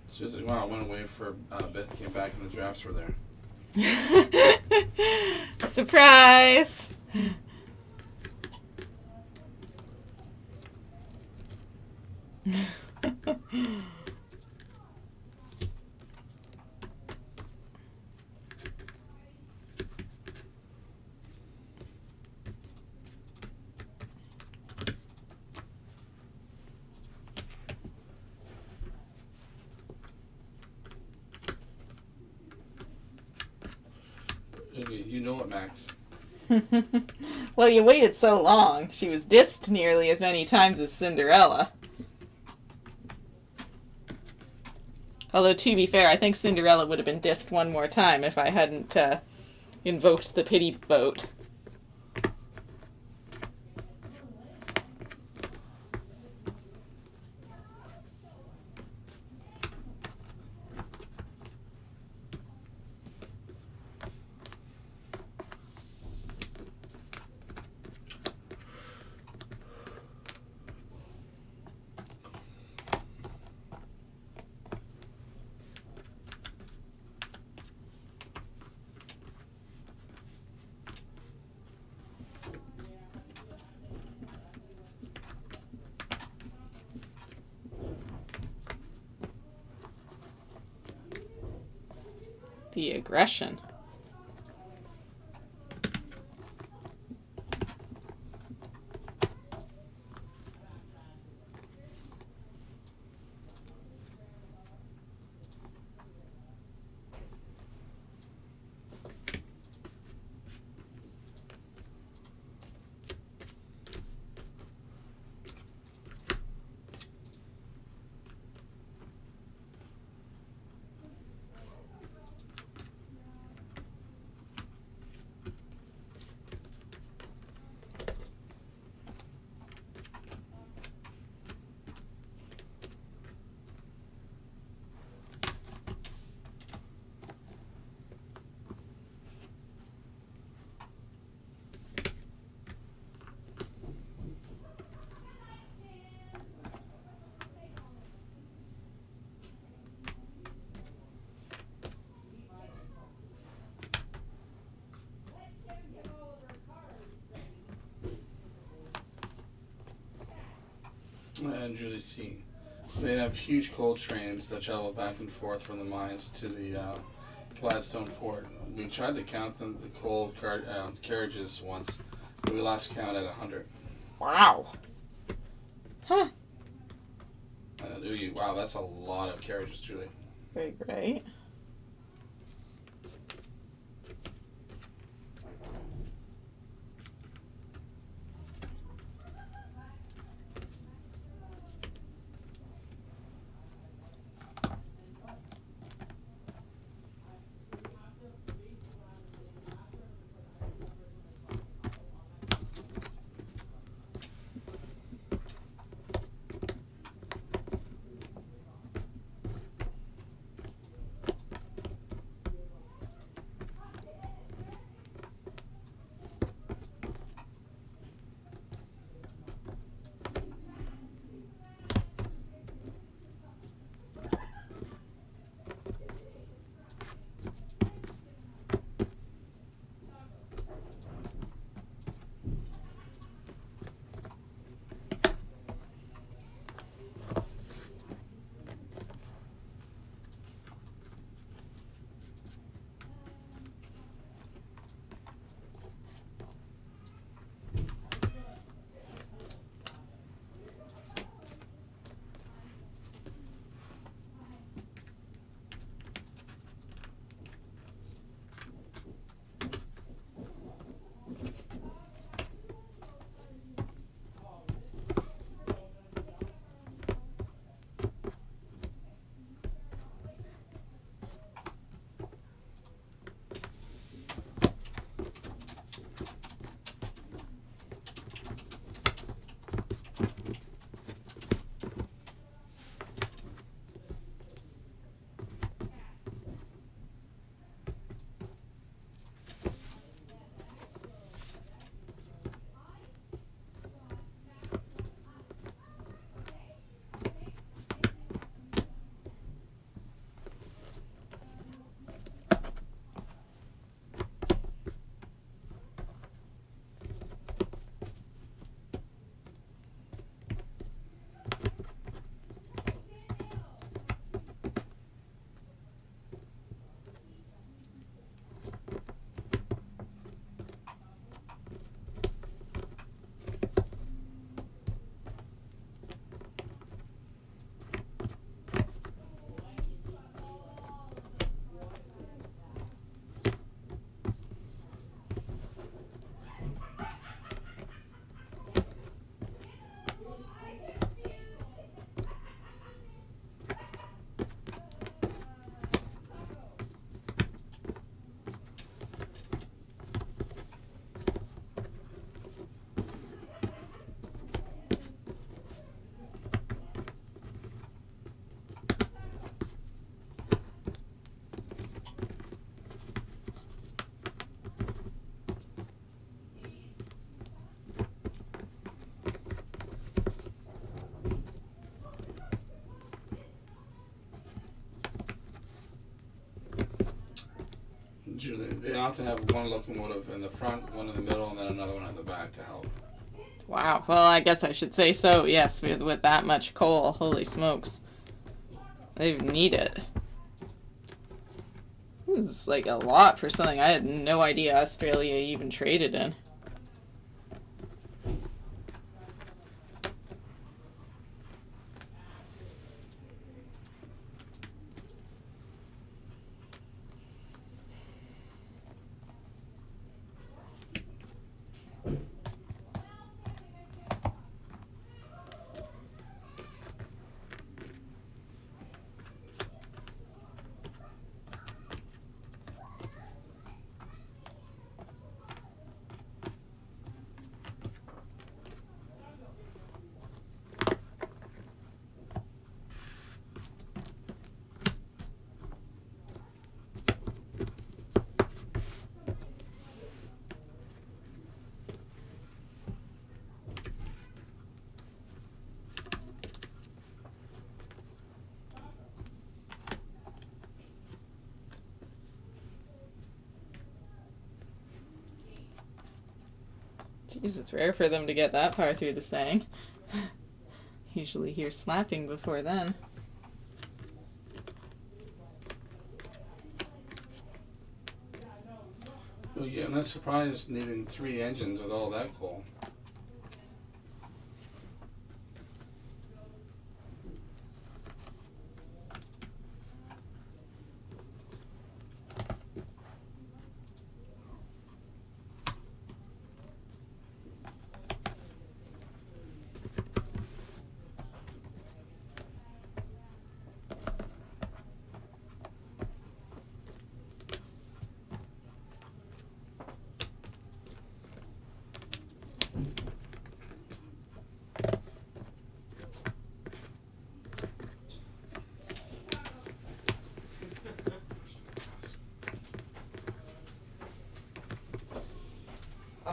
She was like, "Wow, I went away for a bit, came back, and the drafts were there." Surprise! You know what, Max? Well, you waited so long. She was dissed nearly as many times as Cinderella. Although, to be fair, I think Cinderella would have been dissed one more time if I hadn't invoked the pity vote. The aggression. And Julie C. They have huge coal trains that travel back and forth from the mines to the Gladstone port. We tried to count them, the coal carriages once, but we lost count at 100. Wow. Huh. Wow, that's a lot of carriages, Julie. Very great. Julie, they ought to have one locomotive in the front, one in the middle, and then another one in the back to help. Wow. Well, I guess I should say so. Yes, with that much coal. Holy smokes. They need it. This is like a lot for something I had no idea Australia even traded in. Jeez, it's rare for them to get that far through the saying. Usually hear slapping before then. Oh yeah, I'm not surprised needing 3 engines with all that coal.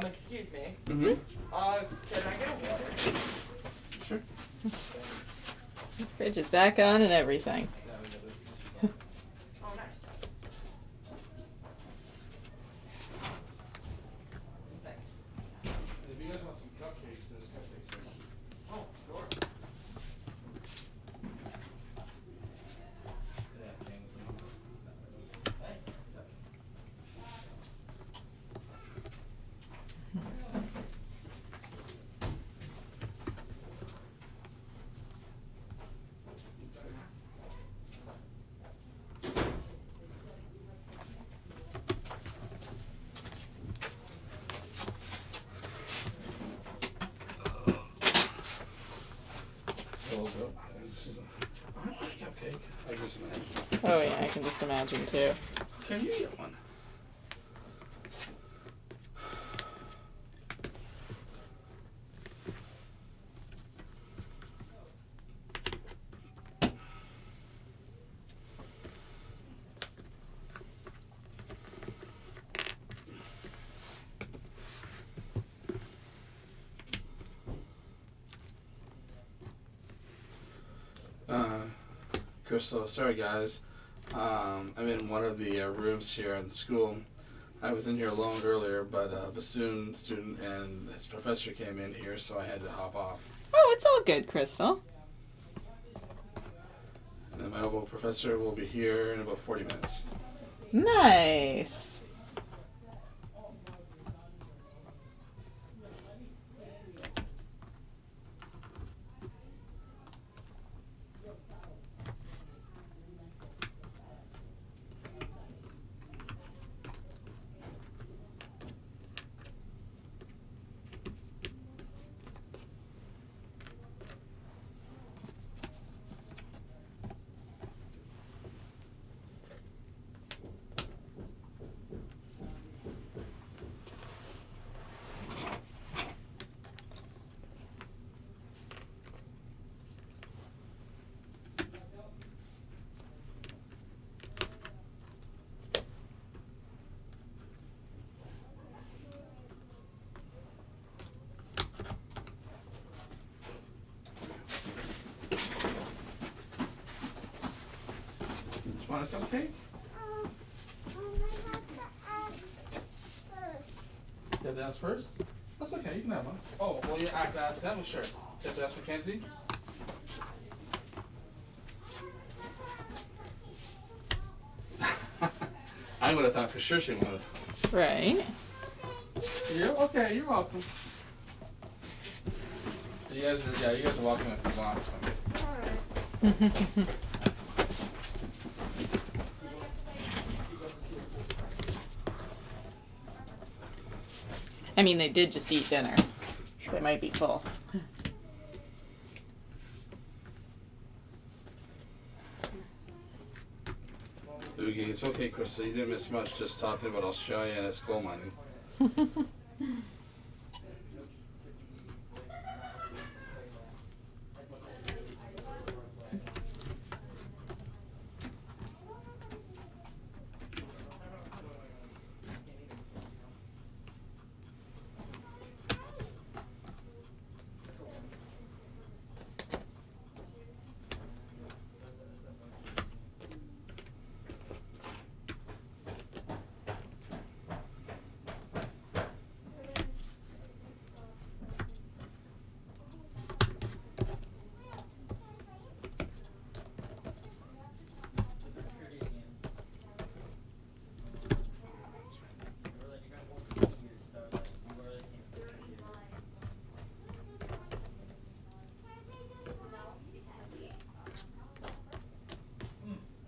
Excuse me. Mm-hmm. Can I get a water? Sure. Fridge is back on and everything. Oh, nice. Thanks. If you guys want some cupcakes, there's cupcakes here. Oh, sure. Thanks. Cupcake. I just imagine. Oh yeah, I can just imagine too. Can you get one? Crystal, sorry guys. I'm in one of the rooms here in the school. I was in here alone earlier, but a bassoon student and his professor came in here, so I had to hop off. Oh, it's all good, Crystal. And then my oboe professor will be here in about 40 minutes. Nice. Want a cupcake? You have to ask first? That's okay, you can have one. Oh, well, you have to ask them, sure. You have to ask Mackenzie? I would have thought for sure she would. Right. You're okay. You're welcome. You guys are welcome if you want some. I mean, they did just eat dinner. They might be full. Oogie, it's okay, Krista. You didn't miss much just talking about Australia and its coal mining.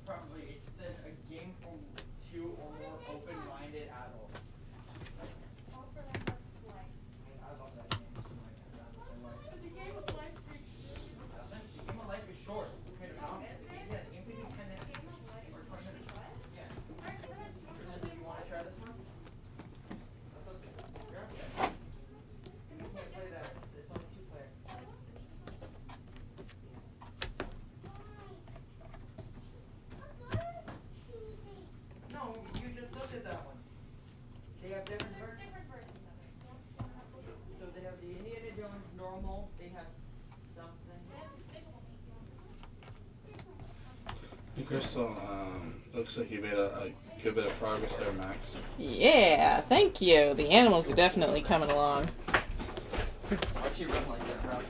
Probably it says a game for 2 or more open-minded adults. I love that game. It's my adults. But the game of life takes The game of life is short. It's kind of long. Yeah, the game takes 10 minutes. Or 20 minutes. Yeah. Do you want to try this one? Grab it. You can't play that. It's only 2-player. No, you just looked at that one. They have different versions. So they have the Indiana Jones normal. They have something. Hey, Crystal, looks like you made a good bit of progress there, Max. Yeah, thank you. The animals are definitely coming along. Why'd she run like that, bro?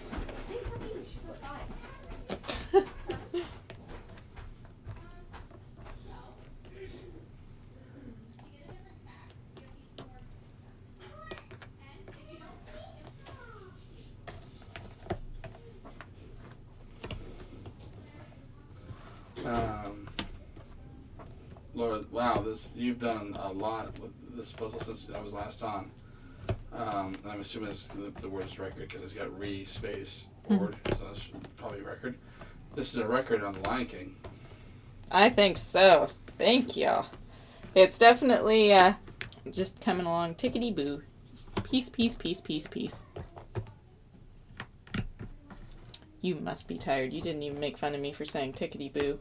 Laura, wow, you've done a lot with this puzzle since I was last on. And I'm assuming the word is record because it's got space board, so it's probably record. This is a record on the Lion King. I think so. Thank you. It's definitely just coming along tickety-boo. Piece, piece, piece, piece, piece. You must be tired. You didn't even make fun of me for saying tickety-boo.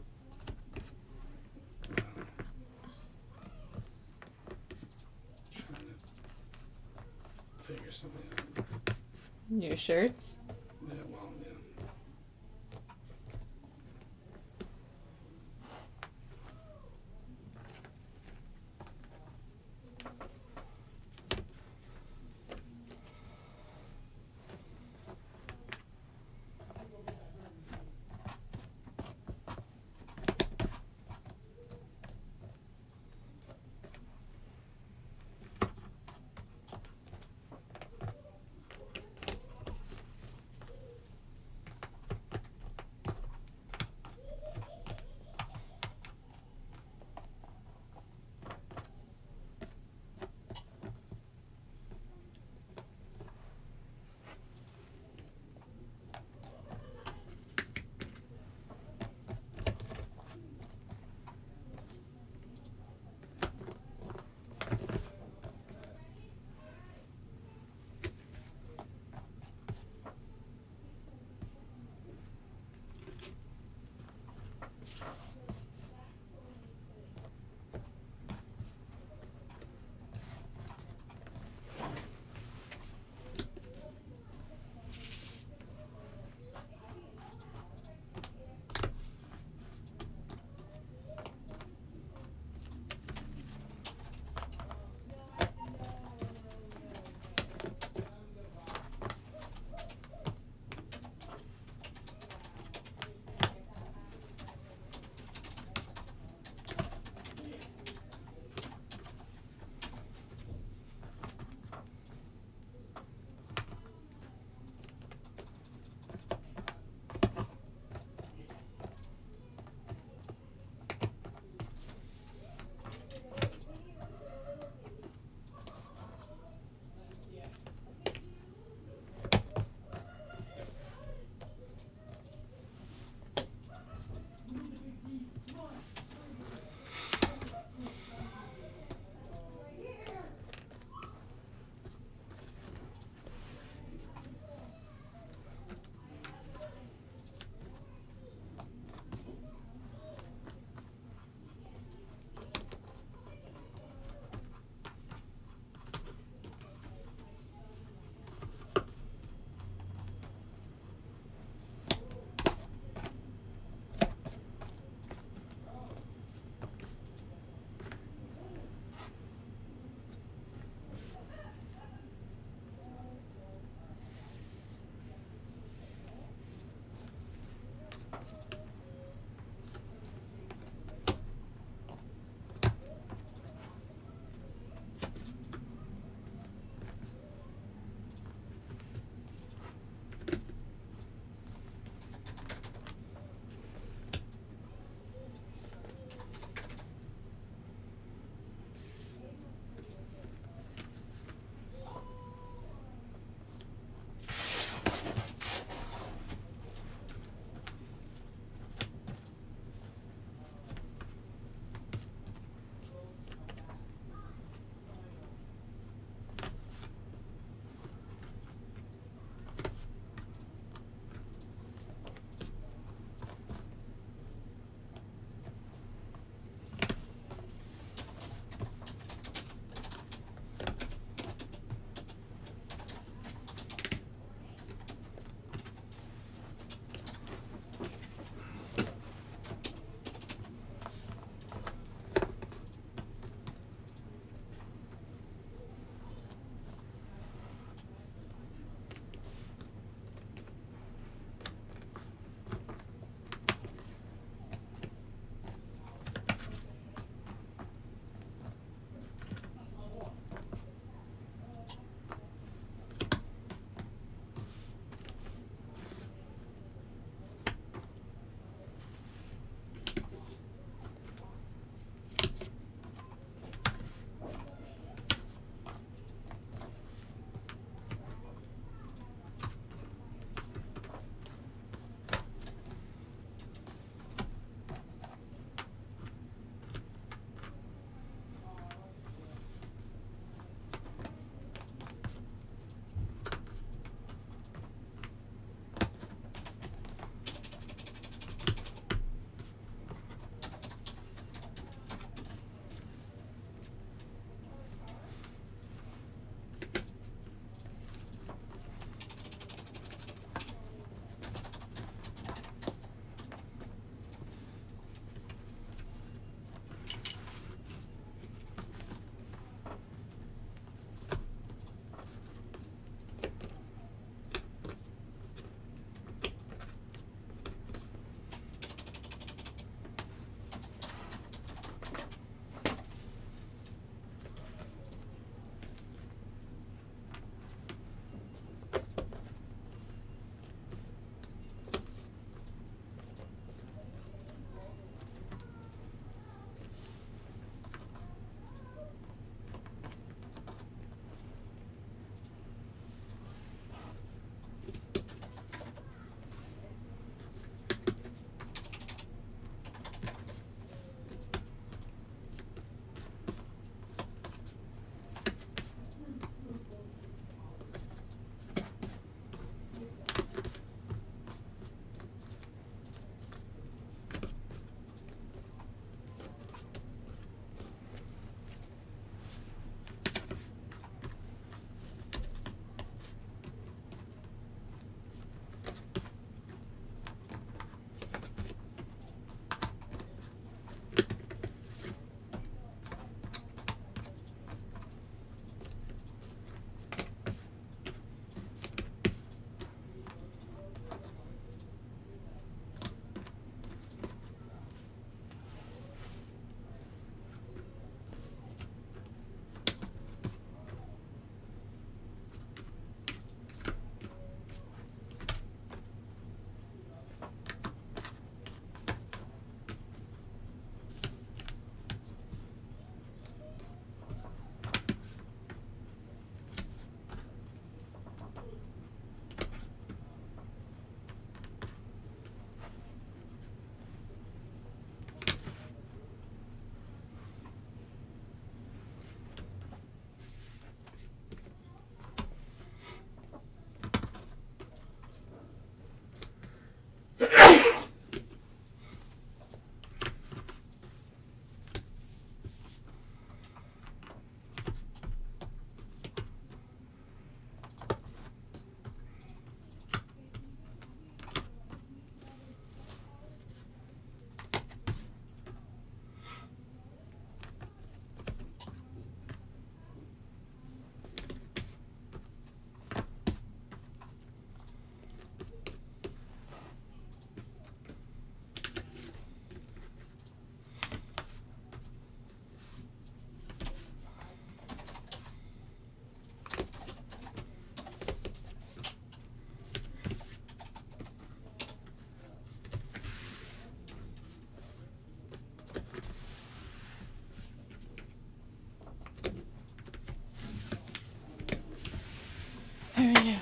Figure something out. New shirts. Yeah, well, yeah.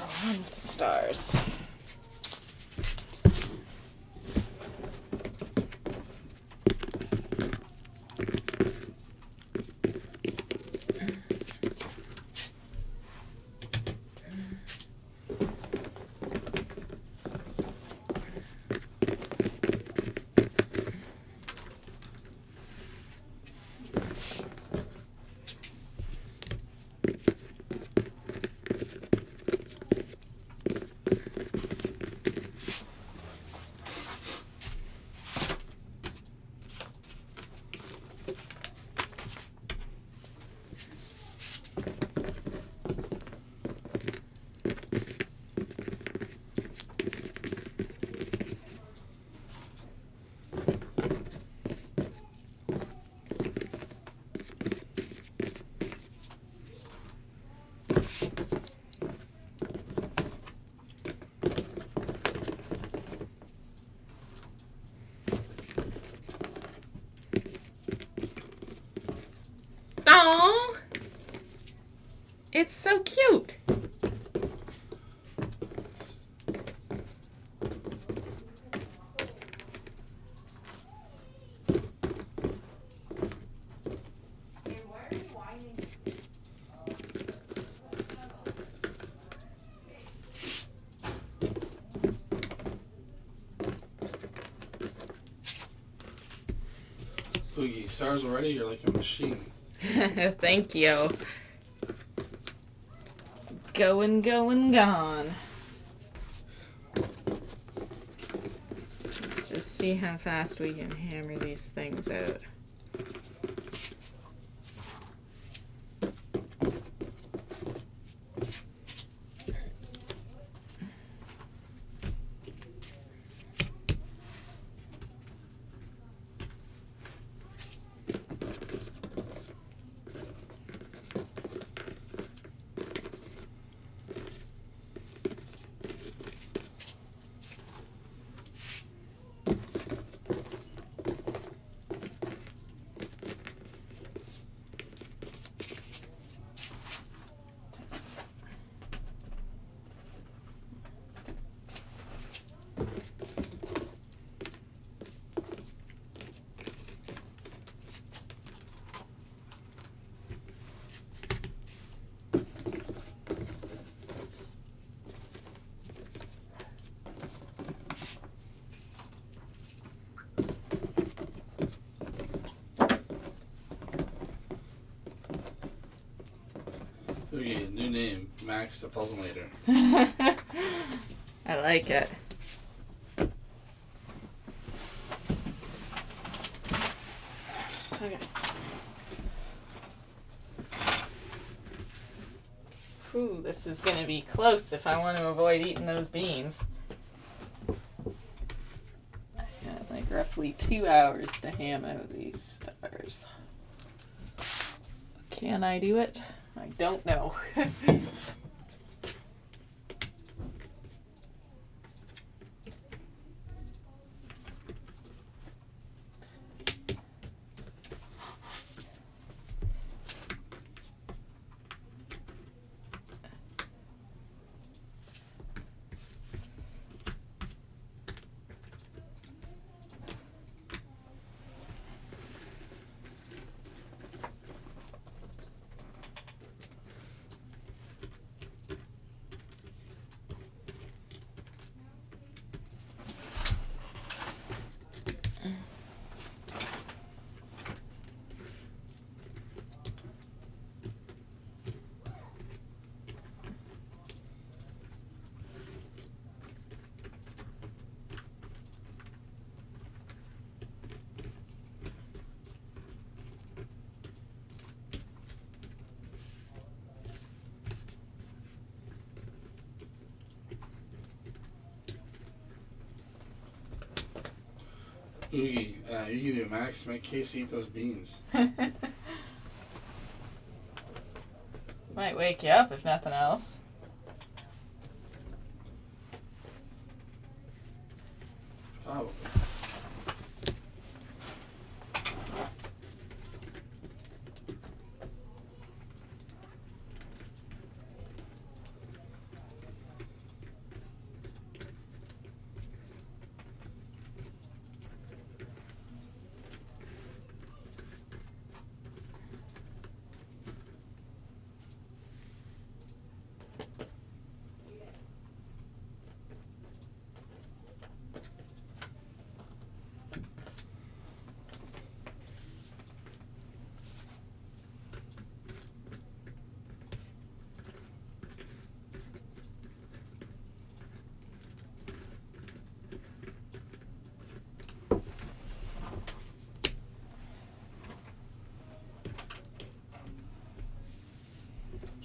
Oh, on with the stars. Aww. It's so cute. Hey, why are you whining? Oogie, stars already? You're like a machine. Thank you. Going, going, gone. Let's just see how fast we can hammer these things out. Oogie, new name, Max the Puzzle Mater. I like it. Okay. Ooh, this is gonna be close if I want to avoid eating those beans. I got like roughly 2 hours to ham out these stars. Can I do it? I don't know. Oogie, you give you a Max, make Casey eat those beans. Might wake you up if nothing else. Oh.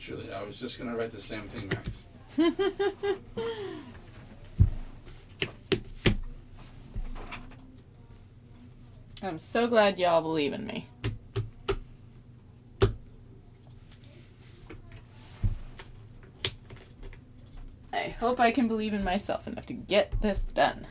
Julie, I was just gonna write the same thing, Max. I'm so glad y'all believe in me. I hope I can believe in myself enough to get this done.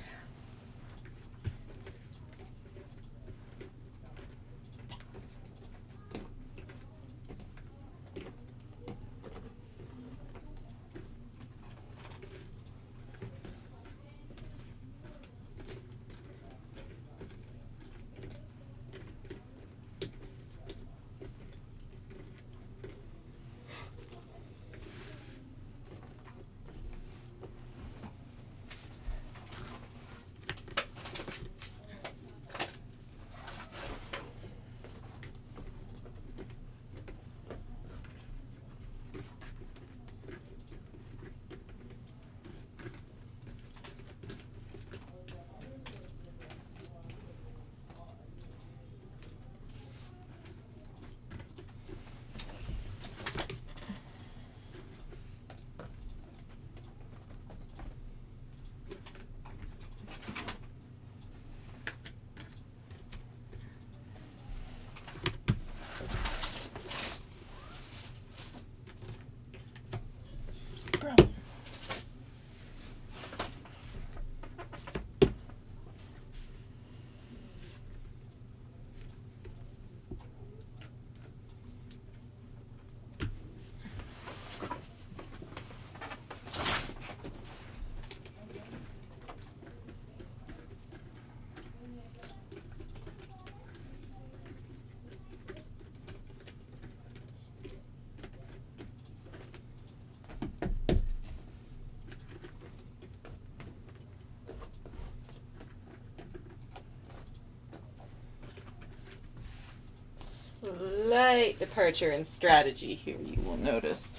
Slight departure in strategy here, you will notice.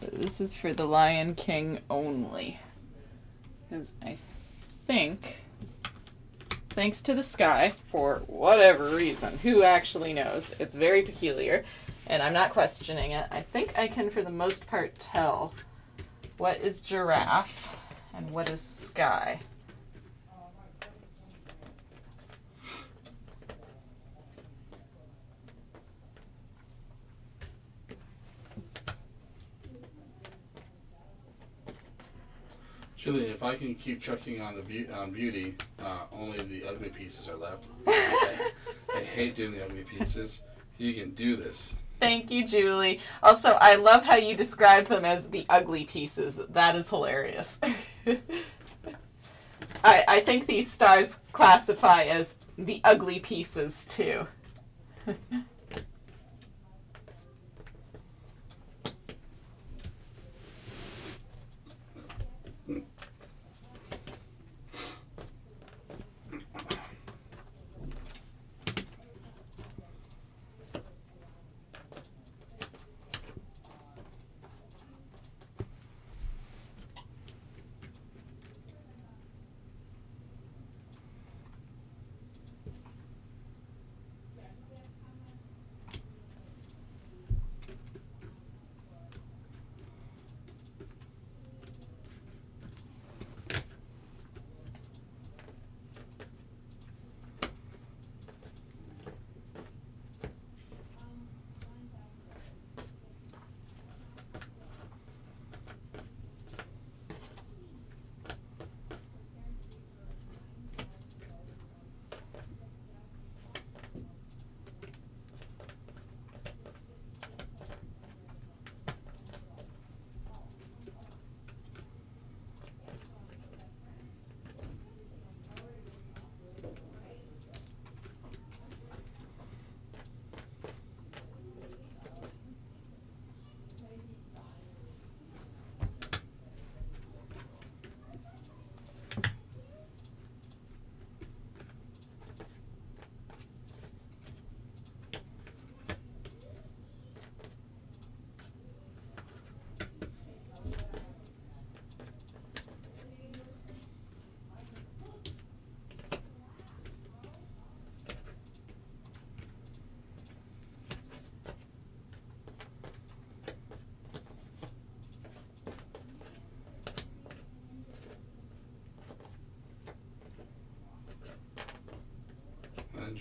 This is for the Lion King only. Because I think, thanks to the sky, for whatever reason, who actually knows, it's very peculiar, and I'm not questioning it. I think I can, for the most part, tell what is giraffe and what is sky. Julie, if I can keep chucking on the beauty, only the ugly pieces are left. I hate doing the ugly pieces. You can do this. Thank you, Julie. Also, I love how you described them as the ugly pieces. That is hilarious. I think these stars classify as the ugly pieces, too.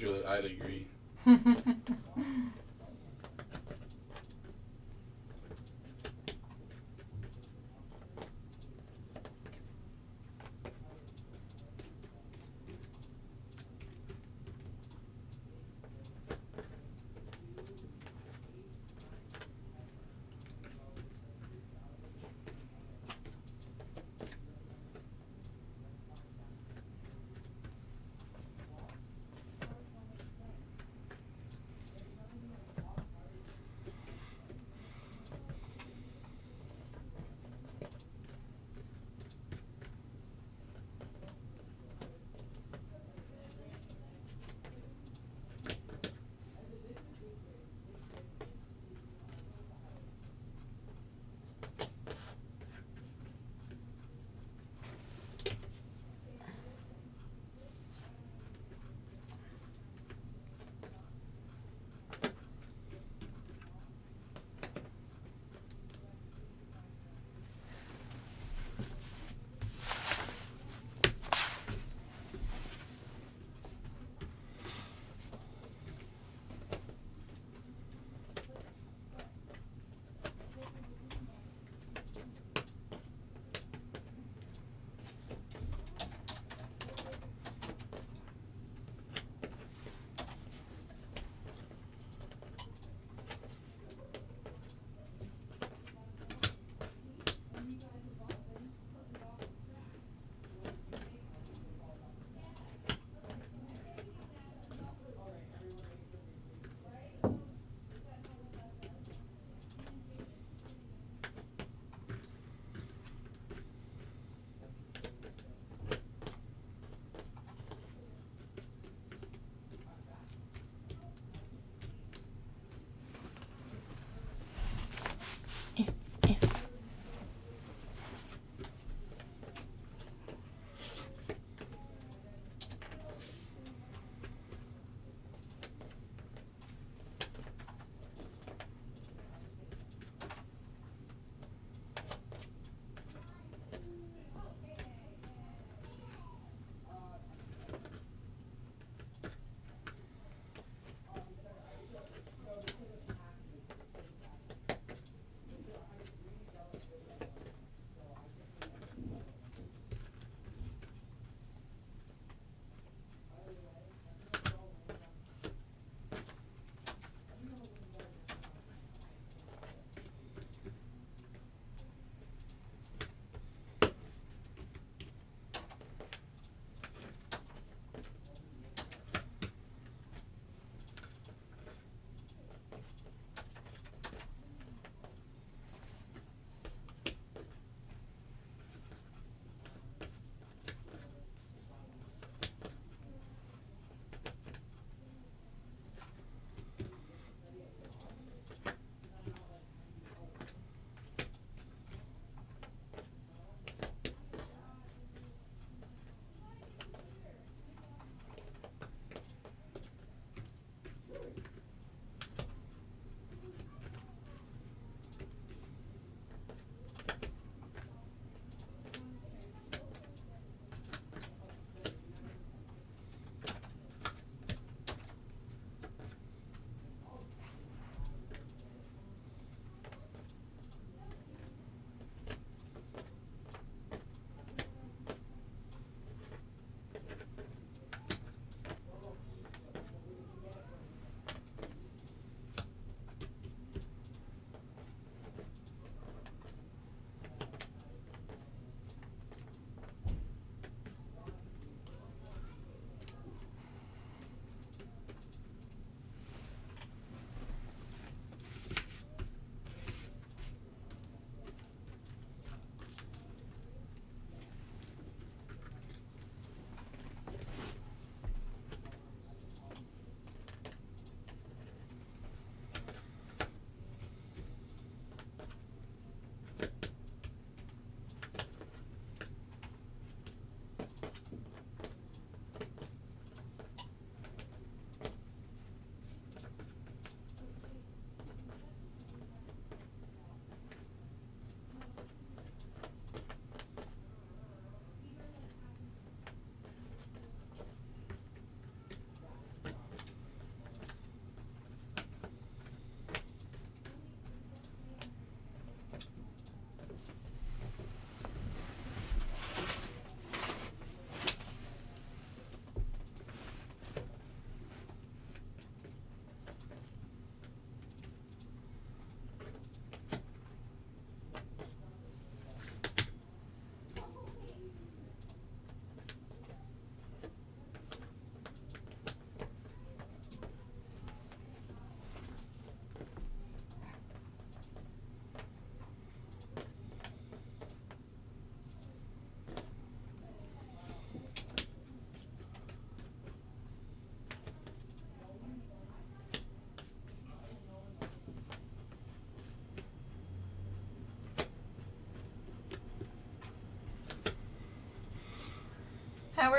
Julie, I'd agree.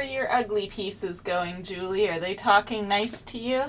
are your ugly pieces going, Julie? Are they talking nice to you?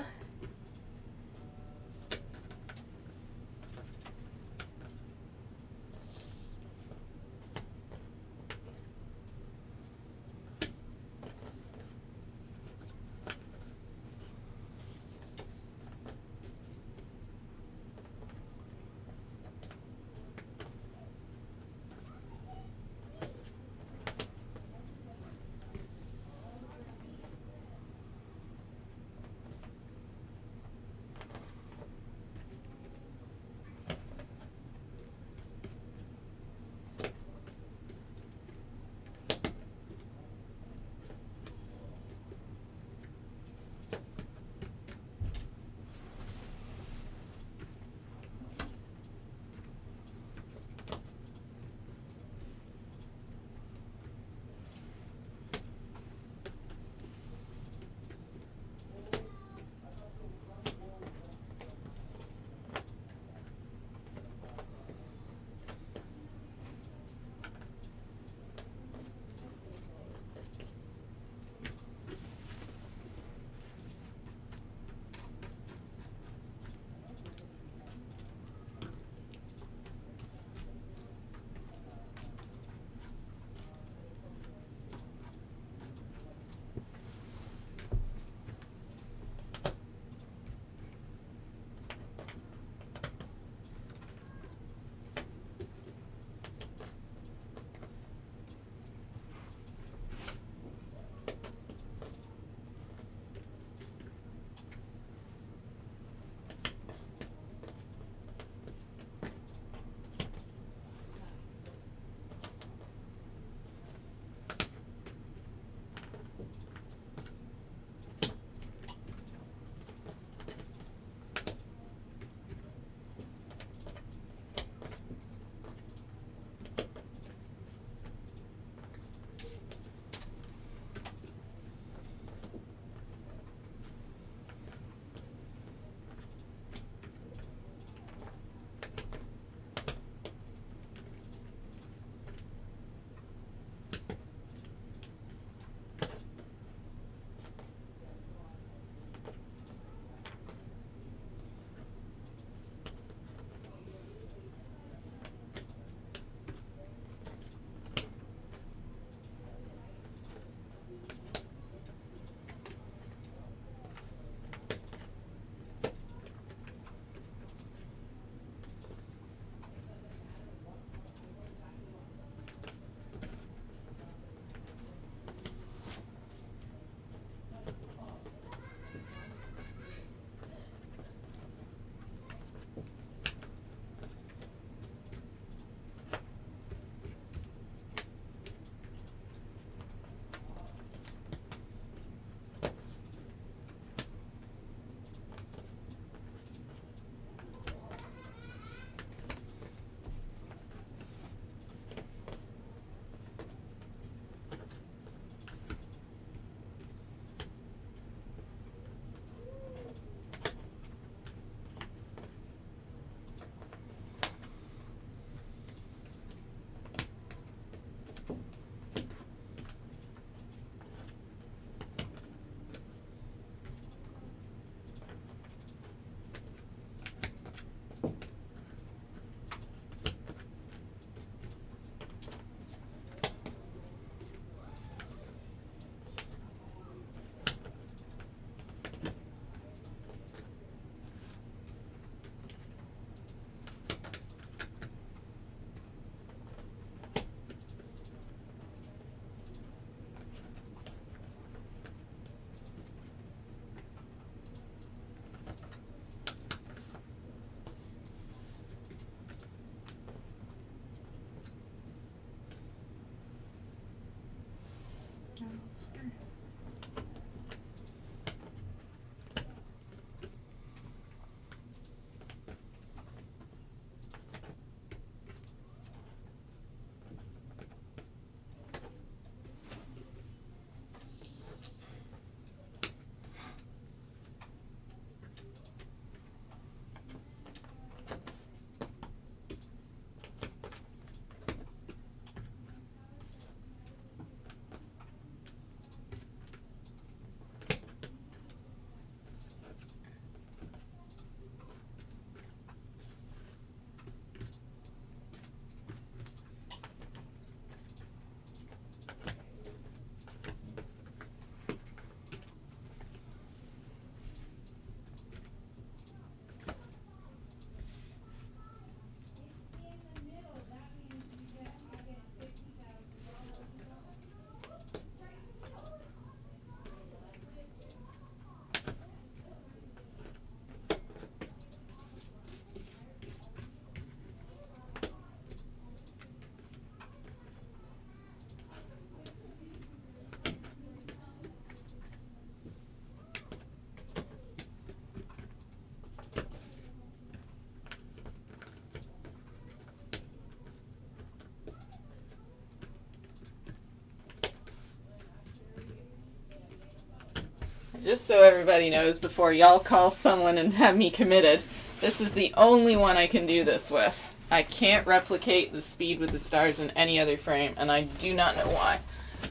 Just so everybody knows, before y'all call someone and have me committed, this is the only one I can do this with. I can't replicate the speed with the stars in any other frame, and I do not know why.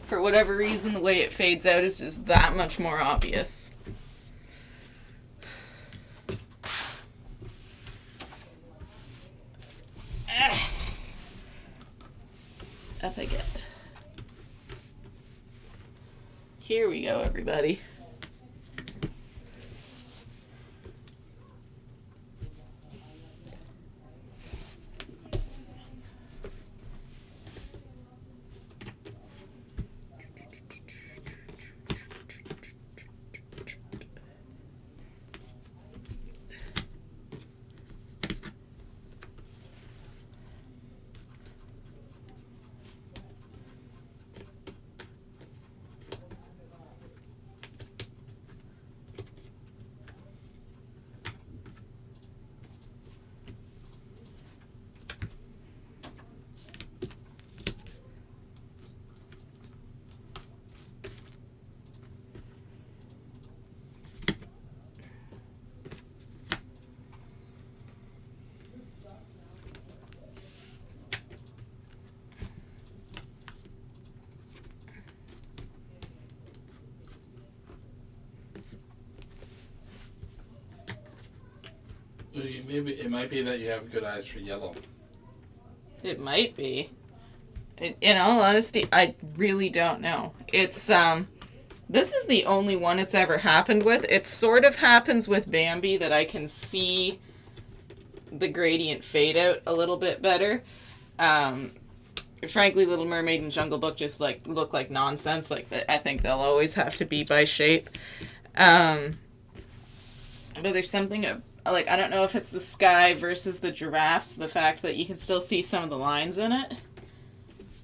For whatever reason, the way it fades out is just that much more obvious. Up I get. Here we go, everybody. Maybe it might be that you have good eyes for yellow. It might be. In all honesty, I really don't know. It's this is the only one it's ever happened with. It sort of happens with Bambi that I can see the gradient fade out a little bit better. Frankly, Little Mermaid and Jungle Book just like look like nonsense. Like I think they'll always have to be by shape. But there's something like, I don't know if it's the sky versus the giraffes, the fact that you can still see some of the lines in it.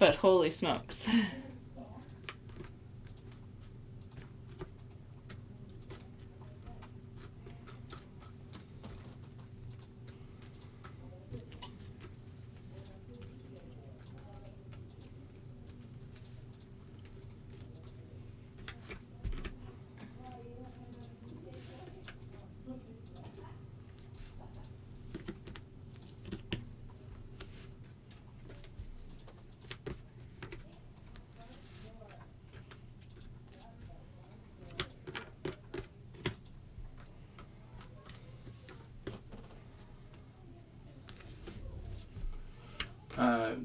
But holy smokes.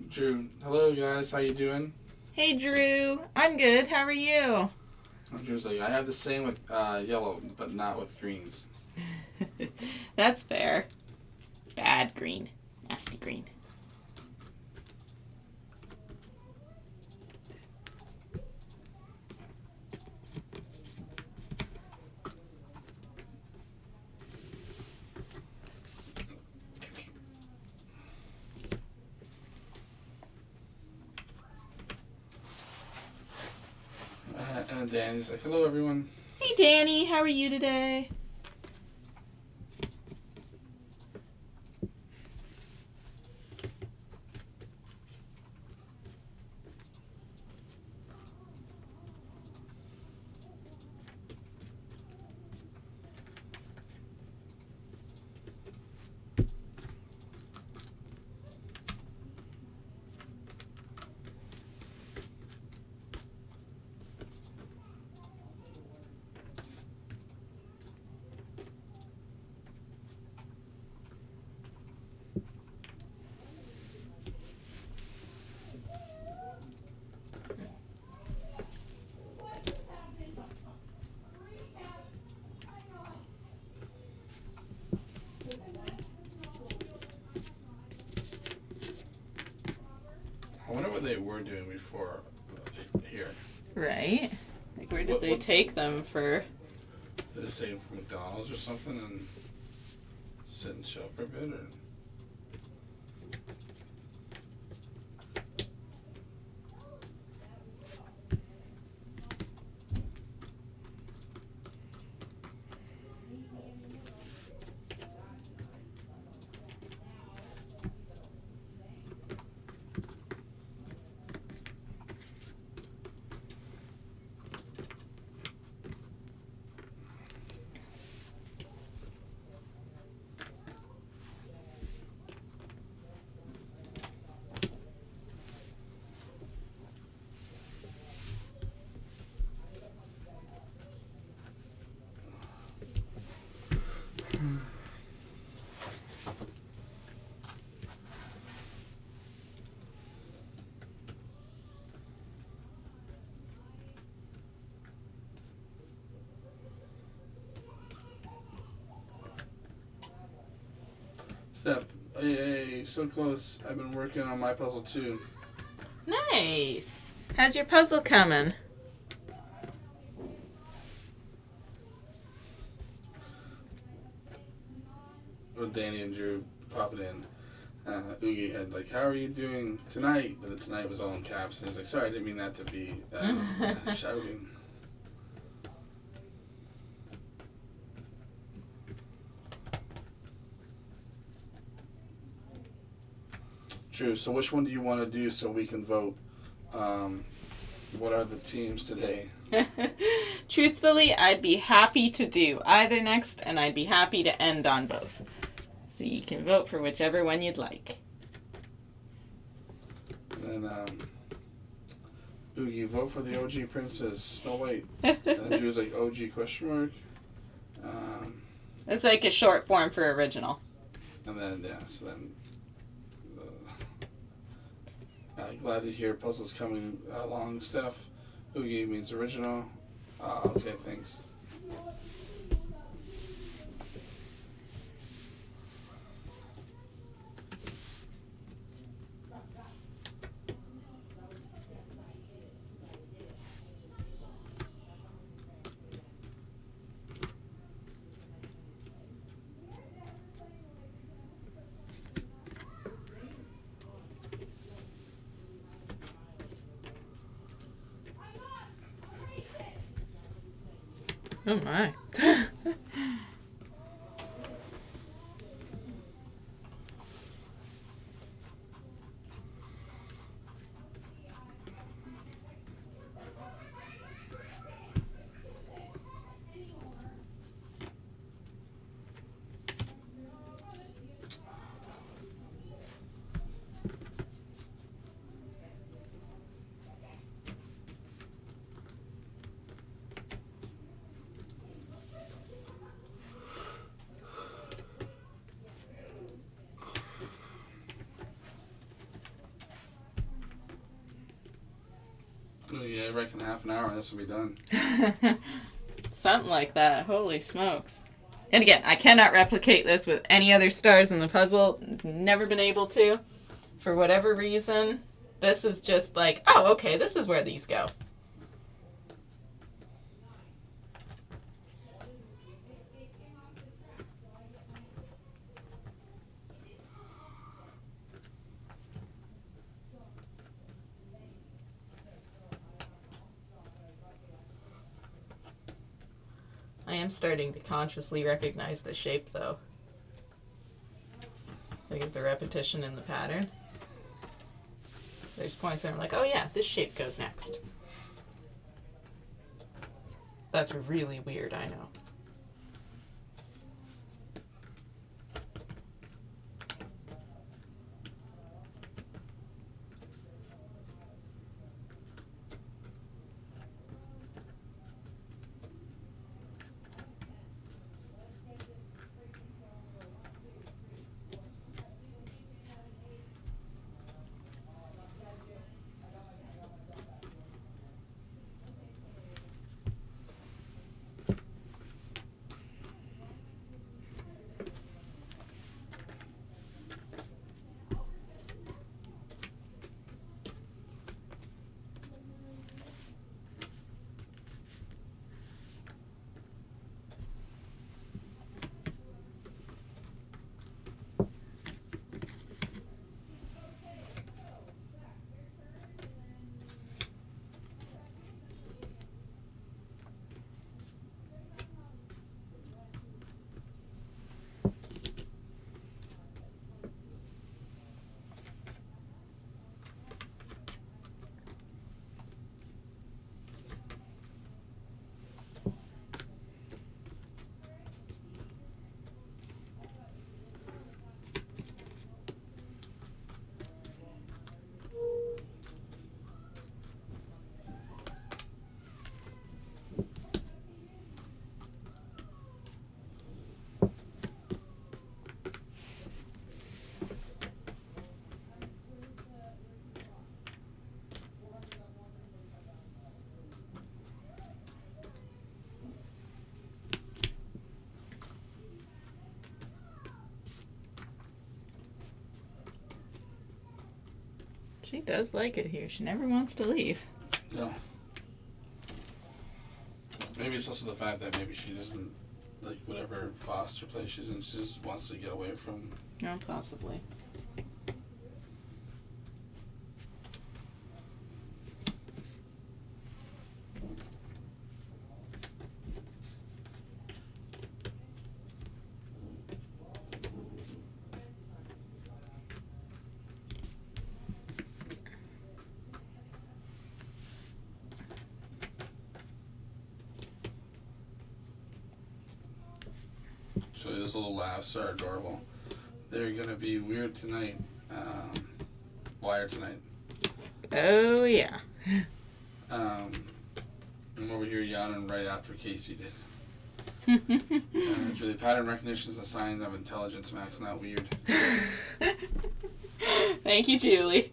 Drew, hello guys, how you doing? Hey Drew, I'm good. How are you? Drew's like, I have the same with yellow, but not with greens. That's fair. Bad green. Nasty green. And Danny's like, hello everyone. Hey Danny, how are you today? I wonder what they were doing before here. Right. Like, where did they take them for? Did they say from McDonald's or something and sit and chill for a bit? Or? Step. Hey, so close. I've been working on my puzzle too. Nice. How's your puzzle coming? With Danny and Drew popping in, Oogie had like, "How are you doing tonight?" But the tonight was all in caps, and he's like, "Sorry, I didn't mean that to be shouting." Drew, so which one do you want to do so we can vote? What are the teams today? Truthfully, I'd be happy to do either next, and I'd be happy to end on both. So you can vote for whichever one you'd like. And then Oogie, vote for the OG Princess Snow White. And then Drew's like, OG question mark. It's like a short form for original. And then so then. Glad to hear puzzles coming along, Steph. Oogie means original. Okay, thanks. Oh my. Yeah, I reckon half an hour and this will be done. Something like that. Holy smokes. And again, I cannot replicate this with any other stars in the puzzle. Never been able to. For whatever reason. This is just like, oh, okay, this is where these go. I am starting to consciously recognize the shape, though. Look at the repetition in the pattern. There's points where I'm like, oh yeah, this shape goes next. That's really weird, I know. She does like it here. She never wants to leave. No. Maybe it's also the fact that maybe she doesn't like whatever foster place she's in. She just wants to get away from. No, possibly. So those little laughs are adorable. They're gonna be weird tonight. Wired tonight. Oh, yeah. I'm over here yawning right after Casey did. Julie, pattern recognition is a sign of intelligence, Max, not weird. Thank you, Julie.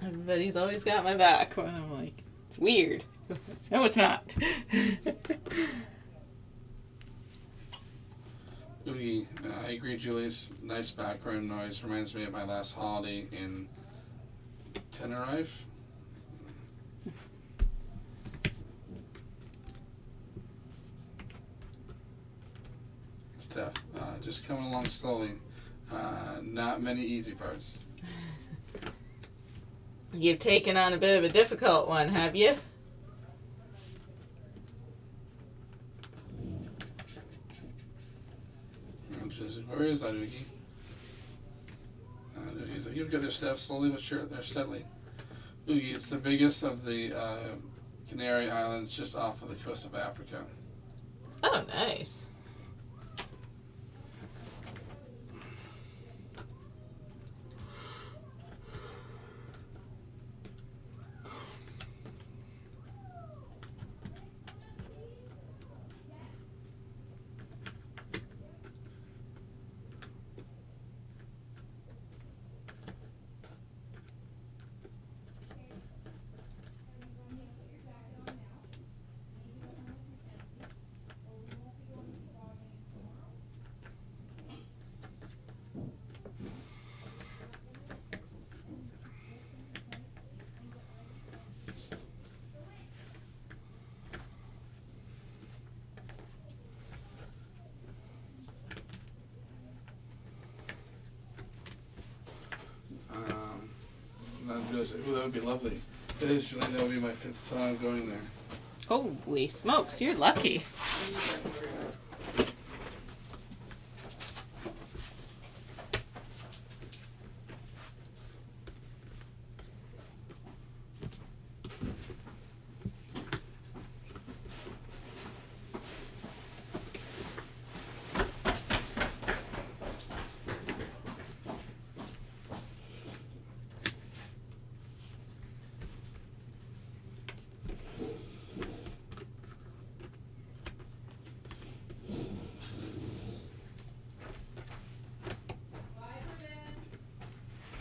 Everybody's always got my back when I'm like, it's weird. No, it's not. Oogie, I agree, Julie's nice background noise reminds me of my last holiday in Tenerife. It's tough. Just coming along slowly. Not many easy parts. You've taken on a bit of a difficult one, have you? Where is that, Oogie? Oogie's like, you've got their step slowly but sure, they're steadily. Oogie, it's the biggest of the Canary Islands just off of the coast of Africa. Oh, nice. Ooh, that would be lovely. It is, Julie. That would be my 5th time going there. Holy smokes, you're lucky.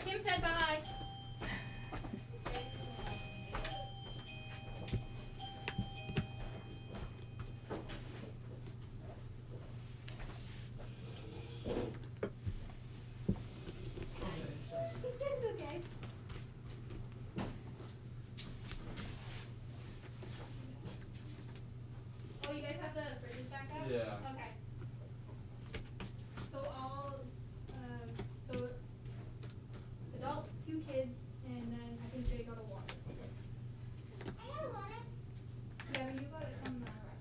Kim said bye. It's okay. Oh, you guys have the fridges back up? Yeah. Okay. So so adult, 2 kids, and then I think they go to water. Yeah, you got it from the restaurant.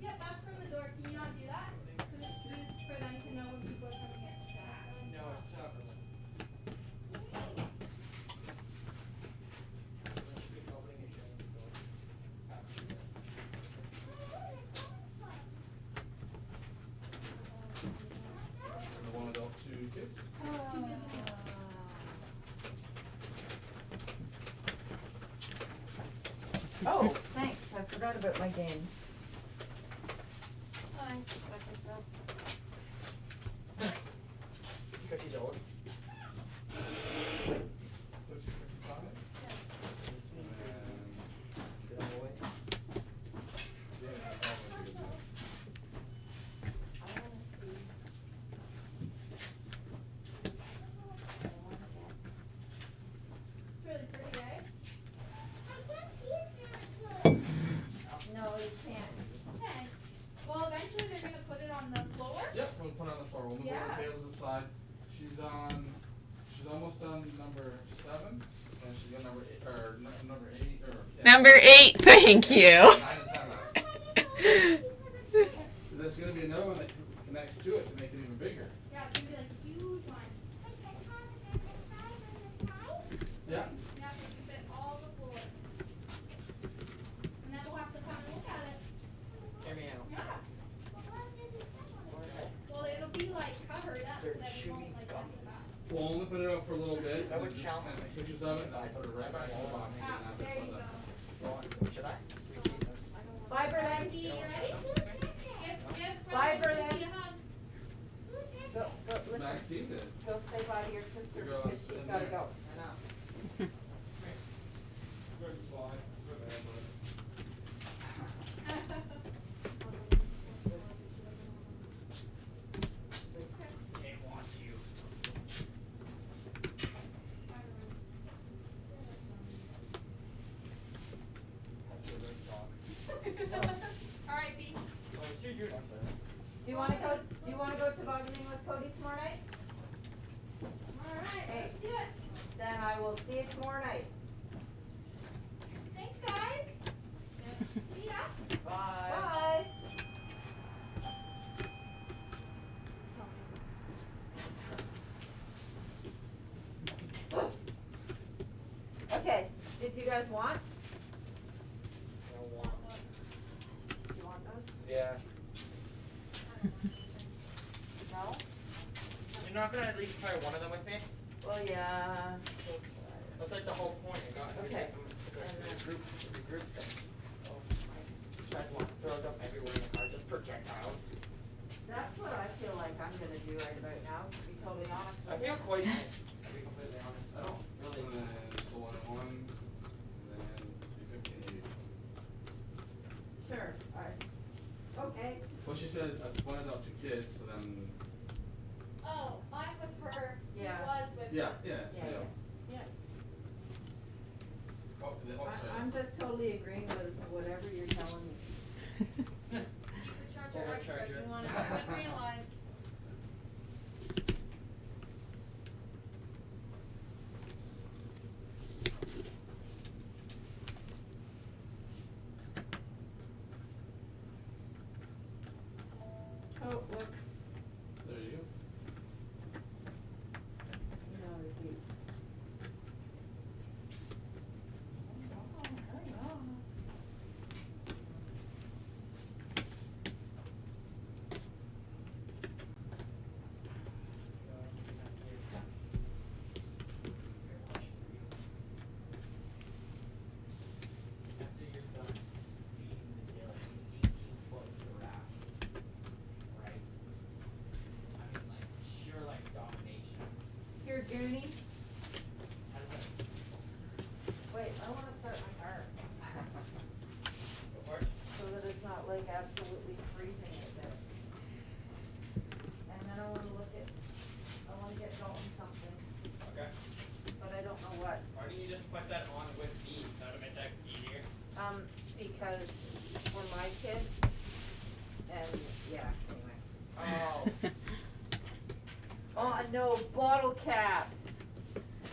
Yeah, that's from the door. Can you not do that? Because it's used for them to know when people are coming in. No, it's not for them. Keep opening and shutting the door. After this. The 1 adult, 2 kids. Oh, thanks. I forgot about my games. I suspected so. Cookie don't. She's almost done number 7, and she's got number 8, or number 8, or yeah. Number 8, thank you. 9 and 10 left. There's gonna be another one that connects to it to make it even bigger. Yeah, it's gonna be like a huge one. Yeah. Yeah, so you fit all the floors. And then we'll have to come and look at it. Hear me out. Yeah. Well, it'll be like covered up so They're that we won't shooting like guns. mess it up. We'll only put it out for a little bit. That and would just challenge kind of me. pictures of it, and I'll put it right back in the box and Ah, have it there so you that. go. Should I? Bye, Berlin. You You know ready? what? Give Bye, Berlin Berlin. a hug. Go, listen, Maxine did. go say bye to your sister Girl, because she's in gotta there. go. I know. They want you. That's your big dog. All right, B. Oh, it's your dog, sir. Do you wanna go tobogganing with Cody tomorrow night? All right, Hey. let's do it. Then I will see you tomorrow night. Thanks, guys. See ya. Bye. Bye. Okay, did you guys want? You want those? Yeah. No? You're not gonna at least try one of them with me? Well, yeah. That's like the whole point. You got Okay. it's a group thing. So, you guys want to throw them everywhere in the car, just projectiles. That's what I feel like I'm gonna do right about now, to be totally honest I with you. feel quite nice, to be completely honest. I don't And really. then just the 1 and 1, and then 350 and 80. Sure, okay. Well, she said 1 adult, 2 kids, so then. Oh, I'm with her. Yeah. He was with Yeah, her. yeah, so Yeah, yeah. yeah. Oh, sorry. I'm just totally agreeing with whatever you're telling me. Keep the charger Forward extra if charger. you want to realize. Oh, look, There you go. you know, there's you. After you're done feeding the jelly, 18-foot giraffe, right? I mean, like, sheer, like, domination. Here, Goonie, How does that wait, I wanna start my car, go for it? so that it's not like absolutely freezing out there. And then I wanna I wanna get going something, Okay. but I don't know what. Why don't you just put that on with these? That would make that easier. Because for my kid, and, yeah, anyway. Oh. Oh, no, bottle caps.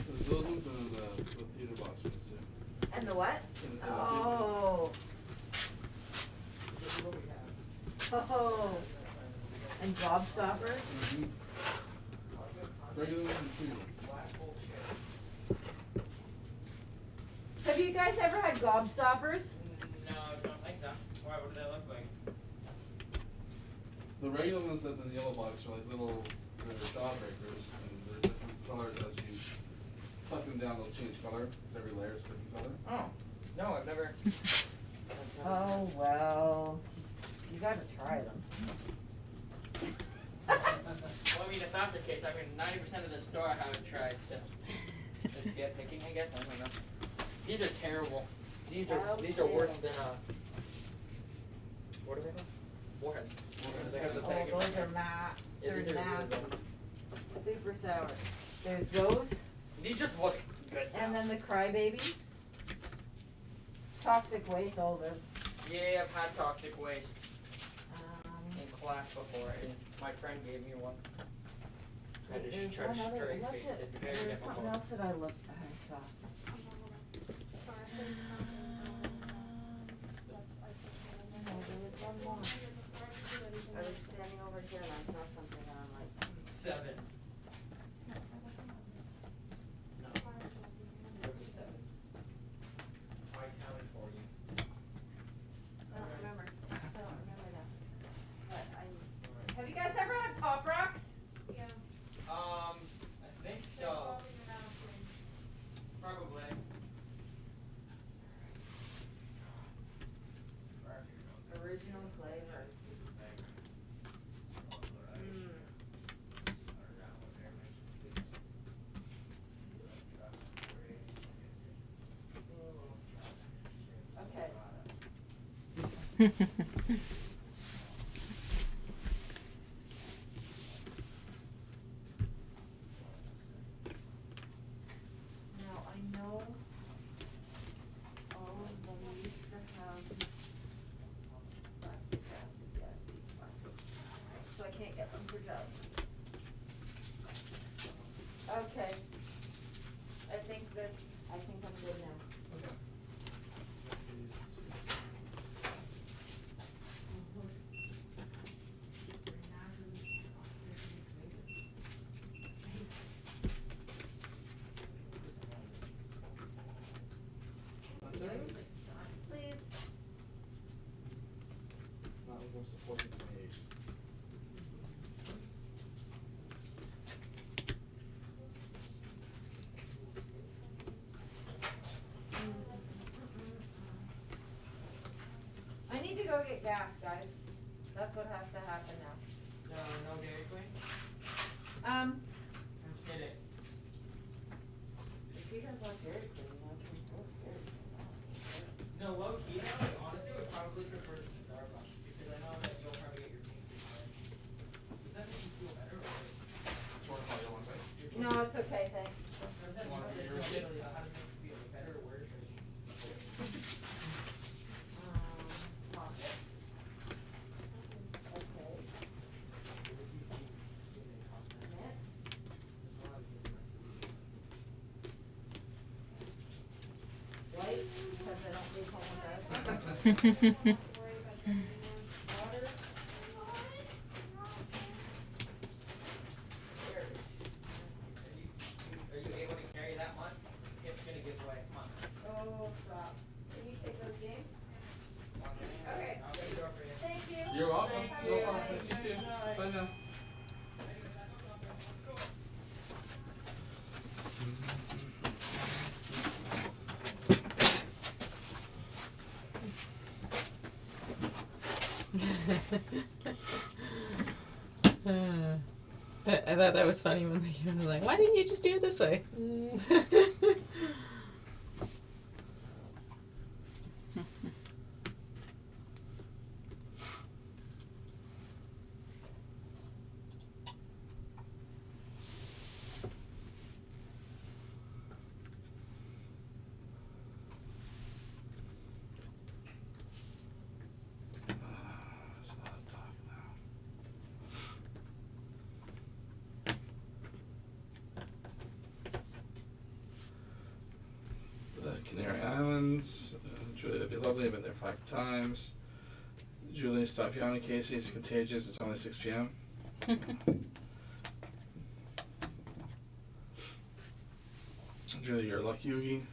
There's those ones and then the theater box ones too. And the what? And the Oh, This is what we have. oh, and gobstoppers? Mhm. Regular ones and free ones. Black hole shit. Have you guys ever had gobstoppers? No, I don't think so. Why? What do they look like? The regular ones that's in the yellow box are like little, they're jawbreakers, and they're different colors as you suck them down, they'll change color, because every layer is a different color. Oh. No, I've never. Oh, well, you gotta try them. Well, I mean, if that's the case, I mean, 90% of the store I haven't tried, so. Just get picking, I guess. I don't know. These are terrible. These are worse than what are they called? Warheads. They have the Oh, tag in those there. are Yeah, they're these are really nasty. good. Super sour. There's those, These just look good. and now. then the crybabies. Toxic waste, oh, they're, Yeah, I've had toxic waste um, in class before, and my friend gave me one. Try to There's try to one other, straight look face at, it. Very there was something difficult. else that I looked, I saw. No, there was one more. I was standing over here and I saw something and I'm like, 7. No. It'll be 7. I counted for you. I don't remember, now. But have you guys ever had Pop Rocks? I think so. Probably. Original flavor. Okay. Now, I know all of them used to have lactic acid, yes, lactose. So I can't get them for Jasmine. Okay. I think I'm good now. Please. Not goes to 1428. I need to go get gas, guys. That's what has to happen now. No Dairy Queen? Um, I'm kidding. if you guys want Dairy Queen, I can go with Dairy Queen. No, low key though, I honestly would probably prefer Starbucks because I know that you'll probably get your pink today. Does that make you feel better or? Sort of how you want, right? No, it's okay, thanks. Doesn't wanna matter, be it's your not really how to make you feel better or worse or. Pockets. Okay. Mitts. Lights, because I don't leave home without them. Water. Are you able to carry that much? It's gonna give way. Come on. Oh, stop. Can you take those, James? Okay. I'll get the door for you. Thank you. You're welcome. Thank No you. problem. Thanks, you too. Bye now. I thought that was funny when they were like, why didn't you just do it this way? There's a lot of talk now. The Canary Islands. Julie, that'd be lovely. I've been there 5 times. Julie, stop yawning, Casey. It's contagious. It's only 6 p.m. Julie, you're a lucky Oogie.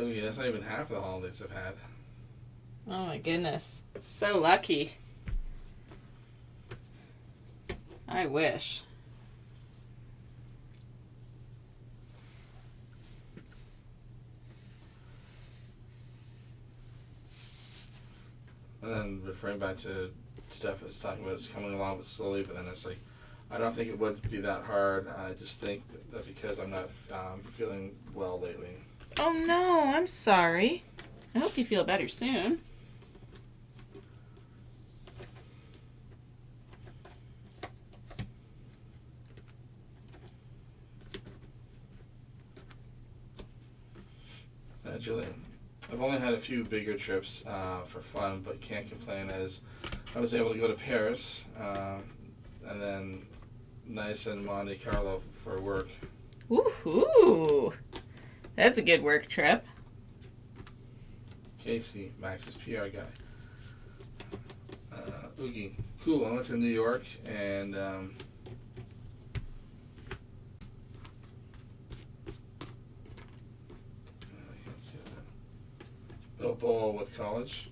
Oogie, that's not even half of the holidays I've had. Oh my goodness. So lucky. I wish. And then referring back to Steph was talking about it's coming along but slowly, but then it's like, I don't think it would be that hard. I just think that because I'm not feeling well lately. Oh no, I'm sorry. I hope you feel better soon. Julian, I've only had a few bigger trips for fun, but can't complain as I was able to go to Paris, and then Nice and Monte Carlo for work. Woohoo! That's a good work trip. Casey, Max's PR guy. Oogie, cool. I went to New York and I can't see that. Bilbo with college.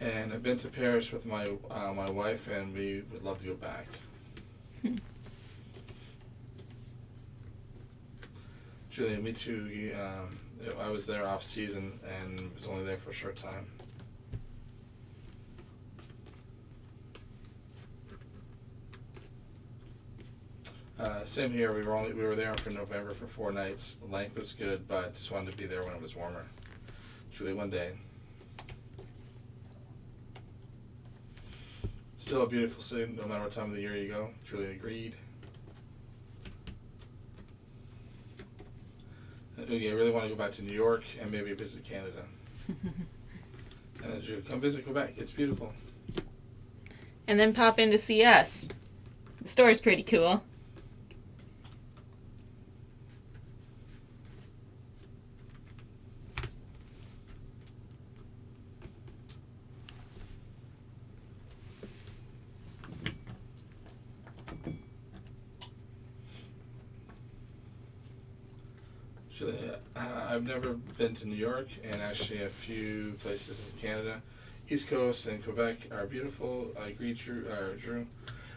And I've been to Paris with my my wife, and we would love to go back. Julia, me too. I was there off season and was only there for a short time. Same here. We were there for November for 4 nights. The length was good, but just wanted to be there when it was warmer. Julie, one day. Still a beautiful city, no matter what time of the year you go. Julie agreed. Oogie, I really want to go back to New York and maybe visit Canada. And then Julie, come visit Quebec. It's beautiful. And then pop in to see us. The store's pretty cool. I've never been to New York, and actually a few places in Canada. East Coast and Quebec are beautiful. I agree, Drew.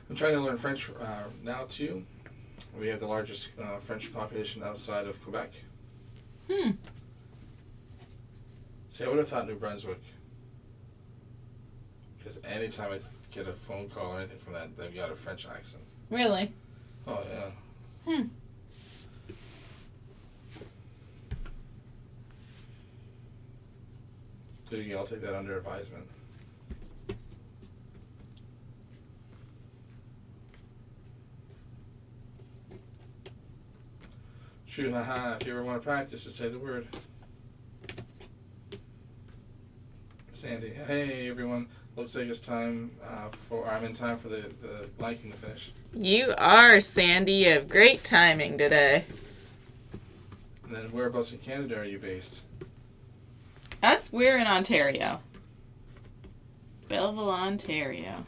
I'm trying to learn French now too. We have the largest French population outside of Quebec. See, I would have thought New Brunswick, because anytime I get a phone call or anything from that, they've got a French accent. Really? Oh yeah. I'll take that under advisement. True, haha. If you ever want to practice, just say the word. Sandy, hey everyone. Looks like it's time I'm in time for the liking to finish. You are, Sandy. You have great timing today. And then whereabouts in Canada are you based? Us, we're in Ontario. Belleville, Ontario.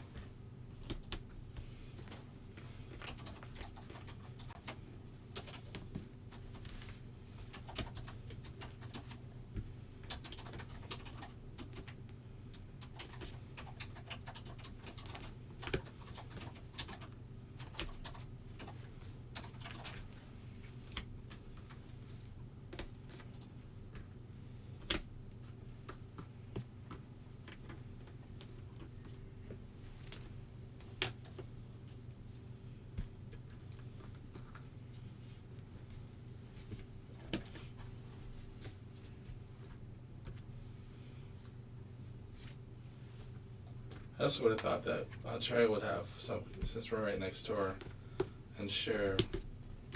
I also would have thought that Ontario would have some, since we're right next door, and share,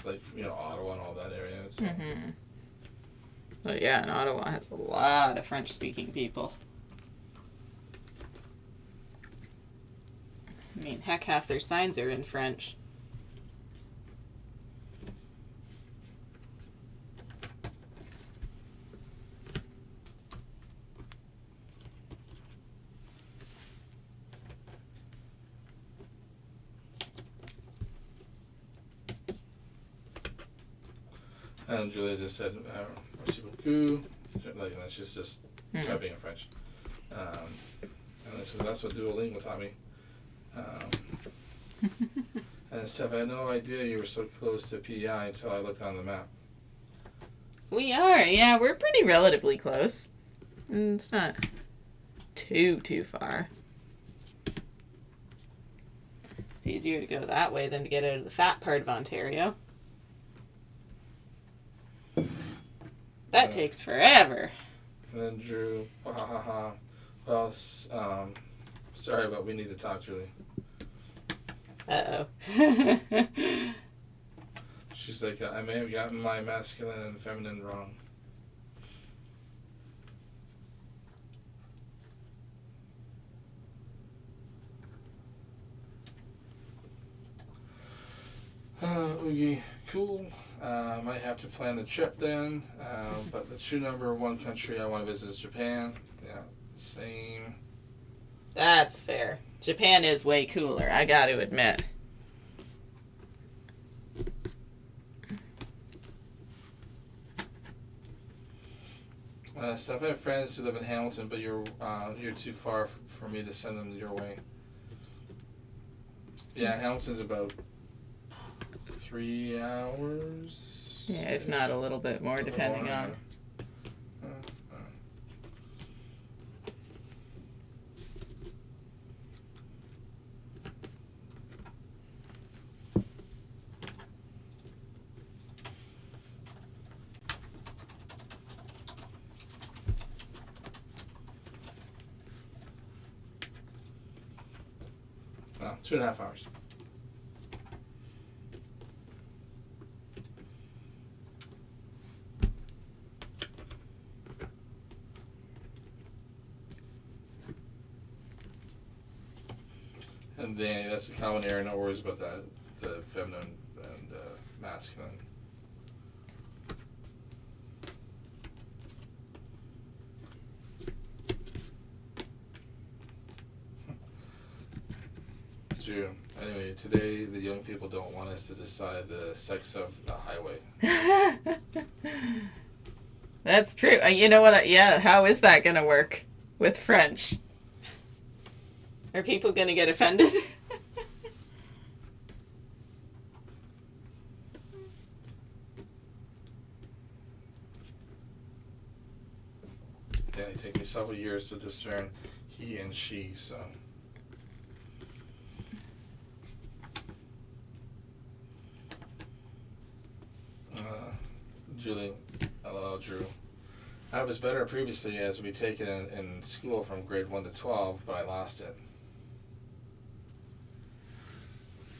like, Ottawa and all that area. So. Well, yeah, and Ottawa has a lot of French-speaking people. I mean, heck, half their signs are in French. And Julia just said, merci beaucoup. Like, and she's just typing in French. And so that's what Duolingo taught me. And Steph, I had no idea you were so close to PEI until I looked on the map. We are, yeah, we're pretty relatively close. It's not too far. It's easier to go that way than to get out of the fat part of Ontario. That takes forever. And then Drew, well, sorry, but we need to talk, Julie. Uh-oh. She's like, I may have gotten my masculine and feminine wrong. Oogie, cool. Might have to plan a trip then. But the true number one country I want to visit is Japan. Yeah, same. That's fair. Japan is way cooler, I got to admit. So I have friends who live in Hamilton, but you're too far for me to send them your way. Yeah, Hamilton's about 3 hours. Yeah, if not a little bit more, depending on. No, 2.5 hours. And then that's a common area, no worries about that. The feminine and masculine. True. Anyway, today the young people don't want us to decide the sex of the highway. That's true. You know what? Yeah, how is that going to work with French? Are people going to get offended? Again, it takes me several years to discern he and she, so. Julie, hello, Drew. I was better previously as we take it in school from grade 1 to 12, but I lost it.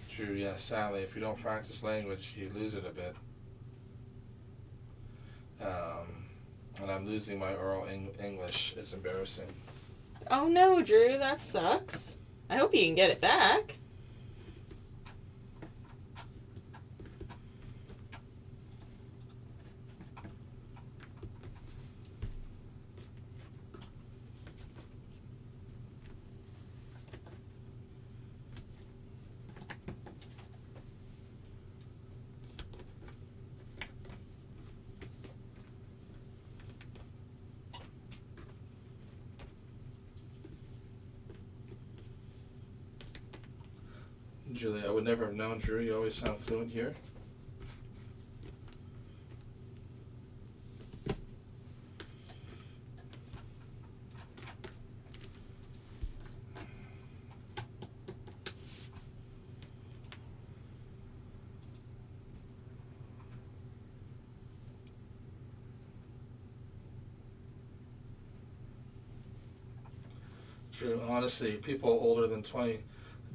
Drew, yeah, sadly, if you don't practice language, you lose it a bit. And I'm losing my oral English. It's embarrassing. Oh no, Drew, that sucks. I hope you can get it back. Julie, I would never have known, Drew. You always sound fluent here. Drew, honestly, people older than 20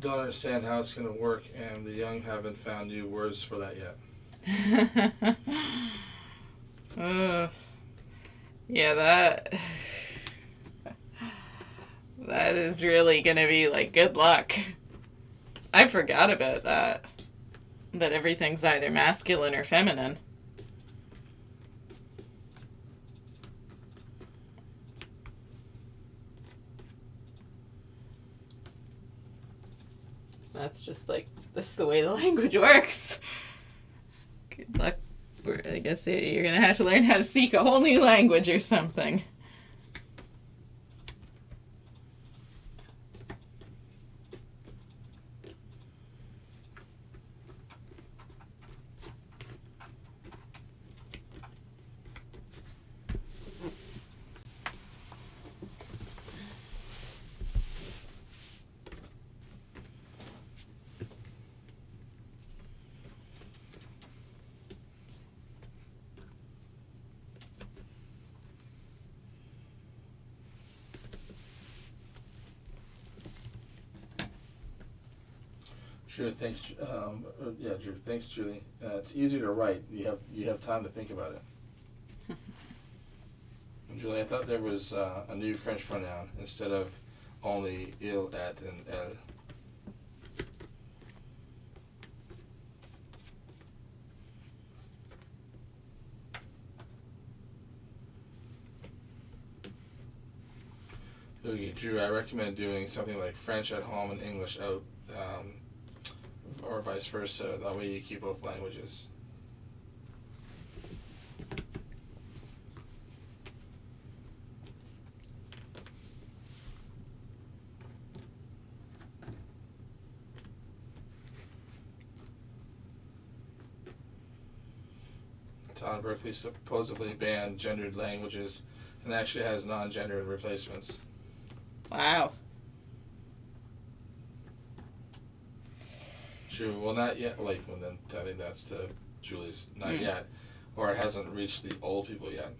don't understand how it's going to work, and the young haven't found new words for that yet. Yeah, that is really going to be like good luck. I forgot about that. That everything's either masculine or feminine. That's just like, this is the way the language works. Good luck. I guess you're going to have to learn how to speak a whole new language or something. Drew, thanks. Drew, thanks, Julie. It's easier to write. You have time to think about it. And Julie, I thought there was a new French pronoun instead of only il, et, and elle. Okay, Drew, I recommend doing something like French at home and English out, or vice versa. That way you keep both languages. Town of Berkeley supposedly banned gendered languages and actually has non-gendered replacements. Wow. True. Well, not yet. Like, well, then I think that's to Julie's. Not yet, or it hasn't reached the old people yet.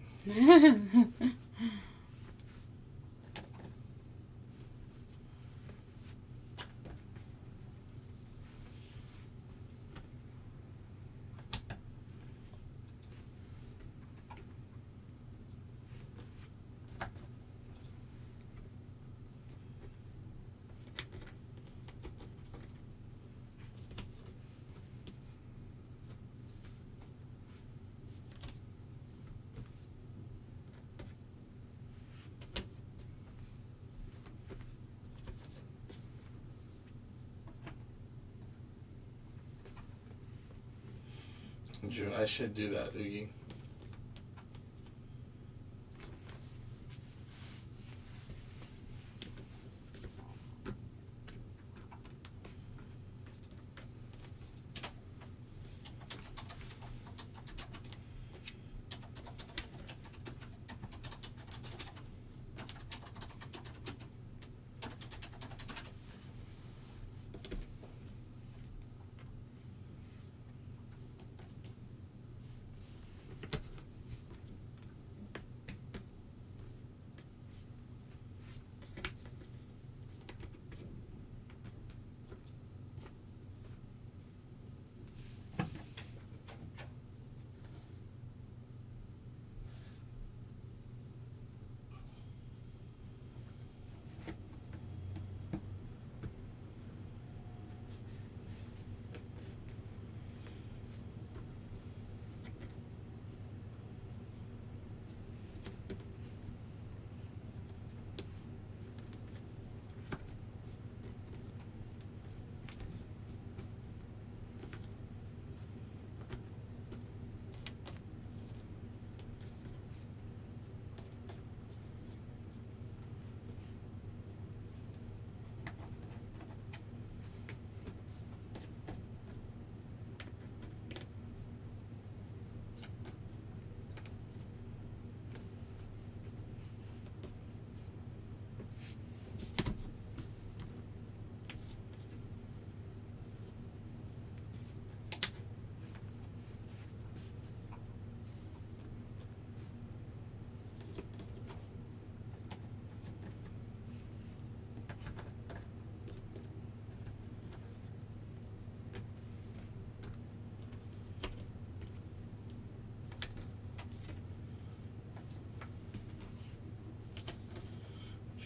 Drew, I should do that, Oogie.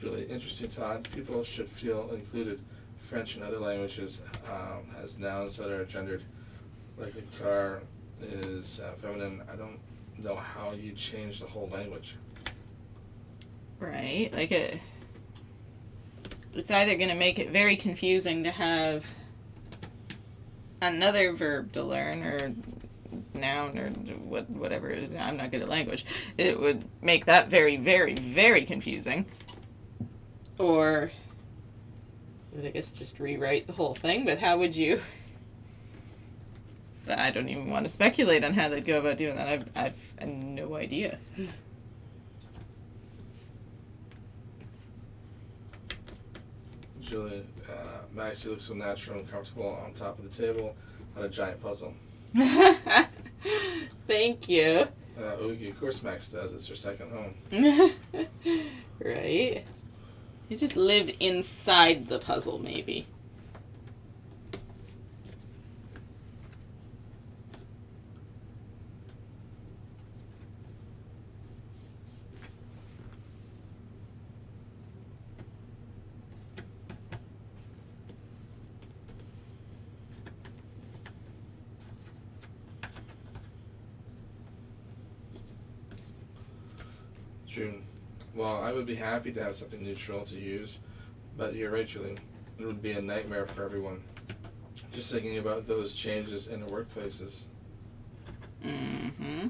Really interesting time. People should feel included. French and other languages has nouns that are gendered. Like a car is feminine. I don't know how you change the whole language. Right, like it's either going to make it very confusing to have another verb to learn, or noun, or whatever it is. I'm not good at language. It would make that very, very, very confusing. Or, I guess, just rewrite the whole thing, but how would you... I don't even want to speculate on how they'd go about doing that. I've no idea. Julie, Max, you look so natural and comfortable on top of the table on a giant puzzle. Thank you. Oogie, of course Max does. It's her second home. Right? You just live inside the puzzle, maybe. June. Well, I would be happy to have something neutral to use, but you're right, Julie. It would be a nightmare for everyone. Just thinking about those changes in the workplaces. Mm-hmm.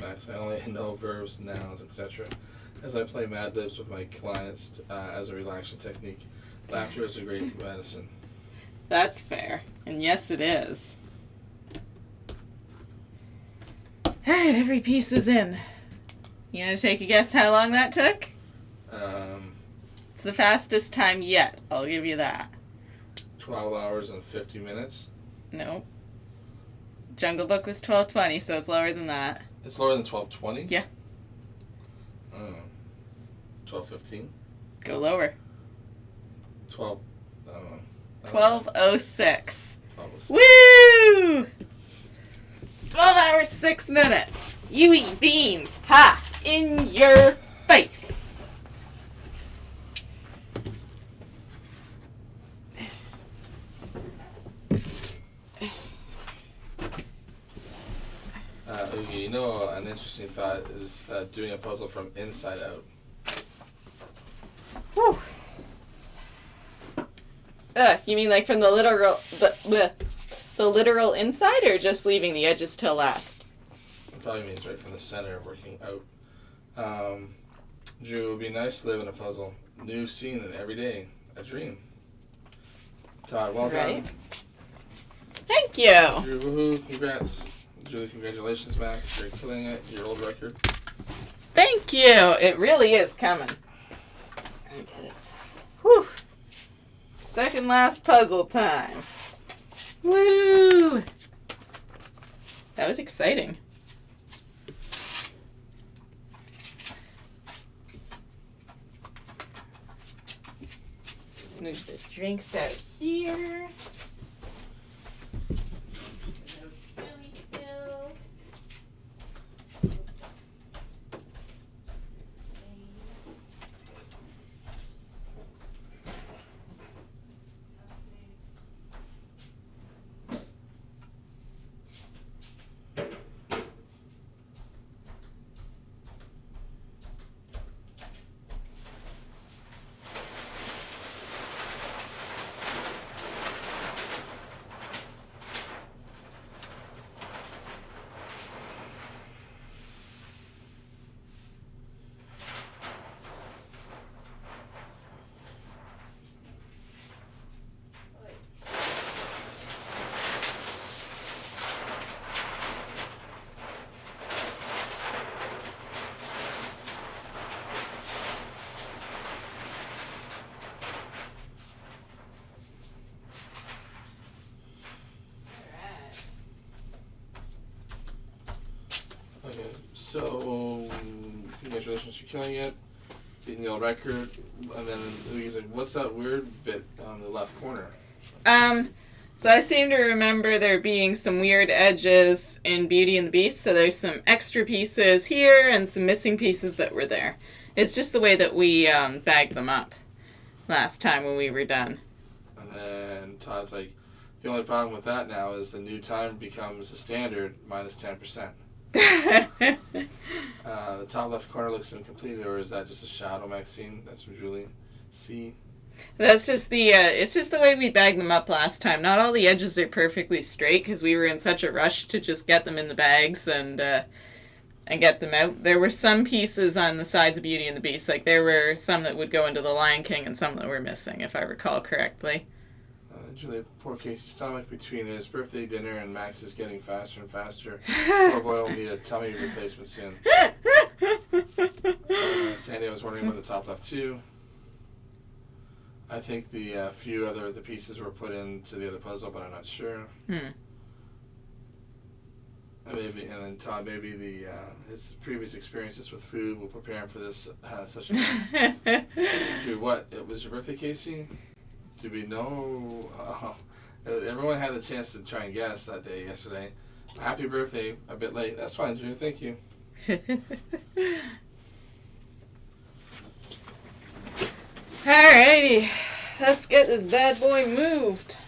Max, I only know verbs, nouns, etc. As I play Mad Libs with my clients as a relaxation technique. Laughter is a great medicine. That's fair. And yes, it is. Alright, every piece is in. You gonna take a guess how long that took? It's the fastest time yet. I'll give you that. 12 hours and 50 minutes. Nope. Jungle Book was 12:20, so it's lower than that. It's lower than 12:20? Yeah. 12:15? Go lower. 12, I don't know. 12:06. 12:06. Woo! 12 hours, 6 minutes. You eat beans. Ha! In your face. You know, an interesting thought is doing a puzzle from inside out. Whew. You mean like from the literal inside, or just leaving the edges till last? It probably means right from the center, working out. Drew, it would be nice to live in a puzzle. New scene every day. A dream. Todd, well Right. done. Thank you. Drew, woohoo, congrats. Julie, congratulations, Max. You're killing it. Your old record. Thank you. It really is coming. Okay. Whew. Second last puzzle time. Woo! That was exciting. Move the drinks out here. No spilly spills. Okay, so congratulations, you're killing it. Beating the old record. And then Louise, what's that weird bit on the left corner? So I seem to remember there being some weird edges in Beauty and the Beast, so there's some extra pieces here and some missing pieces that were there. It's just the way that we bagged them up last time when we were done. And then Todd's like, the only problem with that now is the new time becomes a standard minus 10%. The top left corner looks incomplete, or is that just a shadow, Maxine? That's from Julie. C. That's just the, it's just the way we bagged them up last time. Not all the edges are perfectly straight because we were in such a rush to just get them in the bags and get them out. There were some pieces on the sides of Beauty and the Beast, like there were some that would go into the Lion King and some that were missing, if I recall correctly. Julia, poor Casey's stomach between his birthday dinner and Max's getting faster and faster. Poor boy will need a tummy replacement soon. Sandy, I was wondering about the top left too. I think the few other the pieces were put into the other puzzle, but I'm not sure. And then Todd, maybe the his previous experiences with food will prepare him for this such events. What? It was your birthday, Casey? Do we know? Everyone had the chance to try and guess that day yesterday. Happy birthday! A bit late. That's fine, Drew. Thank you. Alrighty, let's get this bad boy moved.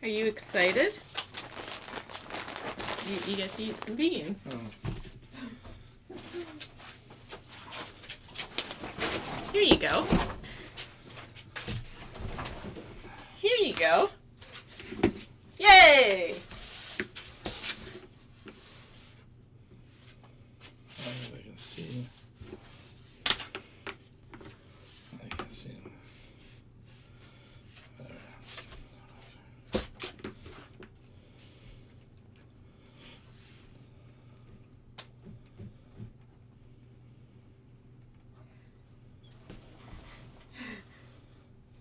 Are you excited? You get to eat some beans. Here you go. Here you go. Yay! I can see. I can see.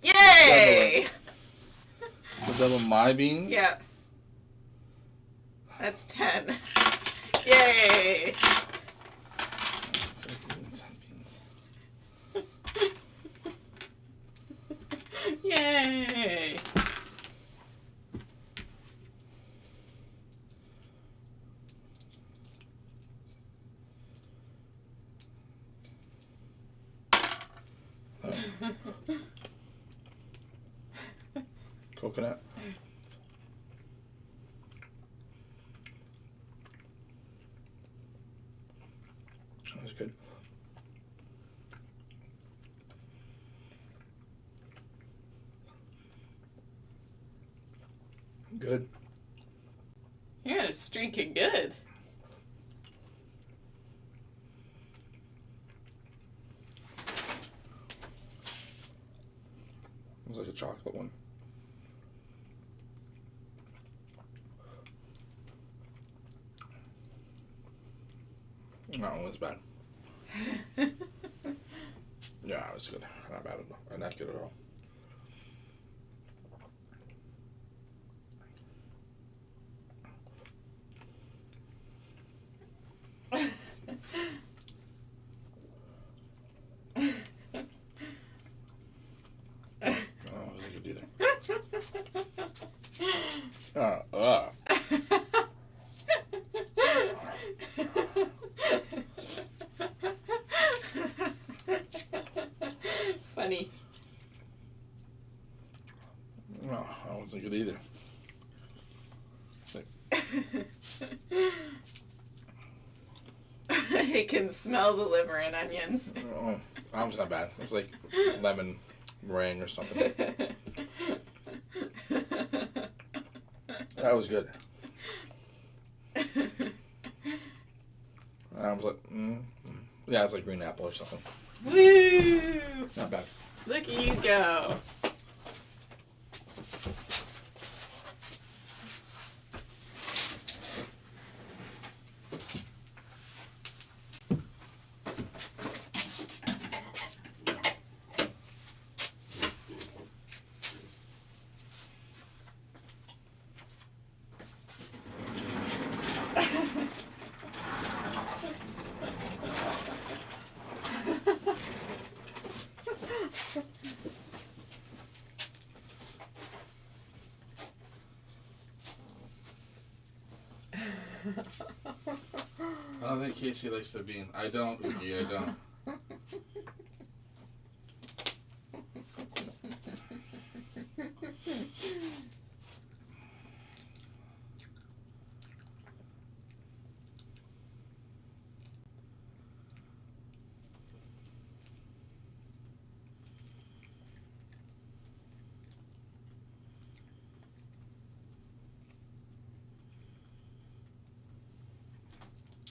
Yay! So double my beans? Yeah. That's 10. Yay! 10 beans. Yay! Coconut. That's good. Good. You're on a streak of good. It was like a chocolate one. That one was bad. Yeah, it was good. Not bad at all. Not good at all. Oh, it wasn't good either. Funny. No, that wasn't good either. I can smell the liver and onions. Oh, that was not bad. It's like lemon meringue or something. That was good. I was like, yeah, it's like green apple or something. Woo! Not bad. Look at you go. I don't think Casey likes the bean. I don't, Oogie, I don't.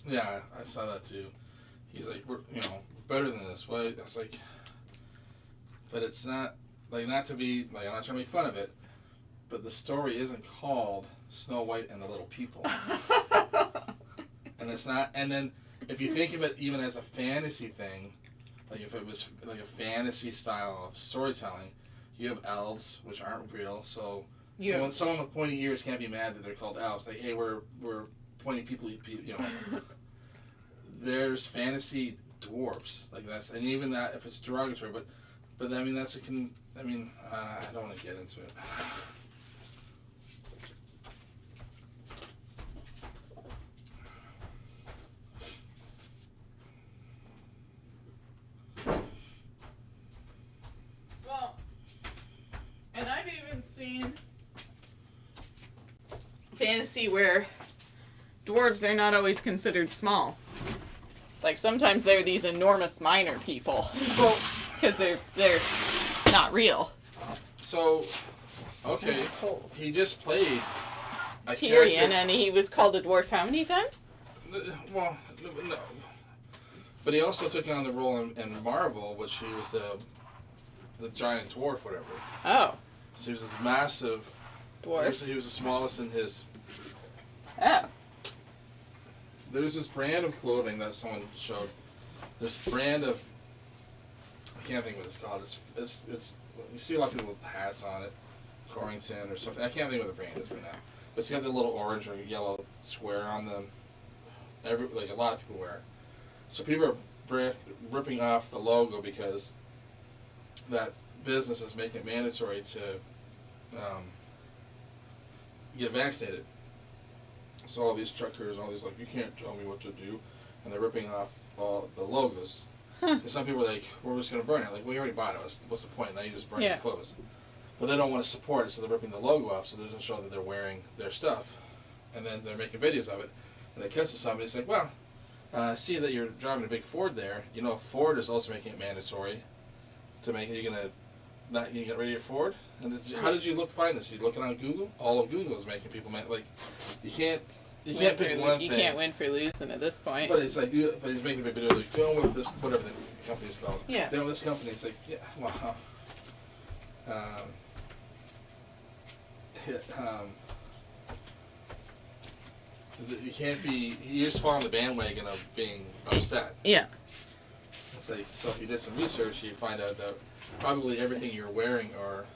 Yeah, I saw that too. He's like, we're better than this. Why? I was like, but it's not, like, not to be, like, I'm not trying to make fun of it, but the story isn't called Snow White and the Little People. And it's not, and then if you think of it even as a fantasy thing, like if it was like a fantasy style of storytelling, you have elves, which aren't real, so someone with pointy ears can't be mad that they're called elves. Like, hey, we're pointy people, there's fantasy dwarves, like that's, and even that if it's derogatory, but I mean that's I don't want to get into it. Well, and I've even seen fantasy where dwarves are not always considered small. Like sometimes they're these enormous miner people, because they're not real. So, okay, he just played a Tyrion, character, and he was called a dwarf how many times? well, no, but he also took on the role in Marvel, which he was the giant dwarf, whatever. Oh, So he was this massive dwarf. He was the smallest in his. Oh. There's this brand of clothing that someone showed. This brand of, I can't think what it's called. It's you see a lot of people with hats on it, Corrington or something. I can't think what the brand is right now. But it's got the little orange or yellow square on them. Like a lot of people wear it. So people are ripping off the logo because that business is making it mandatory to get vaccinated. So all these truckers, all these like, you can't tell me what to do, and they're ripping off all the logos. And some people are like, we're just gonna burn it. Like, we already bought it. What's the point? Now you just burn your clothes. But they don't want to support it, so they're ripping the logo off, so it doesn't show that they're wearing their stuff. And then they're making videos of it, and it cuts to somebody. It's like, well, I see that you're driving a big Ford there. You know, Ford is also making it mandatory to make it. You're gonna That you get ready for it. And how did you find this? You looking on Google? All of Google is making people like you can't pick one thing. You can't win for losing at this point. But it's like but he's making a video like going with this whatever the company's called. Yeah. Then with this company, it's like wow. You can't be. You just fall on the bandwagon of being upset. Yeah. It's like, so if you did some research, you find out that probably everything you're wearing are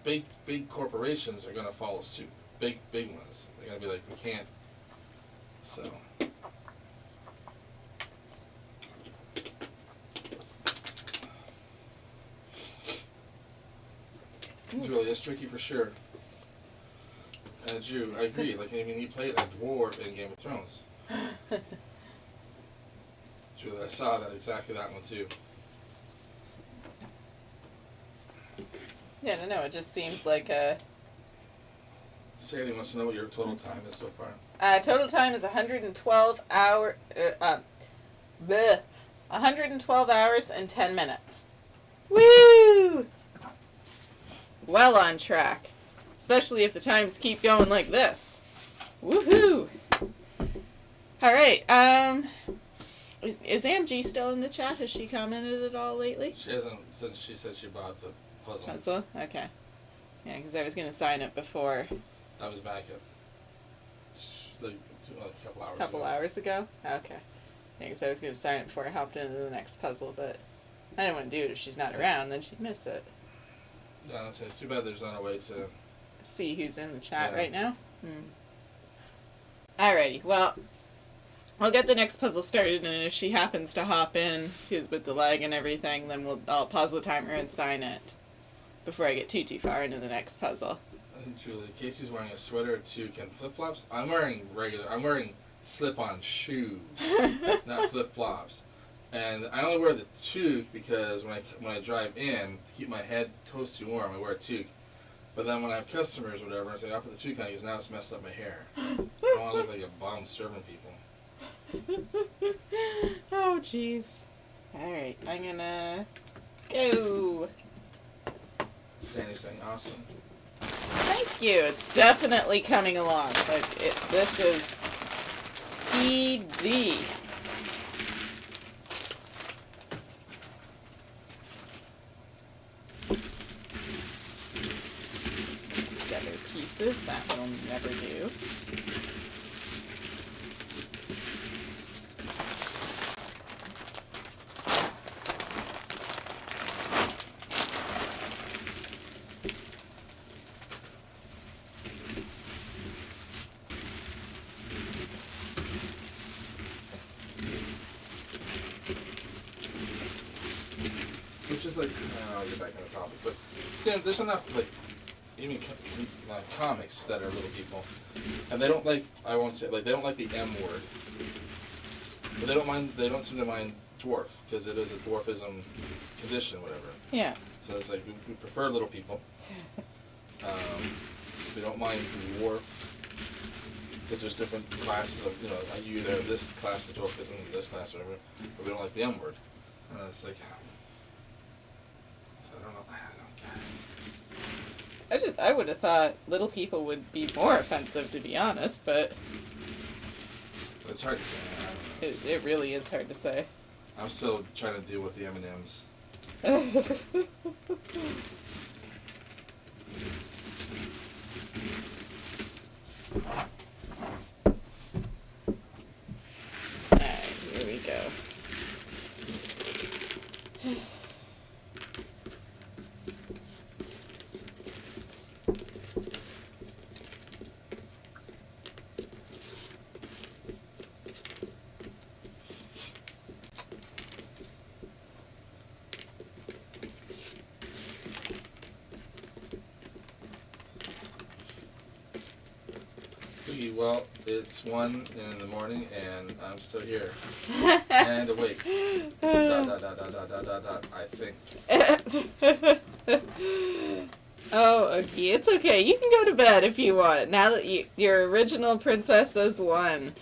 big corporations are going to follow suit. Big ones. They're going to be like, we can't. So. It really is tricky for sure. And Drew, I agree. Like, I mean, he played a dwarf in Game of Thrones. Julie, I saw that exactly that one too. Yeah, no, it just seems like a. Sandy wants to know what your total time is so far. Total time is 112 hour. 112 hours and 10 minutes. Woo! Well on track, especially if the times keep going like this. Woohoo! All right. Is AMG still in the chat? Has she commented at all lately? She hasn't since she said she bought the puzzle. Puzzle? Okay. Yeah, because I was going to sign it before. I was back at like a couple hours. Hours ago? Okay. Yeah, because I was going to sign it before I hopped into the next puzzle, but I didn't want to do it if she's not around, then she'd miss it. Yeah, it's too bad there's not a way to See who's in the chat Yeah. right now. Alrighty, well, I'll get the next puzzle started, and if she happens to hop in, because with the lag and everything, then I'll pause the timer and sign it before I get too far into the next puzzle. Julie, Casey's wearing a sweater, a toque, and flip-flops. I'm wearing slip-on shoe, not flip-flops. And I only wear the toque because when I drive in, to keep my head toasty warm, I wear a toque. But then when I have customers or whatever, I say, I'll put the toque on because now it's messed up my hair. I don't want to look like a bum serving people. Oh, jeez. Alright, I'm gonna go. Sandy's saying, awesome. Thank you. It's definitely coming along. This is speedy. Some together pieces. That will never do. Which is like, I'll get back on the topic, but Sam, there's enough, like, even comics that are little people, and they don't like, I won't say, like, they don't like the M word, but they don't seem to mind dwarf, because it is a dwarfism condition, whatever. Yeah. So it's like, we prefer little people. We don't mind dwarf, because there's different classes of, you either have this class of dwarfism, this class, whatever, but we don't like the M word. And it's like, so I don't know, I don't get it. I would have thought little people would be more offensive, to be honest, but It's hard to say. I don't know. it really is hard to say. I'm still trying to deal with the M&Ms. Alright, here we go. Well, it's 1 in the morning and I'm still here. And awake. I think. Oh, okay. It's okay. You can go to bed if you want. Now that your original princess has won.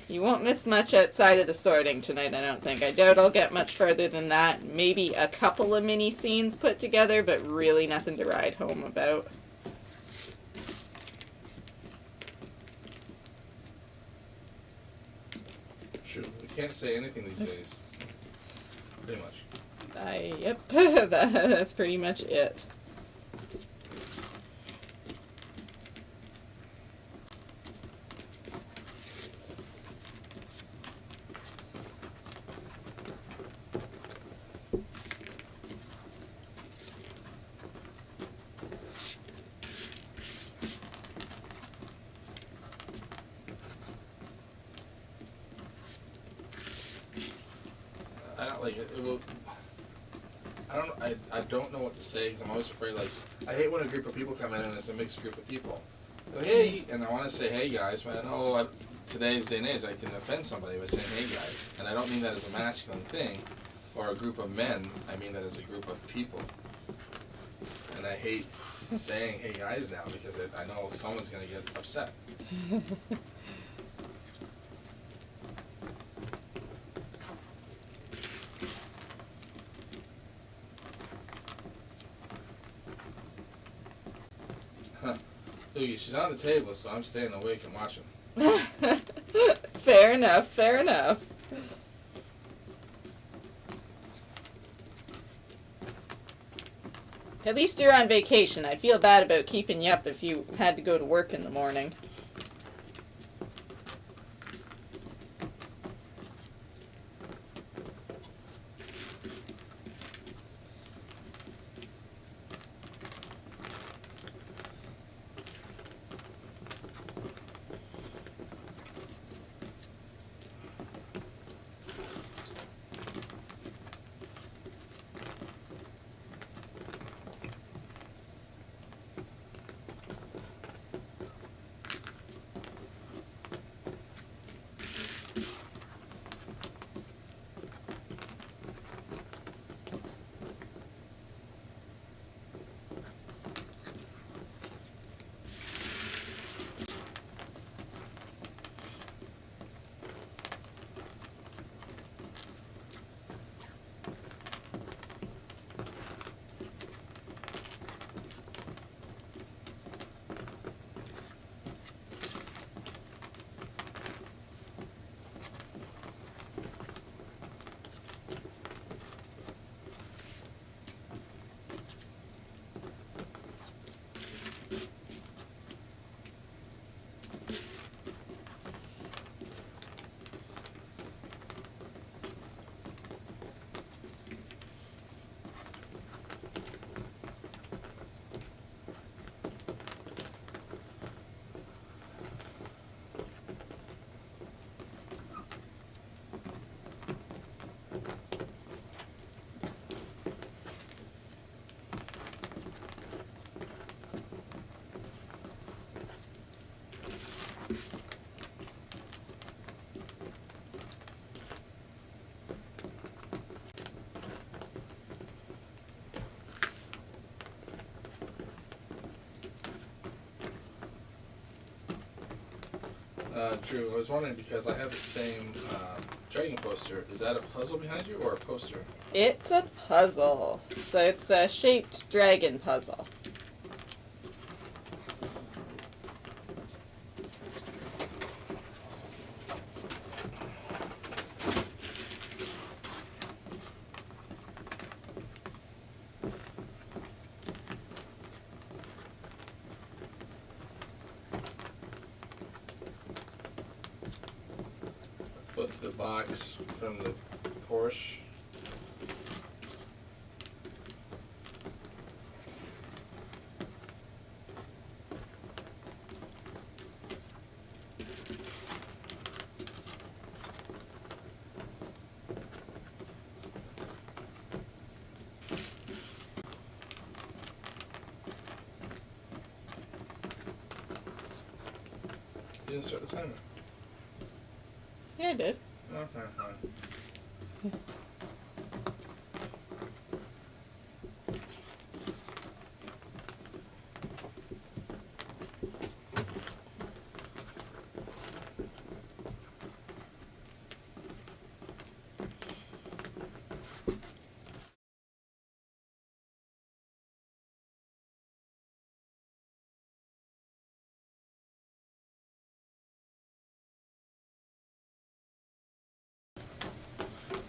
You won't miss much outside of the sorting tonight, I don't think. I doubt I'll get much further than that. Maybe a couple of mini scenes put together, but really nothing to ride home about. Shoot, we can't say anything these days. Pretty much. Yep, that's pretty much it. I don't like it. It will. I don't know what to say because I'm always afraid. Like, I hate when a group of people come in and it's a mixed group of people. Go, hey, and I want to say, hey guys, but I know today's day and age I can offend somebody by saying, hey guys, and I don't mean that as a masculine thing or a group of men. I mean that as a group of people. And I hate saying, hey guys now because I know someone's gonna get upset. Oogie, she's on the table, so I'm staying awake and watching. Fair enough, fair enough. At least you're on vacation. I'd feel bad about keeping you up if you had to go to work in the morning. Drew, I was wondering because I have the same dragon poster. Is that a puzzle behind you or a poster? It's a puzzle. So it's a shaped dragon puzzle. With the box from the Porsche. You didn't start the timer. Yeah, I did. Okay, fine.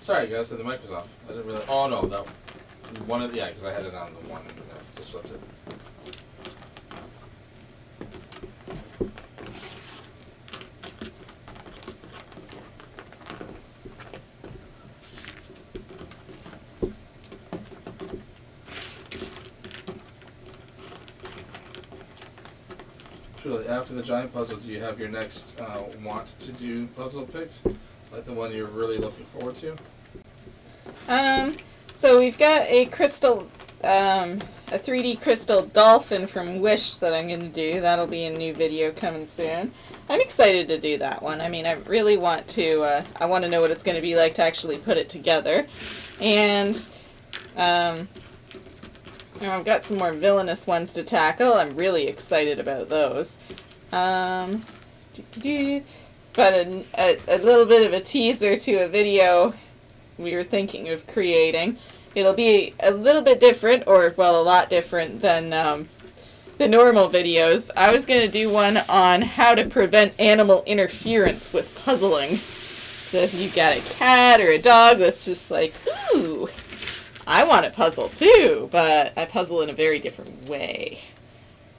Sorry guys, the mic was off. I didn't really. Oh no, that one of yeah, because I had it on the one and I just flipped it. Julie, after the giant puzzle, do you have your next want to do puzzle picked? Like the one you're really looking forward to? So we've got a crystal, a 3D crystal dolphin from Wish that I'm going to do. That'll be a new video coming soon. I'm excited to do that one. I mean, I really want to, I want to know what it's going to be like to actually put it together. And, I've got some more villainous ones to tackle. I'm really excited about those. But a little bit of a teaser to a video we were thinking of creating. It'll be a little bit different, or, well, a lot different than the normal videos. I was going to do one on how to prevent animal interference with puzzling. So if you've got a cat or a dog that's just like, ooh, I want to puzzle too, but I puzzle in a very different way.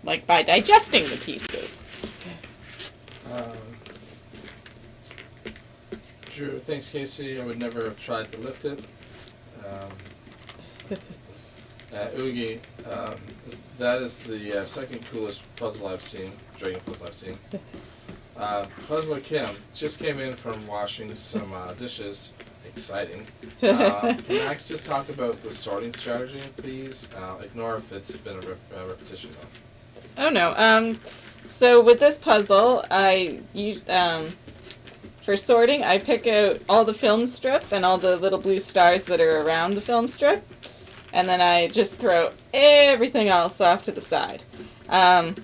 Like by digesting the pieces. Drew, thanks Casey. I would never have tried to lift it. Oogie, that is the second coolest puzzle I've seen, dragon puzzle I've seen. Puzzler Kim just came in from washing some dishes. Exciting. Can Max just talk about the sorting strategy, please? Ignore if it's been a repetition though. Oh no. So with this puzzle, I use for sorting, I pick out all the film strip and all the little blue stars that are around the film strip, and then I just throw everything else off to the side. And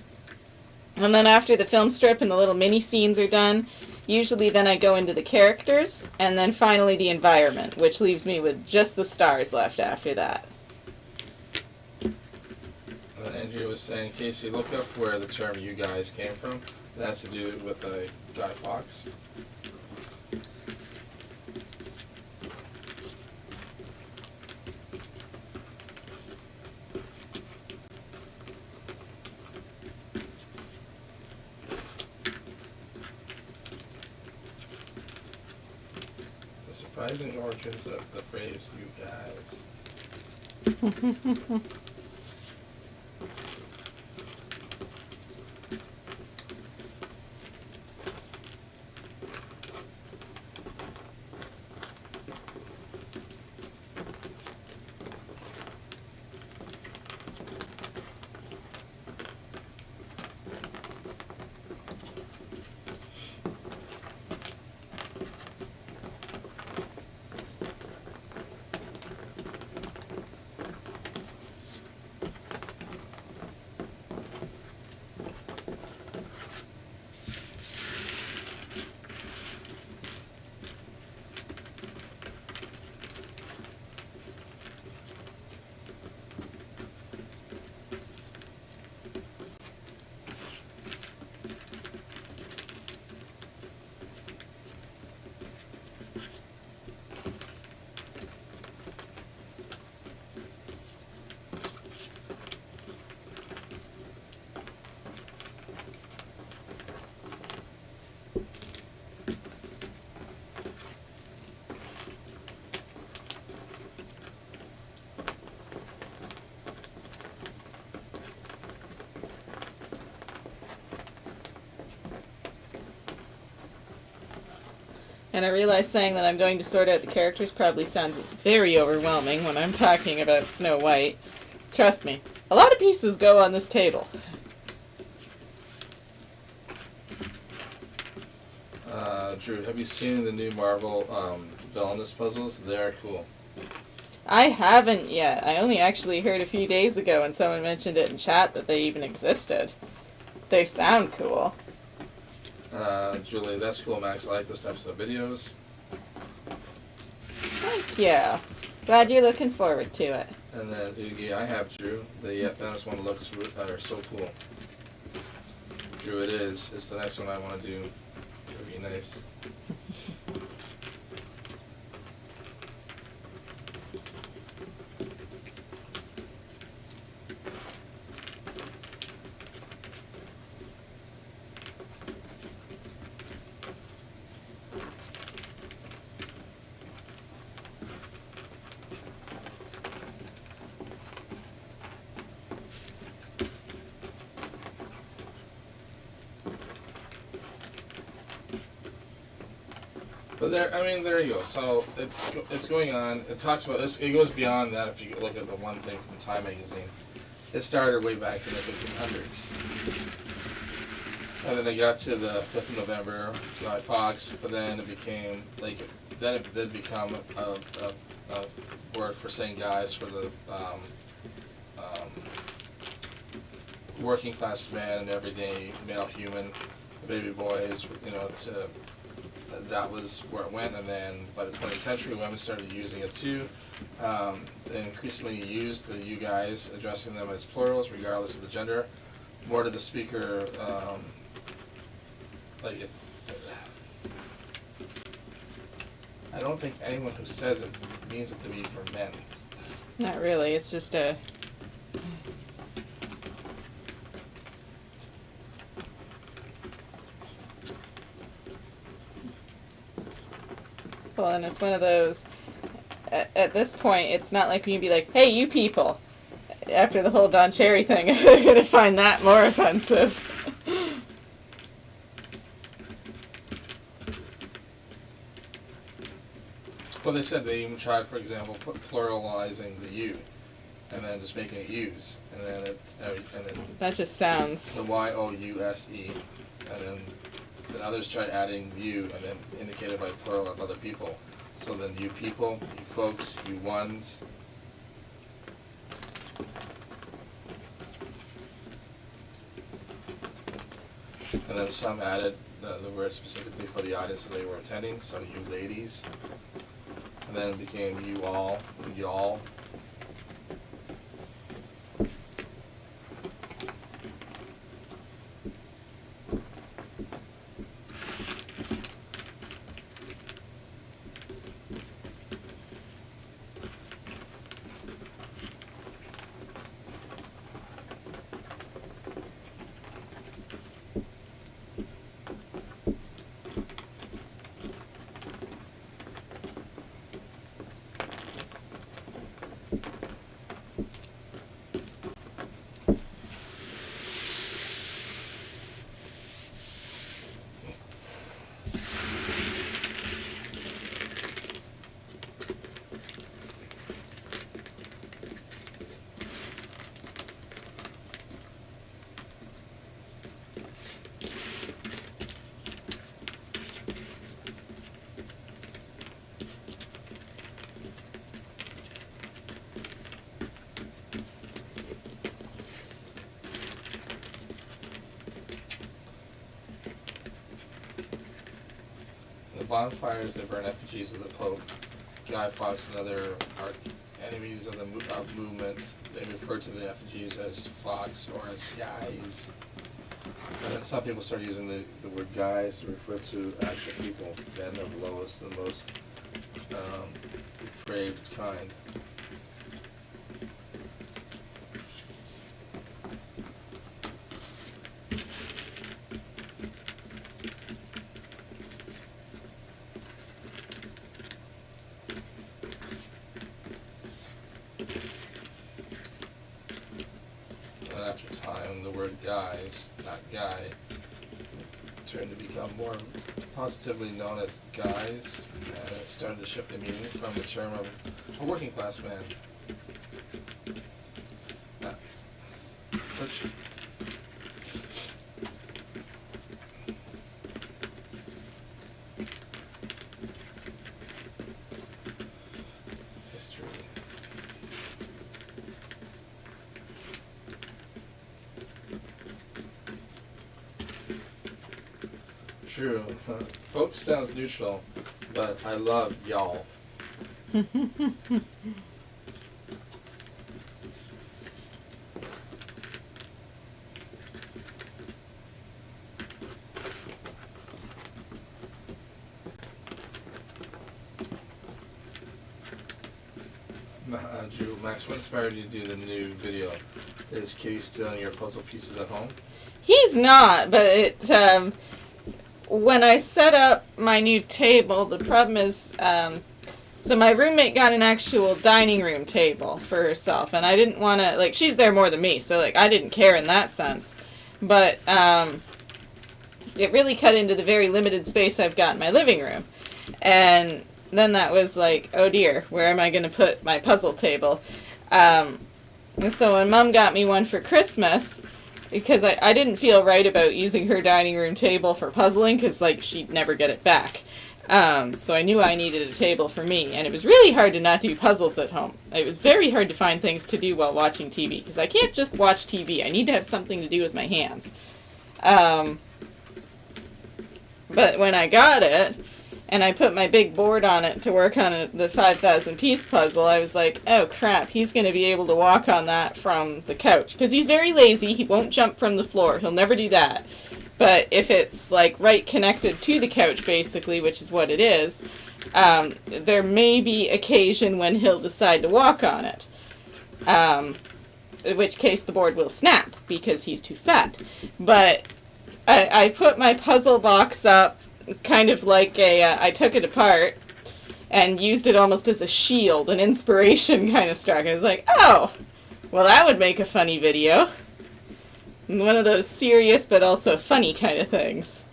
then after the film strip and the little mini scenes are done, usually then I go into the characters, and then finally the environment, which leaves me with just the stars left after that. Andrea was saying, Casey, look up where the term "you guys" came from. It has to do with Guy Fawkes. The surprising origins of the phrase "you guys." And I realize saying that I'm going to sort out the characters probably sounds very overwhelming when I'm talking about Snow White. Trust me, a lot of pieces go on this table. Drew, have you seen the new Marvel villainous puzzles? They're cool. I haven't yet. I only actually heard a few days ago when someone mentioned it in chat that they even existed. They sound cool. Julie, that's cool, Max. I like those types of videos. Thank you. Glad you're looking forward to it. And then Oogie, I have Drew. The Thanos one looks are so cool. Drew, it is. It's the next one I want to do. It would be nice. But there you go. So it's going on. It talks about this. It goes beyond that. If you look at the one thing from Time magazine, it started way back in the 1500s, and then it got to the 5th of November, Guy Fawkes. But then it became then it did become a word for saying guys for the working class man and everyday male human, baby boys. That was where it went, and then by the 20th century, women started using it too. They increasingly used the "you guys," addressing them as plurals, regardless of the gender. More to the speaker, I don't think anyone who says it means it to be for men. Not really. It's just a. Well, and it's one of those. At this point, it's not like you can be like, "Hey, you people." After the whole Don Cherry thing, they're gonna find that more offensive. Well, they said they even tried, for example, pluralizing the "you," and then just making it "use," and then That just sounds. the "YOUSE," and then others tried adding "you" and then indicated by plural of other people. So then "you people," "you folks," "you ones." And then some added the word specifically for the audience that they were attending, so "you ladies." And then it became "you all," "y'all." Bonfires that burn effigies of the Pope, Guy Fawkes, and other enemies of the movement. They refer to the effigies as Fox or as guys. And then some people start using the word guys to refer to actual people, men of the lowest and most depraved kind. After time, the word guys, not guy, turned to become more positively known as guys, and it started to shift the meaning from the term of a working class man. Such history. True. Folks sounds neutral, but I love y'all. Drew, Max, what inspired you to do the new video? Is Kitty stealing your puzzle pieces at home? He's not, but it. When I set up my new table, the problem is, so my roommate got an actual dining room table for herself, and I didn't want to, like, she's there more than me, so, like, I didn't care in that sense. But, it really cut into the very limited space I've got in my living room. And then that was like, oh dear, where am I going to put my puzzle table? So when Mom got me one for Christmas, because I didn't feel right about using her dining room table for puzzling, because like she'd never get it back. So I knew I needed a table for me, and it was really hard to not do puzzles at home. It was very hard to find things to do while watching TV, because I can't just watch TV. I need to have something to do with my hands. But when I got it, and I put my big board on it to work on the 5,000 piece puzzle, I was like, oh crap, he's going to be able to walk on that from the couch. Because he's very lazy, he won't jump from the floor, he'll never do that. But if it's like right connected to the couch basically, which is what it is, there may be occasion when he'll decide to walk on it. In which case the board will snap because he's too fat. But I put my puzzle box up kind of like I took it apart and used it almost as a shield, an inspiration kind of struck. I was like, oh, well that would make a funny video. One of those serious but also funny kind of things.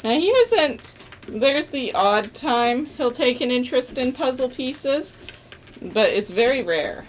Now he doesn't, there's the odd time he'll take an interest in puzzle pieces, but it's very rare.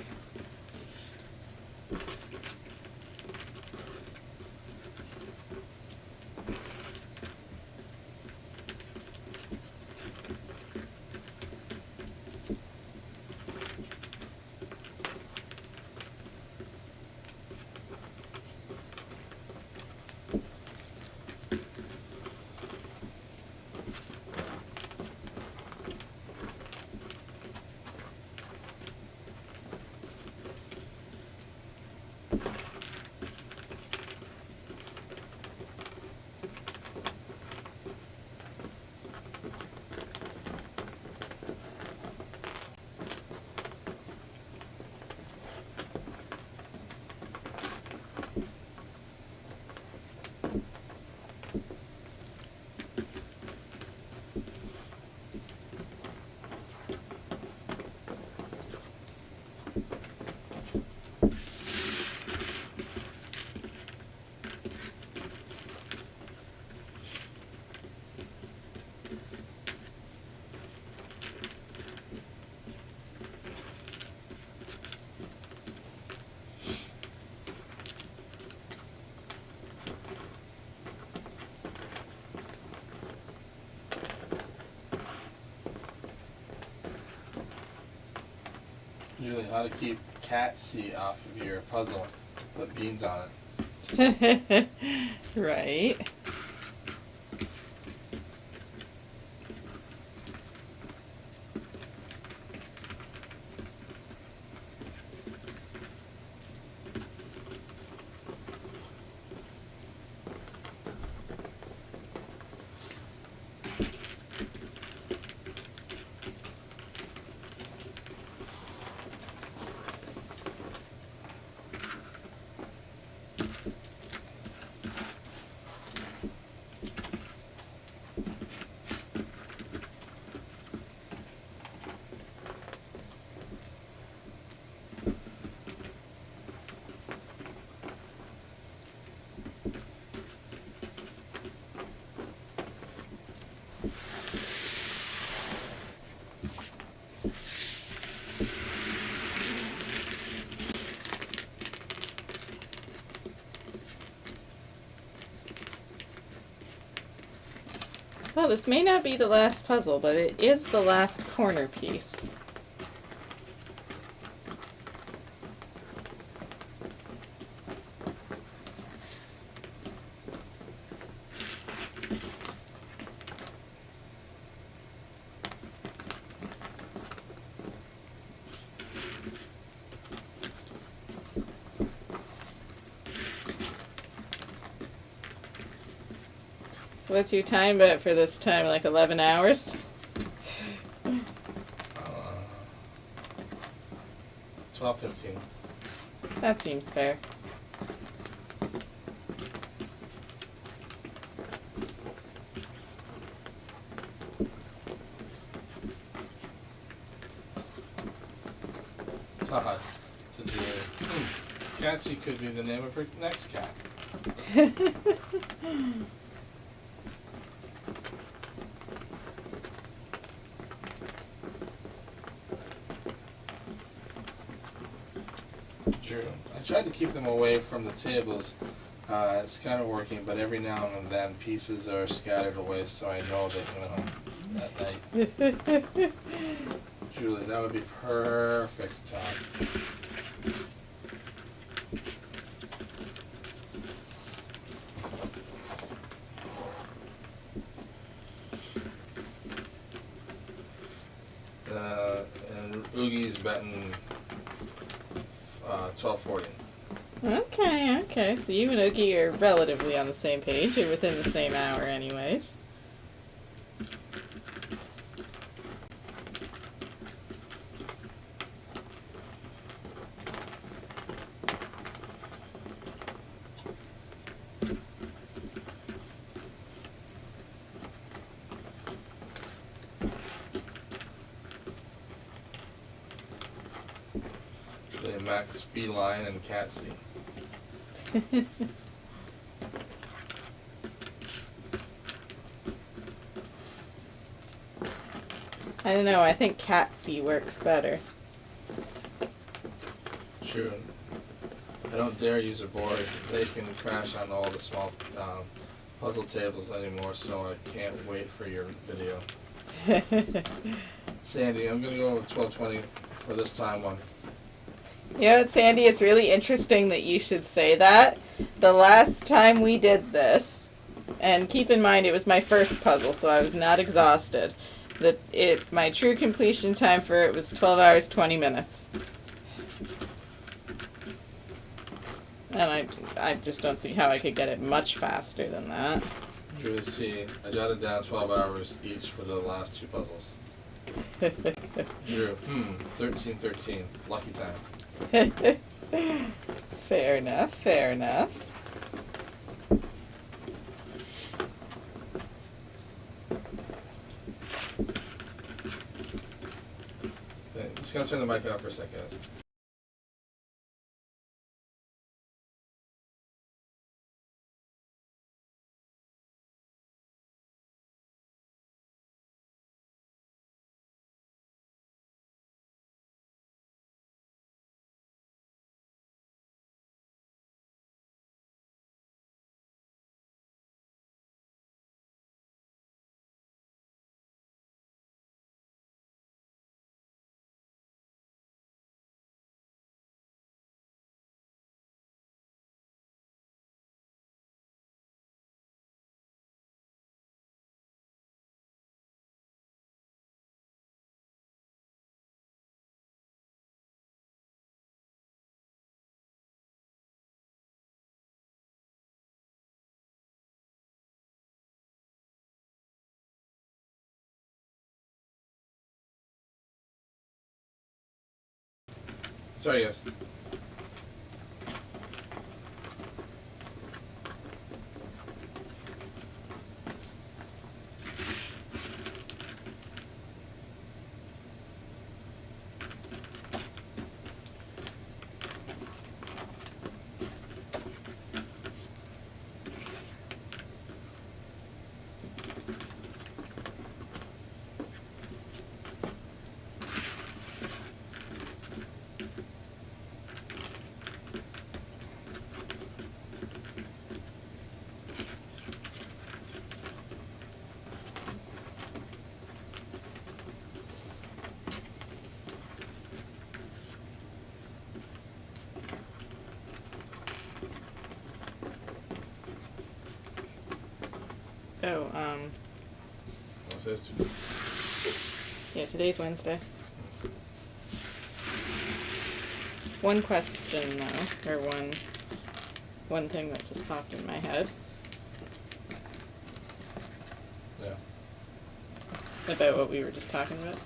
Julie, how to keep cat seat off of your puzzle. Put beans on it. Right. Well, this may not be the last puzzle, but it is the last corner piece. So what's your time bet for this time? Like 11 hours? 12:15. That seemed fair. Haha. To do it. Catsy could be the name of her next cat. True. I tried to keep them away from the tables. It's kind of working, but every now and then pieces are scattered away, so I know they went home that night. Julie, that would be perfect time. And Oogie's betting 12:40. Okay. So you and Okie are relatively on the same page. You're within the same hour, anyways. They Max Beeline and Catsy. I don't know. I think Catsy works better. True. I don't dare use a board. They can crash on all the small puzzle tables anymore, so I can't wait for your video. Sandy, I'm gonna go with 12:20 for this time one. You know what, Sandy? It's really interesting that you should say that. The last time we did this, and keep in mind it was my first puzzle, so I was not exhausted. My true completion time for it was 12 hours, 20 minutes. And I just don't see how I could get it much faster than that. Julie C, I jotted down 12 hours each for the last two puzzles. Drew, 13:13, lucky time. Fair enough. Okay, just gonna turn the mic off for a second, guys. Sorry, guys. Oh, What's this to? yeah, today's Wednesday. One question, though, or one thing that just popped in my head Yeah. about what we were just talking about.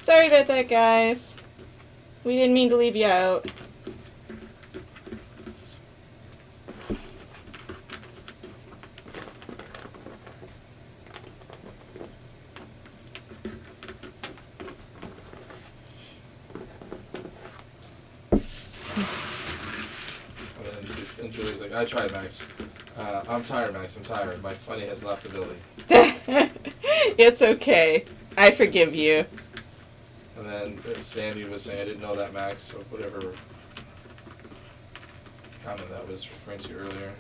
Sorry about that, guys. We didn't mean to leave you out. And Julie's like, I tried, Max. I'm tired, Max. I'm tired. My funny has left the building. It's okay. I forgive you. And then Sandy was saying, I didn't know that, Max. So whatever comment that was referring to earlier.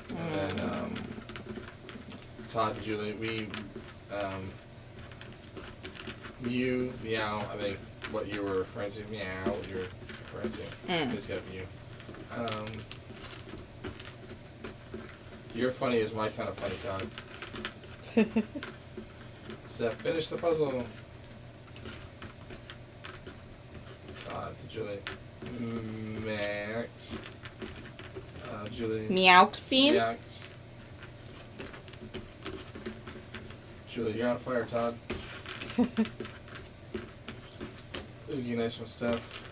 And then Todd to Julie, meow, I think what you were referring to, meow, what you were referring to. He's got mew. Your funny is my kind of funny, Todd. Steph, finish the puzzle. Todd to Julie. Max. Julie. Meowxine? Max. Julie, you're on fire, Todd. Oogie, nice one, Steph.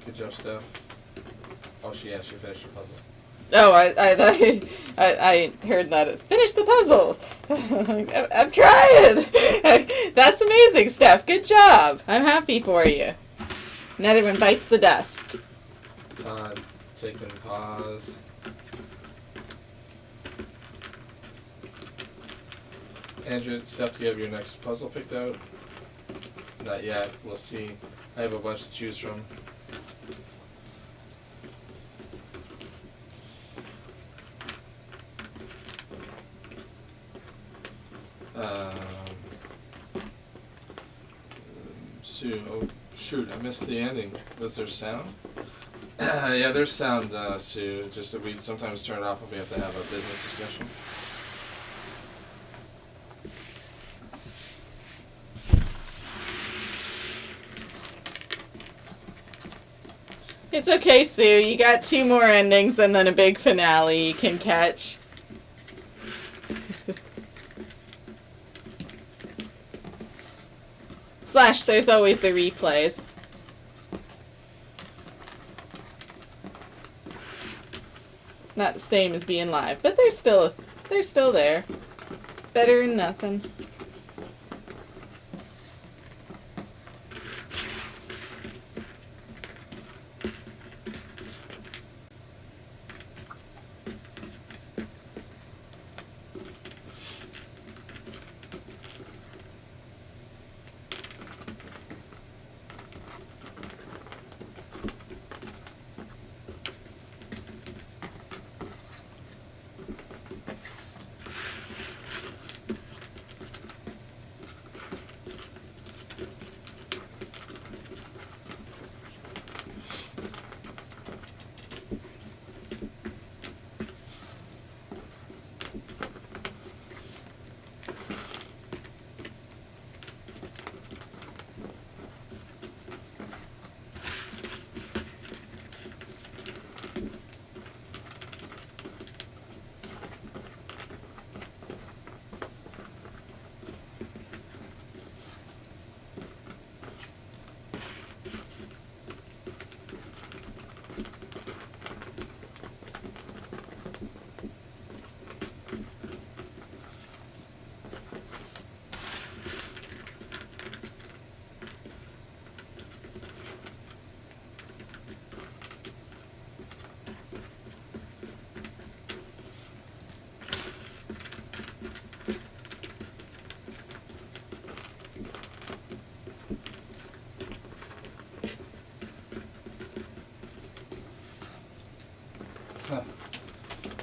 Good job, Steph. Oh, she finished her puzzle. Oh, I heard that as finish the puzzle. I'm trying. That's amazing, Steph. Good job. I'm happy for you. Another one bites the dust. Todd, taking pause. Andrew, Steph, do you have your next puzzle picked out? Not yet. We'll see. I have a bunch to choose from. Sue, oh shoot, I missed the ending. Was there sound? Yeah, there's sound, Sue. Just that we sometimes turn it off when we have to have a business discussion. It's okay, Sue. You got 2 more endings and then a big finale you can catch. Slash, there's always the replays. Not the same as being live, but they're still there. Better than nothing.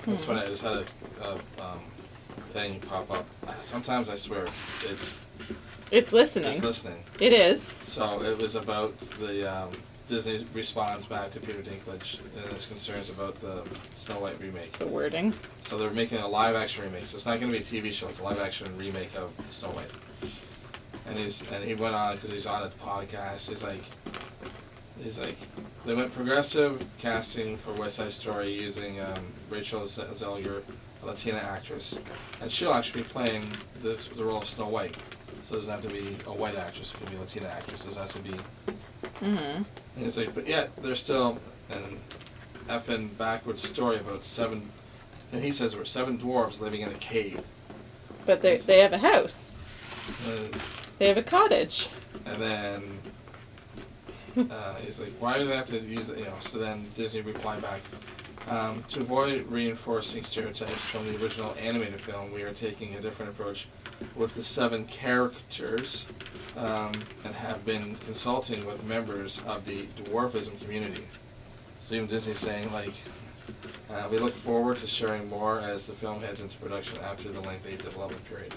That's funny. I just had a thing pop up. Sometimes I swear It's listening. it's listening. It is. So it was about the Disney responds back to Peter Dinklage and his concerns about the Snow White remake. The wording. So they're making a live action remake. So it's not going to be a TV show. It's a live action remake of Snow White. And he went on because he's on a podcast. He's like they went progressive casting for West Side Story using Rachel Zelger a Latina actress, and she'll actually be playing the role of Snow White. So it doesn't have to be a white actress; it can be a Latina actress. It has to be. Mm-hmm. And it's like, but yet there's still an effing backwards story about 7, and he says there were 7 dwarves living in a cave. But they have a house. Uh, They have a cottage. And then he's like, why do they have to use it? So then Disney replied back, to avoid reinforcing stereotypes from the original animated film, we are taking a different approach with the 7 characters, and have been consulting with members of the dwarfism community. So even Disney's saying, like, we look forward to sharing more as the film heads into production after the lengthy development period.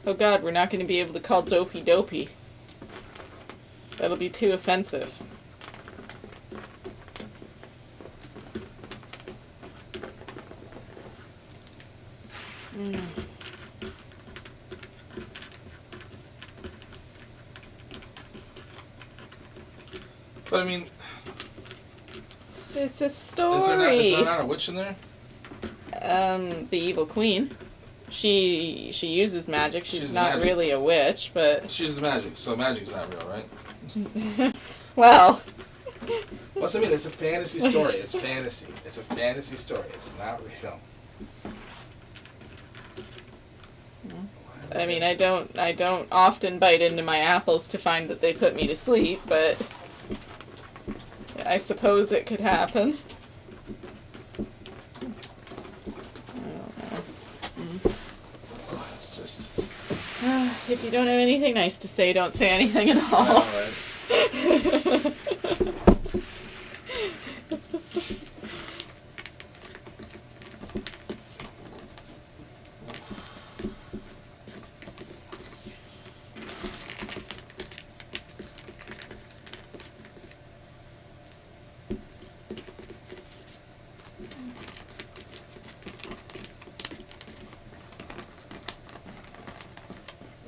Oh God, we're not going to be able to call Dopey Dopey. That'll be too offensive. Mm. But I mean, It's a story. is there not a witch in there? The evil queen. She uses magic. She's not magic. really a witch, but She uses magic, so magic's not real, right? well, What's I mean? It's a fantasy story. It's fantasy. It's a fantasy story. It's not real. I mean, I don't often bite into my apples to find that they put me to sleep, but I suppose it could happen. It's just. If you don't have anything nice to say, don't say anything at all. All right.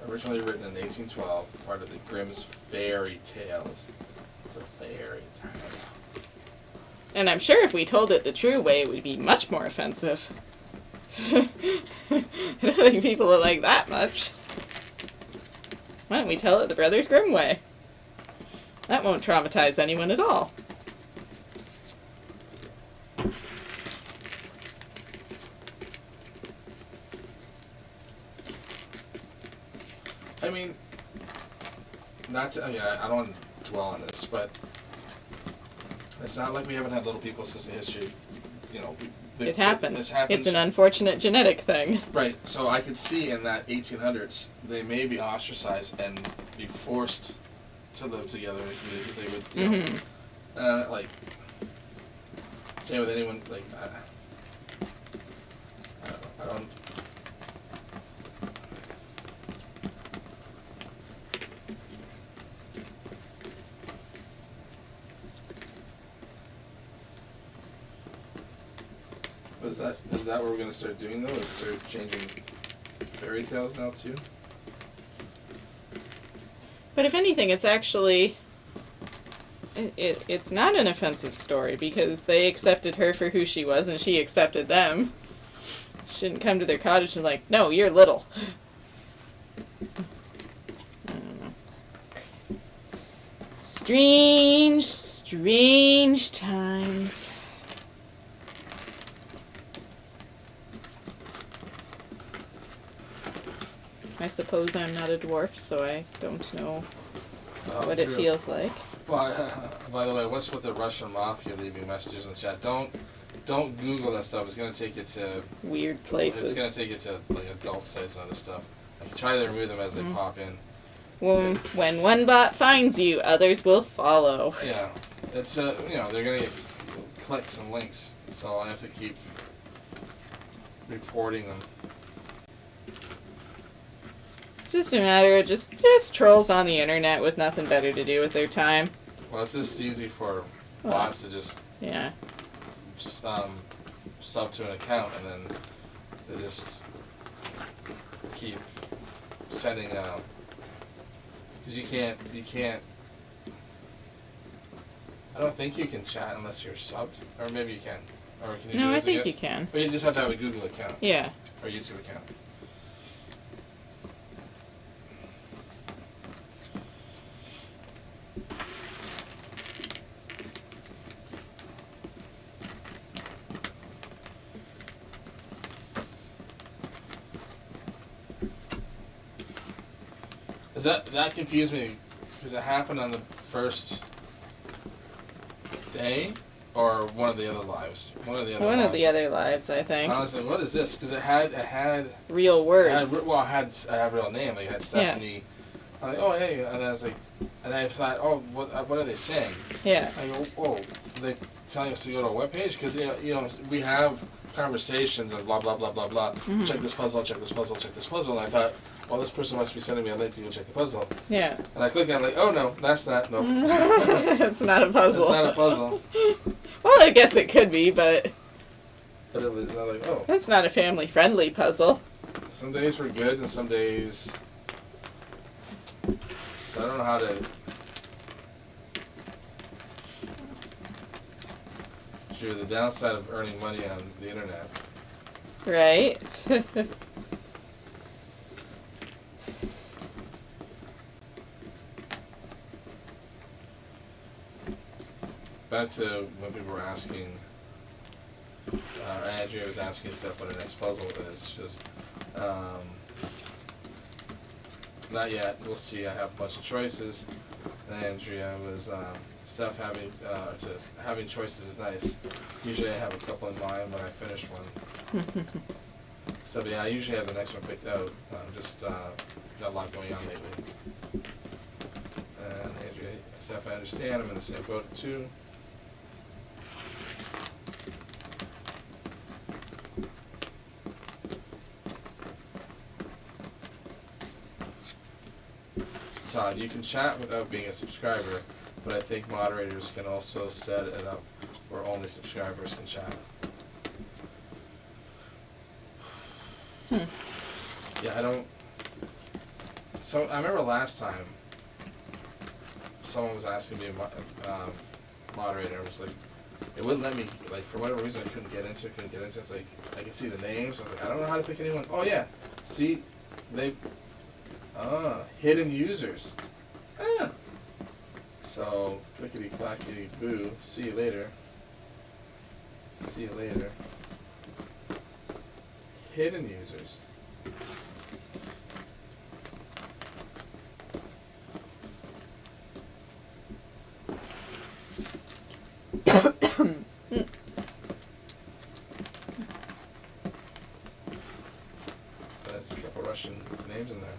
Originally written in 1812, part of the Grimm's fairy tales. It's a fairy tale. And I'm sure if we told it the true way, it would be much more offensive. I don't think people will like that much. Why don't we tell it the Brothers Grimm way? That won't traumatize anyone at all. I mean, not to, I don't want to dwell on this, but it's not like we haven't had little people since the history. It happens. This happens. It's an unfortunate genetic thing. Right. So I could see in that 1800s they may be ostracized and be forced to live together in a community because they would, like, same with anyone. Like, I don't. Is that what we're gonna start doing though? Is start changing fairy tales now too? But if anything, it's actually... It's not an offensive story because they accepted her for who she was and she accepted them. She didn't come to their cottage and like, no, you're little. I don't know. Strange, strange times. I suppose I'm not a dwarf, so I don't know what it feels like. By the way, what's with the Russian mafia leaving messages in the chat? Don't Google that stuff. It's gonna take you to Weird places. It's gonna take you to like adult sites and other stuff. Like, try to remove them as they pop in. When one bot finds you, others will follow. Yeah, it's they're gonna get clicks and links, so I have to keep reporting them. It's just a matter of just trolls on the internet with nothing better to do with their time. Well, it's just easy for bots to just Yeah. Sub to an account and then they just keep sending out because you can't I don't think you can chat unless you're subbed, or maybe you can, or can you? No, do I this, think you guess? can. But you just have to have a Google account Yeah. or YouTube account. That confused me because it happened on the first day or one of the other lives. One of the other. One lives. of the other lives, I think. I was like, what is this? Because it had Real words. It had a real name. Like it had Stephanie. I'm like, oh hey, and I was like, and I thought, oh, what are they saying? Yeah. I go, oh, are they telling us to go to a webpage? Because you know we have conversations and blah blah blah blah blah. Mm-hmm. Check this puzzle, check this puzzle, check this puzzle, and I thought, well, this person must be sending me a link to go check the puzzle. Yeah. And I clicked on it, like, oh no, that's not. Nope. It's not a puzzle. It's not a puzzle. Well, I guess it could be, but But it was like, oh. that's not a family-friendly puzzle. Some days were good, and some days. So I don't know how to. Sure, the downside of earning money on the internet. Right? Back to when people were asking, Andrea was asking stuff what her next puzzle is. Just, not yet. We'll see. I have a bunch of choices. And Andrea was, stuff having choices is nice. Usually I have a couple in mind when I finish one. So yeah, I usually have the next one picked out. Just got a lot going on lately. And Andrea, Steph, I understand. I'm in the same boat too. Todd, you can chat without being a subscriber, but I think moderators can also set it up where only subscribers can chat. Yeah, I don't. So I remember last time someone was asking me a moderator. It was like it wouldn't let me, like, for whatever reason I couldn't get into it. It's like I could see the names. I was like, I don't know how to pick anyone. Oh yeah, see, hidden users. Ah. So clickety clackety boo. See you later. See you later. Hidden users. That's a couple Russian names in there.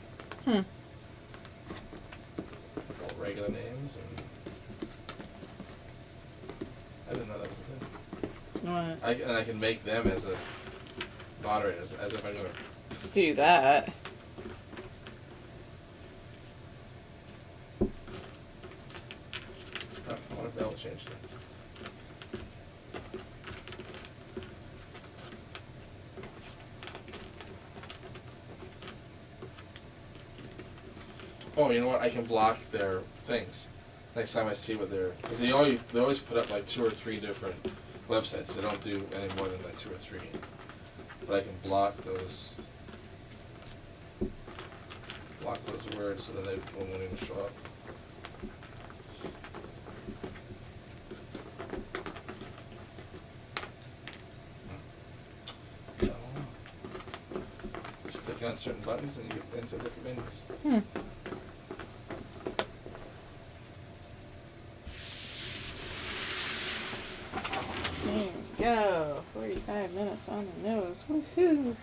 All regular names, and I didn't know that was a thing. What? I can make them as a moderator, as if I'm gonna. Do that. I wonder if that will change things. Oh, you know what? I can block their things. Next time I see what they're, because they always put up like 2 or 3 different websites. They don't do any more than like 2 or 3. But I can block those words so that they won't even show up. Just click on certain buttons and you get into different menus. There we go. 45 minutes on the nose. Woohoo!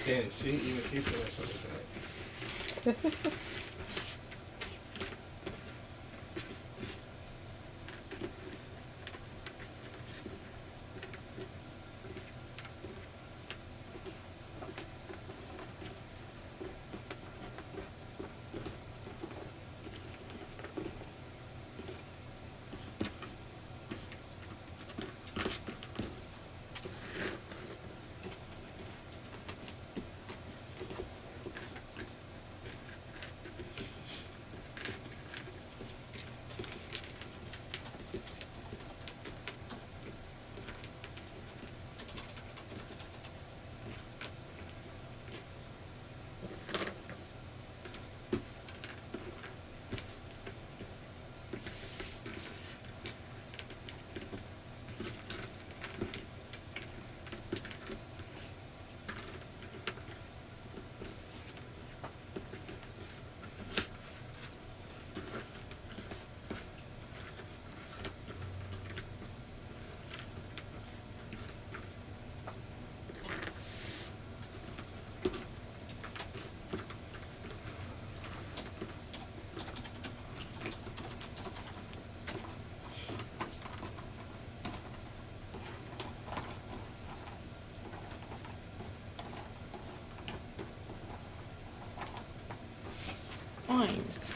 Danny, see, even Casey learned something tonight.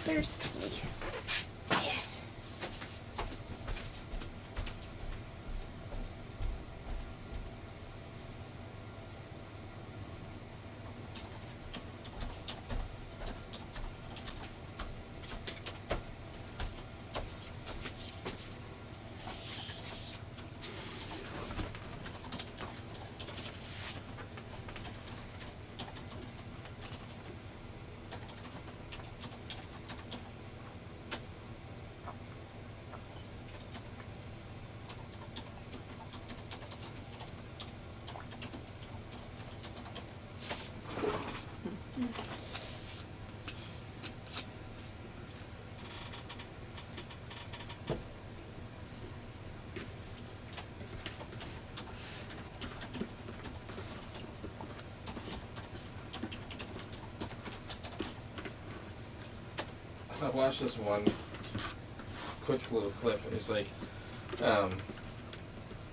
thirsty. I watched this one quick little clip, and it's like,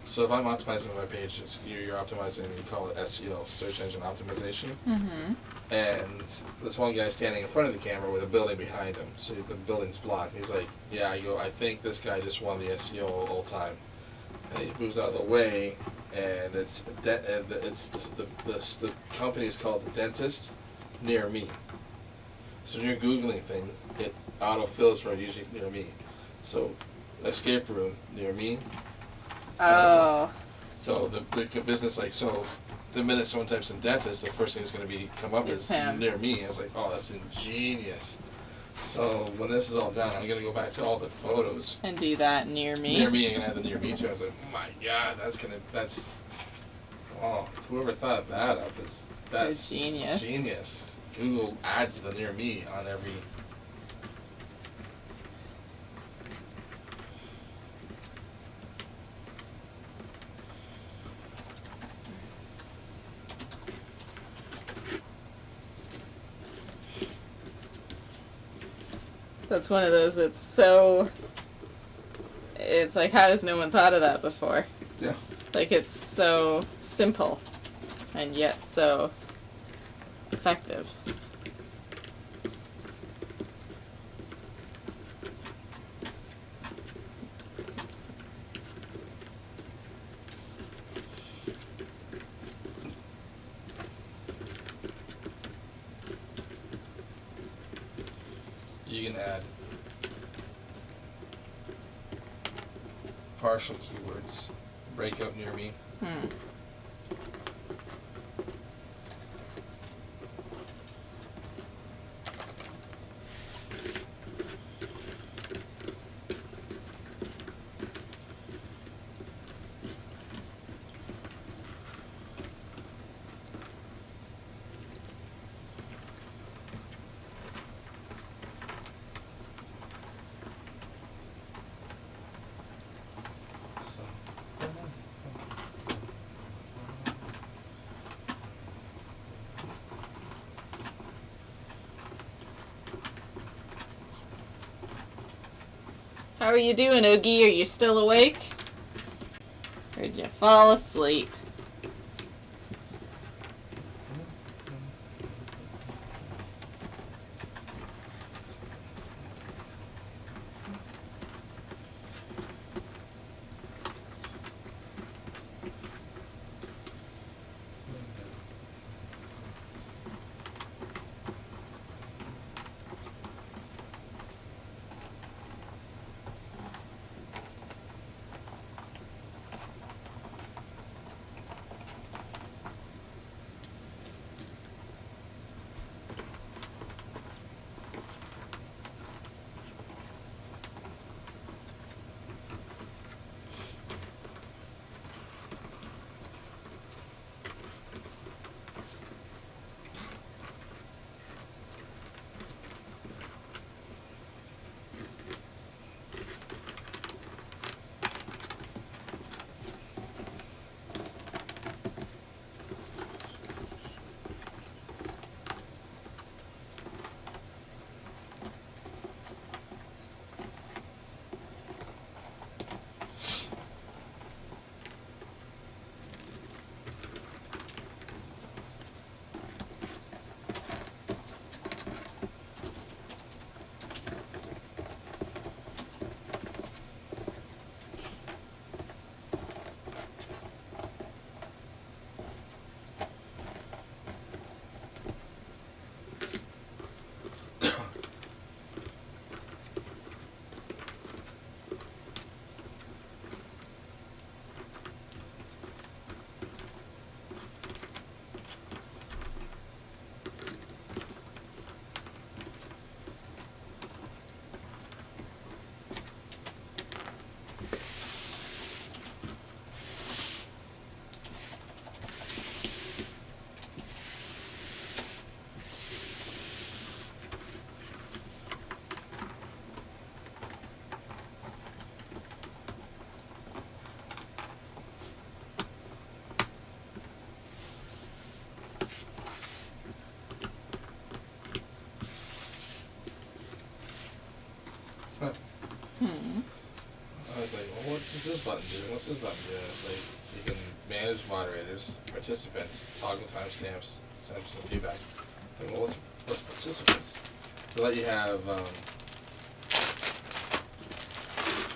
so if I'm optimizing my page, it's you're optimizing. You call it SEO, search engine optimization. Mm-hmm. And this one guy standing in front of the camera with a building behind him, so the building's blocked. He's like, "Yeah, I think this guy just won the SEO all time." And he moves out of the way, and it's the company is called The Dentist Near Me. So when you're Googling things, it autofills for usually near me. So, escape room near me. Oh. So the business, like, so the minute someone types in dentist, the first thing that's going to come up It's is him. near me. I was like, oh, that's ingenious. So when this is all done, I'm going to go back to all the photos And do that near me. near me and add the near me to it. I was like, oh my god, oh, whoever thought that up that's It's genius. Genius. Google adds the near me on every. That's one of those that's so. It's like, how has no one thought of that before? Yeah. Like, it's so simple, and yet so effective. You can add partial keywords, breakout near me. So. How are you doing, Oogie? Are you still awake? Or did you fall asleep? it's like, well, what does this button do? What's this button do? It's like you can manage moderators, participants, toggle timestamps, send some feedback. Like, well, what's participants? They let you have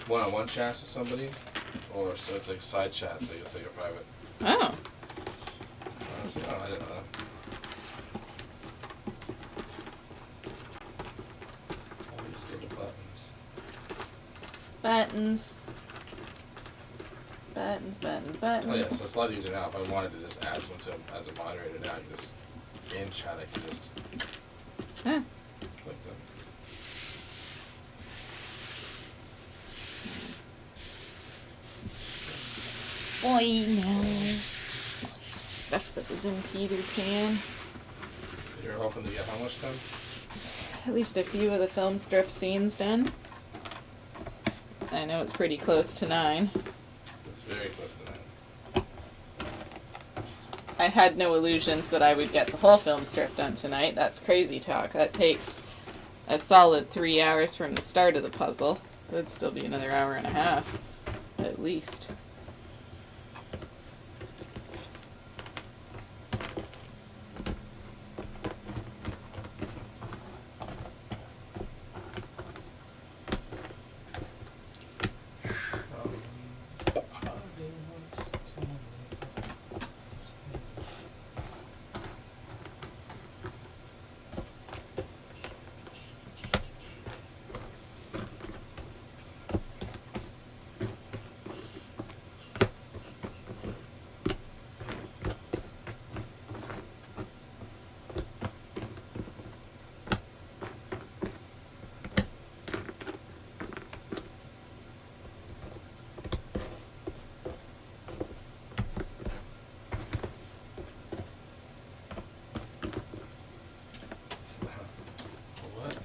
one-on-one chats with somebody, or so it's like side chats, so it's like a private. Oh. I didn't know. All these little buttons. Buttons. Buttons, buttons, buttons. Oh yeah, so it's a lot easier now. If I wanted to just add someone to as a moderator now, I can just in chat I can just Huh. click them. Boy, no. Stuff that was in Peter Pan. You're hoping to get how much done? At least a few of the film strip scenes done. I know it's pretty close to 9. It's very close to that. I had no illusions that I would get the whole film strip done tonight. That's crazy talk. That takes a solid 3 hours from the start of the puzzle. That'd still be another hour and a half, at least. What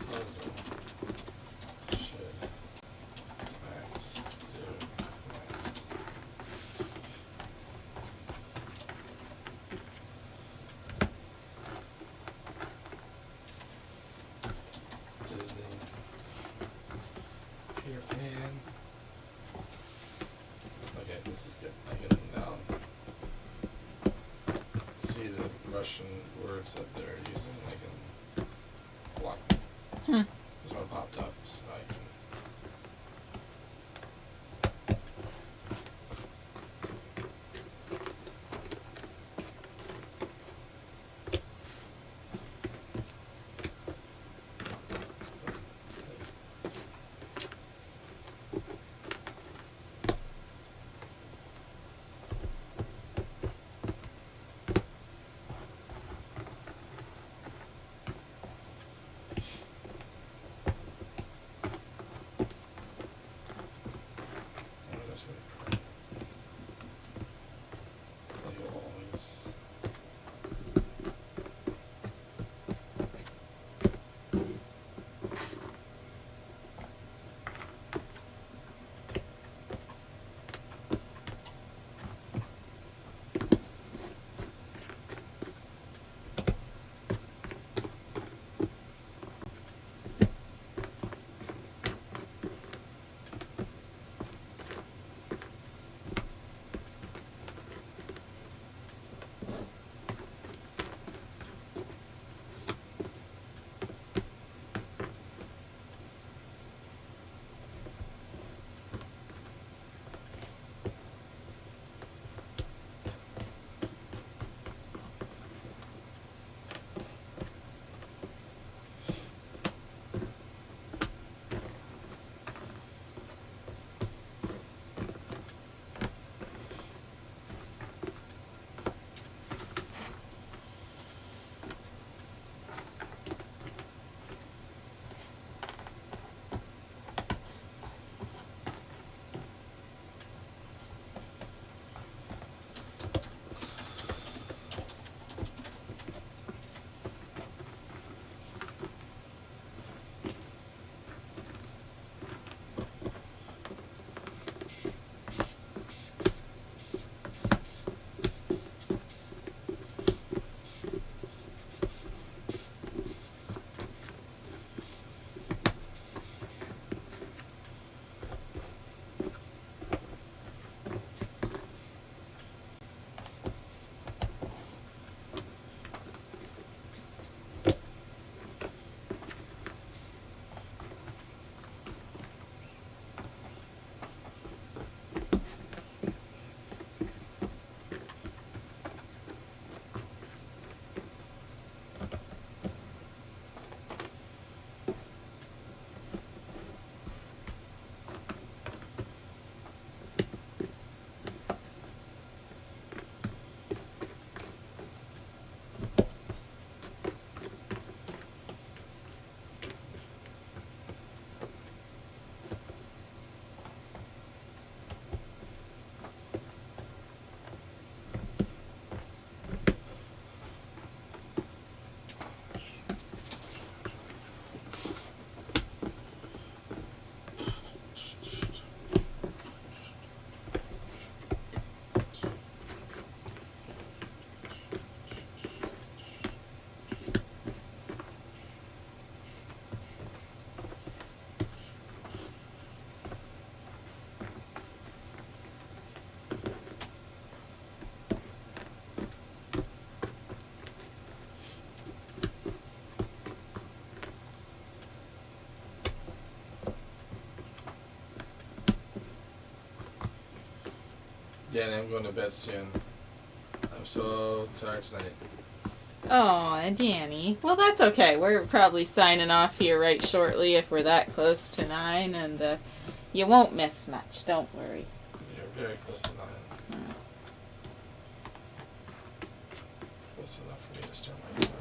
puzzle should Max do next? Disney Peter Pan. Okay, this is good. I can now see the Russian words that they're using. I can block them. Hmm. This one popped up, so I can. Danny, I'm going to bed soon. I'm so tired tonight. Oh, Danny. Well, that's okay. We're probably signing off here right shortly if we're that close to 9, and you won't miss much. Don't worry. You're very close to 9. Close enough for me to start my dinner.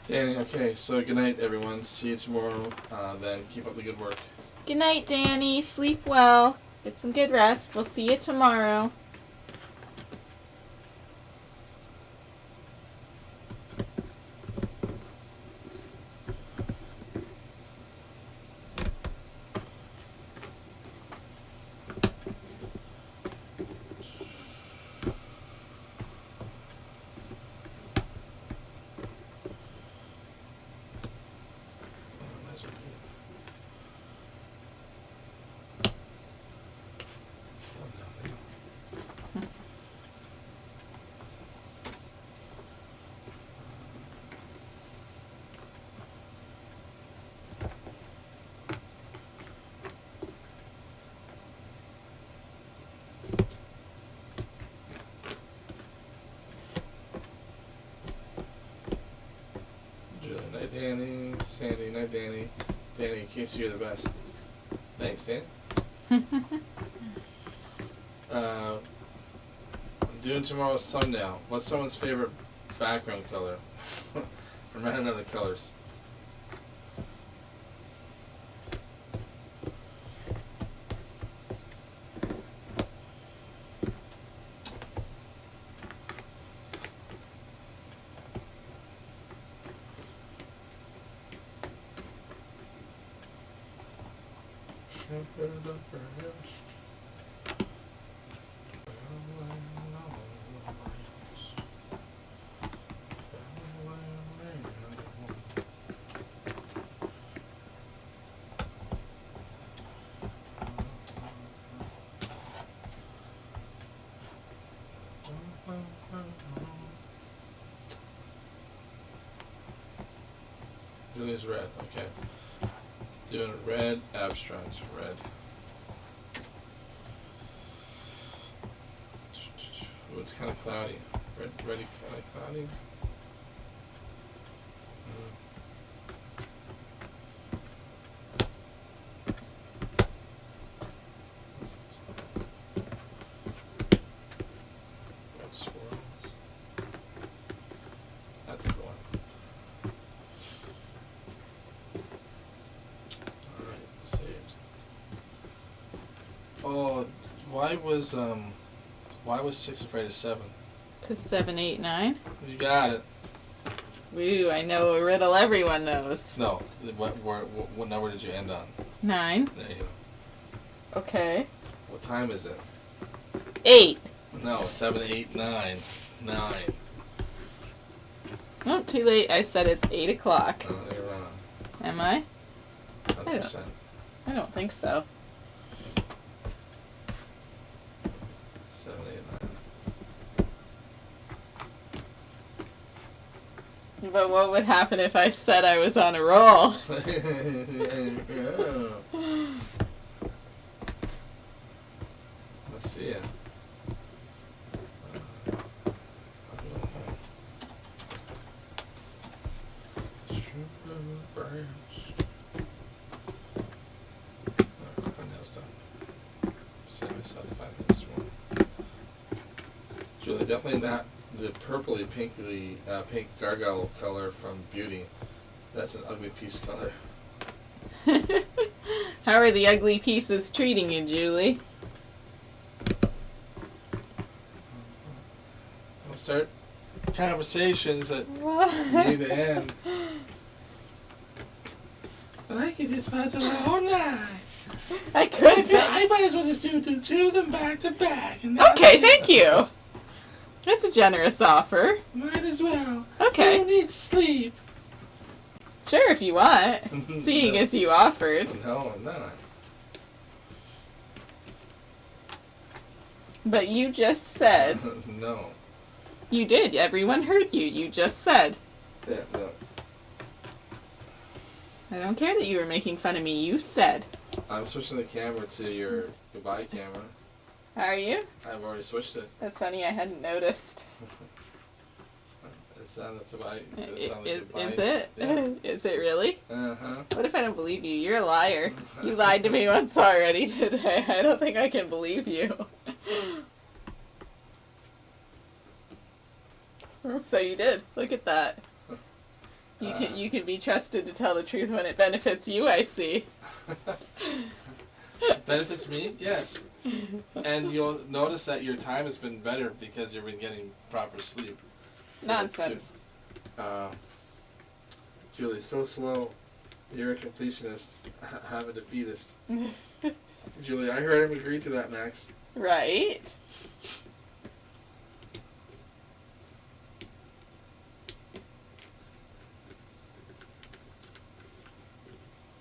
Danny, okay, so good night, everyone. See you tomorrow. Then keep up the good work. Good night, Danny. Sleep well. Get some good rest. We'll see you tomorrow. Night, Danny. Sandy, night, Danny. Danny, Casey, you're the best. Thanks, Danny. I'm doing tomorrow's sundown. What's someone's favorite background color? I'm running out of colors. Julie's red, okay. Doing red, abstract, red. Ooh, it's kind of cloudy. Red, kind of cloudy. Red swirls. That's the one. Oh, why was 6 afraid of 7? 'Cause 7, 8, 9. You got it. Woo, I know a riddle everyone knows. No, what number did you end on? 9. There you go. Okay. What time is it? 8. No, 7, 8, 9. 9. Oh, too late. I said it's 8 o'clock. Oh, you're wrong. Am I? 100%. I don't think so. 7, 8, 9. But what would happen if I said I was on a roll? Let's see it. Save myself 5 minutes more. Julie, definitely not the purpley pink gargoyle color from Beauty. That's an ugly piece color. How are the ugly pieces treating you, Julie? Don't start conversations that need to end. But I could just puzzle all night. I could. I might as well just do two of them back to back. Okay, thank you. That's a generous offer. Might as well. Okay. I don't need sleep. Sure, if you want. Seeing No. as you offered. No, I'm not. But you just said. No. You did. Everyone heard you. You just said. Yeah, no. I don't care that you were making fun of me. You said. I'm switching the camera to your goodbye camera. Are you? I've already switched it. That's funny. I hadn't noticed. It sounded goodbye. It sounded goodbye. Is it? Yeah. Is it really? Uh-huh. What if I don't believe you? You're a liar. You lied to me once already today. I don't think I can believe you. So you did. Look at that. You can be trusted to tell the truth when it benefits you, I see. Benefits me? Yes. And you'll notice that your time has been better because you've been getting proper sleep. Nonsense. Julie, so slow. You're a completionist. I'm a defeatist. Julie, I heard him agree to that, Max. Right?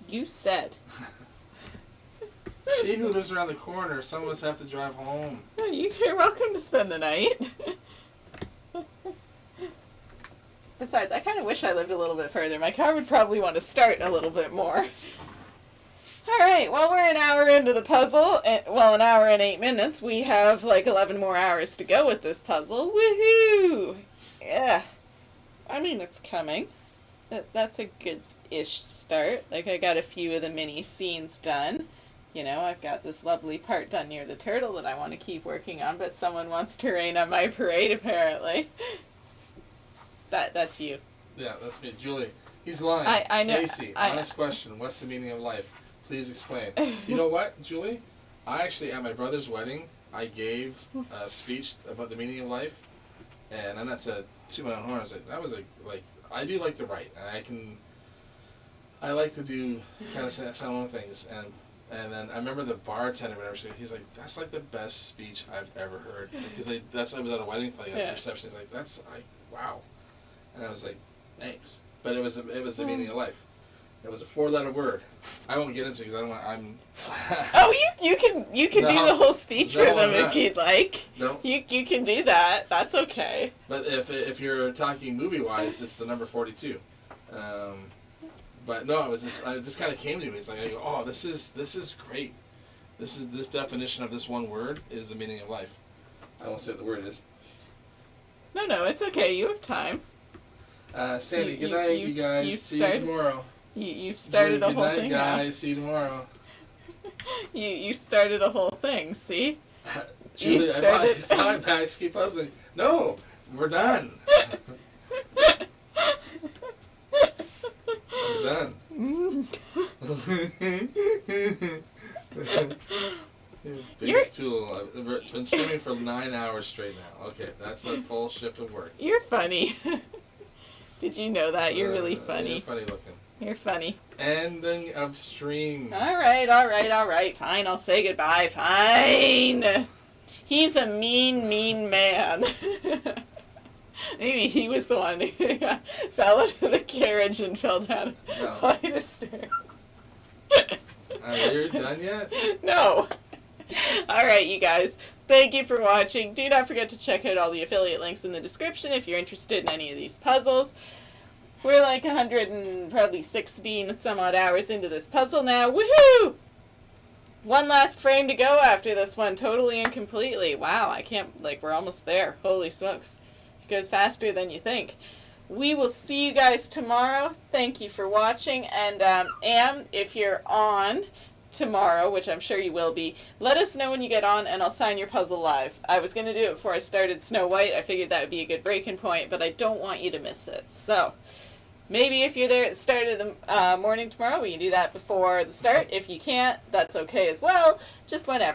You said. She who lives around the corner, some of us have to drive home. You're welcome to spend the night. Besides, I kind of wish I lived a little bit further. My car would probably want to start a little bit more. Alright, well, we're an hour into the puzzle. Well, an hour and 8 minutes. We have like 11 more hours to go with this puzzle. Woohoo! Yeah. I mean, it's coming. That's a good-ish start. Like, I got a few of the mini scenes done. You know, I've got this lovely part done near the turtle that I want to keep working on, but someone wants to rain on my parade, apparently. That's you. Yeah, that's me. Julie, he's lying. I know. Casey, honest question. What's the meaning of life? Please explain. You know what, Julie? I actually, at my brother's wedding, I gave a speech about the meaning of life. And I'm not to toot my own horn. I do like to write. And I like to do kind of sound things. And then I remember the bartender, whatever, he's like, "That's like the best speech I've ever heard." Because I was at a wedding, like a reception. He's like, wow. And I was like, thanks. But it was the meaning of life. It was a 4-letter word. I won't get into it because I don't want. I'm. Oh, you can do the whole speech for them if you'd like. No. You can do that. That's okay. But if you're talking movie wise, it's the number 42. But no, it just kind of came to me. It's like I go, oh, this is great. This definition of this one word is the meaning of life. I won't say what the word is. No, it's okay. You have time. Sandy, good night, you guys. See you tomorrow. You've started a whole thing. Good night, guys. See you tomorrow. You started a whole thing. See. Julie, it's time, Max. Keep puzzling. No, we're done. We're done. Biggest tool. It's been streaming for 9 hours straight now. Okay, that's a full shift of work. You're funny. Did you know that? You're really funny. You're funny looking. You're funny. Ending of stream. All right. Fine, I'll say goodbye. Fine. He's a mean man. Maybe he was the one who fell out of the carriage and fell down a flight of stairs. Are you done yet? No. Alright, you guys. Thank you for watching. Do not forget to check out all the affiliate links in the description if you're interested in any of these puzzles. We're like 100 and probably 16 some odd hours into this puzzle now. Woohoo! One last frame to go after this one, totally and completely. Wow, I can't, like, we're almost there. Holy smokes. It goes faster than you think. We will see you guys tomorrow. Thank you for watching. And, Am, if you're on tomorrow, which I'm sure you will be, let us know when you get on and I'll sign your puzzle live. I was going to do it before I started Snow White. I figured that would be a good breaking point, but I don't want you to miss it. So, maybe if you're there at the start of the morning tomorrow, we can do that before the start. If you can't, that's okay as well. Just whenever.